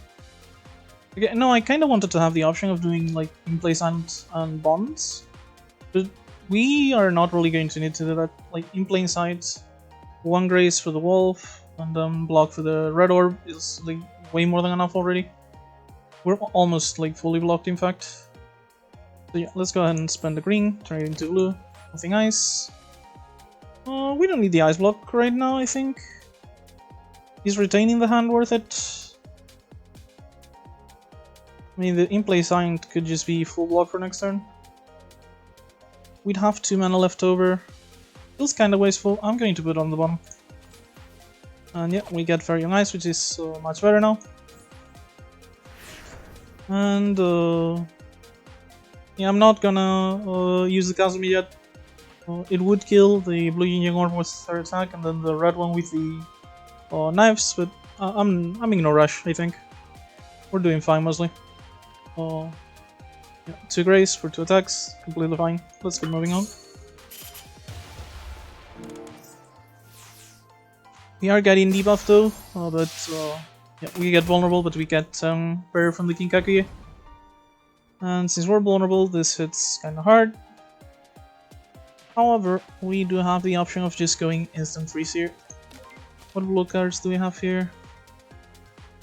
Okay, no, I kind of wanted to have the option of doing like in-play signs and bonds, but we are not really going to need to do that. Like in-play sight, 1 grace for the wolf, and then block for the red orb is like way more than enough already. We're almost like fully blocked, in fact. So yeah, let's go ahead and spend the green, turn it into blue. Nothing ice. We don't need the ice block right now, I think. Is retaining the hand worth it? I mean, the in-play sign could just be full block for next turn. We'd have 2 mana left over. Feels kinda wasteful. I'm going to put it on the bottom. And yeah, we get very nice, which is much better now. And yeah, I'm not gonna use the Kazumi yet. It would kill the blue yin yang orb with third attack, and then the red one with the knives, but I'm in no rush, I think. We're doing fine mostly. Yeah, 2 grace for 2 attacks, completely fine. Let's get moving on. We are getting debuff though, but yeah, we get vulnerable, but we get prayer from the Kinkakuya. And since we're vulnerable, this hits kinda hard. However, we do have the option of just going instant freeze here. What blue cards do we have here?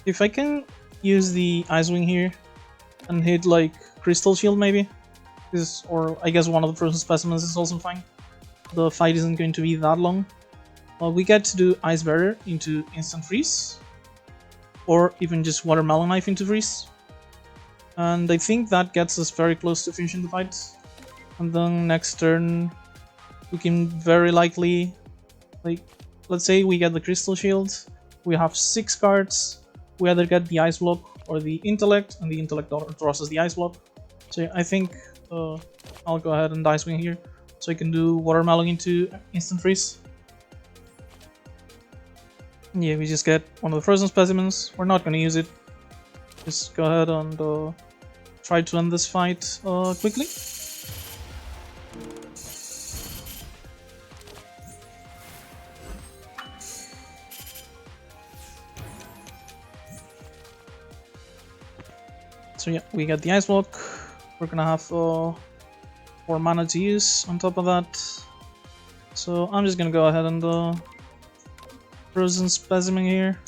If I can use the Ice Wing here and hit like Crystal Shield maybe, or I guess one of the frozen specimens is also fine. The fight isn't going to be that long. We get to do Ice Barrier into instant freeze, or even just Watermelon Knife into freeze. And I think that gets us very close to finishing the fight. And then next turn, we can very likely, like, let's say we get the Crystal Shield, we have 6 cards, we either get the Ice Block or the Intellect, and the Intellect draws us the Ice Block. So yeah, I think I'll go ahead and Ice Wing here, so I can do Watermelon into instant freeze. Yeah, we just get one of the frozen specimens. We're not gonna use it. Just go ahead and try to end this fight quickly. So yeah, we get the Ice Block. We're gonna have 4 mana to use on top of that. So I'm just gonna go ahead and frozen specimen here.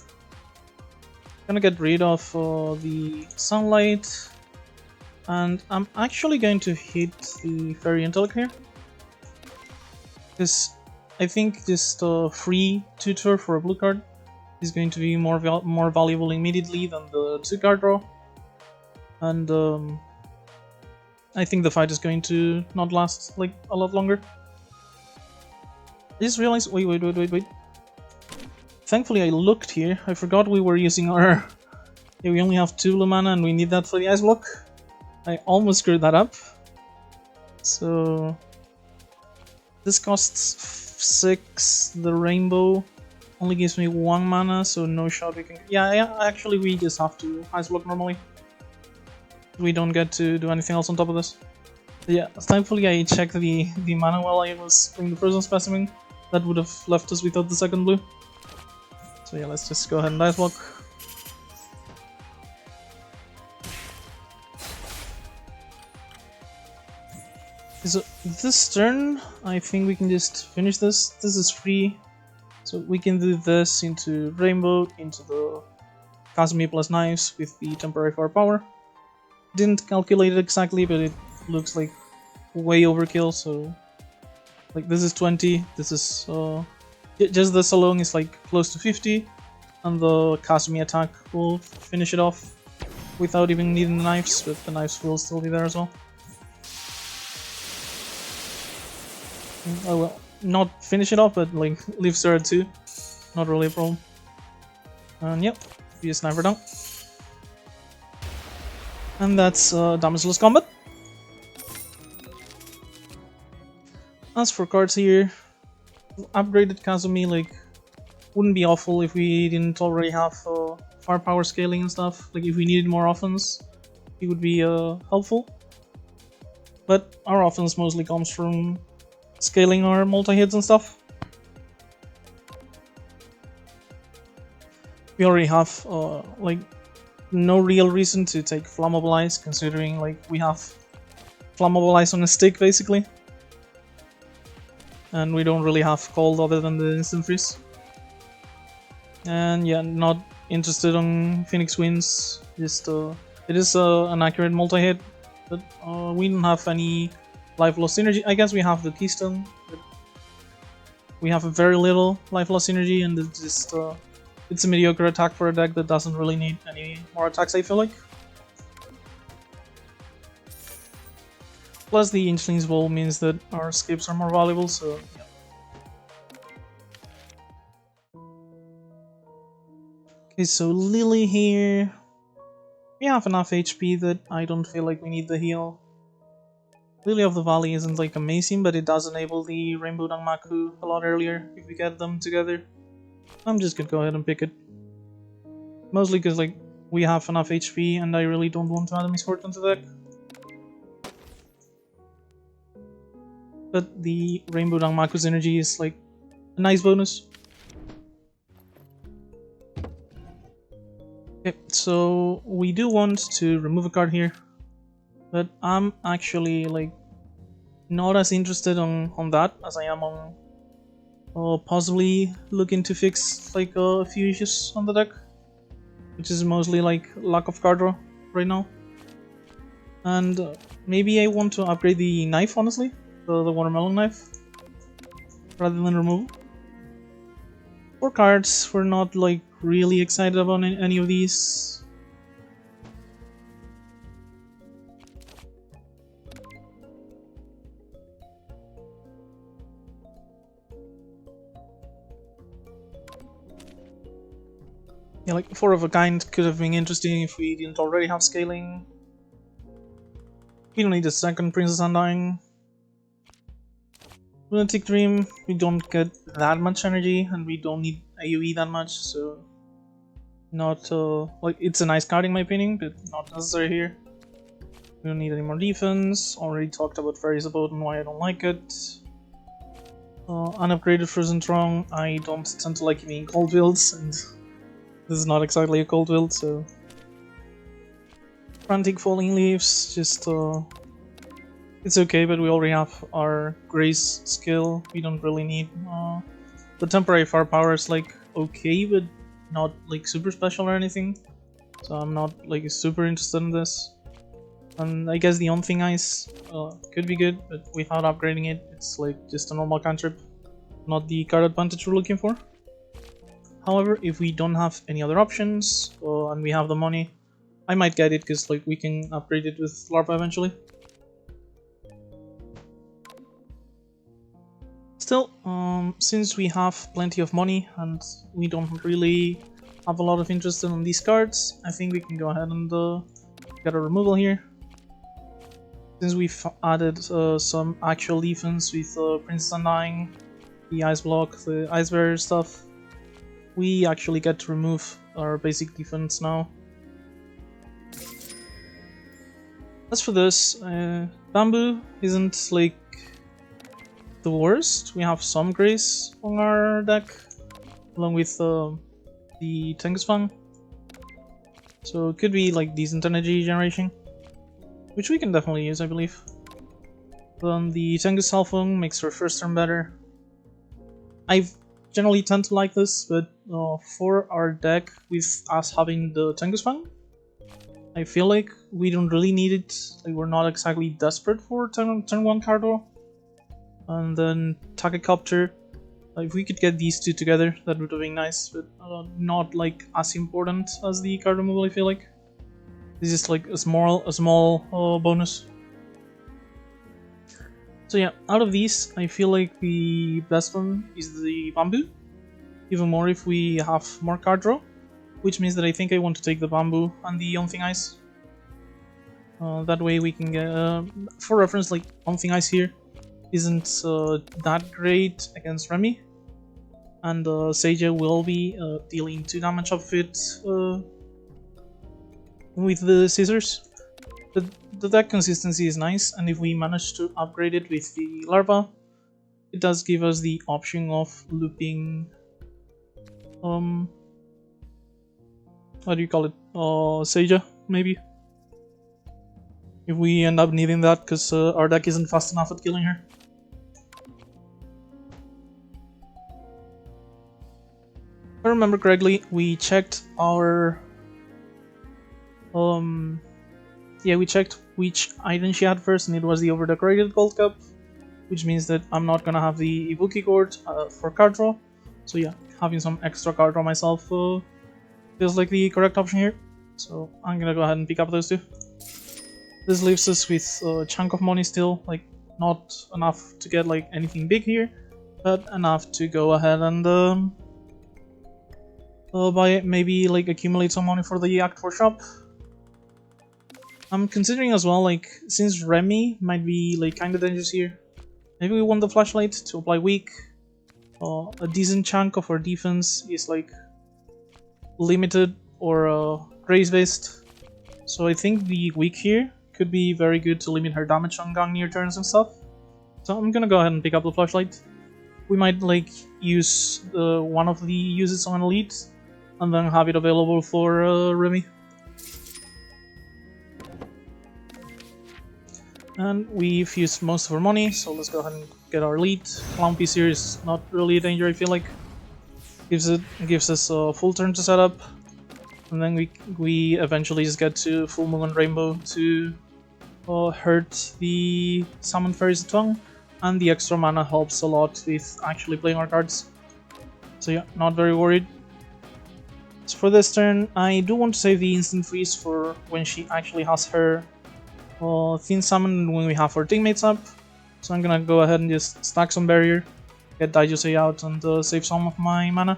Gonna get rid of the sunlight, and I'm actually going to hit the fairy intellect here, because I think just free tutor for a blue card is going to be more valuable immediately than the 2 card draw. And I think the fight is going to not last like a lot longer. I just realized, wait. Thankfully I looked here, I forgot we were using our... Yeah, we only have 2 blue mana and we need that for the Ice Block. I almost screwed that up. So... This costs 6. The rainbow only gives me 1 mana, so no shot we can. Yeah, actually, we just have to ice block normally. We don't get to do anything else on top of this. Yeah, thankfully I checked the mana while I was playing the frozen specimen. That would have left us without the second blue. So yeah, let's just go ahead and ice block. So this turn, I think we can just finish this. This is free, so we can do this into rainbow, into the Kazumi plus knives with the temporary firepower. Didn't calculate it exactly, but it looks like way overkill. So like this is 20. This is just this alone is like close to 50, and the Kazumi attack will finish it off without even needing the knives, but the knives will still be there as well. Oh well, not finish it off, but like leave Sir at 2. Not really a problem. And yep, be a sniper down. And that's damageless combat. As for cards here, upgraded Kazumi like wouldn't be awful if we didn't already have firepower scaling and stuff. Like if we needed more offense, it would be helpful. But our offense mostly comes from scaling our multi-hits and stuff. We already have like no real reason to take flammable ice, considering like we have flammable ice on a stick basically, and we don't really have cold other than the instant freeze. And yeah, not interested on Phoenix Winds. Just it is an accurate multi-hit, but we don't have any life loss synergy. I guess we have the Keystone, but we have very little life loss synergy, and it's just it's a mediocre attack for a deck that doesn't really need any more attacks, I feel like. Plus the Inchling's Wall means that our escapes are more valuable, so yeah. Okay, so Lily here. We have enough HP that I don't feel like we need the heal. Lily of the Valley isn't like amazing, but it does enable the Rainbow Danmaku a lot earlier if we get them together. I'm just gonna go ahead and pick it. Mostly because like we have enough HP and I really don't want to add a Misfortune to the deck. But the Rainbow Danmaku's energy is like a nice bonus. Okay, so we do want to remove a card here. But I'm actually like not as interested on that as I am on possibly looking to fix like a few issues on the deck, which is mostly like lack of card draw right now. And maybe I want to upgrade the knife, honestly, the watermelon knife, rather than remove. For cards, we're not like really excited about any of these. Yeah, like 4 of a kind could have been interesting if we didn't already have scaling. We don't need a second Princess Undying. Lunatic Dream, we don't get that much energy, and we don't need AoE that much, so not like it's a nice card in my opinion, but not necessary here. We don't need any more defense. Already talked about Fairy's Abode and why I don't like it. Unupgraded Frozen Throng, I don't tend to like being cold builds, and this is not exactly a cold build, so Frantic Falling Leaves, just it's okay, but we already have our Grace skill. We don't really need the temporary firepower is like okay, but not like super special or anything. So I'm not like super interested in this. And I guess the On-Thing Ice could be good, but without upgrading it, it's like just a normal cantrip, not the card advantage we're looking for. However, if we don't have any other options and we have the money, I might get it because like we can upgrade it with Larva eventually. Still, since we have plenty of money and we don't really have a lot of interest in these cards, I think we can go ahead and get a removal here. since we've added some actual defense with Princess Undying, the Ice Block, the Ice Barrier stuff, we actually get to remove our basic defense now. As for this, Bamboo isn't like the worst. We have some Grace on our deck, along with the Tengus Fang. So it could be like decent energy generation, which we can definitely use, I believe. Then the Tengus Halfung makes our first turn better. I generally tend to like this, but for our deck, with us having the Tengus Fang, I feel like we don't really need it. Like, we're not exactly desperate for turn 1 card draw. And then Takecopter. If we could get these two together, that would have been nice, but not like as important as the card removal, I feel like. This is like a small bonus. So yeah, out of these, I feel like the best one is the Bamboo. Even more if we have more card draw, which means that I think I want to take the Bamboo and the On-Thing Ice. That way we can get, for reference, like On-Thing Ice here isn't that great against Remy, and Seija will be dealing 2 damage of it with the scissors. But the deck consistency is nice, and if we manage to upgrade it with the Larva, it does give us the option of looping, what do you call it, Seija, maybe? If we end up needing that, because our deck isn't fast enough at killing her. If I remember correctly, we checked our... yeah, we checked which item she had first, and it was the overdecorated gold cup, which means that I'm not gonna have the Ibuki gourd for card draw. So yeah, having some extra card draw myself feels like the correct option here. So I'm gonna go ahead and pick up those two. This leaves us with a chunk of money still, like not enough to get like anything big here, but enough to go ahead and buy, maybe like accumulate some money for the Act 4 shop. I'm considering as well, like, since Remy might be like kinda dangerous here, maybe we want the flashlight to apply weak. A decent chunk of our defense is like limited or grace based, so I think the weak here could be very good to limit her damage on gang near turns and stuff. So I'm gonna go ahead and pick up the flashlight. We might like use one of the uses on elite, and then have it available for Remy. And we've used most of our money, so let's go ahead and get our elite. Clown piece here is not really a danger, I feel like. Gives us a full turn to set up, and then we eventually just get to Full Moon and Rainbow to hurt the Summon Fairies Tongue, and the extra mana helps a lot with actually playing our cards. So yeah, not very worried. So for this turn, I do want to save the instant freeze for when she actually has her Thin Summon, when we have our teammates up. So I'm gonna go ahead and just stack some barrier, get Daijusei out, and save some of my mana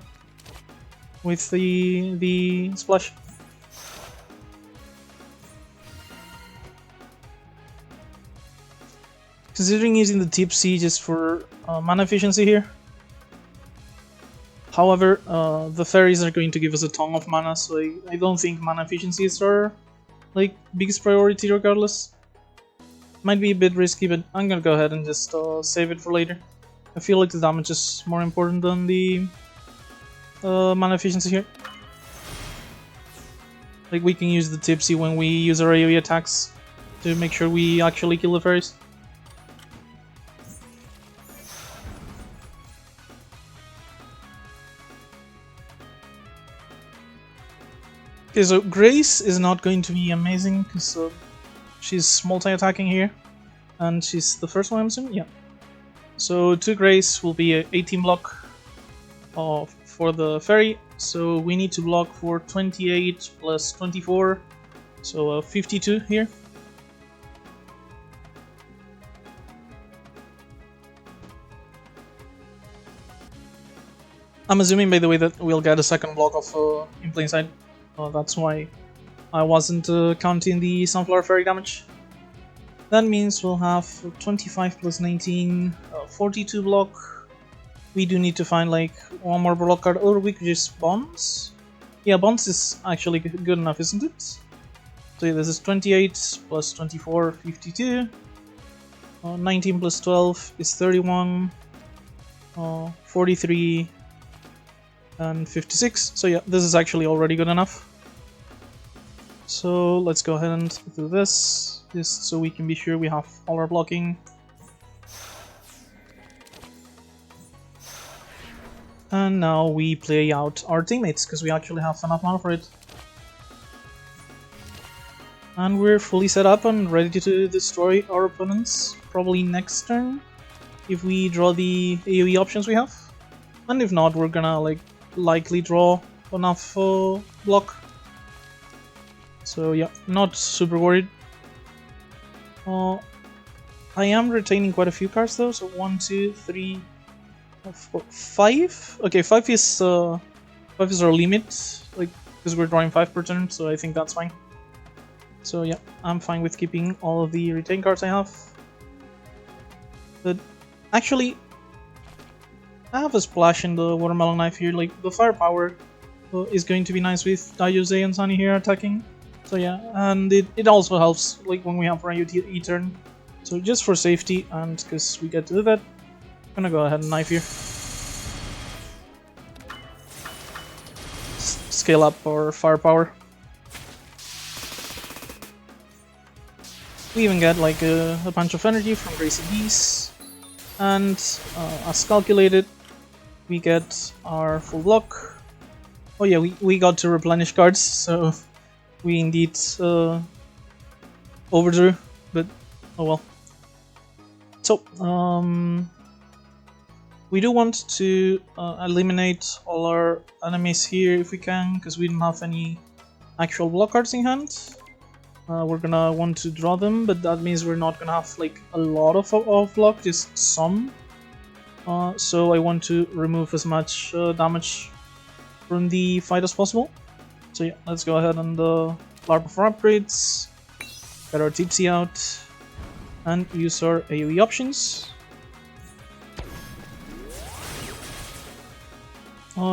with the splash. Considering using the Tipsy just for mana efficiency here. However, the fairies are going to give us a ton of mana, so I don't think mana efficiency is our like biggest priority regardless. Might be a bit risky, but I'm gonna go ahead and just save it for later. I feel like the damage is more important than the mana efficiency here. Like, we can use the Tipsy when we use our AoE attacks to make sure we actually kill the fairies. Okay, so Grace is not going to be amazing because she's multi-attacking here, and she's the first one, I'm assuming? Yeah. So 2 Grace will be a 18 block for the fairy, so we need to block for 28 plus 24, so 52 here. I'm assuming, by the way, that we'll get a second block of in plain sight. That's why I wasn't counting the Sunflower Fairy damage. That means we'll have 25 plus 19, 42 block. We do need to find like one more block card, or we could just bonds. Yeah, bonds is actually good enough, isn't it? So yeah, this is 28 plus 24, 52. 19 plus 12 is 31. 43 and 56. So yeah, this is actually already good enough. So let's go ahead and do this, just so we can be sure we have all our blocking. And now we play out our teammates, because we actually have enough mana for it. And we're fully set up and ready to destroy our opponents, probably next turn, if we draw the AoE options we have. And if not, we're gonna like likely draw enough block. So yeah, not super worried. I am retaining quite a few cards though, so 1, 2, 3, 4, 5? Okay, 5 is our limit, like, because we're drawing 5 per turn, so I think that's fine. So yeah, I'm fine with keeping all of the retained cards I have. But actually, I have a splash in the watermelon knife here, like the firepower is going to be nice with Daiyose and Sunny here attacking. So yeah, and it also helps like when we have Ryu E-turn. So just for safety and because we get to do that, I'm gonna go ahead and knife here. Scale up our firepower. We even get like a bunch of energy from Gracie Bees. And as calculated, we get our full block. Oh yeah, we got to replenish cards, so we indeed overdrew, but oh well. So, we do want to eliminate all our enemies here if we can, because we don't have any actual block cards in hand. We're gonna want to draw them, but that means we're not gonna have like a lot of block, just some. So I want to remove as much damage from the fight as possible. So yeah, let's go ahead and LARP for upgrades, get our Tipsy out, and use our AoE options.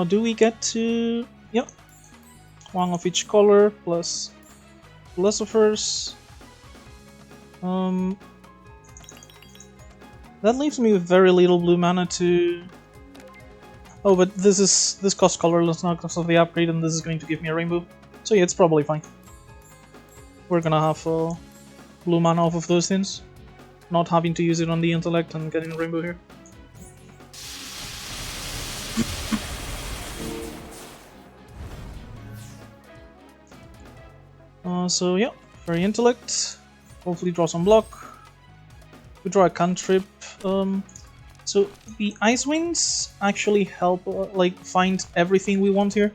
Do we get to... Yep, one of each color plus philosophers. That leaves me with very little blue mana to... Oh, but this costs colorless now because of the upgrade, and this is going to give me a rainbow. So yeah, it's probably fine. We're gonna have blue mana off of those things, not having to use it on the intellect and getting a rainbow here. So yeah, very intellect. Hopefully draw some block. We draw a cantrip. So the Ice Wings actually help like find everything we want here.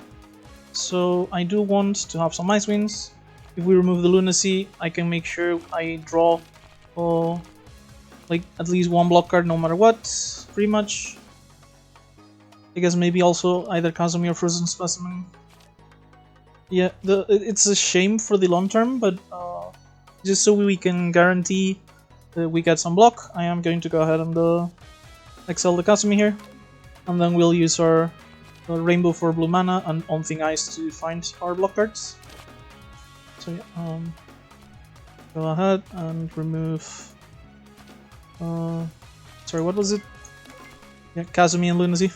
So I do want to have some Ice Wings. If we remove the Lunacy, I can make sure I draw like at least one block card no matter what, pretty much. I guess maybe also either Kazumi or Frozen Specimen. Yeah, it's a shame for the long term, but just so we can guarantee that we get some block, I am going to go ahead and excel the Kazumi here, and then we'll use our rainbow for blue mana and on Thing Ice to find our block cards. So yeah, go ahead and remove. Sorry, what was it? Yeah, Kazumi and Lunacy,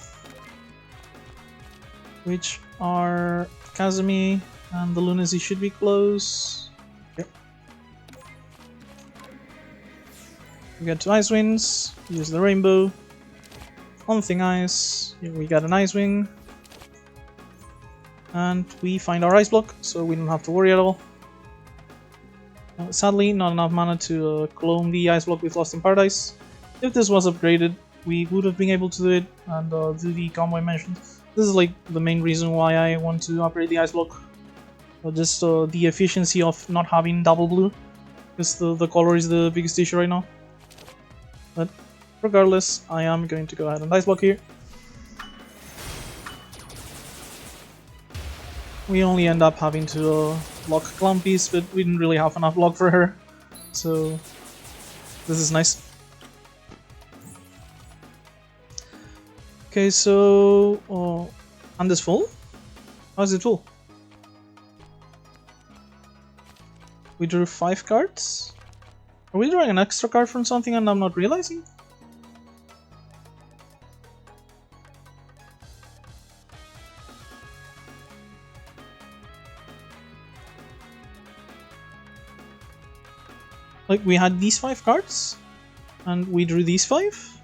which are Kazumi and the Lunacy should be close. Yep. We get 2 Ice Wings, use the rainbow. On Thing Ice, here we got an Ice Wing. And we find our Ice Block, so we don't have to worry at all. Sadly, not enough mana to clone the Ice Block with Lost in Paradise. If this was upgraded, we would have been able to do it and do the combo I mentioned. This is like the main reason why I want to upgrade the Ice Block. Just the efficiency of not having double blue, because the color is the biggest issue right now. But regardless, I am going to go ahead and Ice Block here. We only end up having to block Clumpies, but we didn't really have enough block for her. So This is nice. Okay, so and this full? How is it full? We drew 5 cards? Are we drawing an extra card from something and I'm not realizing? Like, we had these 5 cards and we drew these 5?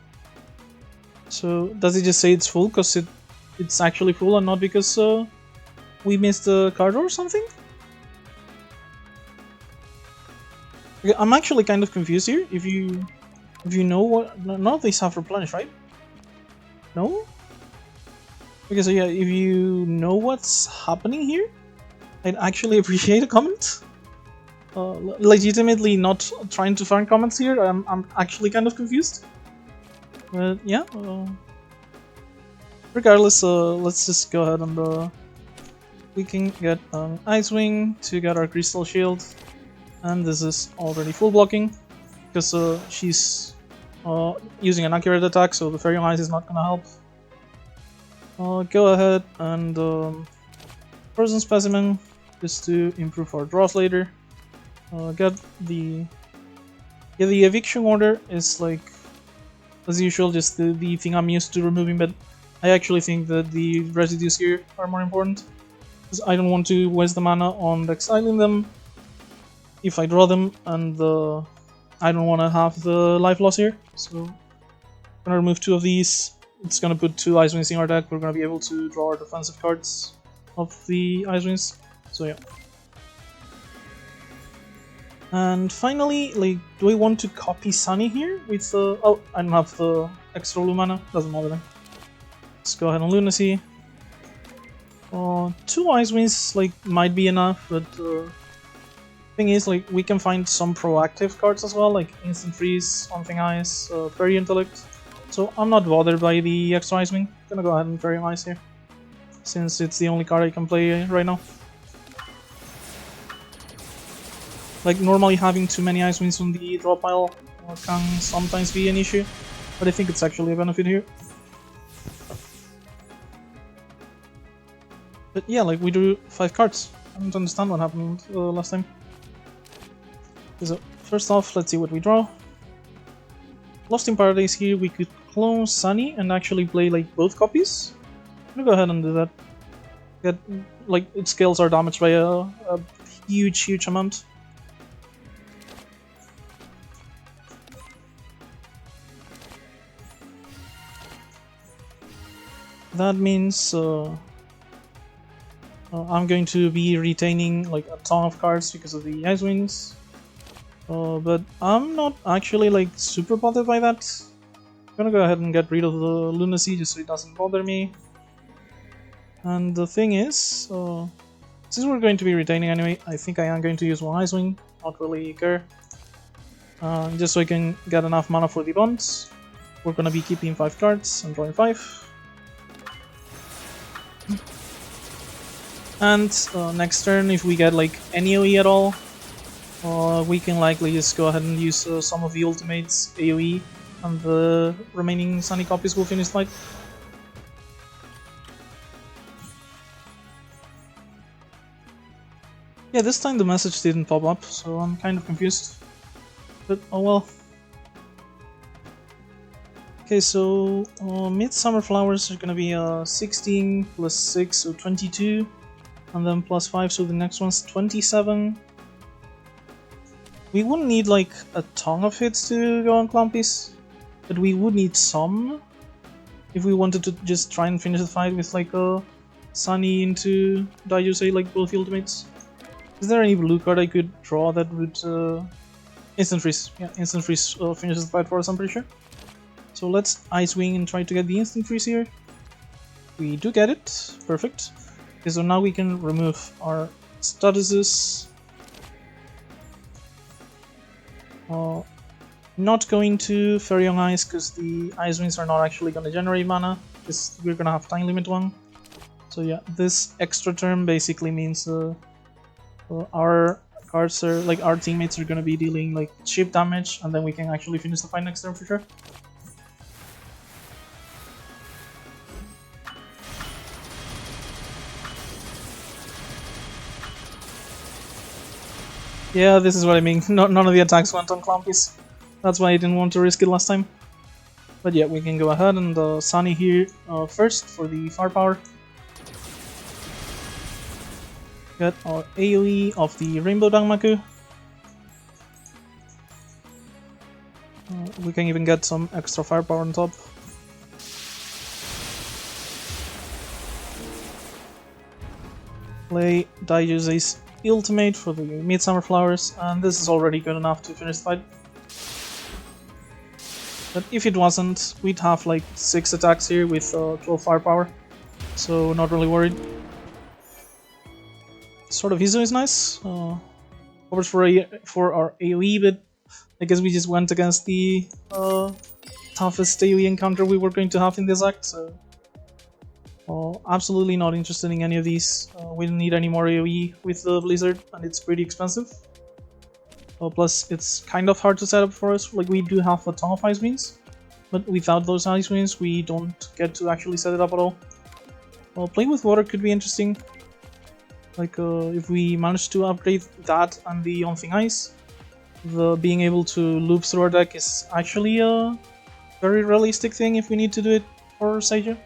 So does it just say it's full because it's actually full and not because we missed a card or something? Okay, I'm actually kind of confused here. If you know what, none of these have replenished, right? No? Okay, so yeah, if you know what's happening here, I'd actually appreciate a comment. Legitimately not trying to find comments here. I'm actually kind of confused. But yeah. Regardless, let's just go ahead and we can get an Ice Wing to get our Crystal Shield, and this is already full blocking because she's using an accurate attack, so the Fairy Ice is not gonna help. Go ahead and Frozen Specimen just to improve our draws later. Get the eviction order is like as usual, just the thing I'm used to removing, but I actually think that the residues here are more important because I don't want to waste the mana on exiling them if I draw them, and I don't want to have the life loss here. So I'm gonna remove 2 of these. It's gonna put 2 Ice Wings in our deck. We're gonna be able to draw our defensive cards of the Ice Wings. So yeah. And finally, like, do I want to copy Sunny here with the... Oh, I don't have the extra Lumana, doesn't matter then. Let's go ahead on Lunacy. 2 Ice Wings, like, might be enough, but thing is, like, we can find some proactive cards as well, like Instant Freeze, Something Ice, Fairy Intellect. So I'm not bothered by the extra Ice Wing. Gonna go ahead and Fairy Ice here, since it's the only card I can play right now. Like, normally having too many Ice Wings on the draw pile can sometimes be an issue, but I think it's actually a benefit here. But yeah, like, we drew 5 cards. I don't understand what happened last time. Okay, so first off, let's see what we draw. Lost in Paradise here, we could clone Sunny and actually play like both copies. I'm gonna go ahead and do that. Get, like, it scales our damage by a huge amount. That means I'm going to be retaining like a ton of cards because of the Ice Wings, but I'm not actually like super bothered by that. I'm gonna go ahead and get rid of the Lunacy just so it doesn't bother me. And the thing is, since we're going to be retaining anyway, I think I am going to use 1 Ice Wing, not really care, just so I can get enough mana for the bonds. We're gonna be keeping 5 cards and drawing 5. And next turn, if we get like any AoE at all, we can likely just go ahead and use some of the ultimates AoE, and the remaining Sunny copies will finish fight. Yeah, this time the message didn't pop up, so I'm kind of confused. But oh well. Okay, so Midsummer Flowers are gonna be 16 plus 6, so 22, and then plus 5, so the next one's 27. We wouldn't need like a ton of hits to go on Clumpies, but we would need some if we wanted to just try and finish the fight with like a Sunny into Daijusei, like both ultimates. Is there any blue card I could draw that would Instant Freeze? Yeah, Instant Freeze finishes the fight for us, I'm pretty sure. So let's Ice Wing and try to get the Instant Freeze here. We do get it. Perfect. Okay, so now we can remove our statuses. Not going to Fairy on Ice because the Ice Wings are not actually going to generate mana, because we're going to have time limit 1. So yeah, this extra term basically means our cards are like our teammates are gonna be dealing like cheap damage, and then we can actually finish the fight next turn for sure. Yeah, this is what I mean. None of the attacks went on Clampies. That's why I didn't want to risk it last time. But yeah, we can go ahead and Sunny here first for the firepower. Get our AoE of the Rainbow Danmaku. We can even get some extra firepower on top. Play Daiju's ultimate for the Midsummer Flowers, and this is already good enough to finish the fight. But if it wasn't, we'd have like 6 attacks here with 12 firepower, so not really worried. Sword of Hizo is nice, covers for our AoE, but I guess we just went against the toughest AoE encounter we were going to have in this act, so absolutely not interested in any of these. We don't need any more AoE with the Blizzard, and it's pretty expensive. Plus, it's kind of hard to set up for us. Like, we do have a ton of ice wings, but without those ice wings, we don't get to actually set it up at all. Playing with water could be interesting. Like, if we manage to upgrade that and the On Thing Ice, the being able to loop through our deck is actually a very realistic thing if we need to do it for Seiju.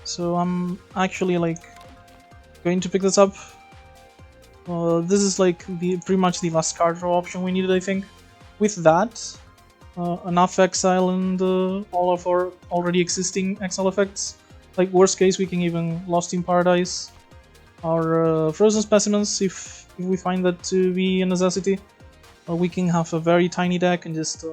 So I'm actually like going to pick this up. This is like pretty much the last card draw option we needed, I think. With that, enough exile and all of our already existing exile effects. Like, worst case, we can even Lost in Paradise our Frozen Specimens if we find that to be a necessity. We can have a very tiny deck and just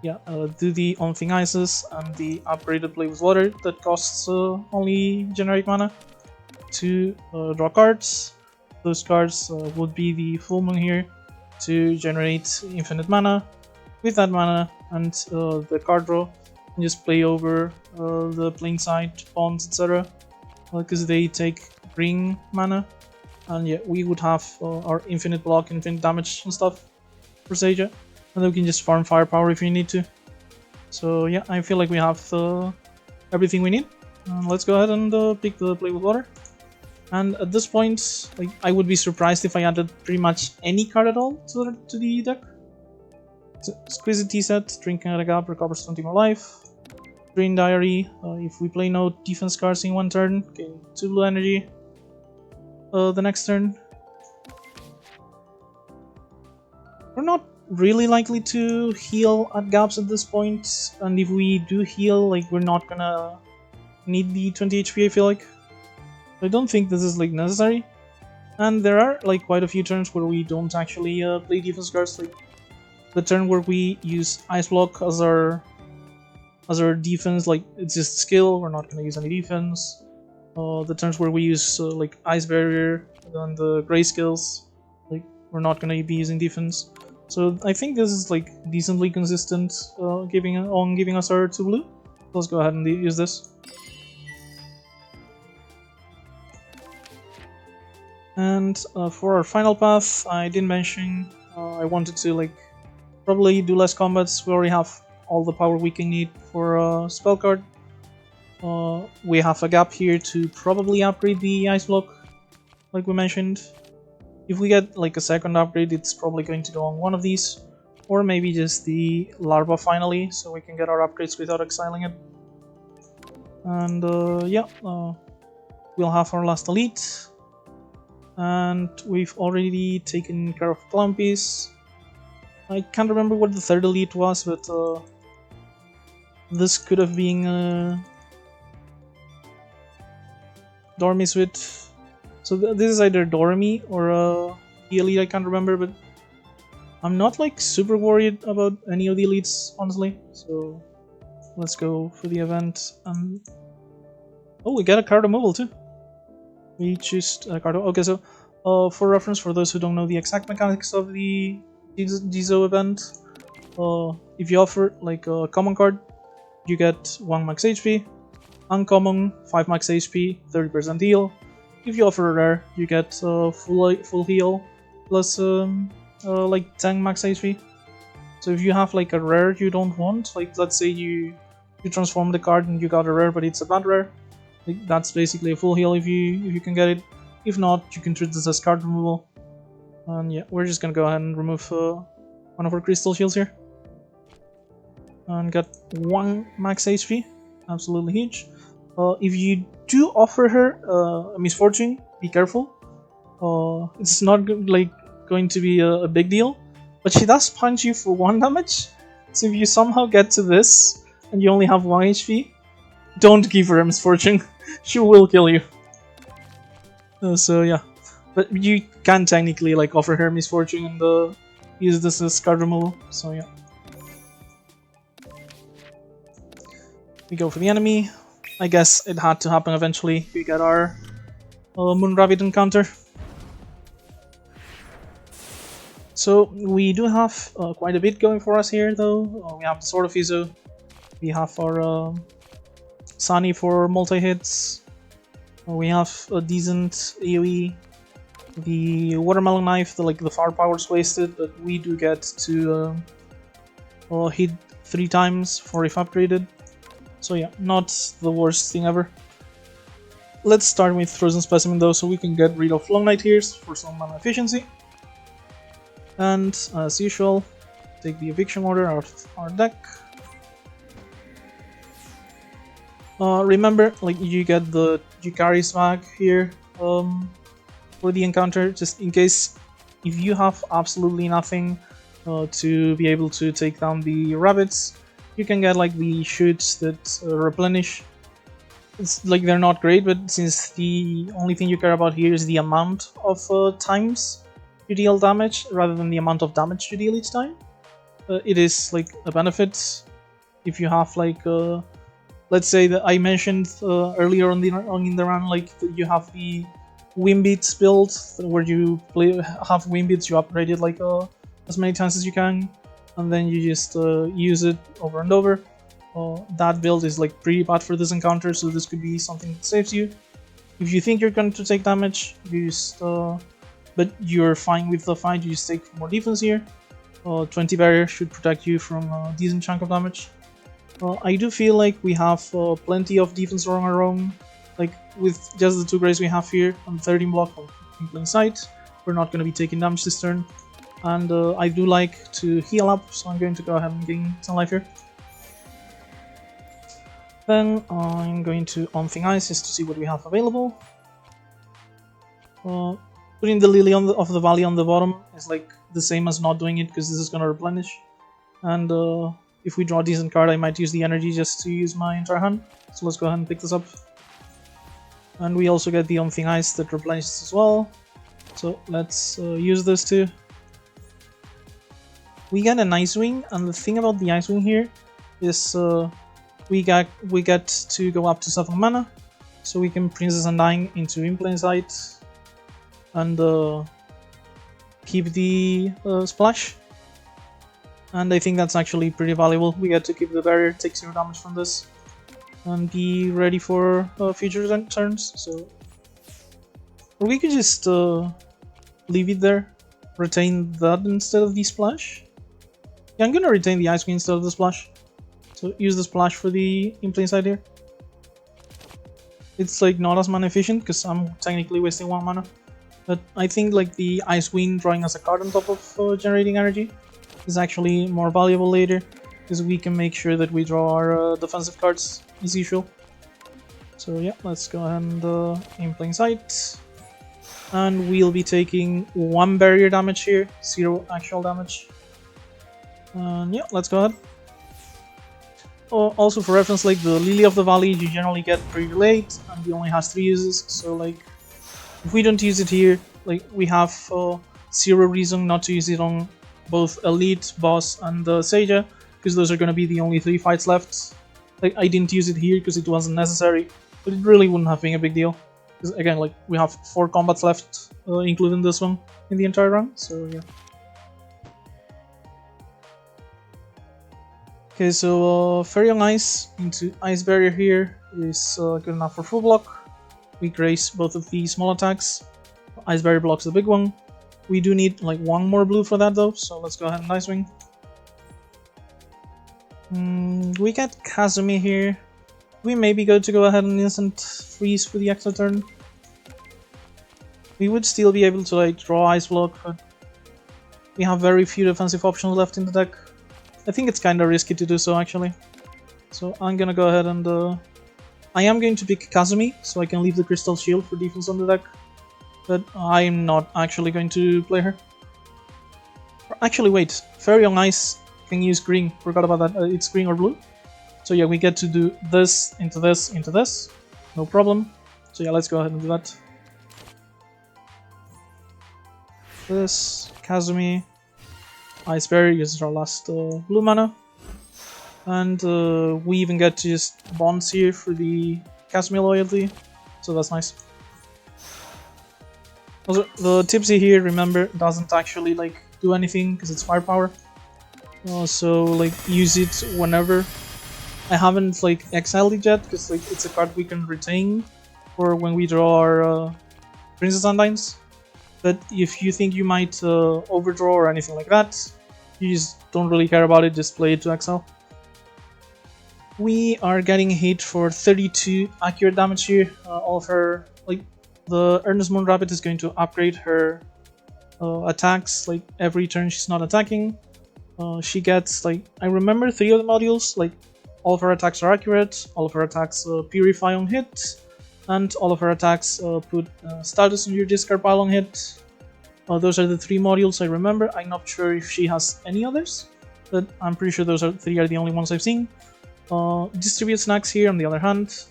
do the On Thing Ices and the upgraded Play with Water that costs only generic mana to draw cards. Those cards would be the Full Moon here to generate infinite mana. With that mana and the card draw, and just play over the playing side, pawns, etc. Because they take green mana, and yeah, we would have our infinite block, infinite damage and stuff for Seiju, and then we can just farm firepower if we need to. So yeah, I feel like we have everything we need. Let's go ahead and pick the Play with Water. And at this point, like, I would be surprised if I added pretty much any card at all to the deck. So, Exquisite Tea Set, Drinking at a Gap recovers 20 more life. Drain Diary, if we play no defense cards in one turn, gain 2 blue energy. The next turn. We're not really likely to heal at gaps at this point, and if we do heal, like, we're not gonna need the 20 HP, I feel like. I don't think this is like necessary, and there are like quite a few turns where we don't actually play defense cards. Like the turn where we use Ice Block as our defense, like it's just skill. We're not gonna use any defense. The turns where we use like Ice Barrier and the Gray skills, like we're not gonna be using defense. So I think this is like decently consistent, giving us our 2 blue. Let's go ahead and use this. And for our final path, I didn't mention I wanted to like probably do less combats. We already have all the power we can need for a spell card. We have a gap here to probably upgrade the Ice Block, like we mentioned. If we get like a second upgrade, it's probably going to go on one of these, or maybe just the Larva finally, so we can get our upgrades without exiling it. And we'll have our last elite. And we've already taken care of Clampies. I can't remember what the third elite was, but this could have been Dormy Switch. So this is either Dormy or the elite, I can't remember, but I'm not like super worried about any of the elites, honestly. So let's go for the event. Oh, we get a card removal too. We choose a card. Okay, so for reference, for those who don't know the exact mechanics of the Jizo event, if you offer like a common card, you get 1 max HP, uncommon 5 max HP, 30% heal. If you offer a rare, you get full heal, plus like 10 max HP. So if you have like a rare you don't want, like let's say you transform the card and you got a rare but it's a bad rare, like that's basically a full heal if you can get it. If not, you can treat this as card removal. And yeah, we're just gonna go ahead and remove one of our crystal shields here. And got 1 max HP, absolutely huge. If you do offer her a misfortune, be careful. It's not like going to be a big deal, but she does punch you for 1 damage. So if you somehow get to this and you only have 1 HP, don't give her a misfortune. She will kill you. So yeah, but you can technically like offer her misfortune and use this as card removal. So yeah, we go for the enemy. I guess it had to happen eventually. We get our Moon Rabbit encounter. So we do have quite a bit going for us here, though. We have the Sword of Izo, we have our Sunny for multi-hits, we have a decent AoE, the Watermelon Knife, the firepower's wasted, but we do get to hit 3 times for if upgraded. So yeah, not the worst thing ever. Let's start with Frozen Specimen though, so we can get rid of Long Night Tears for some mana efficiency. And as usual, take the eviction order out of our deck. Remember, like you get the Yukari's bag here for the encounter, just in case if you have absolutely nothing to be able to take down the rabbits, you can get like the shoots that replenish. It's like they're not great, but since the only thing you care about here is the amount of times you deal damage rather than the amount of damage you deal each time, it is like a benefit. If you have like let's say that I mentioned earlier in the run, like you have the Wimbits build where you have Wimbits, you upgrade it like as many times as you can, and then you just use it over and over. That build is like pretty bad for this encounter, so this could be something that saves you. If you think you're going to take damage, you just but you're fine with the fight, you just take more defense here. 20 barrier should protect you from a decent chunk of damage. I do feel like we have plenty of defense on our own, like with just the 2 grays we have here and 13 block in plain sight. We're not going to be taking damage this turn, and I do like to heal up, so I'm going to go ahead and gain 10 life here. Then I'm going to Unthing Ice just to see what we have available. Putting the Lily of the Valley on the bottom is like the same as not doing it, because this is going to replenish. And if we draw a decent card, I might use the energy just to use my entire hand. So let's go ahead and pick this up. And we also get the Unthing Ice that replenishes as well. So let's use this too. We get an Ice Wing, and the thing about the Ice Wing here is we get to go up to 7 mana, so we can Princess Undying into In Plain Sight and keep the splash. And I think that's actually pretty valuable. We get to keep the barrier, take 0 damage from this, and be ready for future turns. So, or we could just leave it there, retain that instead of the splash. Yeah, I'm gonna retain the Ice Queen instead of the splash. So use the splash for the In Plain Sight here. It's like not as mana efficient because I'm technically wasting 1 mana, but I think like the Ice Wind drawing as a card on top of generating energy is actually more valuable later, because we can make sure that we draw our defensive cards as usual. So yeah, let's go ahead and In Plain Sight, and we'll be taking 1 barrier damage here, 0 actual damage. And yeah, let's go ahead. Also for reference, like the Lily of the Valley you generally get pretty late, and it only has 3 uses, so like if we don't use it here, like we have 0 reason not to use it on both Elite, Boss, and Seiya, because those are going to be the only 3 fights left. Like I didn't use it here because it wasn't necessary, but it really wouldn't have been a big deal, because again, like we have 4 combats left, including this one, in the entire run, so yeah. Okay, so Fairy on Ice into Ice Barrier here is good enough for full block. We grace both of the small attacks. Ice Barrier blocks the big one. We do need like one more blue for that though, so let's go ahead and Ice Wing. We get Kazumi here. We may be good to go ahead and instant freeze for the extra turn. We would still be able to like draw Ice Block, but we have very few defensive options left in the deck. I think it's kinda risky to do so actually. So I'm gonna go ahead and I am going to pick Kazumi, so I can leave the Crystal Shield for defense on the deck. But I'm not actually going to play her. Actually wait, Fairy on Ice can use green, forgot about that, it's green or blue. So yeah, we get to do this, into this, into this, no problem. So yeah, let's go ahead and do that. This, Kazumi, Ice Berry uses our last blue mana. And we even get to use bonds here for the Kazumi loyalty, so that's nice. Also, the Tipsy here, remember, doesn't actually like do anything because it's firepower. So like use it whenever. I haven't like exiled it yet because like it's a card we can retain for when we draw our Princess Undines. But if you think you might overdraw or anything like that, you just don't really care about it, just play it to exile. We are getting hit for 32 accurate damage here. All of her, like, the Earnest Moon Rabbit is going to upgrade her attacks, like, every turn she's not attacking. She gets, like, I remember 3 of the modules, like, all of her attacks are accurate, all of her attacks purify on hit, and all of her attacks put status on your discard pile on hit. Those are the 3 modules I remember. I'm not sure if she has any others, but I'm pretty sure those 3 are the only ones I've seen. Distribute Snacks here on the other hand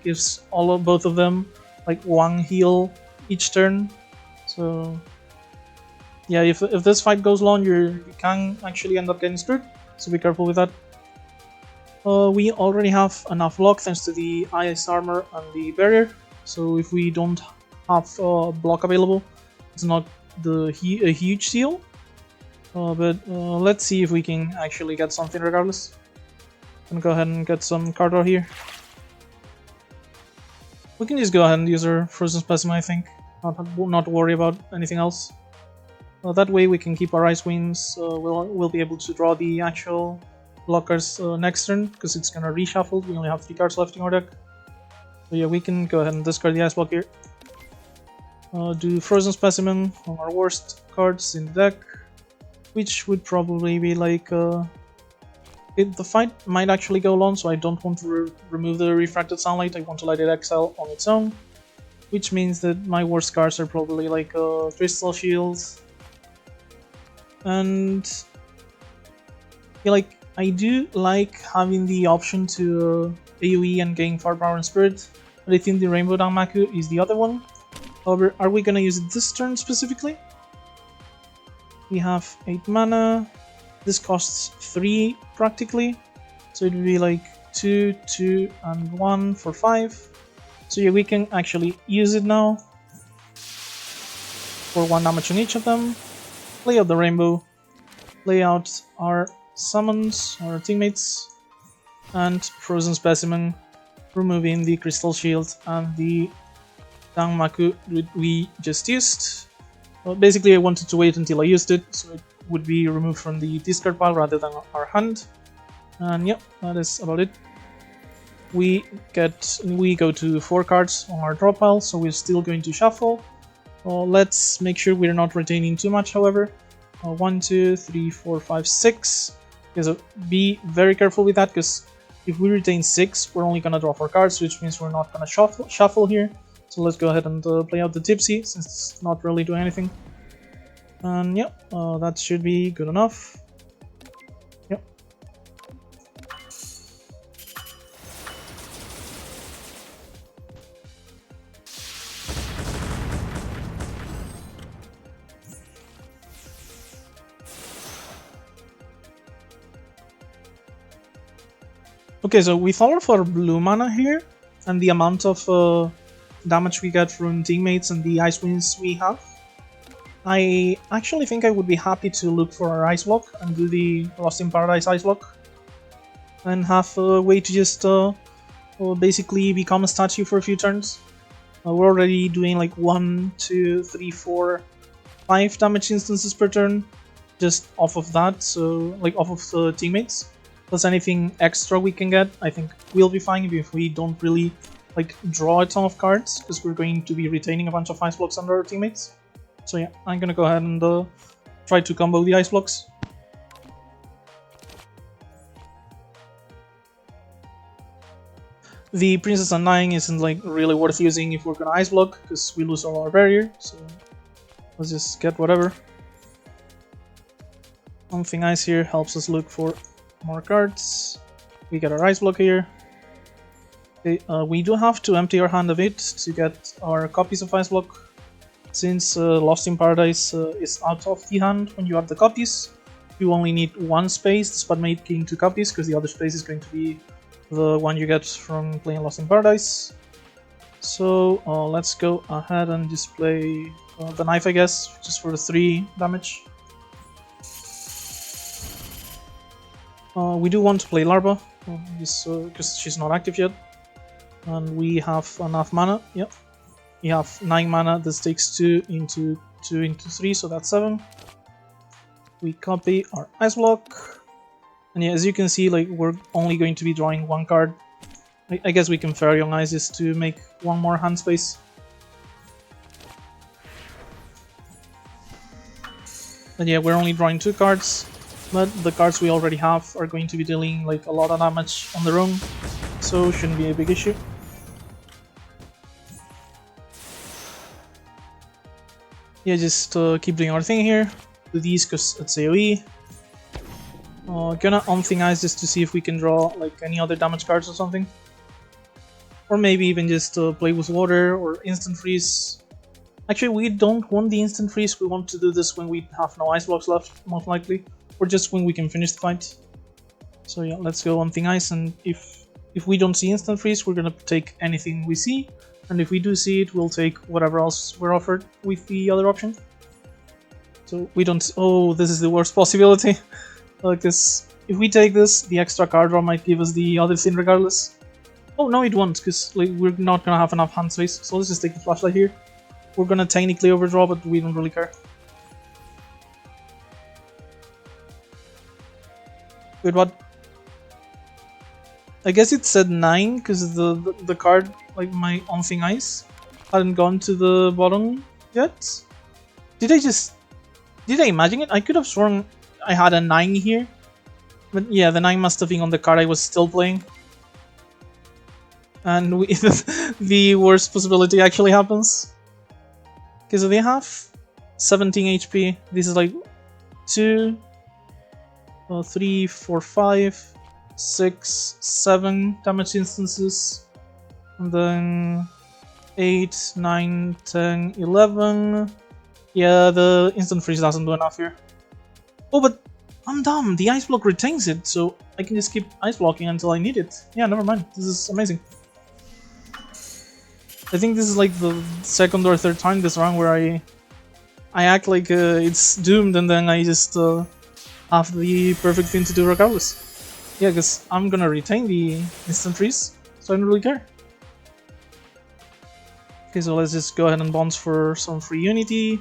gives both of them like 1 heal each turn. So yeah, if this fight goes long, you can actually end up getting screwed, so be careful with that. We already have enough block thanks to the Ice Armor and the Barrier, so if we don't have block available, it's not a huge deal. But let's see if we can actually get something regardless. I'm gonna go ahead and get some card draw here. We can just go ahead and use our Frozen Specimen, I think. Not worry about anything else. That way we can keep our Ice Wings. We'll be able to draw the actual blockers next turn, because it's gonna reshuffle. We only have 3 cards left in our deck. So yeah, we can go ahead and discard the Ice Block here. Do Frozen Specimen on our worst cards in the deck, which would probably be like... the fight might actually go long, so I don't want to remove the Refracted Sunlight. I want to let it exile on its own, which means that my worst cards are probably like Crystal Shields. And yeah, like I do like having the option to AoE and gain Firepower and Spirit, but I think the Rainbow Danmaku is the other one. However, are we gonna use it this turn specifically? We have 8 mana. This costs 3 practically, so it would be like 2, 2, and 1 for 5. So yeah, we can actually use it now for 1 damage on each of them. Play out the Rainbow, play out our summons, our teammates, and Frozen Specimen, removing the Crystal Shield and the Danmaku we just used. Well, basically I wanted to wait until I used it, so it would be removed from the discard pile rather than our hand. And yeah, that is about it. We go to 4 cards on our draw pile, so we're still going to shuffle. Let's make sure we're not retaining too much, however. 1, 2, 3, 4, 5, 6. So be very careful with that, because if we retain 6, we're only gonna draw 4 cards, which means we're not gonna shuffle here. So let's go ahead and play out the Tipsy, since it's not really doing anything. And yeah, that should be good enough. Yep. Okay, so with all of our blue mana here, and the amount of damage we get from teammates and the Ice Wings we have, I actually think I would be happy to look for our Ice Block and do the Lost in Paradise Ice Block, and have a way to just basically become a statue for a few turns. We're already doing like 1, 2, 3, 4 5 damage instances per turn, just off of that, so like off of the teammates. Plus anything extra we can get, I think we'll be fine if we don't really like draw a ton of cards, because we're going to be retaining a bunch of ice blocks under our teammates. So yeah, I'm gonna go ahead and try to combo the ice blocks. The Princess Undying isn't like really worth using if we're gonna ice block, because we lose all our barrier, so let's just get whatever. Something ice here helps us look for more cards. We get our ice block here. Okay, we do have to empty our hand a bit to get our copies of ice block, since Lost in Paradise is out of the hand when you add the copies. You only need one space despite making 2 copies, because the other space is going to be the one you get from playing Lost in Paradise. So let's go ahead and display the knife, I guess, just for the 3 damage. We do want to play Larva, because she's not active yet. And we have enough mana, yep. We have 9 mana, this takes 2 into 3, so that's 7. We copy our ice block. And yeah, as you can see, like we're only going to be drawing 1 card. I guess we can Fairy on Ice just to make 1 more hand space. And yeah, we're only drawing 2 cards, but the cards we already have are going to be dealing like a lot of damage on their own, so shouldn't be a big issue. Yeah, just keep doing our thing here. Do these because it's AoE. Gonna Thing Ice just to see if we can draw like any other damage cards or something. Or maybe even just play with water or instant freeze. Actually, we don't want the instant freeze, we want to do this when we have no ice blocks left, most likely. Or just when we can finish the fight. So yeah, let's go Thing Ice, and if we don't see instant freeze, we're gonna take anything we see. And if we do see it, we'll take whatever else we're offered with the other option. So we don't... Oh, this is the worst possibility. Because if we take this, the extra card draw might give us the other thing regardless. Oh, no it won't, because like, we're not gonna have enough hand space. So let's just take the flashlight here. We're gonna technically overdraw, but we don't really care. Wait, what? I guess it said 9 because the card, like my Thing Ice, hadn't gone to the bottom yet. Did I imagine it? I could have sworn I had a 9 here. But yeah, the 9 must have been on the card I was still playing. And the worst possibility actually happens. Okay, so they have 17 HP. This is like 2, 3, 4, 5, 6, 7 damage instances. And then 8, 9, 10, 11. Yeah, the instant freeze doesn't do enough here. Oh, but I'm dumb. The ice block retains it, so I can just keep ice blocking until I need it. Yeah, never mind. This is amazing. I think this is like the 2nd or 3rd time this round where I act like it's doomed, and then I just have the perfect thing to do regardless. Yeah, because I'm gonna retain the instant freeze, so I don't really care. Okay, so let's just go ahead and bounce for some free unity.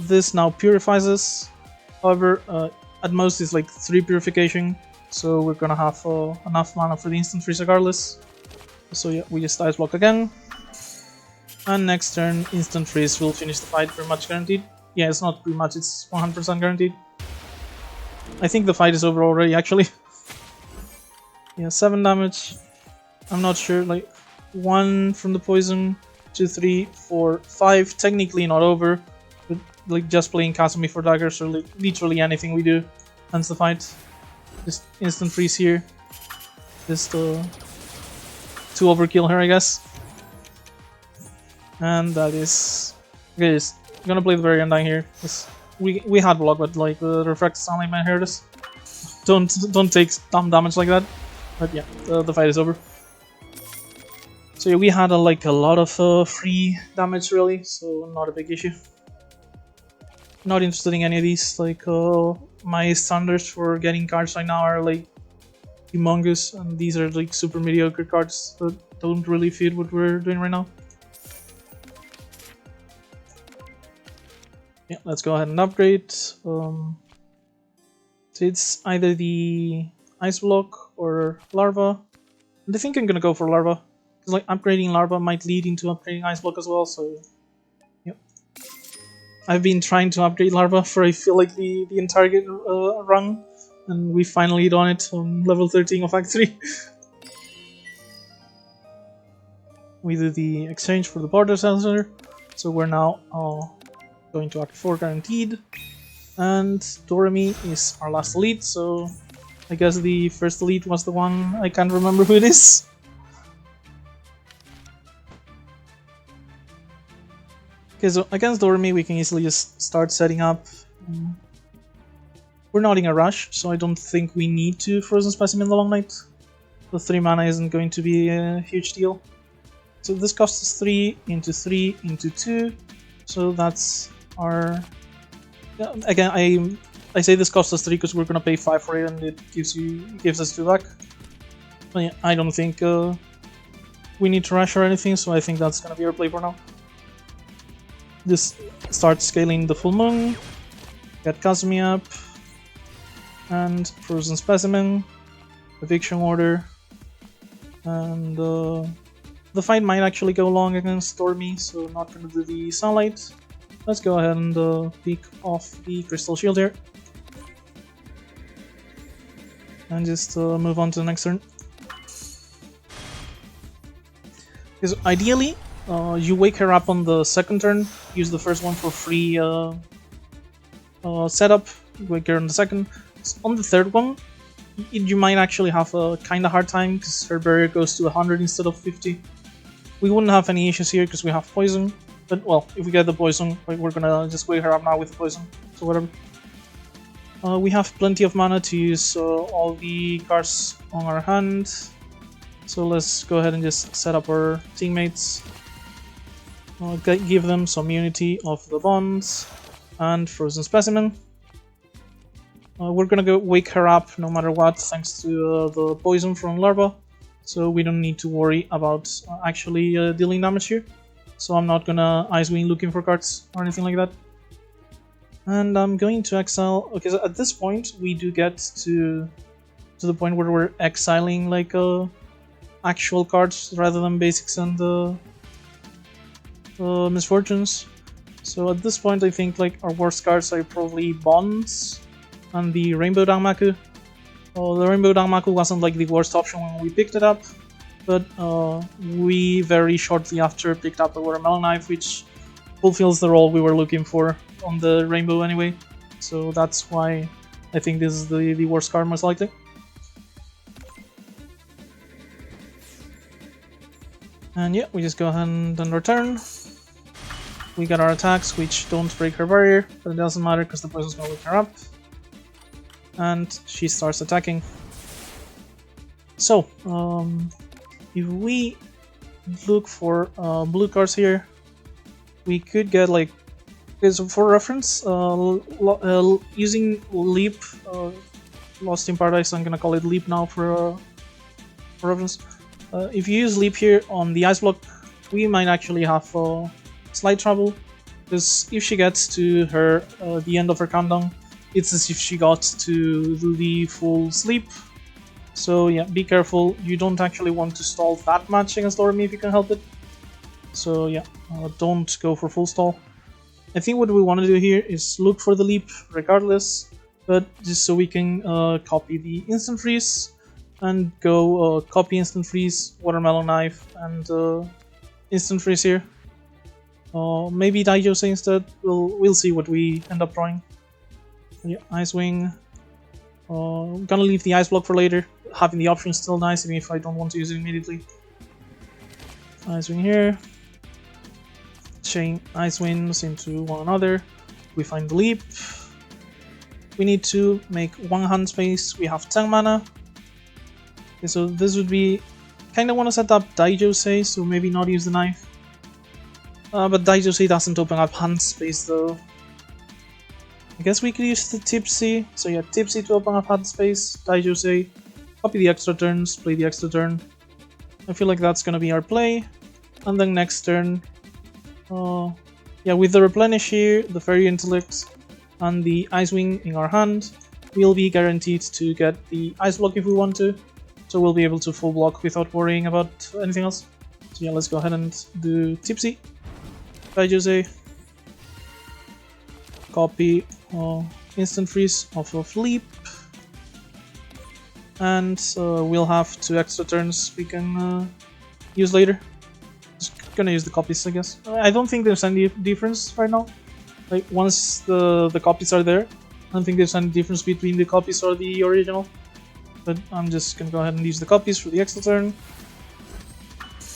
This now purifies us. However, at most it's like 3 purification, so we're gonna have enough mana for the instant freeze regardless. So yeah, we just ice block again. And next turn, instant freeze will finish the fight, pretty much guaranteed. Yeah, it's not pretty much, it's 100% guaranteed. I think the fight is over already, actually. Yeah, 7 damage. I'm not sure, like 1 from the poison, 2, 3, 4, 5. Technically not over, but like just playing Kasumi for daggers or like literally anything we do ends the fight. Just instant freeze here. Just to overkill her, I guess. And that is... Okay, just gonna play the very Undying here. We had block, but like the refracted sunlight might hurt us. Don't take dumb damage like that. But yeah, the fight is over. So yeah, we had like a lot of free damage really, so not a big issue. Not interested in any of these. Like my standards for getting cards right now are like humongous, and these are like super mediocre cards that don't really fit what we're doing right now. Yeah, let's go ahead and upgrade. So it's either the Ice Block or Larva. And I think I'm gonna go for Larva. Because like upgrading Larva might lead into upgrading Ice Block as well, so yep. I've been trying to upgrade Larva for I feel like the entire run, and we finally done it on level 13 of Act 3. We do the exchange for the border sensor, so we're now going to Act 4 guaranteed. And Doremi is our last elite, so I guess the first elite was the one, I can't remember who it is. Okay, so against Doremi we can easily just start setting up. We're not in a rush, so I don't think we need to Frozen Specimen the Long Night. The 3 mana isn't going to be a huge deal. So this costs us 3 into 3 into 2, so that's our... Again, I say this costs us 3 because we're gonna pay 5 for it and it gives us 2 back. But yeah, I don't think we need to rush or anything, so I think that's gonna be our play for now. Just start scaling the full moon, get Kazumi up, and Frozen Specimen, Eviction Order, and the fight might actually go long against Stormy, so not gonna do the Sunlight. Let's go ahead and pick off the Crystal Shield here. And just move on to the next turn. Because ideally, you wake her up on the second turn, use the first one for free setup, wake her on the second. So on the third one, you might actually have a kinda hard time because her barrier goes to 100 instead of 50. We wouldn't have any issues here because we have poison, but well, if we get the poison, we're gonna just wake her up now with the poison, so whatever. We have plenty of mana to use all the cards on our hand, so let's go ahead and just set up our teammates. Give them some Unity of the Bonds and Frozen Specimen. We're gonna go wake her up no matter what, thanks to the poison from Larva, so we don't need to worry about actually dealing damage here. So I'm not gonna Icewind looking for cards or anything like that. And I'm going to exile. Okay, so at this point we do get to the point where we're exiling like actual cards rather than basics and misfortunes. So at this point I think like our worst cards are probably Bonds and the Rainbow Danmaku. The Rainbow Danmaku wasn't like the worst option when we picked it up, but we very shortly after picked up the Watermelon Knife, which fulfills the role we were looking for on the Rainbow anyway. So that's why I think this is the worst card most likely. And yeah, we just go ahead and end our turn. We got our attacks, which don't break her barrier, but it doesn't matter because the poison's gonna wake her up. And she starts attacking. So, if we look for blue cards here, we could get like, so for reference, using Leap, Lost in Paradise, I'm gonna call it Leap now for reference. If you use Leap here on the Ice Block, we might actually have slight trouble, because if she gets to her the end of her countdown, it's as if she got to do the full sleep. So yeah, be careful. You don't actually want to stall that much against Doremi if you can help it. So yeah, don't go for full stall. I think what we want to do here is look for the leap regardless, but just so we can copy the instant freeze and go copy instant freeze, Watermelon Knife, and instant freeze here. Maybe Daijose instead. We'll see what we end up drawing. Yeah, Ice Wing. Gonna leave the Ice Block for later. Having the option is still nice, even if I don't want to use it immediately. Ice Wing here. Chain Ice Winds into one another. We find the leap. We need to make one hand space. We have 10 mana. Okay, so this would be... Kinda want to set up Daijose, so maybe not use the knife. But Daijose doesn't open up hand space though. I guess we could use the Tipsy. So yeah, Tipsy to open up hand space, Daijose, copy the extra turns, play the extra turn. I feel like that's gonna be our play. And then next turn, yeah, with the replenish here, the fairy intellect, and the ice wing in our hand, we'll be guaranteed to get the ice block if we want to. So we'll be able to full block without worrying about anything else. So yeah, let's go ahead and do Tipsy. Daijose. Copy instant freeze off of Leap. And we'll have 2 extra turns we can use later. Just gonna use the copies, I guess. I don't think there's any difference right now. Like, once the copies are there, I don't think there's any difference between the copies or the original. But I'm just gonna go ahead and use the copies for the extra turn.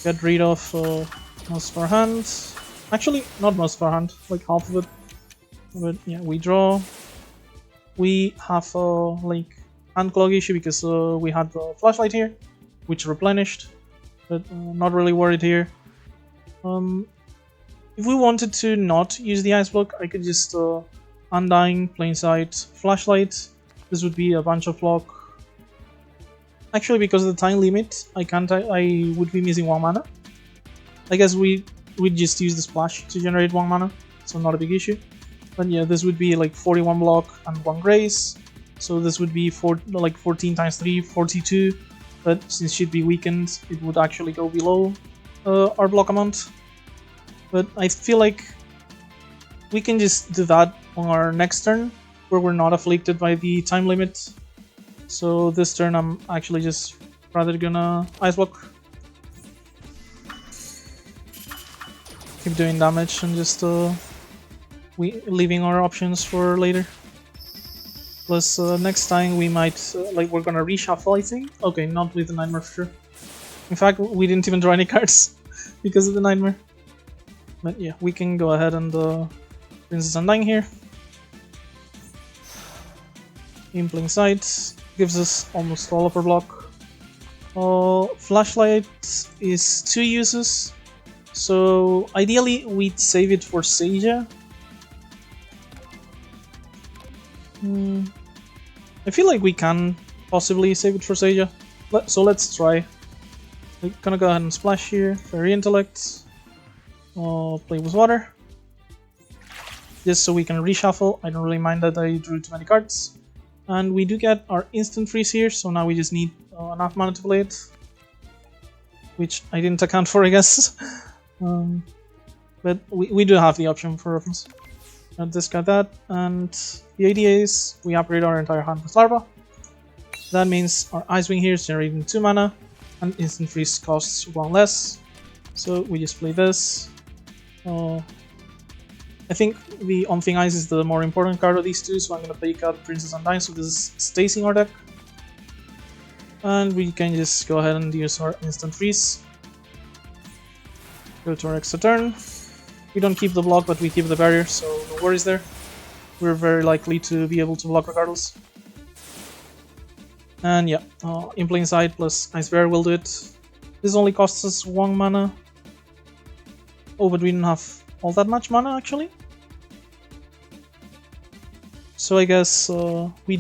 Get rid of most of our hand. Actually, not most of our hand, like half of it. But yeah, we draw. We have like hand clog issue because we had the flashlight here, which replenished. But not really worried here. If we wanted to not use the ice block, I could just Undying, Plain Sight, Flashlight. This would be a bunch of block. Actually, because of the time limit, I would be missing 1 mana. I guess we'd just use the splash to generate 1 mana, so not a big issue. But yeah, this would be like 41 block and 1 grace. So this would be like 14 times 3, 42. But since she'd be weakened, it would actually go below our block amount. But I feel like we can just do that on our next turn, where we're not afflicted by the time limit. So this turn I'm actually just rather gonna ice block. Keep doing damage and just leaving our options for later. Plus next time we might we're gonna reshuffle, I think. Okay, not with the Nightmare for sure. In fact, we didn't even draw any cards because of the Nightmare. But yeah, we can go ahead and Princess Undying here. In Plain Sight gives us almost all of our block. Flashlight is 2 uses, so ideally we'd save it for Seija. I feel like we can possibly save it for Seija, so let's try. We're gonna go ahead and splash here, Fairy Intellect, play with water, just so we can reshuffle. I don't really mind that I drew too many cards. And we do get our instant freeze here, so now we just need enough mana to play it. Which I didn't account for, I guess. But we do have the option for reference. I'll discard that, and the idea is we upgrade our entire hand with Larva. That means our Ice Wing here is generating 2 mana, and instant freeze costs 1 less. So we just play this. I think the On-Thing Ice is the more important card of these two, so I'm going to pick out Princess Undying, so this stays in our deck. And we can just go ahead and use our instant freeze. Go to our extra turn. We don't keep the block, but we keep the barrier, so no worries there. We're very likely to be able to block regardless. And yeah, in Plain Sight plus Ice Bear will do it. This only costs us 1 mana. Oh, but we don't have all that much mana actually. So I guess we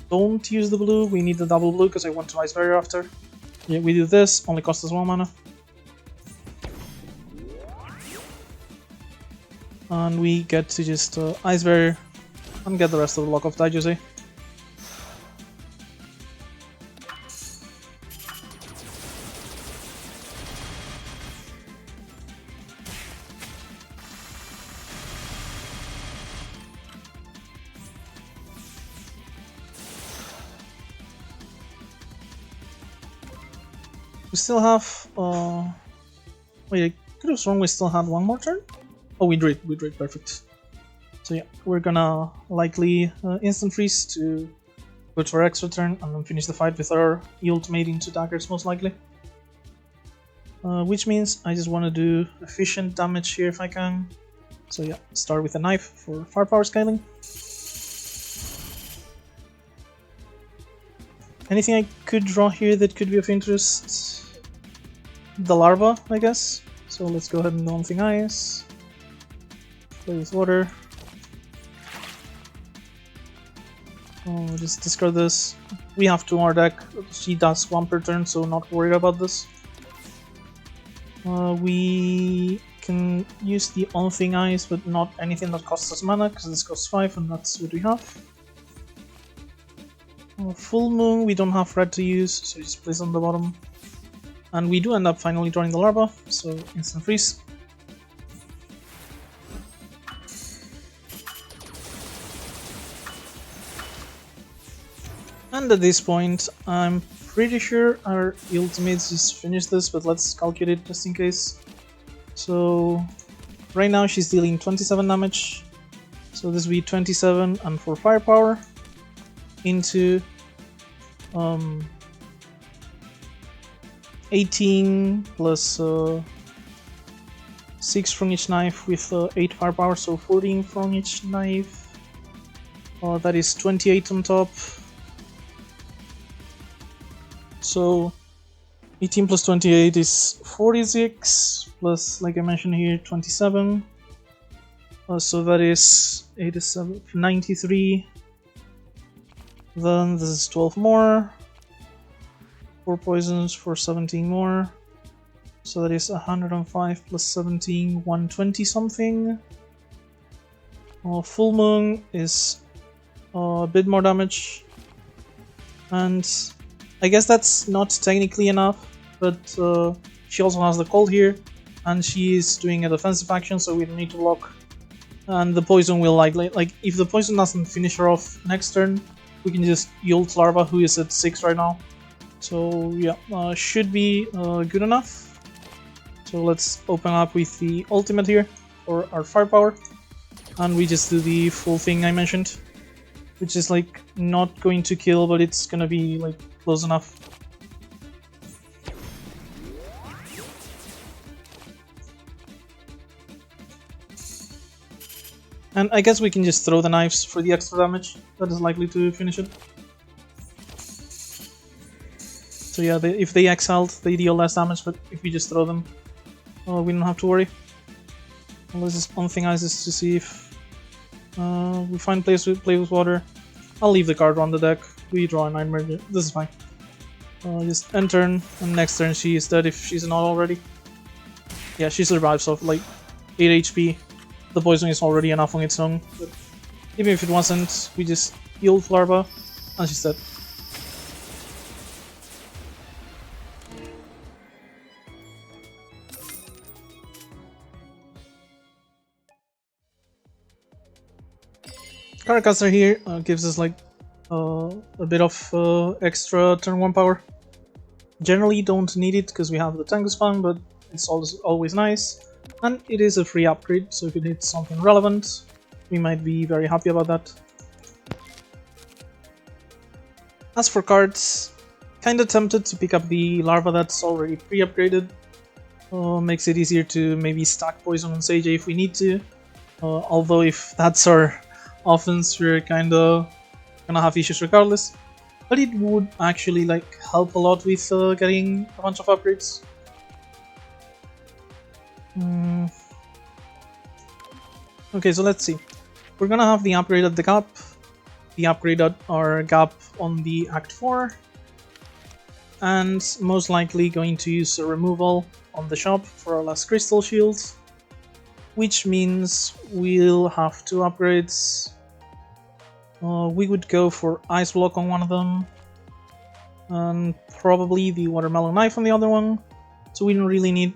don't use the blue. We need the double blue because I want to Ice Barrier after. Yeah, we do this. Only costs us 1 mana. And we get to just Ice Barrier and get the rest of the block of Daijose. We still have wait, I could have sworn we still had 1 more turn? Oh, we drew it, perfect. So yeah, we're gonna likely instant freeze to go to our extra turn and then finish the fight with our ultimating 2 daggers most likely. Which means I just want to do efficient damage here if I can. So yeah, start with a knife for firepower scaling. Anything I could draw here that could be of interest? The larva, I guess. So let's go ahead and do On-Thing Ice. Play with water. Oh, just discard this. We have 2 on our deck. She does 1 per turn, so not worried about this. We can use the on-thing eyes, but not anything that costs us mana, because this costs 5 and that's what we have. Full moon, we don't have red to use, so just place on the bottom. And we do end up finally drawing the larva, so instant freeze. And at this point, I'm pretty sure our ultimates just finished this, but let's calculate just in case. So right now she's dealing 27 damage, so this will be 27 and 4 firepower into 18 plus 6 from each knife with 8 firepower, so 14 from each knife. That is 28 on top. So 18 plus 28 is 46, plus, like I mentioned here, 27. So that is 87, 93. Then this is 12 more. 4 poisons for 17 more. So that is 105 plus 17, 120 something. Full moon is a bit more damage. And I guess that's not technically enough, but she also has the cold here, and she is doing a defensive action, so we don't need to block. And the poison will like if the poison doesn't finish her off next turn, we can just ult Larva, who is at 6 right now. So yeah, should be good enough. So let's open up with the ultimate here for our firepower, and we just do the full thing I mentioned, which is like not going to kill, but it's gonna be like close enough. And I guess we can just throw the knives for the extra damage that is likely to finish it. So yeah, if they exiled, they deal less damage, but if we just throw them, we don't have to worry. Let's just on-thing eyes this to see if we find play with water. I'll leave the card on the deck. We draw a Nightmare. This is fine. Just end turn, and next turn she is dead if she's not already. Yeah, she survives off like 8 HP. The poison is already enough on its own. But even if it wasn't, we just heal Larva, and she's dead. Cardcaster here gives us like a bit of extra turn 1 power. Generally don't need it because we have the Tengu Spam, but it's always nice. And it is a free upgrade, so if it hits something relevant, we might be very happy about that. As for cards, kinda tempted to pick up the Larva that's already pre-upgraded. Makes it easier to maybe stack Poison on Sage if we need to. Although if that's our offense, we're kinda gonna have issues regardless. But it would actually like help a lot with getting a bunch of upgrades. Okay, so let's see. We're gonna have the upgrade at the gap, the upgrade at our gap on the Act 4, and most likely going to use a removal on the shop for our last crystal shield, which means we'll have 2 upgrades. We would go for Ice Block on one of them, and probably the Watermelon Knife on the other one. So we don't really need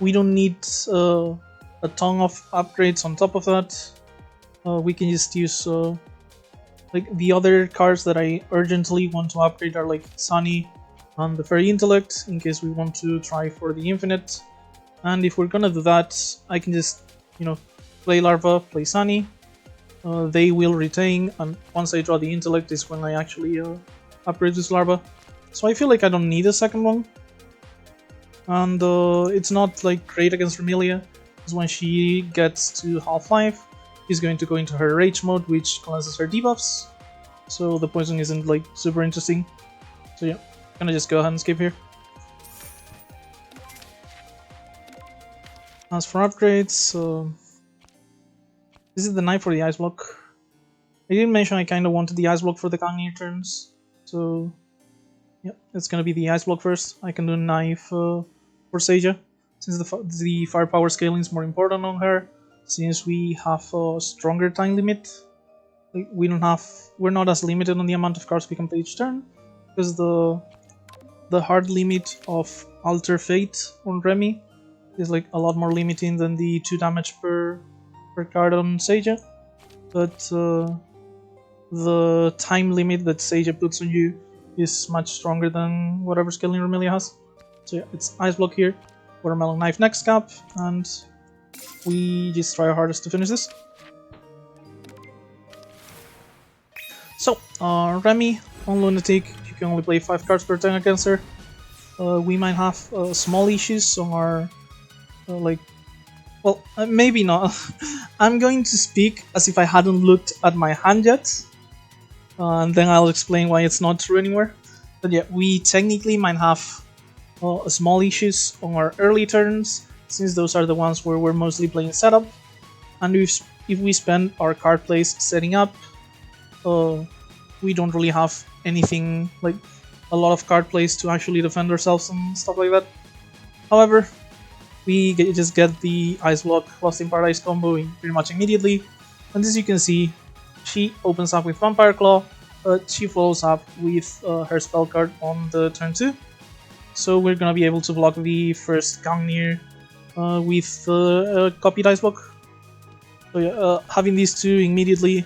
we don't need a ton of upgrades on top of that. We can just use like the other cards that I urgently want to upgrade are like Sunny and the Fairy Intellect, in case we want to try for the Infinite. And if we're gonna do that, I can just, you know, play Larva, play Sunny. They will retain, and once I draw the Intellect is when I actually upgrade this Larva. So I feel like I don't need a second one. And it's not like great against Remilia, because when she gets to half-life, she's going to go into her Rage mode, which cleanses her debuffs. So the poison isn't like super interesting. So yeah, I'm gonna just go ahead and skip here. As for upgrades, this is the knife for the Ice Block. I didn't mention I kinda wanted the Ice Block for the Gangnir turns, so yeah, it's gonna be the Ice Block first. I can do a knife for Seija. since the firepower scaling is more important on her, since we have a stronger time limit. We're not as limited on the amount of cards we can play each turn, because the hard limit of Alter Fate on Remy is like a lot more limiting than the 2 damage per card on Seija. But the time limit that Seija puts on you is much stronger than whatever scaling Remelia has. So yeah, it's Ice Block here, Watermelon Knife next cap, and we just try our hardest to finish this. So, Remy on Lunatic, you can only play 5 cards per turn against her. We might have small issues on our, maybe not. I'm going to speak as if I hadn't looked at my hand yet, and then I'll explain why it's not true anymore. But yeah, we technically might have small issues on our early turns, since those are the ones where we're mostly playing setup, and if we spend our card plays setting up, we don't really have anything like a lot of card plays to actually defend ourselves and stuff like that. However, we just get the Ice Block Lost in Paradise combo pretty much immediately, and as you can see, she opens up with Vampire Claw, but she follows up with her spell card on the turn 2. So we're gonna be able to block the first Gangnir with copied Ice Block. So yeah, having these two immediately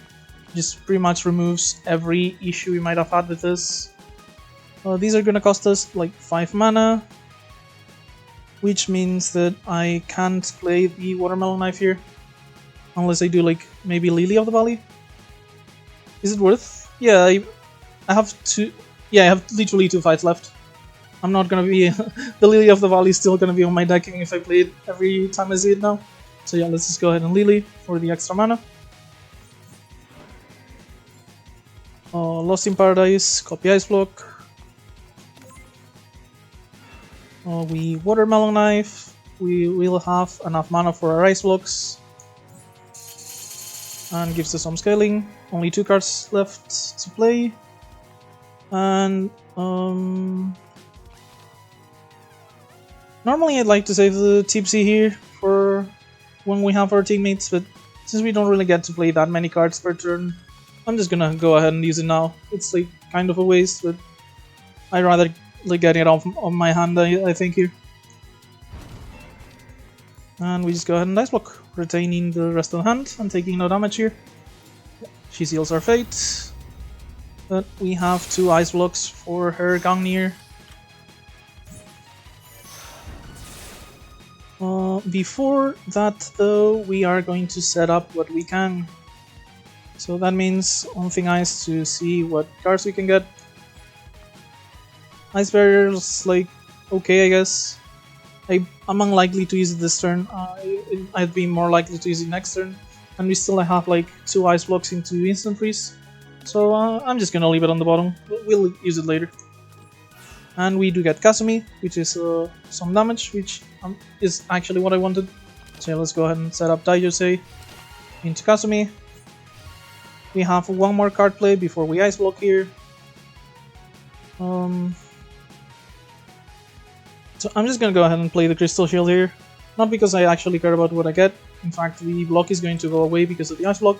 just pretty much removes every issue we might have had with this. These are gonna cost us like 5 mana, which means that I can't play the Watermelon Knife here, unless I do like maybe Lily of the Valley. Is it worth? Yeah, I have two. Yeah, I have literally 2 fights left. I'm not gonna be the Lily of the Valley is still gonna be on my decking if I play it every time I see it now. So yeah, let's just go ahead and Lily for the extra mana. Lost in Paradise, copy Ice Block. We Watermelon Knife. We will have enough mana for our Ice Blocks. And gives us some scaling. Only 2 cards left to play. And normally I'd like to save the Tipsy here for when we have our teammates, but since we don't really get to play that many cards per turn, I'm just gonna go ahead and use it now. It's like kind of a waste, but I'd rather like get it off on my hand, I think here. And we just go ahead and Ice Block, retaining the rest of the hand and taking no damage here. She seals our fate. But we have 2 Ice Blocks for her Gangnir. Before that though, we are going to set up what we can. So that means on Thing Ice to see what cards we can get. Ice Barrier's like okay, I guess. I'm unlikely to use it this turn. I'd be more likely to use it next turn. And we still have like 2 Ice Blocks into Instant Freeze. So I'm just gonna leave it on the bottom. We'll use it later. And we do get Kasumi, which is some damage, which is actually what I wanted. So yeah, let's go ahead and set up Daijosei into Kasumi. We have 1 more card play before we Ice Block here. So I'm just gonna go ahead and play the Crystal Shield here. Not because I actually care about what I get. In fact, the block is going to go away because of the Ice Block,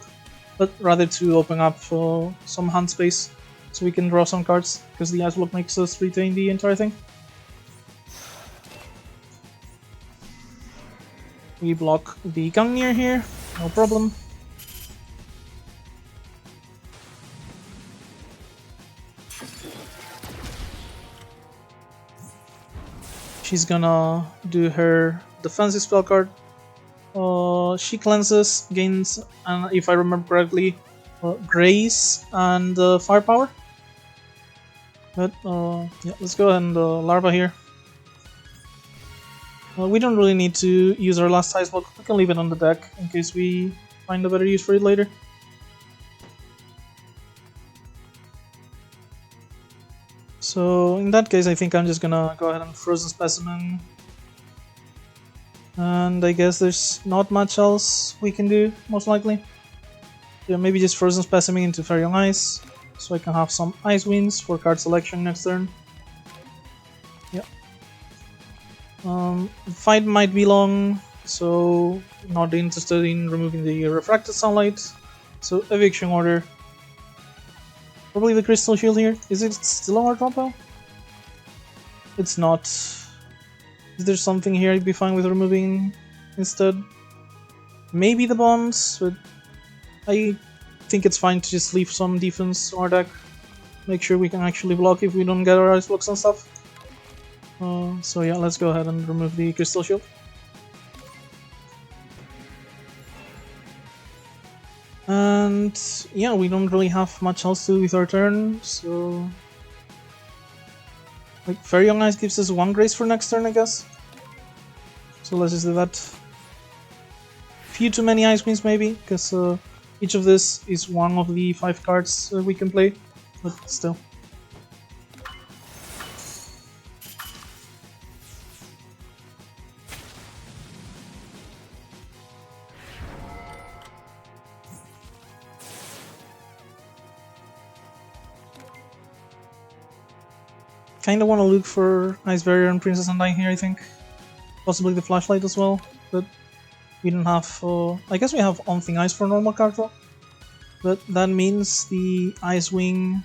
but rather to open up some hand space so we can draw some cards, because the Ice Block makes us retain the entire thing. We block the Gangnir here, no problem. She's gonna do her defensive spell card. She cleanses, gains, and if I remember correctly, Grace and Firepower. But yeah, let's go ahead and Larva here. We don't really need to use our last Ice Block. We can leave it on the deck in case we find a better use for it later. So in that case, I think I'm just gonna go ahead and Frozen Specimen. And I guess there's not much else we can do, most likely. Yeah, maybe just Frozen Specimen into Fairy on Ice, so I can have some Ice Winds for card selection next turn. Yeah. The fight might be long, so not interested in removing the refracted sunlight. So eviction order. Probably the crystal shield here. Is it still on our drop pile? It's not. Is there something here I'd be fine with removing instead? Maybe the bonds, but I think it's fine to just leave some defense on our deck. Make sure we can actually block if we don't get our ice blocks and stuff. So yeah, let's go ahead and remove the crystal shield. And yeah, we don't really have much else to do with our turn, so... Like, Very Young Ice gives us 1 grace for next turn, I guess. So let's just do that. Few too many Ice Queens maybe, because each of this is one of the 5 cards we can play, but still. Kinda wanna look for Ice Barrier and Princess Undying here, I think. Possibly the Flashlight as well, but we don't have... I guess we have On Thing Ice for normal card draw. But that means the Ice Wing...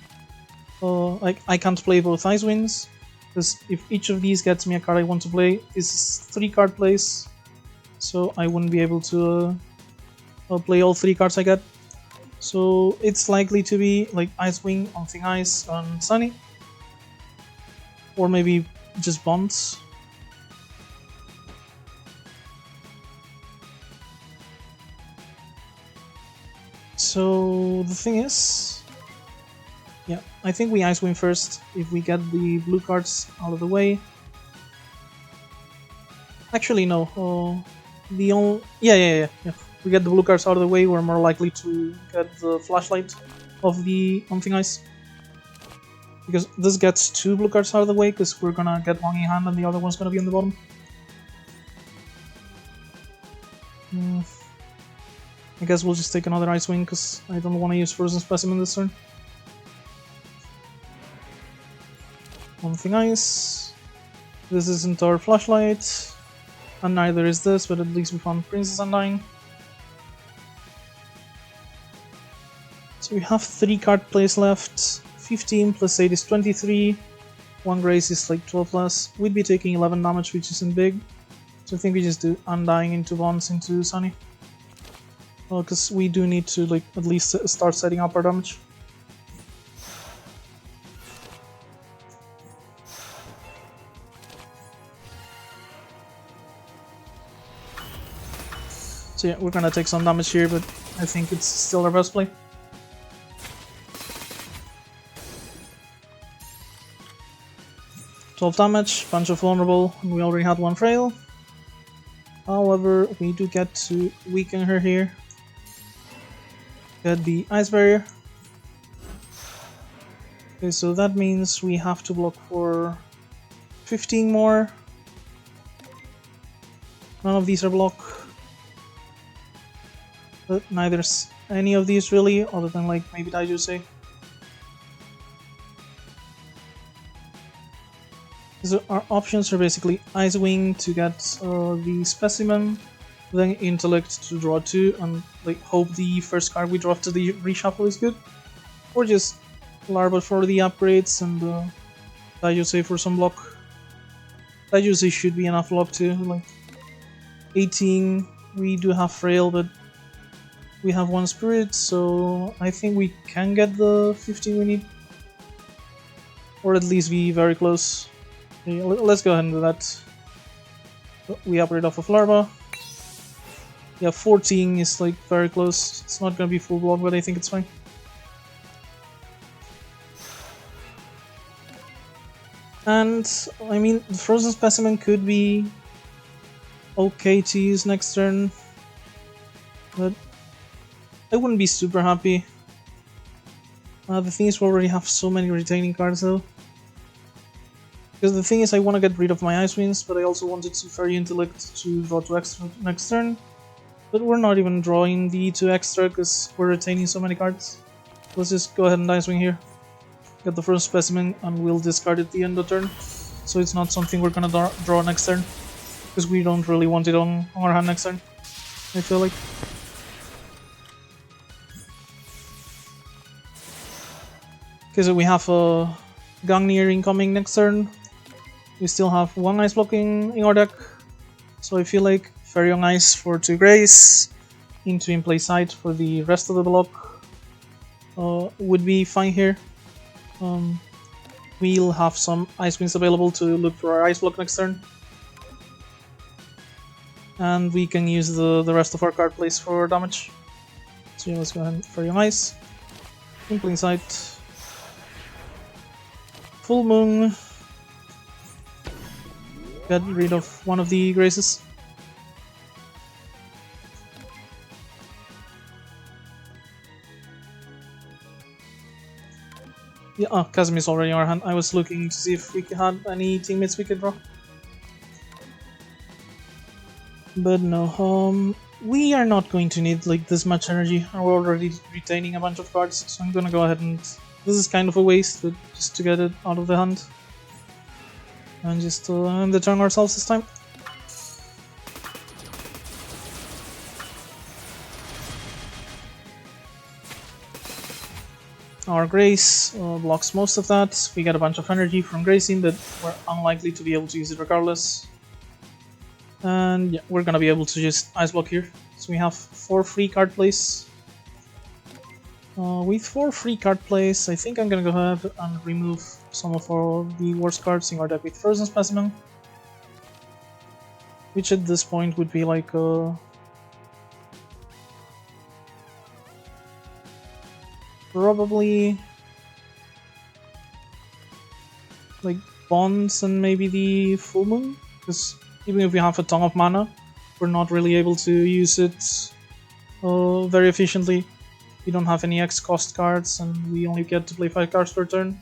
I can't play both Ice Wings, because if each of these gets me a card I want to play, this is 3 card plays, so I wouldn't be able to play all 3 cards I get. So it's likely to be like Ice Wing, On Thing Ice, and Sunny. Or maybe just bonds. So the thing is, yeah, I think we Ice Wing first if we get the blue cards out of the way. Actually, no. The only yeah. We get the blue cards out of the way, we're more likely to get the Flashlight of the On Thing Ice. Because this gets 2 blue cards out of the way, because we're gonna get one in hand and the other one's gonna be on the bottom. I guess we'll just take another Ice Wing, because I don't want to use Frozen Specimen this turn. One Thing Ice. This isn't our Flashlight. And neither is this, but at least we found Princess Undying. So we have 3 card plays left. 15 plus 8 is 23, 1 grace is like 12 less. We'd be taking 11 damage, which isn't big. So I think we just do Undying into Bonds into Sunny. Because we do need to like at least start setting up our damage. So yeah, we're gonna take some damage here, but I think it's still our best play. Damage, bunch of vulnerable, and we already had 1 frail. However, we do get to weaken her here. Get the Ice Barrier. Okay, so that means we have to block for 15 more. None of these are block. But neither's any of these really, other than like maybe Daijusei. So our options are basically Ice Wing to get the Specimen, then Intellect to draw 2 and like hope the first card we draw after the reshuffle is good, or just Larva for the upgrades and Daijusei for some block. Daijusei should be enough block too, like 18, we do have Frail, but we have 1 Spirit, so I think we can get the 15 we need, or at least be very close. Okay, let's go ahead and do that. We upgrade off of Larva. Yeah, 14 is like very close. It's not gonna be full block, but I think it's fine. And I mean, the Frozen Specimen could be okay to use next turn, but I wouldn't be super happy. The thing is, we already have so many retaining cards though. Because the thing is, I want to get rid of my Ice Wings, but I also wanted to Fairy Intellect to draw 2 extra next turn. But we're not even drawing the 2 extra because we're retaining so many cards. Let's just go ahead and Ice Wing here. Get the first Specimen and we'll discard it at the end of turn. So it's not something we're gonna draw next turn. because we don't really want it on our hand next turn, I feel like. Okay, so we have a Gangnir incoming next turn. We still have 1 ice blocking in our deck, so I feel like Fairy on Ice for 2 Grace into in play side for the rest of the block would be fine here. We'll have some Ice Wings available to look for our Ice block next turn. And we can use the rest of our card plays for damage. So yeah, let's go ahead and Fairy on Ice. In play side. Full Moon. Get rid of one of the Graces. Yeah, oh, Kazimi's already in our hand. I was looking to see if we had any teammates we could draw. But no, we are not going to need like this much energy. We're already retaining a bunch of cards, so I'm gonna go ahead and... This is kind of a waste, but just to get it out of the hand. And just end the turn ourselves this time. Our Grace blocks most of that. We get a bunch of energy from Gracing, but we're unlikely to be able to use it regardless. And yeah, we're gonna be able to just Ice Block here. So we have 4 free card plays. With 4 free card plays, I think I'm gonna go ahead and remove some of the worst cards in our deck with Frozen Specimen. Which at this point would be like probably like Bonds and maybe the Full Moon, because even if we have a ton of mana, we're not really able to use it very efficiently. We don't have any X cost cards and we only get to play 5 cards per turn.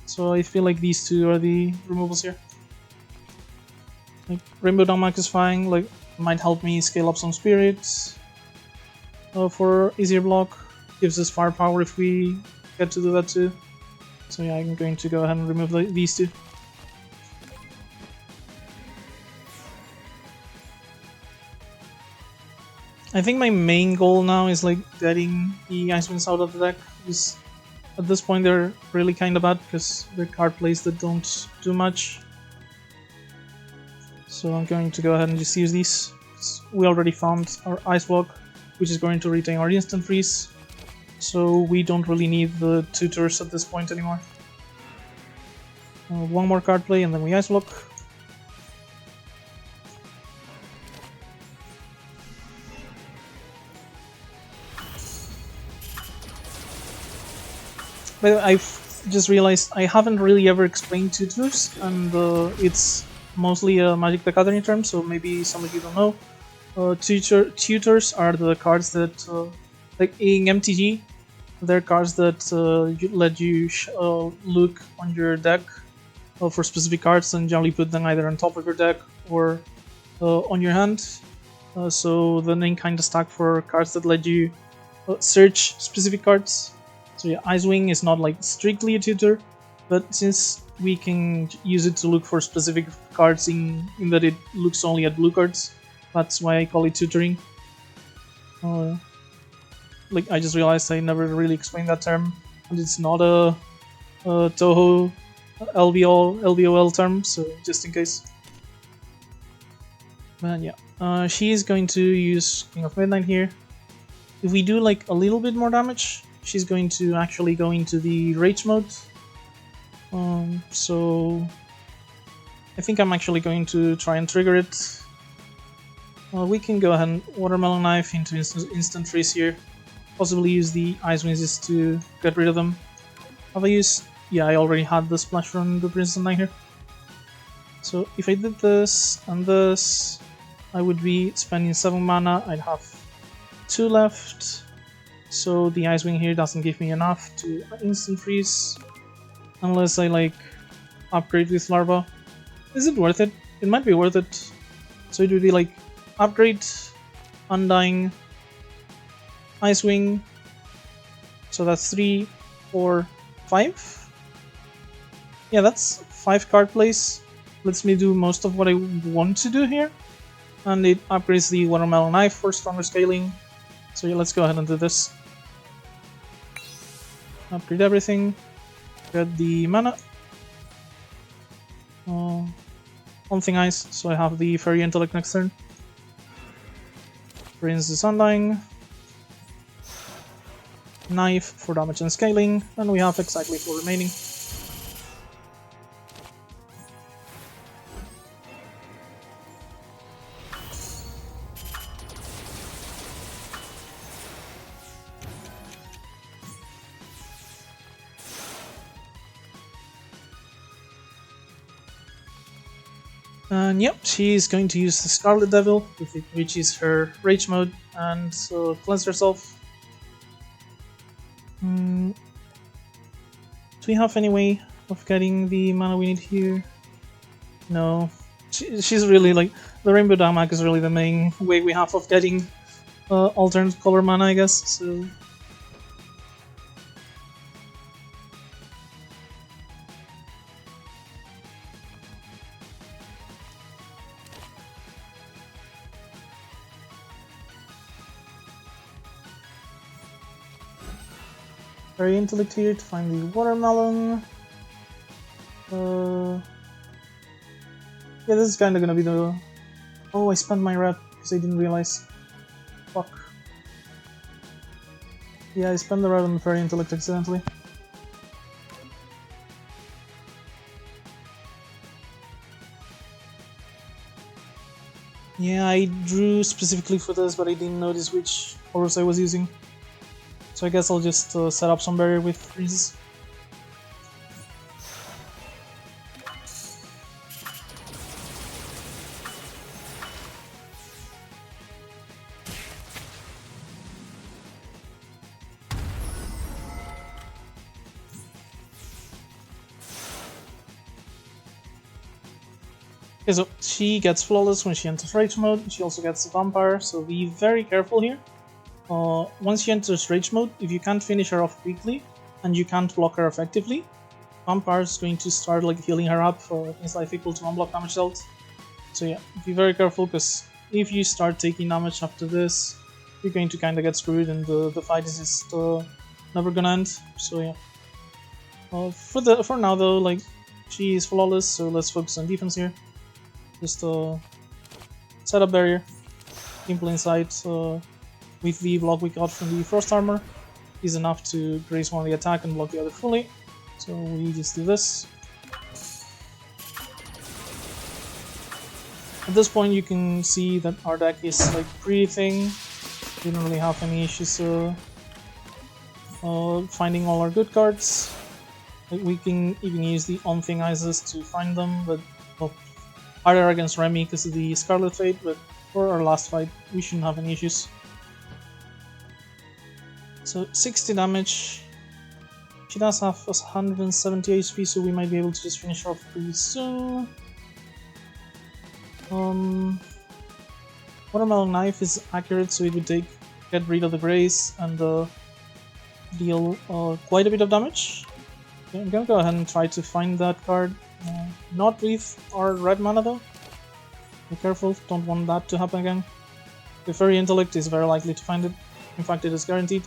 So I feel like these two are the removals here. Like Rainbow Danmaku is fine, like might help me scale up some spirits for easier block. Gives us firepower if we get to do that too. So yeah, I'm going to go ahead and remove these two. I think my main goal now is like getting the Ice Winds out of the deck, because at this point they're really kind of bad because they're card plays that don't do much. So I'm going to go ahead and just use these. We already found our Ice Block, which is going to retain our instant freeze. So we don't really need the tutors at this point anymore. One more card play and then we Ice Block. But I've just realized I haven't really ever explained tutors, and it's mostly a Magic the Gathering term, so maybe some of you don't know. Tutors are the cards that, like in MTG, they're cards that let you look on your deck for specific cards and generally put them either on top of your deck or on your hand. So the name kind of stuck for cards that let you search specific cards. So yeah, Icewing is not like strictly a tutor, but since we can use it to look for specific cards in that it looks only at blue cards, that's why I call it tutoring. Like I just realized I never really explained that term, and it's not a Touhou LBOL term, so just in case. But yeah, she is going to use King of Midnight here. If we do like a little bit more damage, she's going to actually go into the Rage mode. So I think I'm actually going to try and trigger it. We can go ahead and Watermelon Knife into instant freeze here. Possibly use the Ice Wings to get rid of them. Have I used... Yeah, I already had the splash from the Princess Knight here. So if I did this and this, I would be spending 7 mana. I'd have 2 left. So the Ice Wing here doesn't give me enough to instant freeze. Unless I like upgrade with Larva. Is it worth it? It might be worth it. So it would be like upgrade, Undying, Ice Wing. So that's 3, 4, 5. Yeah, that's 5 card plays. lets me do most of what I want to do here. And it upgrades the watermelon knife for stronger scaling. So yeah, let's go ahead and do this. Upgrade everything. Get the mana. One thing ice, so I have the Fairy Intellect next turn. Brains is Undying. Knife for damage and scaling, and we have exactly 4 remaining. And yep, she's going to use the Scarlet Devil, if it reaches her Rage mode, and cleanse herself. Do we have any way of getting the mana we need here? No. She's really like... The Rainbow Danmaku is really the main way we have of getting alternate color mana, I guess, so... Very intellect here to find the watermelon. Yeah, this is kind of gonna be the... Oh, I spent my red because I didn't realize. Fuck. Yeah, I spent the red on the fairy intellect accidentally. Yeah, I drew specifically for this, but I didn't notice which horse I was using. So I guess I'll just set up some barrier with freezes. Okay, so she gets Flawless when she enters Rage mode. She also gets Vampire, so be very careful here. Once she enters Rage mode, if you can't finish her off quickly, and you can't block her effectively, Vampire is going to start like healing her up for things life equal to unblock damage dealt. So yeah, be very careful, because if you start taking damage after this, you're going to kinda get screwed and the fight is just never gonna end. So yeah. For now though, like, she is Flawless, so let's focus on defense here. Just set up barrier, Simple Insight, with the block we got from the Frost Armor is enough to graze one of the attack and block the other fully. So we just do this. At this point you can see that our deck is like pretty thin. We don't really have any issues finding all our good cards. Like, we can even use the on-thing ices to find them, but well, harder against Remy because of the Scarlet Fate, but for our last fight we shouldn't have any issues. So 60 damage. She does have 170 HP, so we might be able to just finish her off pretty soon. Watermelon Knife is accurate, so it would get rid of the grace and deal quite a bit of damage. Okay, I'm gonna go ahead and try to find that card. Not with our red mana though. Be careful, don't want that to happen again. The Fairy Intellect is very likely to find it. In fact, it is guaranteed.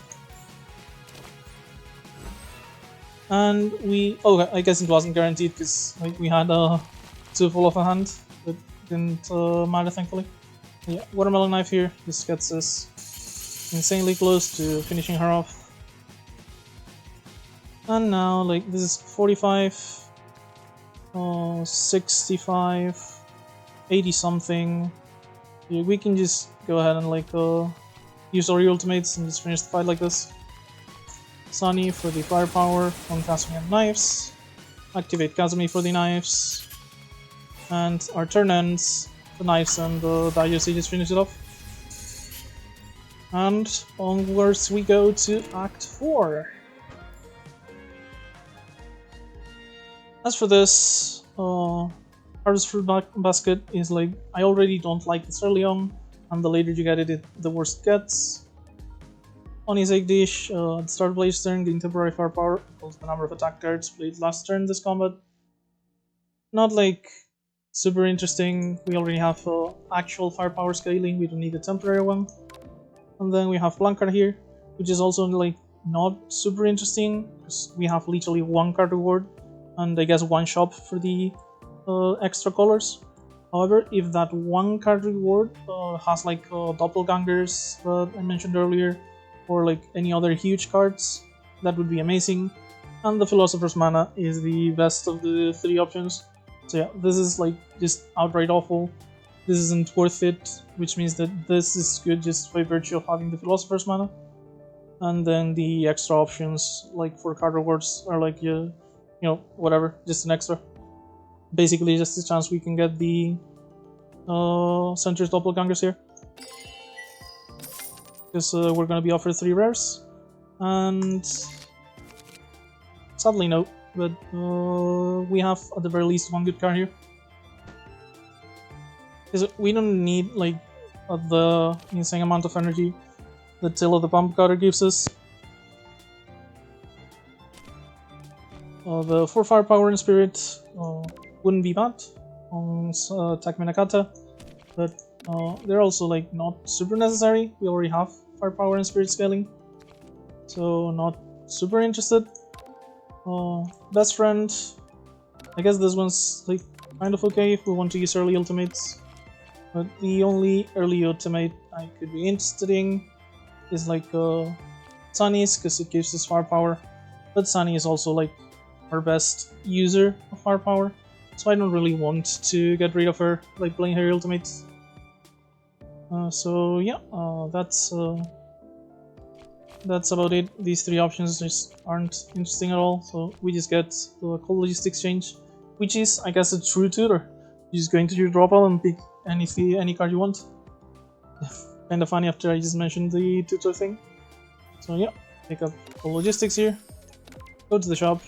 And I guess it wasn't guaranteed because we had too full of a hand, but didn't matter thankfully. Yeah, Watermelon Knife here, this gets us insanely close to finishing her off. And now, like, this is 45, 65, 80 something. Yeah, we can just go ahead and like use our ultimates and just finish the fight like this. Sunny for the firepower on Kazumi and knives. Activate Kazumi for the knives. And our turn ends. The knives and the Daiosi just finish it off. And onwards we go to Act 4. As for this, Harvest Fruit Basket is like, I already don't like this early on, and the later you get it, the worse it gets. On his egg dish, at the start of Blaze turn, gain temporary firepower equals the number of attack cards played last turn this combat. Not like super interesting. We already have actual firepower scaling, we don't need a temporary one. And then we have blank card here, which is also like not super interesting because we have literally one card reward and I guess one shop for the extra colors. However, if that one card reward has like doppelgangers that I mentioned earlier, or like any other huge cards, that would be amazing. And the Philosopher's Mana is the best of the three options. So yeah, this is like just outright awful. This isn't worth it, which means that this is good just by virtue of having the Philosopher's Mana. And then the extra options, like for card rewards, are like, you know, whatever, just an extra. Basically just a chance we can get the Center's Doppelgangers here. Because we're gonna be offered 3 rares. And sadly no, but we have at the very least one good card here. Because we don't need like the insane amount of energy that Tail of the Pump Cutter gives us. The 4 firepower and spirit wouldn't be bad on Takumi Nakata, but they're also like not super necessary. We already have firepower and spirit scaling, so not super interested. Best friend, I guess this one's like kind of okay if we want to use early ultimates, but the only early ultimate I could be interested in is like Sunny's, because it gives us firepower, but Sunny is also like our best user of firepower, so I don't really want to get rid of her, like playing her ultimates. So yeah, that's about it. These 3 options just aren't interesting at all, so we just get the Cold Logistics Exchange, which is, I guess, a true tutor. You're just going to your drop pile and pick any card you want. Kinda funny after I just mentioned the tutor thing. So yeah, pick up Cold Logistics here, go to the shop.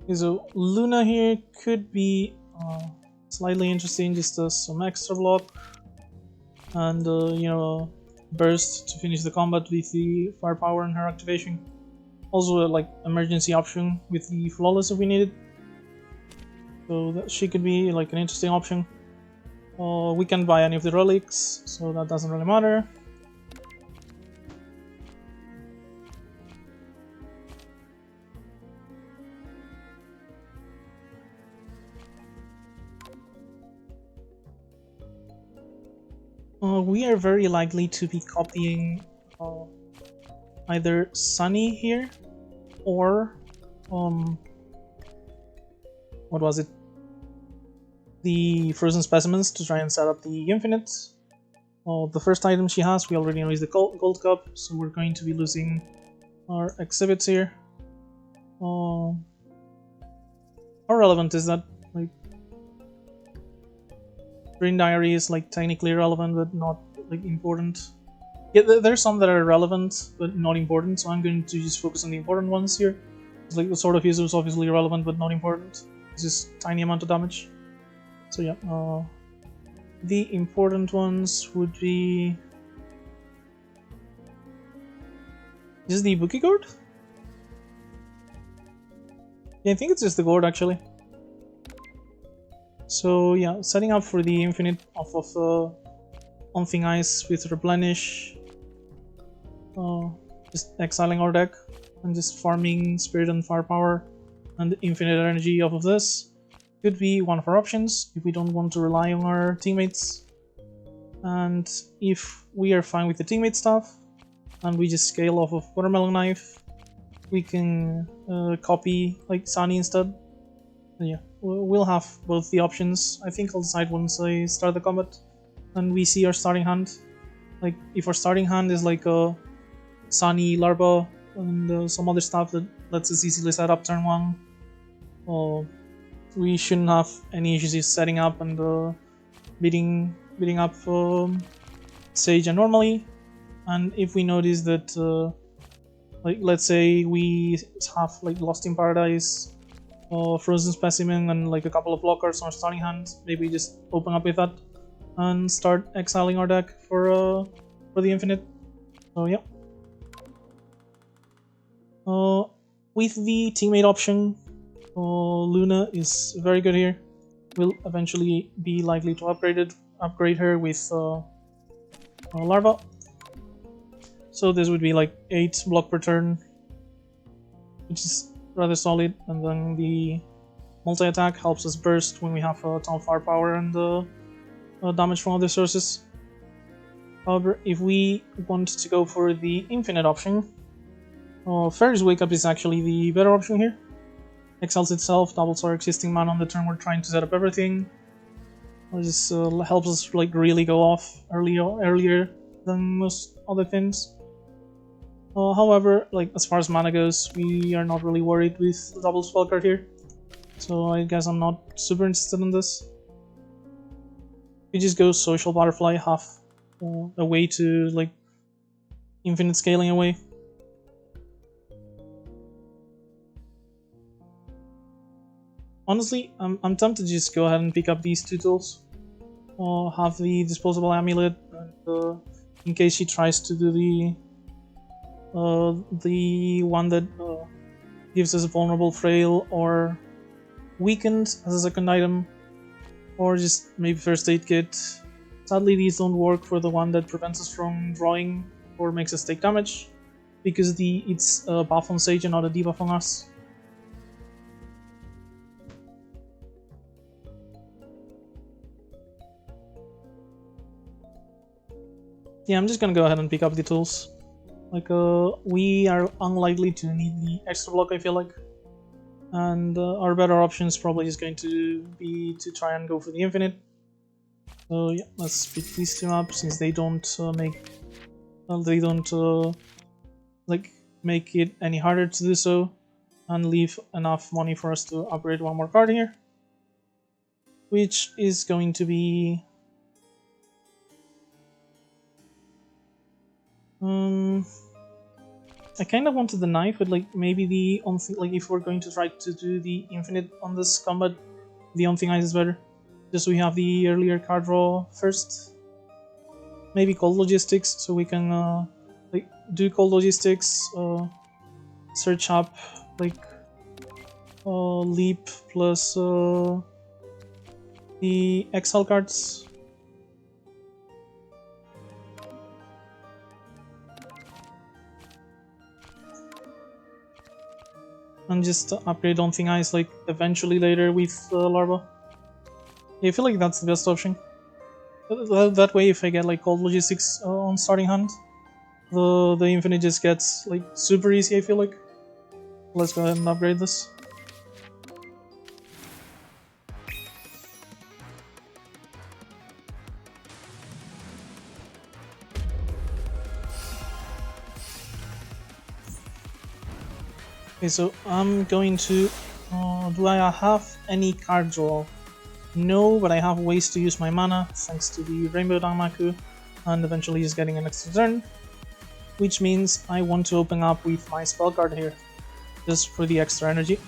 Okay, so Luna here could be slightly interesting, just some extra block and you know, burst to finish the combat with the firepower and her activation. Also like emergency option with the flawless if we need it. So that she could be like an interesting option. We can't buy any of the relics, so that doesn't really matter. We are very likely to be copying either Sunny here or what was it? The Frozen Specimens to try and set up the Infinite. The first item she has, we already know, is the Gold Cup, so we're going to be losing our exhibits here. How relevant is that? Like, Green Diary is like technically relevant, but not like important. Yeah, there's some that are relevant, but not important, so I'm going to just focus on the important ones here. It's like the Sword of Use is obviously relevant, but not important. It's just tiny amount of damage. So yeah, the important ones would be just the Ibuki Gourd? Yeah, I think it's just the Gourd actually. So yeah, setting up for the Infinite off of On Thing Ice with Replenish, just exiling our deck and just farming Spirit and Firepower and Infinite Energy off of this could be one of our options if we don't want to rely on our teammates. And if we are fine with the teammate stuff and we just scale off of Watermelon Knife, we can copy like Sunny instead. And yeah, we'll have both the options. I think I'll decide once I start the combat and we see our starting hand. Like if our starting hand is like a Sunny, Larva, and some other stuff that lets us easily set up turn 1, we shouldn't have any issues setting up and beating up Sage and normally. And if we notice that like let's say we have like Lost in Paradise, Frozen Specimen, and like a couple of blockers on our starting hand, maybe just open up with that and start exiling our deck for the Infinite. So yeah. With the teammate option, Luna is very good here. We'll eventually be likely to upgrade her with Larva. So this would be like 8 block per turn, which is rather solid. And then the multi-attack helps us burst when we have a ton of firepower and damage from other sources. However, if we want to go for the infinite option, Fairy's Wake Up is actually the better option here. Exiles itself, doubles our existing mana on the turn we're trying to set up everything. This helps us like really go off earlier than most other things. However, like as far as mana goes, we are not really worried with the double spell card here. So I guess I'm not super interested in this. We just go Social Butterfly, half a way to like infinite scaling away. Honestly, I'm tempted to just go ahead and pick up these 2 tools. Have the disposable amulet, and in case she tries to do the one that gives us a vulnerable frail or weakened as a second item, or just maybe first aid kit. Sadly, these don't work for the one that prevents us from drawing or makes us take damage, because it's a buff on Sage and not a debuff on us. Yeah, I'm just gonna go ahead and pick up the tools. Like, we are unlikely to need the extra block, I feel like. And our better option is probably just going to be to try and go for the infinite. So yeah, let's pick these 2 up, since they don't make it any harder to do so, and leave enough money for us to upgrade 1 more card here, which is going to be I kind of wanted the knife, but like maybe the on like if we're going to try to do the infinite on this combat, the on thing ice is better. Just so we have the earlier card draw first. Maybe cold logistics, so we can like do cold logistics, search up like leap plus the exile cards. And just upgrade on thing ice like eventually later with Larva. Yeah, I feel like that's the best option. That way, if I get like cold logistics on starting hand, the infinite just gets like super easy, I feel like. Let's go ahead and upgrade this. Okay, so I'm going to... do I have any card draw? No, but I have ways to use my mana, thanks to the Rainbow Danmaku, and eventually just getting an extra turn. Which means I want to open up with my spell card here, just for the extra energy.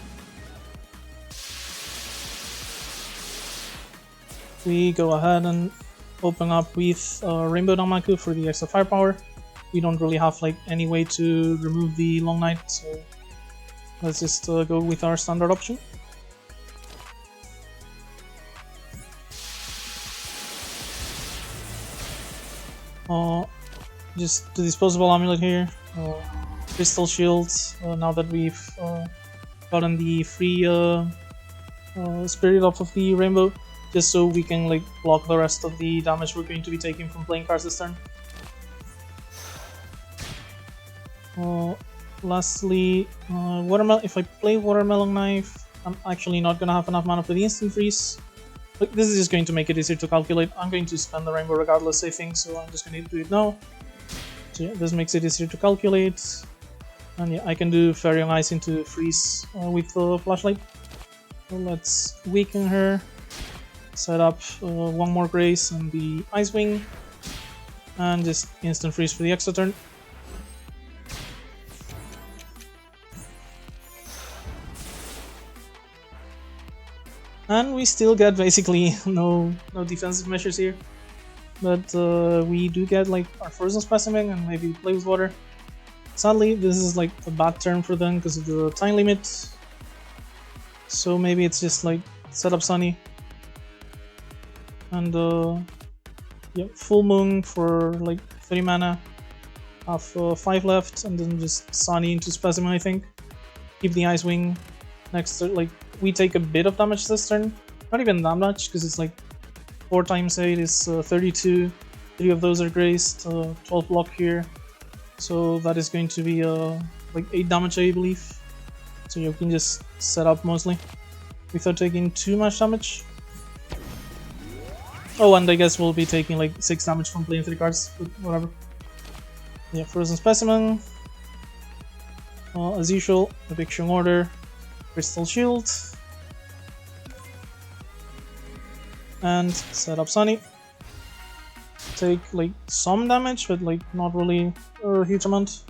We go ahead and open up with Rainbow Danmaku for the extra firepower. We don't really have like any way to remove the Long Night, so let's just go with our standard option. Just the disposable amulet here, crystal shields, now that we've gotten the free spirit off of the rainbow, just so we can like block the rest of the damage we're going to be taking from playing cards this turn. Lastly, watermelon. If I play Watermelon Knife, I'm actually not gonna have enough mana for the instant freeze. Like, this is just going to make it easier to calculate. I'm going to spend the rainbow regardless, I think, so I'm just going to do it now. So yeah, this makes it easier to calculate. And yeah, I can do Fairy on Ice into freeze with the flashlight. So let's weaken her, set up 1 more Grace and the Ice Wing, and just instant freeze for the extra turn. And we still get basically no defensive measures here, but we do get like our Frozen Specimen and maybe Play with Water. Sadly, this is like a bad turn for them because of the time limit, So maybe it's just like set up Sunny and yeah, full moon for like 30 mana, have 5 left, and then just Sunny into Specimen, I think. Keep the Ice Wing next to, like, we take a bit of damage this turn. Not even that much, because it's like 4 times 8 is 32, 3 of those are graced, 12 block here. So that is going to be like 8 damage, I believe. So you can just set up mostly without taking too much damage. Oh, and I guess we'll be taking like 6 damage from playing 3 cards, but whatever. Yeah, Frozen Specimen. As usual, Eviction Order, Crystal Shield. And set up Sunny. Take like some damage, but like not really a huge amount.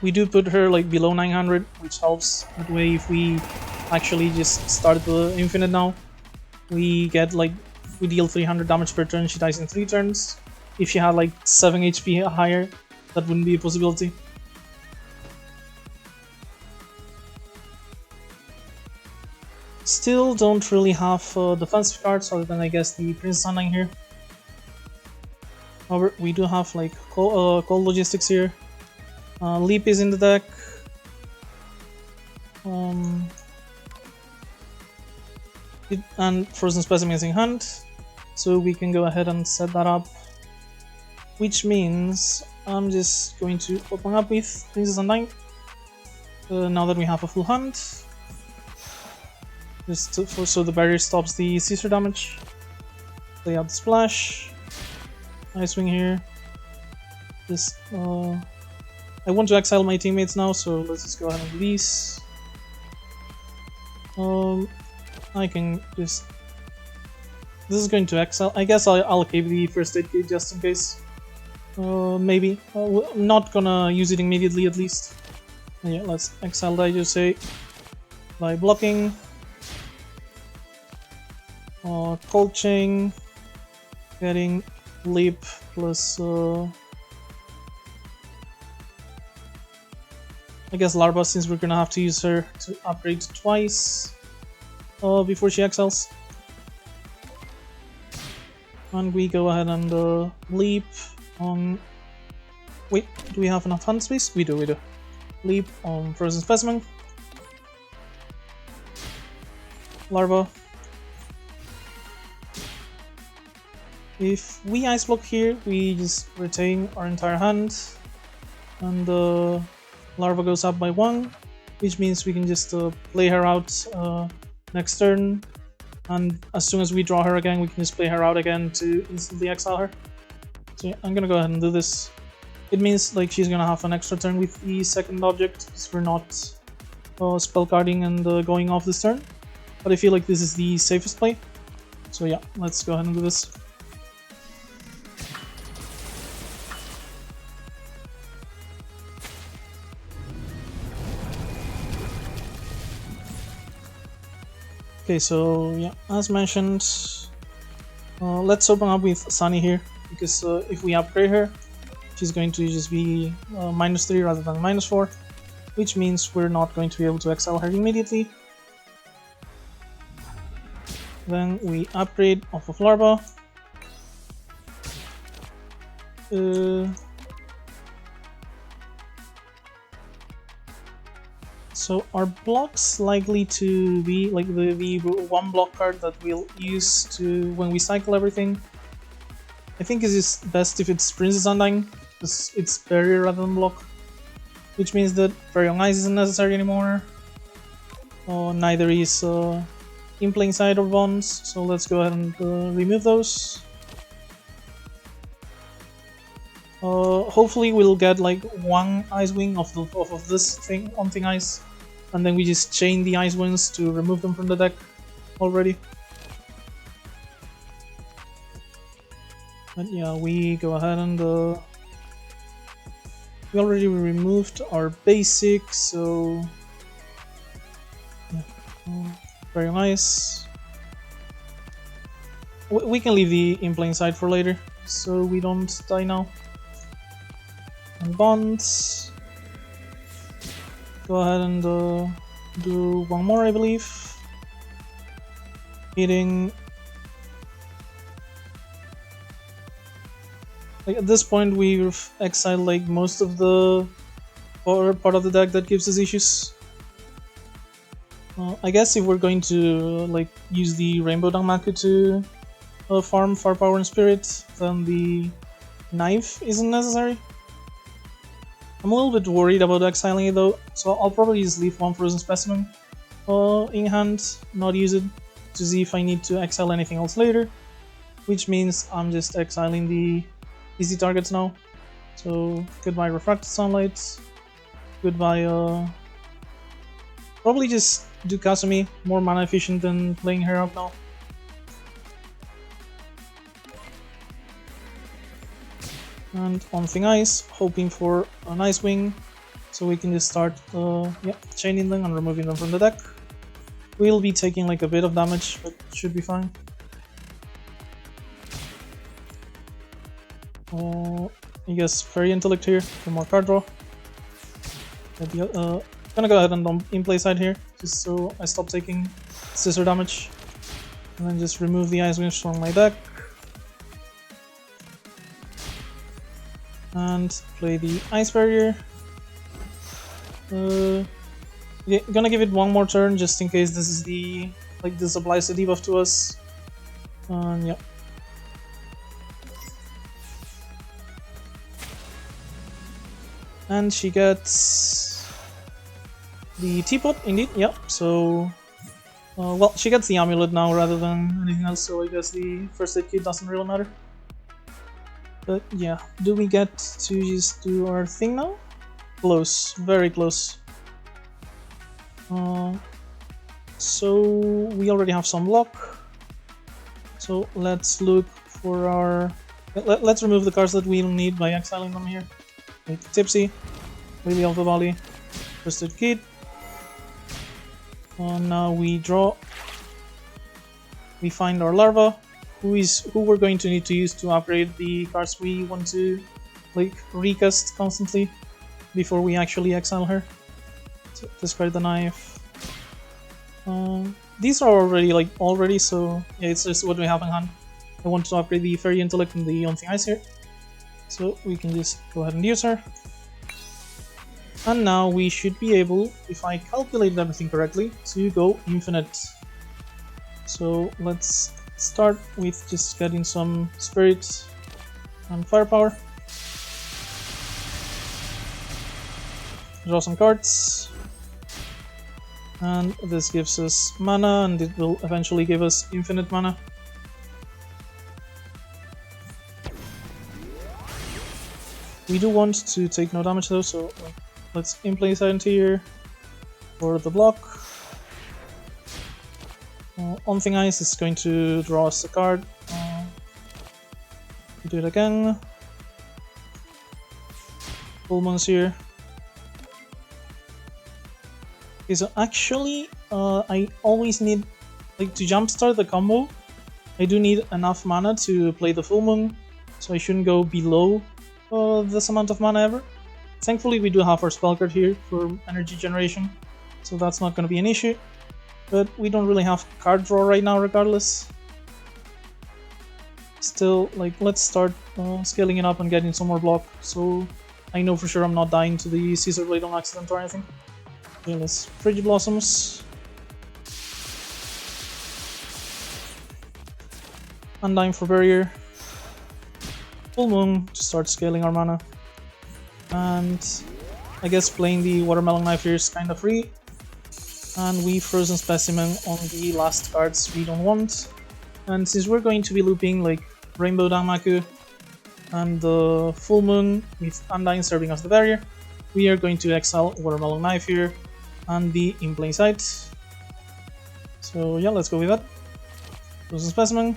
We do put her like below 900, which helps. That way, if we actually just start the infinite now, we get like, we deal 300 damage per turn, she dies in 3 turns. If she had like 7 HP higher, that wouldn't be a possibility. Still don't really have defensive cards other than I guess the Princess Undying here. However, we do have like cold logistics here. Leap is in the deck. And Frozen Specimen is in hand, so we can go ahead and set that up. Which means I'm just going to open up with Princess Undying. Now that we have a full hand. Just so the barrier stops the Caesar damage. Play out the splash. Ice Wing here. Just I want to exile my teammates now, so let's just go ahead and do these. I can just. This is going to exile. I guess I'll keep the first aid kit just in case. Maybe. I'm not gonna use it immediately at least. Yeah, let's exile Daijusei by blocking. Cold Chain, getting Leap plus I guess Larva, since we're gonna have to use her to upgrade twice before she exiles. And we go ahead and Leap on... Wait, do we have enough hand space? We do. Leap on Frozen Specimen. Larva. If we Ice Block here, we just retain our entire hand, and Larva goes up by 1, which means we can just play her out next turn, and as soon as we draw her again, we can just play her out again to instantly exile her. So yeah, I'm gonna go ahead and do this. It means like she's gonna have an extra turn with the second object, because we're not spell carding and going off this turn, but I feel like this is the safest play. So yeah, let's go ahead and do this. Okay, so yeah, as mentioned, let's open up with Sunny here, because if we upgrade her, she's going to just be -3 rather than -4, which means we're not going to be able to exile her immediately. Then we upgrade off of Larva. So our blocks likely to be like the 1 block card that we'll use to when we cycle everything. I think it is best if it's Princess Undying, because it's barrier rather than block, which means that Fairy on Ice isn't necessary anymore. Neither is In Plain Sight or Bonds, so let's go ahead and remove those. Hopefully we'll get like 1 Ice Wing off of this thing on Thing Ice, and then we just chain the Ice Wings to remove them from the deck already. But yeah, we go ahead and we already removed our basic, so yeah, very nice. We can leave the In Plain Sight for later, so we don't die now. And Bonds. go ahead and do one more, I believe. Hitting. Like at this point, we've exiled like most of the part of the deck that gives us issues. I guess if we're going to like use the Rainbow Danmaku to farm Firepower and Spirit, then the knife isn't necessary. I'm a little bit worried about exiling it though, so I'll probably just leave one Frozen Specimen in hand, not use it, to see if I need to exile anything else later, which means I'm just exiling the easy targets now. So goodbye Refracted Sunlight, goodbye probably just do Kasumi, more mana efficient than playing her up now. And on Thing Ice, hoping for an Ice Wing, so we can just start chaining them and removing them from the deck. We'll be taking like a bit of damage, but should be fine. I guess Fairy Intellect here for more card draw. Gonna go ahead and in-play side here, just so I stop taking scissor damage. And then just remove the Ice Wings from my deck. And play the Ice Barrier. Yeah, gonna give it one more turn just in case this is the this applies the debuff to us. And yeah. And she gets the teapot, indeed, yeah. So, well, she gets the amulet now rather than anything else, so I guess the first aid kit doesn't really matter. But yeah, do we get to just do our thing now? Close, very close. So we already have some luck. So let's look for our... Let's remove the cards that we don't need by exiling them here. Like Tipsy, Lily of the Valley, First Aid Kit. Now we draw. We find our larva, who we're going to need to use to upgrade the cards we want to like recast constantly before we actually exile her. So discard the knife. These are already so yeah, it's just what we have in hand. I want to upgrade the Fairy Intellect and the On-Thing Ice here, so we can just go ahead and use her. And now we should be able, if I calculated everything correctly, to go infinite. So let's start with just getting some Spirit and Firepower. Draw some cards. And this gives us mana, and it will eventually give us infinite mana. We do want to take no damage though, so let's in-play side here for the block. On-Thing Ice is going to draw us a card. Do it again. Full Moon's here. Okay, so actually, I always need, to jumpstart the combo, I do need enough mana to play the Full Moon, so I shouldn't go below this amount of mana ever. Thankfully we do have our spell card here for energy generation, so that's not going to be an issue, but we don't really have card draw right now regardless. Still, let's start scaling it up and getting some more block, so I know for sure I'm not dying to the Caesar Blade on accident or anything. Okay, let's Frigid Blossoms. Undying for Barrier. Full Moon to start scaling our mana. And I guess playing the Watermelon Knife here is kinda free. And we Frozen Specimen on the last cards we don't want. And since we're going to be looping Rainbow Danmaku and the Full Moon with Undying serving as the barrier, we are going to exile Watermelon Knife here and the In Plain Sight. So yeah, let's go with that. Frozen Specimen,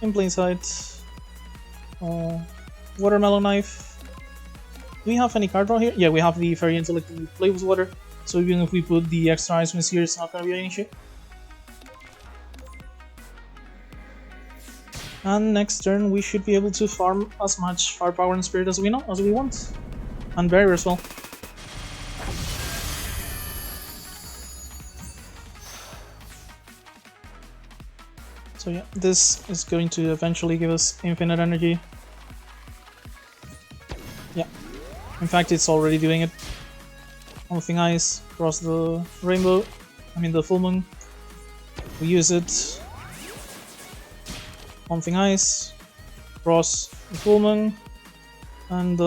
In Plain Sight, Watermelon Knife. Do we have any card draw here? Yeah, we have the Fairy Intellect to play with water, so even if we put the extra Ice Wings here, it's not going to be an issue. And next turn we should be able to farm as much Firepower and Spirit as we want. And Barrier as well. So yeah, this is going to eventually give us infinite energy. Yeah, in fact it's already doing it. One thing ice, cross the rainbow, I mean the full moon. We use it. One thing ice, cross the full moon, and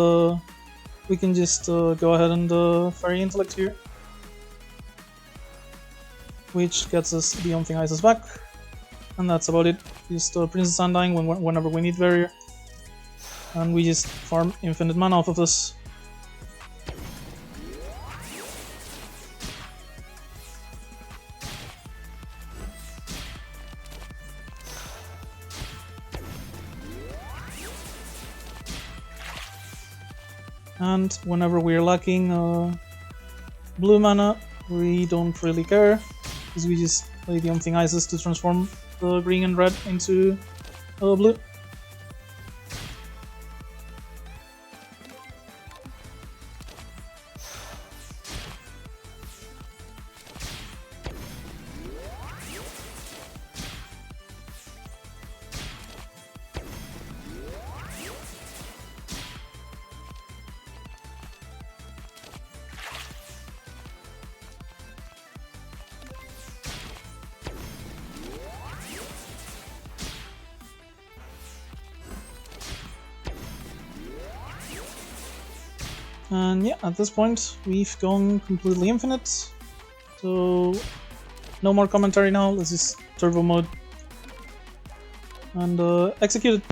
we can just go ahead and fairy intellect here, which gets us the on thing ices back, and that's about it. Just Princess Undying whenever we need barrier, and we just farm infinite mana off of this. And whenever we're lacking blue mana, we don't really care, because we just play the Thing Ices to transform the green and red into blue. And yeah, at this point we've gone completely infinite, so no more commentary now. Let's just turbo mode and execute it.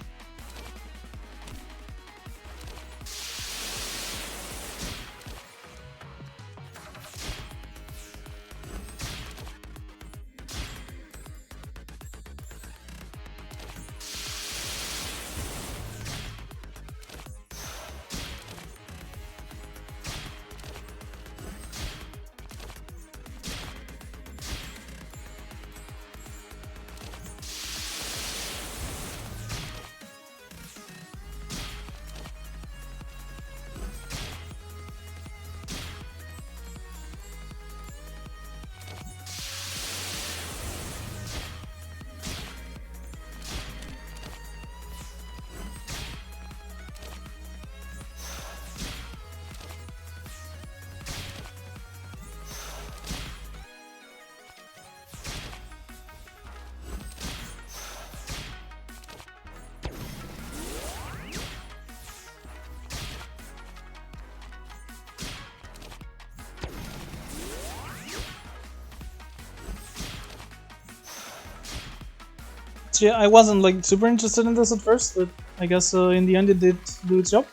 So yeah, I wasn't like super interested in this at first, but I guess in the end it did do its job.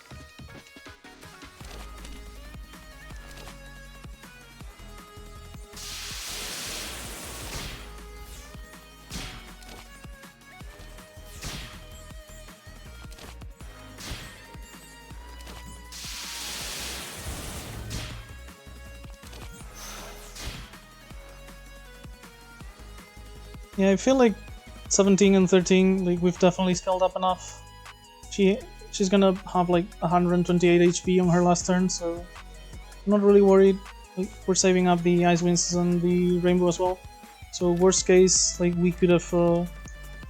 Yeah, I feel like 17 and 13, like we've definitely scaled up enough. She's gonna have like 128 HP on her last turn, so I'm not really worried. Like, we're saving up the Ice Winds and the Rainbow as well. So worst case, like we could have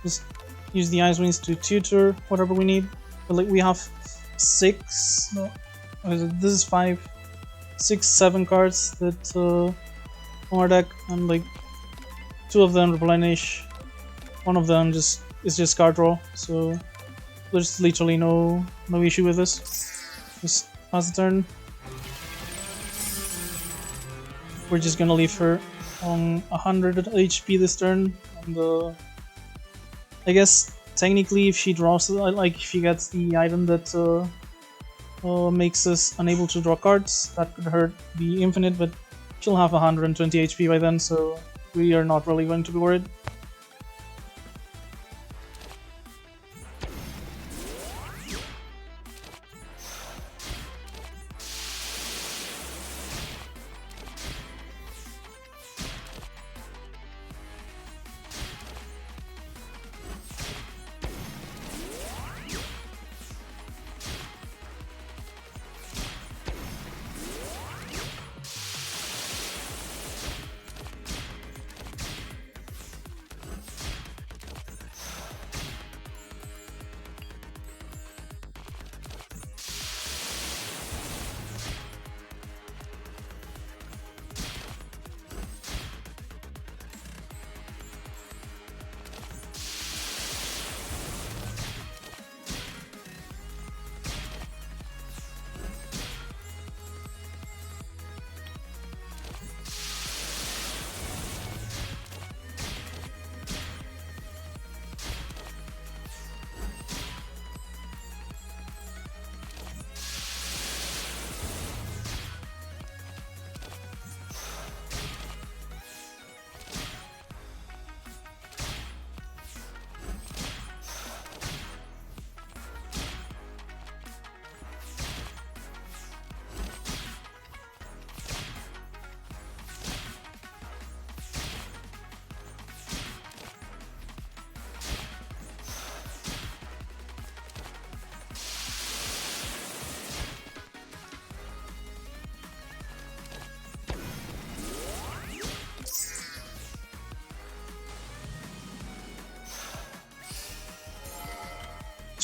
just used the Ice Winds to tutor whatever we need. But like we have 6, no, this is 5, 6, 7 cards that on our deck, and like 2 of them replenish. One of them is just card draw, so there's literally no issue with this. Just pass the turn. We're just gonna leave her on 100 HP this turn, and I guess technically if she draws, like if she gets the item that makes us unable to draw cards, that could hurt the infinite, but she'll have 120 HP by then, so we are not really going to be worried.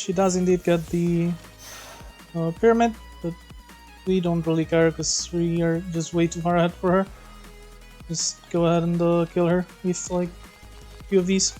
she does indeed get the pyramid, but we don't really care because we are just way too far ahead for her. Just go ahead and kill her with like a few of these.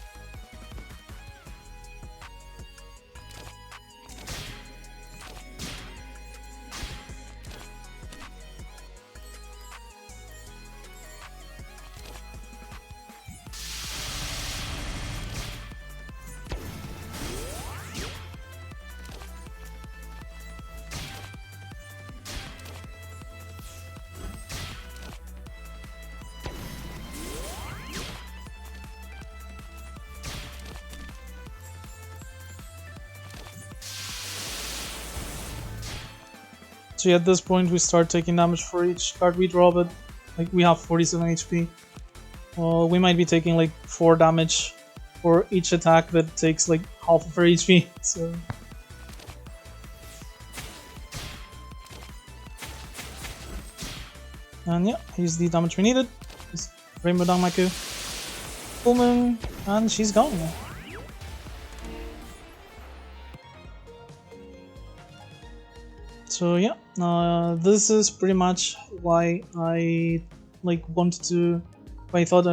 So at this point we start taking damage for each card we draw, but like we have 47 HP. We might be taking like 4 damage for each attack that takes like half of our HP. So and yeah, here's the damage we needed. Just Rainbow Danmaku, Full Moon, and she's gone. So yeah, this is pretty much why I like wanted to. Why I thought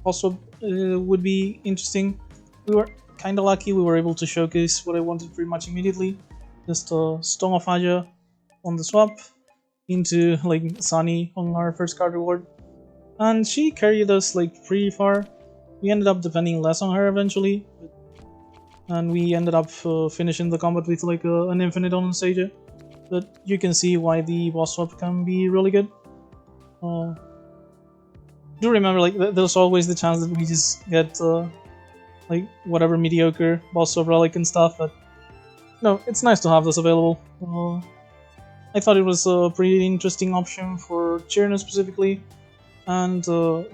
also would be interesting. We were kind of lucky; we were able to showcase what I wanted pretty much immediately. Just Stone of Aja on the swap into like Sunny on our first card reward, and she carried us like pretty far. We ended up depending less on her eventually, and we ended up finishing the combat with like an infinite on Sage. But you can see why the boss swap can be really good. Do remember, like, there's always the chance that we just get like whatever mediocre boss swap relic and stuff. But no, it's nice to have this available. I thought it was a pretty interesting option for Cirno specifically, and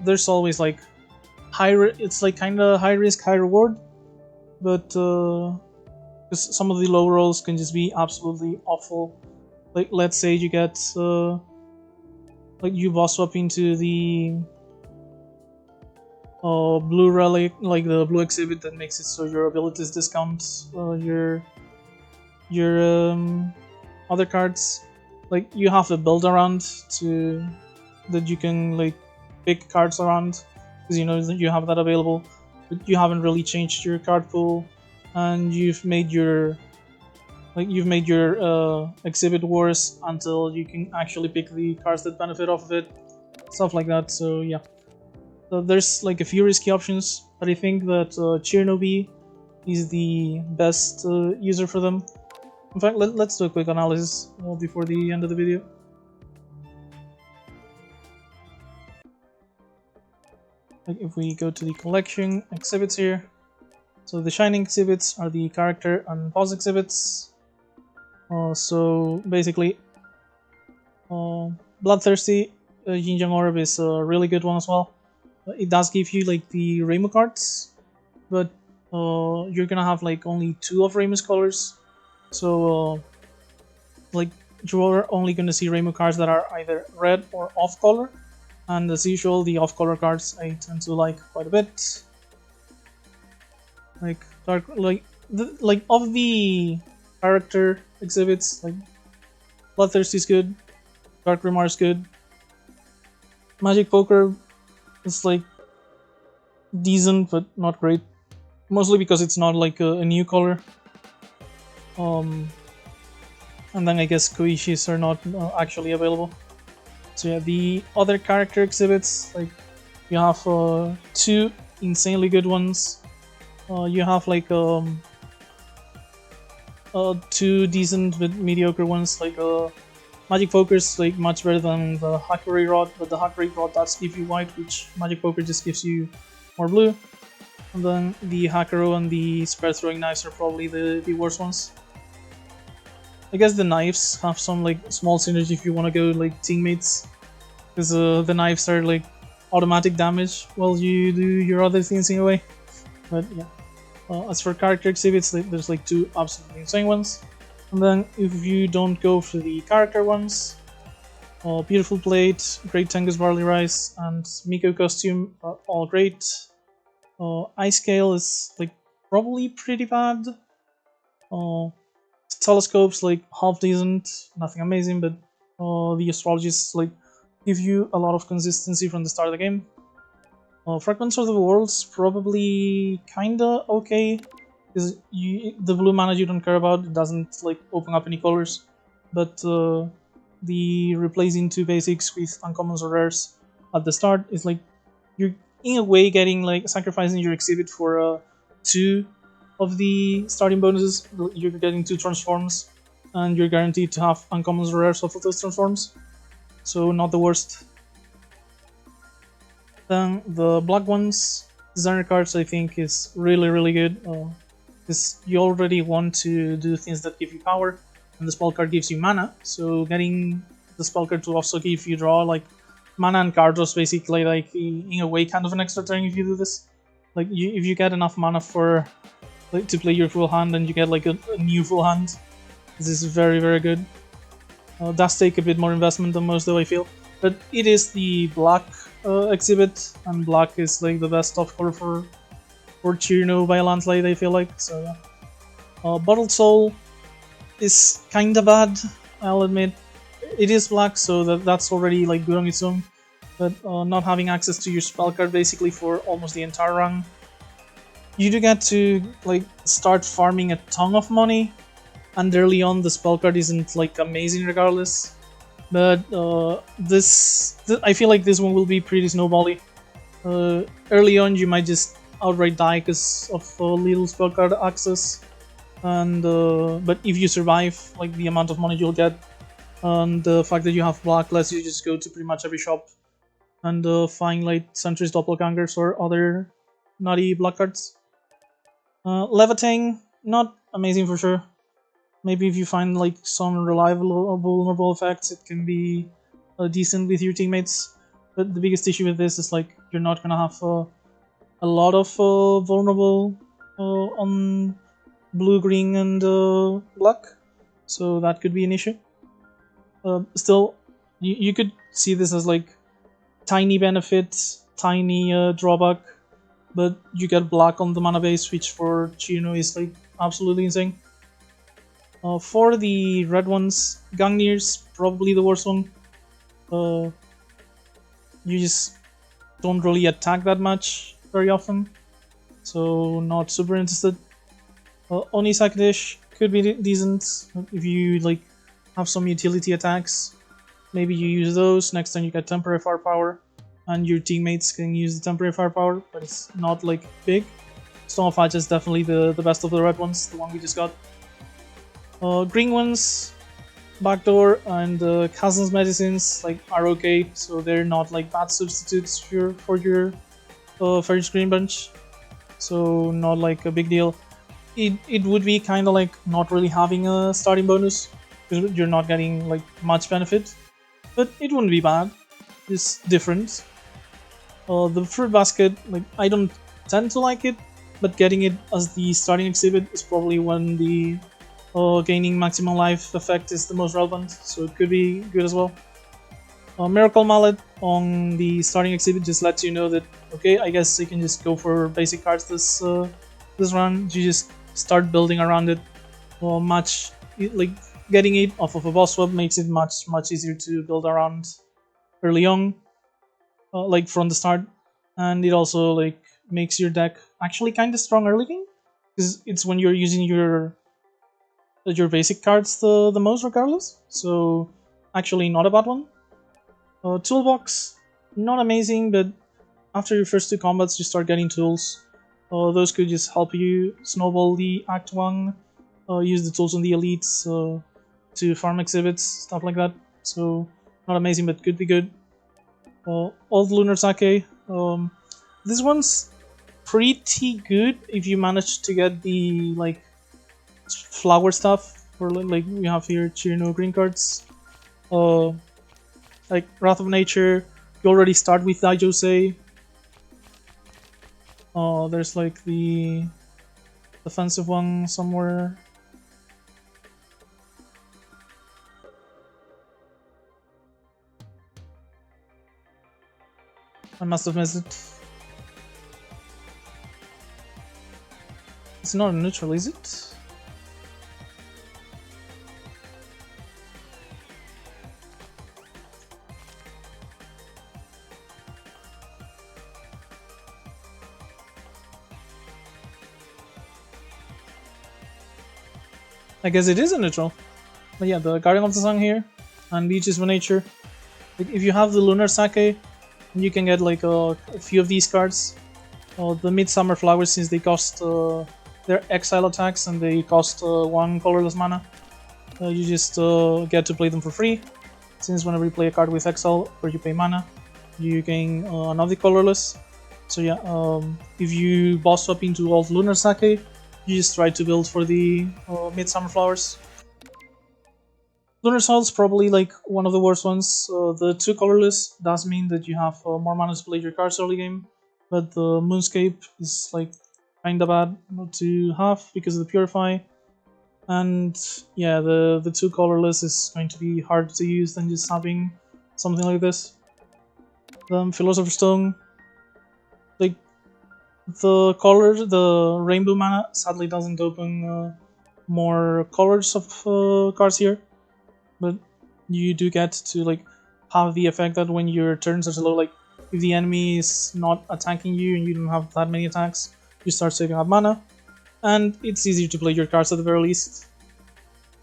there's always like it's like kind of high risk, high reward, but because some of the low rolls can just be absolutely awful. Like let's say you get like you boss swap into the blue relic, like the blue exhibit that makes it so your abilities discount your other cards. Like you have to build around to that you can like pick cards around because you know that you have that available, but you haven't really changed your card pool, and you've made your exhibit worse until you can actually pick the cards that benefit off of it, stuff like that. So yeah, so there's like a few risky options, but I think that Cirno is the best user for them. In fact, let's do a quick analysis before the end of the video. Like if we go to the collection exhibits here, so the shining exhibits are the character and boss exhibits. So basically, Bloodthirsty Jinjang Orb is a really good one as well. It does give you like the Reimu cards, but you're gonna have like only 2 of Reimu's colors. So like you're only gonna see Reimu cards that are either red or off color, and as usual, the off color cards I tend to like quite a bit. Like dark, like of the character exhibits, like Bloodthirsty is good, Dark Rimar is good, Magic Poker is like decent but not great, mostly because it's not like a new color. And then I guess Koishis are not actually available. So yeah, the other character exhibits, like you have 2 insanely good ones. You have like 2 decent but mediocre ones, like Magic Poker's like much better than the Hakurei Rod, but the Hakurei Rod does give you white, which Magic Poker just gives you more blue. And then the Hakuro and the Spare Throwing Knives are probably the worst ones. I guess the knives have some like small synergy if you want to go like teammates, because the knives are like automatic damage while you do your other things in a way. But yeah. As for character exhibits, there's like 2 absolutely insane ones, and then if you don't go for the character ones, Beautiful Plate, Great Tengus Barley Rice, and Miko Costume are all great. Ice Scale is like probably pretty bad. Telescopes like half decent, nothing amazing, but the astrologists like give you a lot of consistency from the start of the game. Fragments of the World's probably kinda okay, because the blue mana you don't care about, it doesn't like open up any colors, but the replacing two basics with uncommons or rares at the start is like you're in a way getting like sacrificing your exhibit for two of the starting bonuses. You're getting two transforms, and you're guaranteed to have uncommons or rares of those transforms, so not the worst. Then the black ones, designer cards, I think is really good. Because you already want to do things that give you power, and the spell card gives you mana. So getting the spell card to also give you draw like mana and card draws basically like in a way kind of an extra turn if you do this. Like if you get enough mana for like, to play your full hand, and you get like a new full hand, this is very good. Does take a bit more investment than most though I feel, but it is the black exhibit, and black is like the best top color for Cirno by a landslide I feel like. So yeah. Bottled Soul is kinda bad, I'll admit. It is black, so that's already like good on its own, but not having access to your spell card basically for almost the entire run. You do get to like start farming a ton of money, and early on the spell card isn't like amazing regardless. But I feel like this one will be pretty snowbally. Early on you might just outright die because of little spell card access, and but if you survive, like the amount of money you'll get, and the fact that you have black lets you just go to pretty much every shop and find like Sentry's doppelgangers or other naughty black cards. Levitating, not amazing for sure. Maybe if you find like some reliable or vulnerable effects, it can be decent with your teammates. But the biggest issue with this is like you're not gonna have a lot of vulnerable on blue, green, and black, so that could be an issue. Still, you could see this as like tiny benefit, tiny drawback, but you get black on the mana base, which for Cirno is like absolutely insane. For the red ones, Gangnir's probably the worst one. You just don't really attack that much very often, so not super interested. Onisakdish could be decent if you like have some utility attacks. Maybe you use those, next time you get temporary firepower, and your teammates can use the temporary firepower, but it's not like big. Storm of Fudge is definitely the best of the red ones, the one we just got. Green ones, Backdoor and Cousin's Medicines like are okay, so they're not like bad substitutes for your first green bunch, so not like a big deal. It would be kind of like not really having a starting bonus, because you're not getting like much benefit, but it wouldn't be bad. It's different. The fruit basket, like I don't tend to like it, but getting it as the starting exhibit is probably when the gaining maximum life effect is the most relevant, so it could be good as well. Miracle Mallet on the starting exhibit just lets you know that okay, I guess you can just go for basic cards this run. You just start building around it. Like getting it off of a boss swap makes it much easier to build around early on, like from the start, and it also like makes your deck actually kind of strong early game, because it's when you're using your basic cards the most regardless, so actually not a bad one. Toolbox, not amazing, but after your first two combats you start getting tools. Those could just help you snowball the Act 1, use the tools on the elites to farm exhibits, stuff like that, so not amazing but could be good. Old Lunatic, this one's pretty good if you manage to get the like flower stuff, or like we have here Cirno green cards. Like Wrath of Nature, you already start with Daijosei. There's like the defensive one somewhere. I must have missed it. It's not a neutral, is it? I guess it is a neutral. But yeah, the Guardian of the Sun here, and Leeches for Nature. Like, if you have the Lunar Sake, you can get like a few of these cards. The Midsummer Flowers, since they cost their exile attacks and they cost 1 colorless mana, you just get to play them for free. Since whenever you play a card with exile or you pay mana, you gain another colorless. So yeah, if you boss swap into all Lunar Sake, you just try to build for the Midsummer Flowers. Lunar Soul's probably like one of the worst ones. The 2 colorless does mean that you have more mana to play your cards early game, but the Moonscape is like kinda bad to have because of the Purify. And yeah, the 2 colorless is going to be harder to use than just having something like this. Then Philosopher's Stone, like the rainbow mana sadly doesn't open more colors of cards here, but you do get to like have the effect that when your turns are slow, like if the enemy is not attacking you and you don't have that many attacks, you start saving up mana, and it's easier to play your cards at the very least.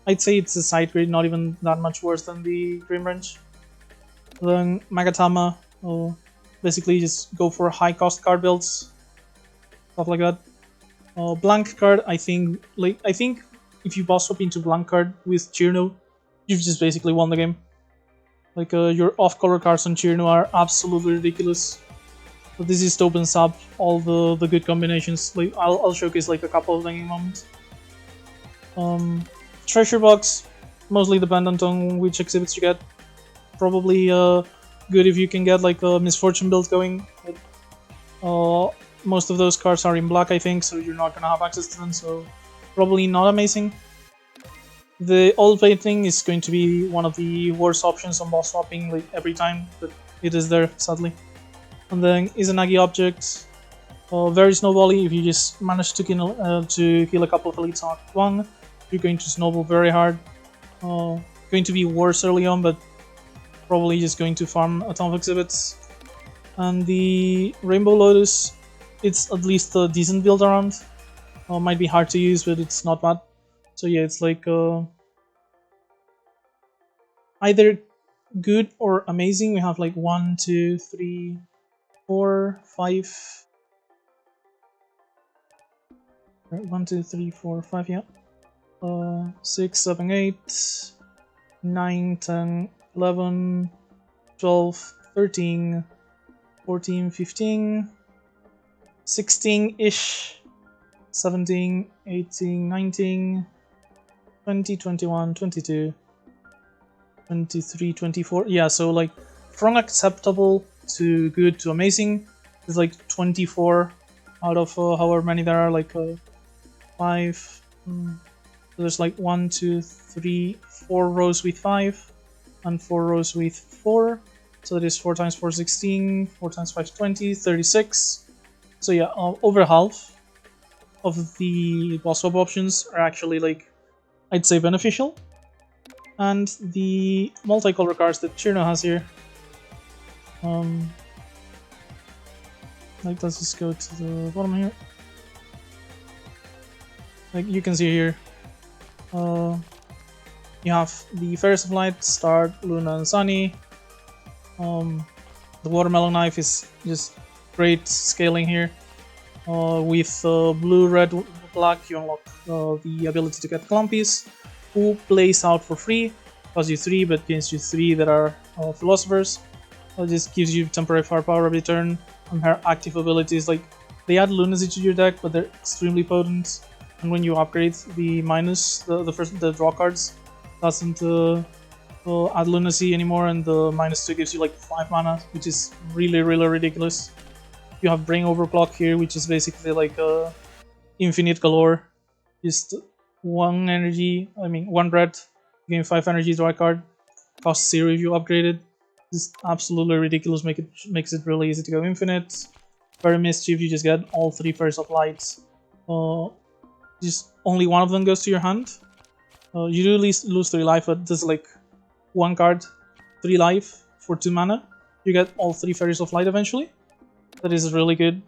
I'd say it's a side grade, not even that much worse than the Green Branch. Then Magatama, basically just go for high cost card builds, stuff like that. Blank card, I think if you boss swap into blank card with Cirno, you've just basically won the game. Like your off-color cards on Cirno are absolutely ridiculous. But this just opens up all the good combinations. Like I'll showcase like a couple of them in a moment. Treasure box, mostly dependent on which exhibits you get. Probably good if you can get like a Misfortune build going. But, most of those cards are in black, I think, so you're not gonna have access to them. So probably not amazing. The old painting is going to be one of the worst options on boss swapping like every time, but it is there sadly. And then Izanagi object, very snowbally. If you just manage to kill a couple of elites on one, you're going to snowball very hard. Going to be worse early on, but probably just going to farm a ton of exhibits. And the Rainbow Lotus, it's at least a decent build around. Might be hard to use, but it's not bad. So yeah, it's like either good or amazing. We have like 1, 2, 3, 4, 5. 1, 2, 3, 4, 5, yeah. 6, 7, 8, 9, 10, 11, 12, 13, 14, 15, 16-ish, 17, 18, 19, 20, 21, 22, 23, 24. Yeah, so like from acceptable to good to amazing is like 24 out of however many there are, like 5. So there's like 1, 2, 3, 4 rows with 5 and 4 rows with 4. So that is 4 times 4, 16, 4 times 5, 20, 36. So yeah, over half of the boss swap options are actually like, I'd say, beneficial. And the multicolor cards that Cirno has here, like let's just go to the bottom here. Like you can see here, you have the Fairest of Light, Star, Luna, and Sunny. The Watermelon Knife is just great scaling here. With blue, red, black, you unlock the ability to get Clumpies, who plays out for free, costs you 3, but gains you 3 that are Philosophers. Just gives you temporary firepower every turn, and her active abilities, like, they add Lunacy to your deck, but they're extremely potent, and when you upgrade the minus, the draw cards, doesn't add Lunacy anymore, and the -2 gives you like 5 mana, which is really ridiculous. You have Bring Overclock here, which is basically like infinite galore. Just 1 energy, 1 red, gain 5 energy, draw a card, costs 0 if you upgrade it. Just absolutely ridiculous, makes it really easy to go infinite. Very Mischief, you just get all 3 pairs of lights. Just only one of them goes to your hand. You do lose 3 life, but this is like 1 card, 3 life for 2 mana. You get all 3 fairies of light eventually. That is really good.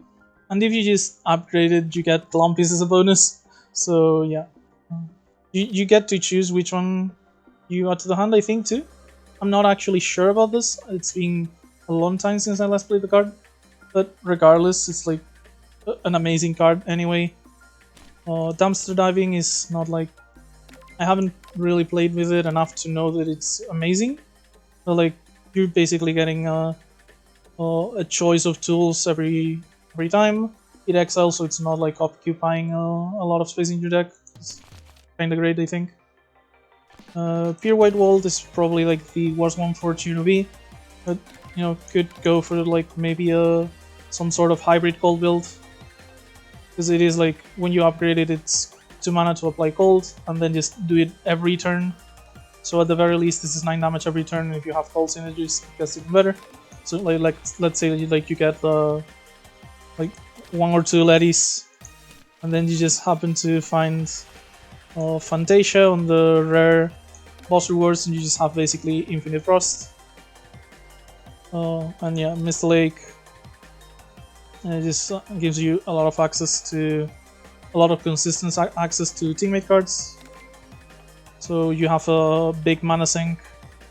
And if you just upgrade it, you get Clumpies as a bonus. So yeah. You get to choose which one you add to the hand, I think, too. I'm not actually sure about this. It's been a long time since I last played the card. But regardless, it's like an amazing card anyway. Dumpster diving is not like... I haven't really played with it enough to know that it's amazing. But like, you're basically getting a choice of tools every time. It exiles, so it's not like occupying a lot of space in your deck. It's kind of great, I think. Pure White Wall is probably like the worst one for Cirno, but you know, could go for like maybe some sort of hybrid cold build, because it is like when you upgrade it, it's 2 mana to apply cold, and then just do it every turn. So at the very least, this is 9 damage every turn. If you have cold synergies, that's even better. So like let's say that you get like 1 or 2 Letties, and then you just happen to find Fantasia on the rare boss rewards, and you just have basically Infinite Frost. And yeah, Mist Lake. It just gives you a lot of access to a lot of consistent access to teammate cards. So you have a big mana sink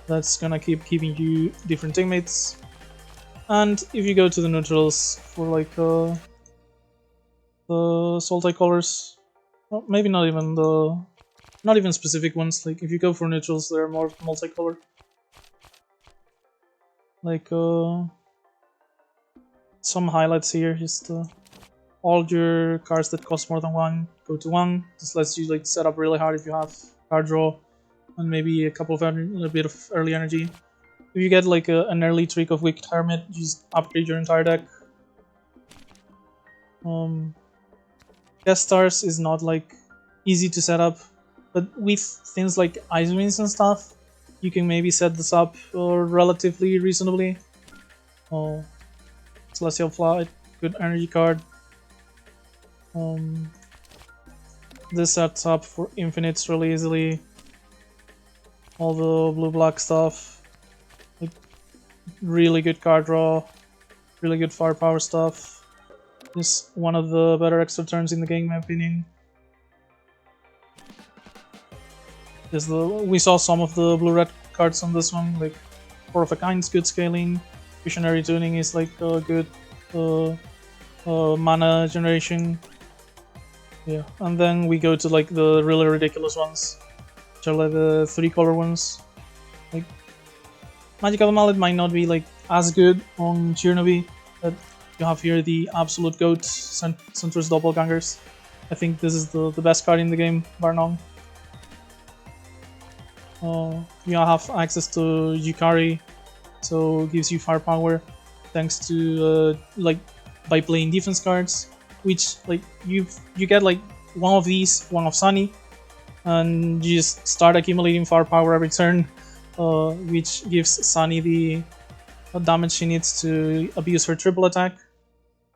that's gonna keep giving you different teammates. And if you go to the neutrals for like the multicolors, well, maybe not even specific ones. Like if you go for neutrals, they're more multicolor. Like some highlights here, just all your cards that cost more than 1 go to 1. This lets you like set up really hard if you have card draw and maybe a bit of early energy. If you get like an early trick of Wicked Hermit, you just upgrade your entire deck. Guest Stars is not like easy to set up, but with things like Ice Winds and stuff, you can maybe set this up relatively reasonably. Celestial Flight, good energy card. This sets up for infinites really easily. All the blue-black stuff, like really good card draw, really good firepower stuff. Just one of the better extra turns in the game, in my opinion. We saw some of the blue-red cards on this one, like Four of a Kind's good scaling, Visionary Tuning is like a good mana generation. Yeah, and then we go to like the really ridiculous ones, which are like the 3-color ones. Like Magical Mallet might not be like as good on Cirno, but you have here the absolute GOAT Suntress Doppelgangers. I think this is the best card in the game, bar none. You have access to Yukari, so it gives you firepower thanks to like by playing defense cards, which like you get like one of these, one of Sunny, and you just start accumulating firepower every turn, which gives Sunny the damage she needs to abuse her triple attack,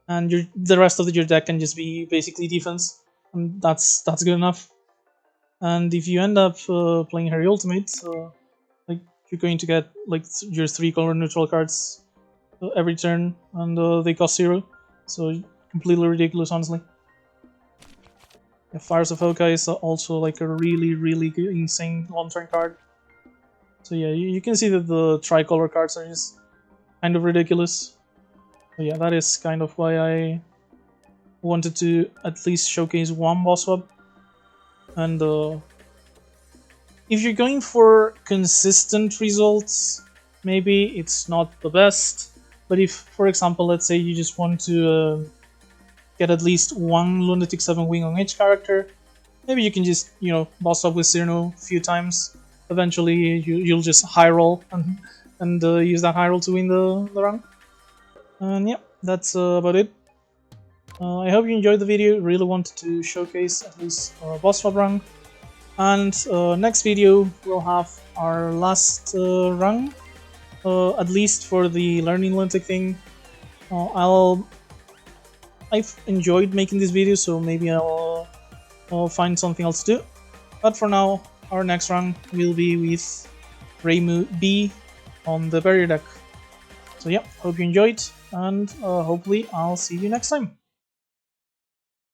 and the rest of your deck can just be basically defense, and that's good enough. And if you end up playing Harry Ultimate, like you're going to get like your 3-color neutral cards every turn, and they cost 0, so completely ridiculous, honestly. Yeah, Fires of Hokai is also like a really good, insane long-turn card. So yeah, you can see that the tricolor cards are just kind of ridiculous. So yeah, that is kind of why I wanted to at least showcase one boss swap. And if you're going for consistent results, maybe it's not the best. But if, for example, let's say you just want to get at least one Lunatic7 wing on each character, maybe you can just, you know, boss up with Cirno a few times. Eventually, you'll just high roll and use that high roll to win the run. And yeah, that's about it. I hope you enjoyed the video. Really wanted to showcase at least boss swap run. And next video we'll have our last run, at least for the learning Lunatic thing. I've enjoyed making this video, so maybe I'll find something else to do. But for now, our next run will be with Reimu B on the barrier deck. So yeah, hope you enjoyed, and hopefully I'll see you next time.